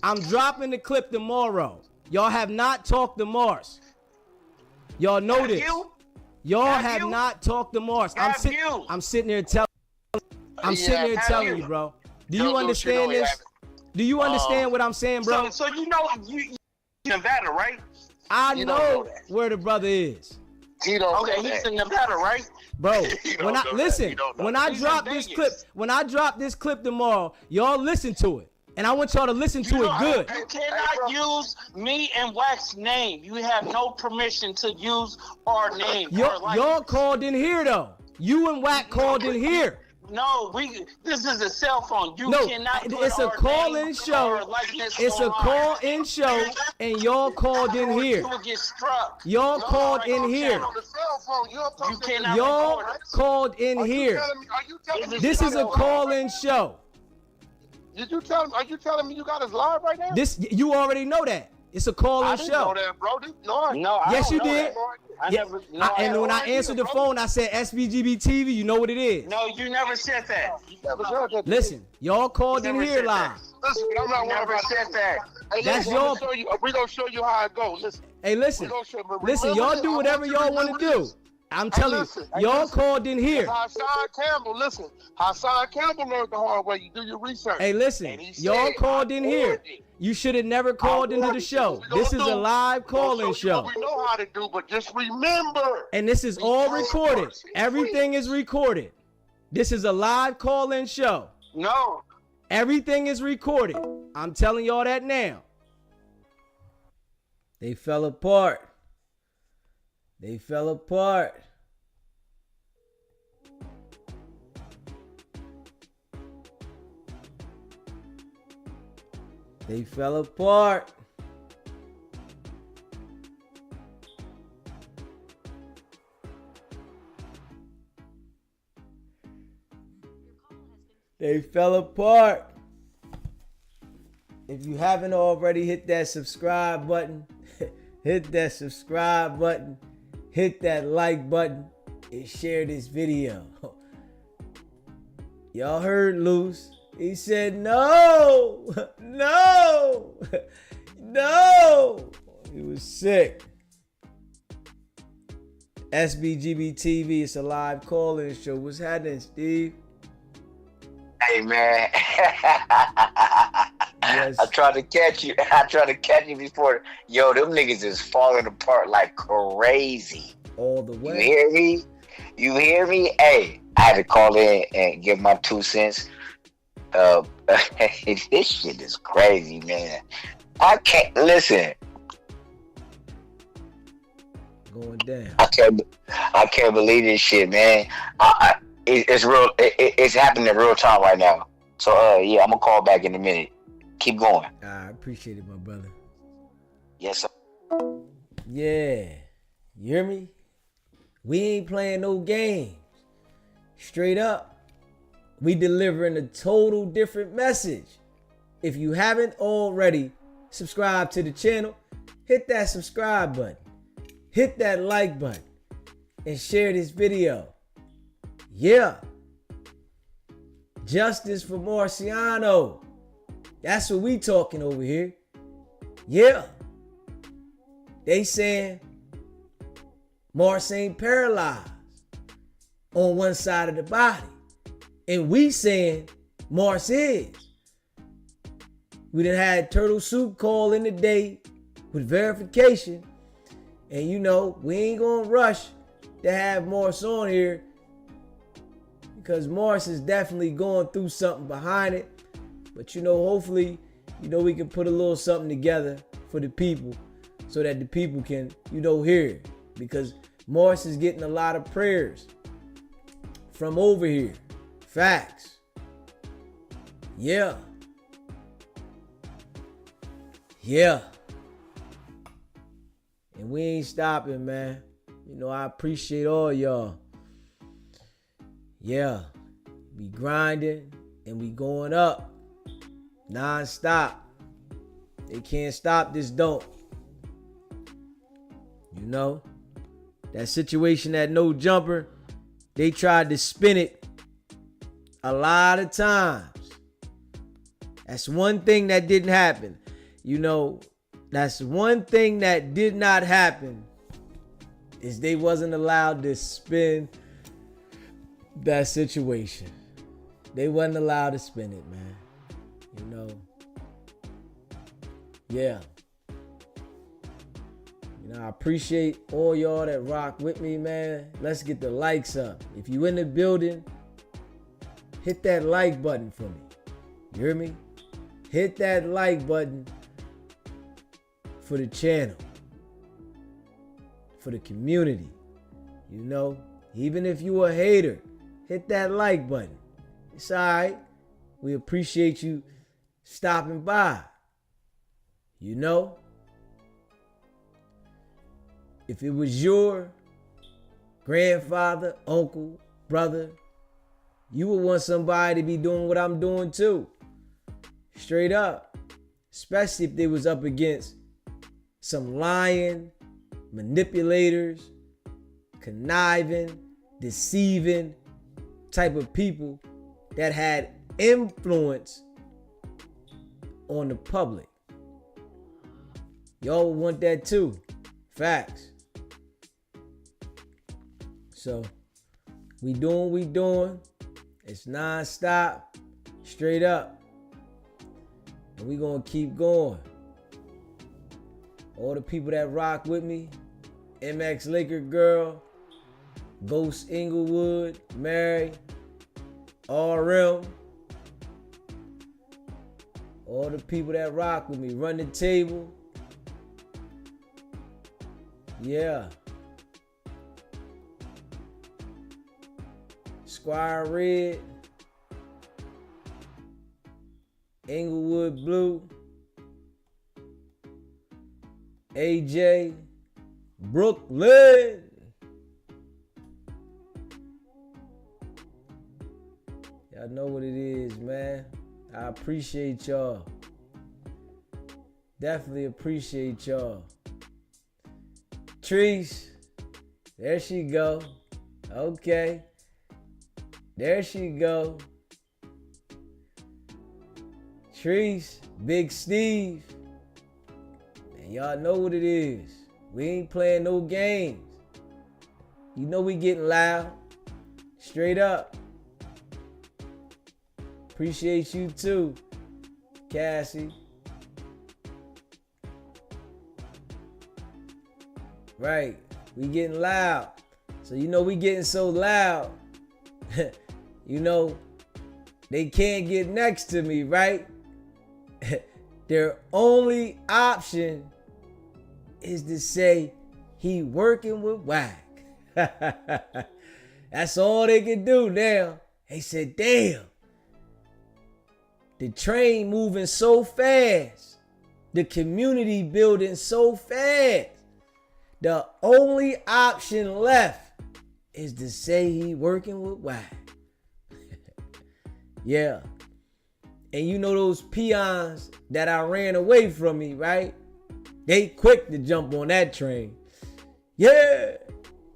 I'm dropping the clip tomorrow. Y'all have not talked to Mars. Y'all know this. Y'all have not talked to Mars. I'm sitting there telling. I'm sitting here telling you, bro. Do you understand this? Do you understand what I'm saying, bro? So you know you Nevada, right? I know where the brother is. He don't. Okay, he's in Nevada, right? Bro, when I drop this clip tomorrow, y'all listen to it. And I want y'all to listen to it good. You cannot use me and Wack's name. You have no permission to use our name. Y'all called in here though. You and Wack called in here. No, this is a cell phone. You cannot put it's a call-in show. It's a call-in show, and y'all called in here. You will get struck. Y'all called in here. You cannot Y'all called in here. This is a call-in show. Are you telling me you got us live right now? You already know that. It's a call-in show. I didn't know that, bro. No, yes, you did. And when I answered the phone, I said SBGB TV. You know what it is. No, you never said that. Listen, y'all called in here live. Listen, I'm not never said that. Hey, that's your. We're gonna show you how it goes. Listen. Hey, listen. Y'all do whatever y'all want to do. I'm telling you, y'all called in here. Hassan Campbell learned the hard way. You do your research. Hey, listen, y'all called in here. You should have never called into the show. This is a live call-in show. We know how to do, but just remember. And this is all recorded. Everything is recorded. This is a live call-in show. No. Everything is recorded. I'm telling y'all that now. They fell apart. They fell apart. They fell apart. They fell apart. If you haven't already, hit that subscribe button. Hit that subscribe button. Hit that like button. And share this video. Y'all heard Loose. He said no. No. No. He was sick. SBGB TV. It's a live call-in show. What's happening, Steve? Hey, man. Yes. I tried to catch you. Before. Yo, them niggas is falling apart like crazy. All the way. You hear me? Hey, I had to call in and give my 2 cents. This shit is crazy, man. I can't listen. Going down. I can't believe this shit, man. It's real. It's happening in real time right now. So yeah, I'm gonna call back in a minute. Keep going. I appreciate it, my brother. Yes, sir. Yeah, you hear me? We ain't playing no games. Straight up. We delivering a total different message. If you haven't already subscribed to the channel, hit that subscribe button. Hit that like button. And share this video. Yeah. Justice for Marciano. That's what we talking over here. Yeah. They saying Mars ain't paralyzed on one side of the body. And we saying Mars is. We done had Turtle Soup call in today with verification. And you know, we ain't gonna rush to have Mars on here because Mars is definitely going through something behind it. But you know, hopefully, you know, we can put a little something together for the people so that the people can, you know, hear it. Because Mars is getting a lot of prayers from over here. Facts. Yeah. Yeah. And we ain't stopping, man. You know, I appreciate all y'all. Yeah. We grinding and we going up. Non-stop. They can't stop this dope. You know? That situation at No Jumper, they tried to spin it a lot of times. That's one thing that didn't happen. You know, that's one thing that did not happen is they wasn't allowed to spin that situation. They wasn't allowed to spin it, man. You know. Yeah. You Now, I appreciate all y'all that rock with me, man. Let's get the likes up. If you in the building, hit that like button for me. You hear me? Hit that like button for the channel, for the community. You know, even if you a hater, hit that like button. It's all right. We appreciate you stopping by. You know, if it was your grandfather, uncle, brother, you would want somebody to be doing what I'm doing too. Straight up. Especially if they was up against some lying, manipulators, conniving, deceiving type of people that had influence on the public. Y'all would want that too. Facts. So, we doing what we doing. It's non-stop, straight up. And we gonna keep going. All the people that rock with me, MX Laker Girl, Ghost Inglewood, Mary, RM. All the people that rock with me, Run the Table. Yeah. Squire Red, Inglewood Blue, AJ, Brooklyn. Y'all know what it is, man. I appreciate y'all. Definitely appreciate y'all. Trees, there she go. Okay. There she go. Trees, Big Steve. And y'all know what it is. We ain't playing no games. You know we getting loud. Straight up. Appreciate you too, Cassie. Right, we getting loud. So you know we getting so loud. You know, they can't get next to me, right? Their only option is to say he working with Wack. That's all they can do now. They said, damn, the train moving so fast, the community building so fast. The only option left is to say he working with Wack. Yeah. And you know those peons that I ran away from me, right? They quick to jump on that train. Yeah.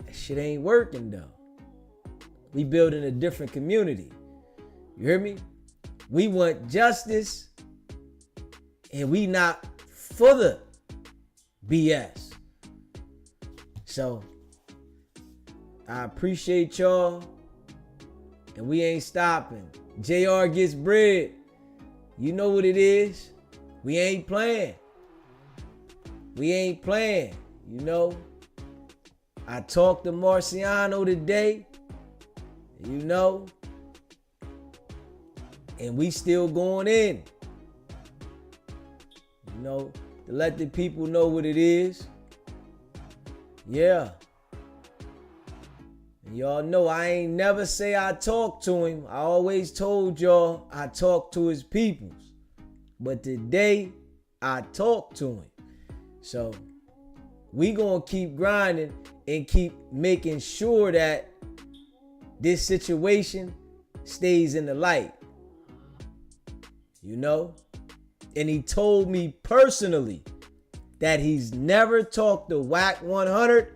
That shit ain't working though. We building a different community. You hear me? We want justice and we not for the BS. So I appreciate y'all and we ain't stopping. JR gets bread. You know what it is. We ain't playing. We ain't playing. You know. I talked to Marciano today. You know. And we still going in. You know. To let the people know what it is. Yeah. Y'all know I ain't never say I talked to him. I always told y'all I talked to his peoples. But today, I talked to him. So, we gonna keep grinding and keep making sure that this situation stays in the light. You know? And he told me personally that he's never talked to Wack 100,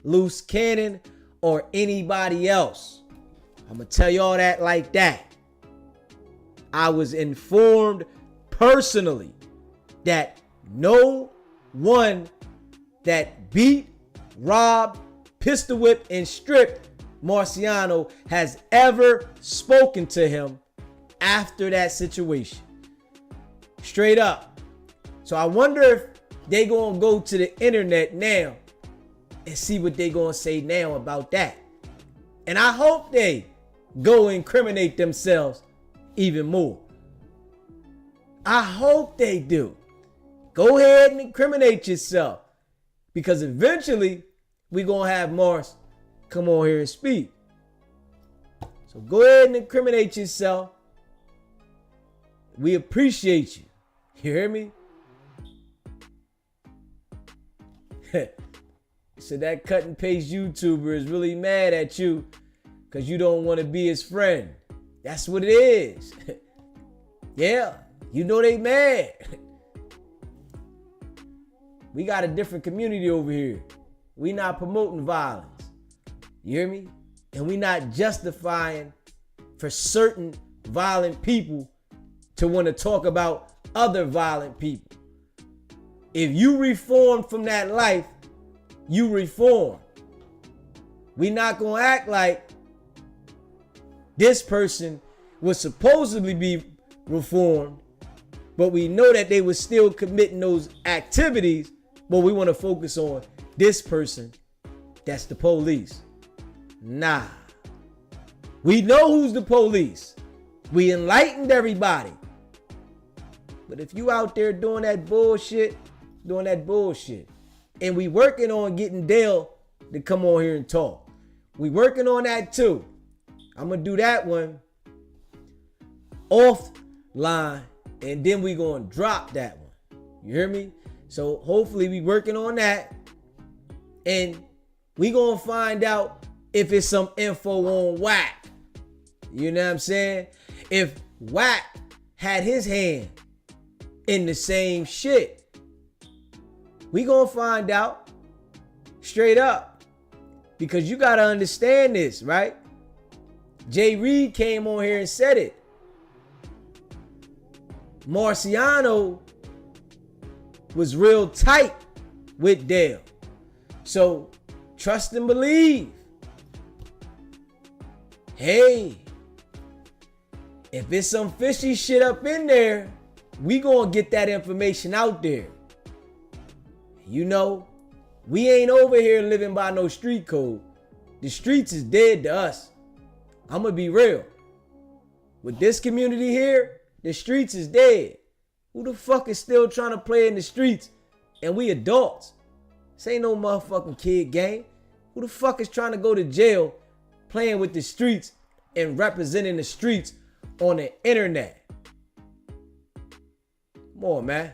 Loose Cannon, or anybody else. I'm gonna tell y'all that like that. I was informed personally that no one that beat, robbed, pistol whipped, and stripped Marciano has ever spoken to him after that situation. Straight up. So I wonder if they gonna go to the internet now and see what they gonna say now about that. And I hope they go incriminate themselves even more. I hope they do. Go ahead and incriminate yourself. Because eventually, we gonna have Mars come on here and speak. So go ahead and incriminate yourself. We appreciate you. You hear me? So that cut and paste YouTuber is really mad at you because you don't want to be his friend. That's what it is. Yeah, you know they mad. We got a different community over here. We not promoting violence. You hear me? And we not justifying for certain violent people to want to talk about other violent people. If you reform from that life, you reform. We not gonna act like this person was supposedly be reformed, but we know that they were still committing those activities, but we want to focus on this person that's the police. Nah. We know who's the police. We enlightened everybody. But if you out there doing that bullshit, and we working on getting Dale to come on here and talk. We working on that too. I'm going to do that one offline, and then we going to drop that one. You hear me? So hopefully we working on that, and we going to find out if it's some info on Wack. You know what I'm saying? If Wack had his hand in the same shit, we gonna find out straight up. Because you gotta understand this, right? Jay Reed came on here and said it. Marciano was real tight with Dale. So trust and believe. Hey, if it's some fishy shit up in there, we gonna get that information out there. You know, we ain't over here living by no street code. The streets is dead to us. I'm gonna be real. With this community here, the streets is dead. Who the fuck is still trying to play in the streets? And we adults. This ain't no motherfucking kid game. Who the fuck is trying to go to jail playing with the streets and representing the streets on the internet? Come on, man.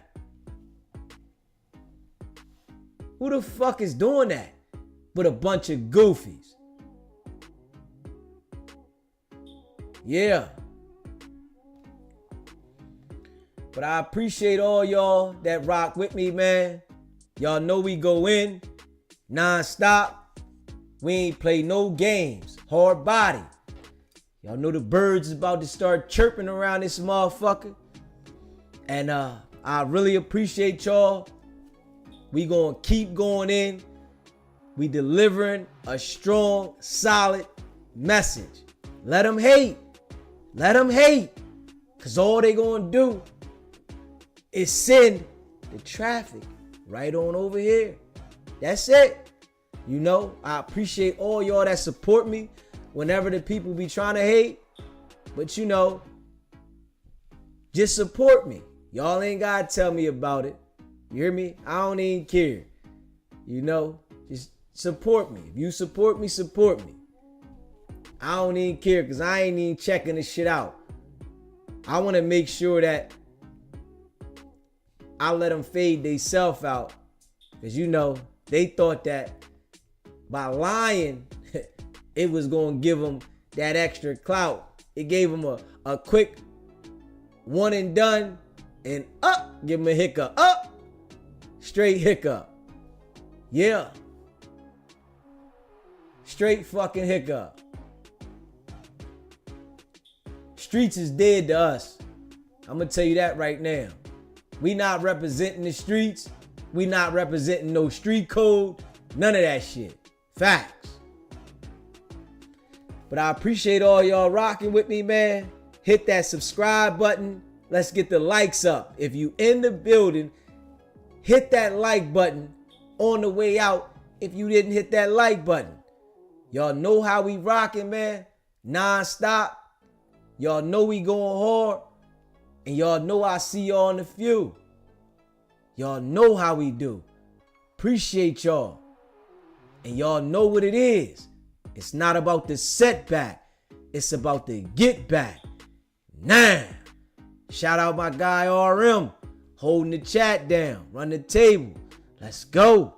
Who the fuck is doing that but a bunch of goofies? Yeah. But I appreciate all y'all that rock with me, man. Y'all know we go in non-stop. We ain't play no games. Hard body. Y'all know the birds is about to start chirping around this motherfucker. And I really appreciate y'all. We gonna keep going in. We delivering a strong, solid message. Let them hate. Let them hate. Because all they gonna do is send the traffic right on over here. That's it. You know, I appreciate all y'all that support me whenever the people be trying to hate. But you know, just support me. Y'all ain't gotta tell me about it. You hear me? I don't even care. You know, just support me. If you support me, support me. I don't even care because I ain't even checking this shit out. I want to make sure that I let them fade themselves out. Because, you know, they thought that by lying, it was going to give them that extra clout. It gave them a quick one and done and up. Give them a hiccup. Up. Straight hiccup. Yeah. Straight fucking hiccup. Streets is dead to us. I'm gonna tell you that right now. We not representing the streets. We not representing no street code. None of that shit. Facts. But I appreciate all y'all rocking with me, man. Hit that subscribe button. Let's get the likes up. If you in the building, hit that like button on the way out if you didn't hit that like button. Y'all know how we rocking, man. Non-stop. Y'all know we going hard. And y'all know I see y'all in the few. Y'all know how we do. Appreciate y'all. And y'all know what it is. It's not about the setback. It's about the get back. Now. Shout out my guy RM. Holding the chat down. Run the table. Let's go.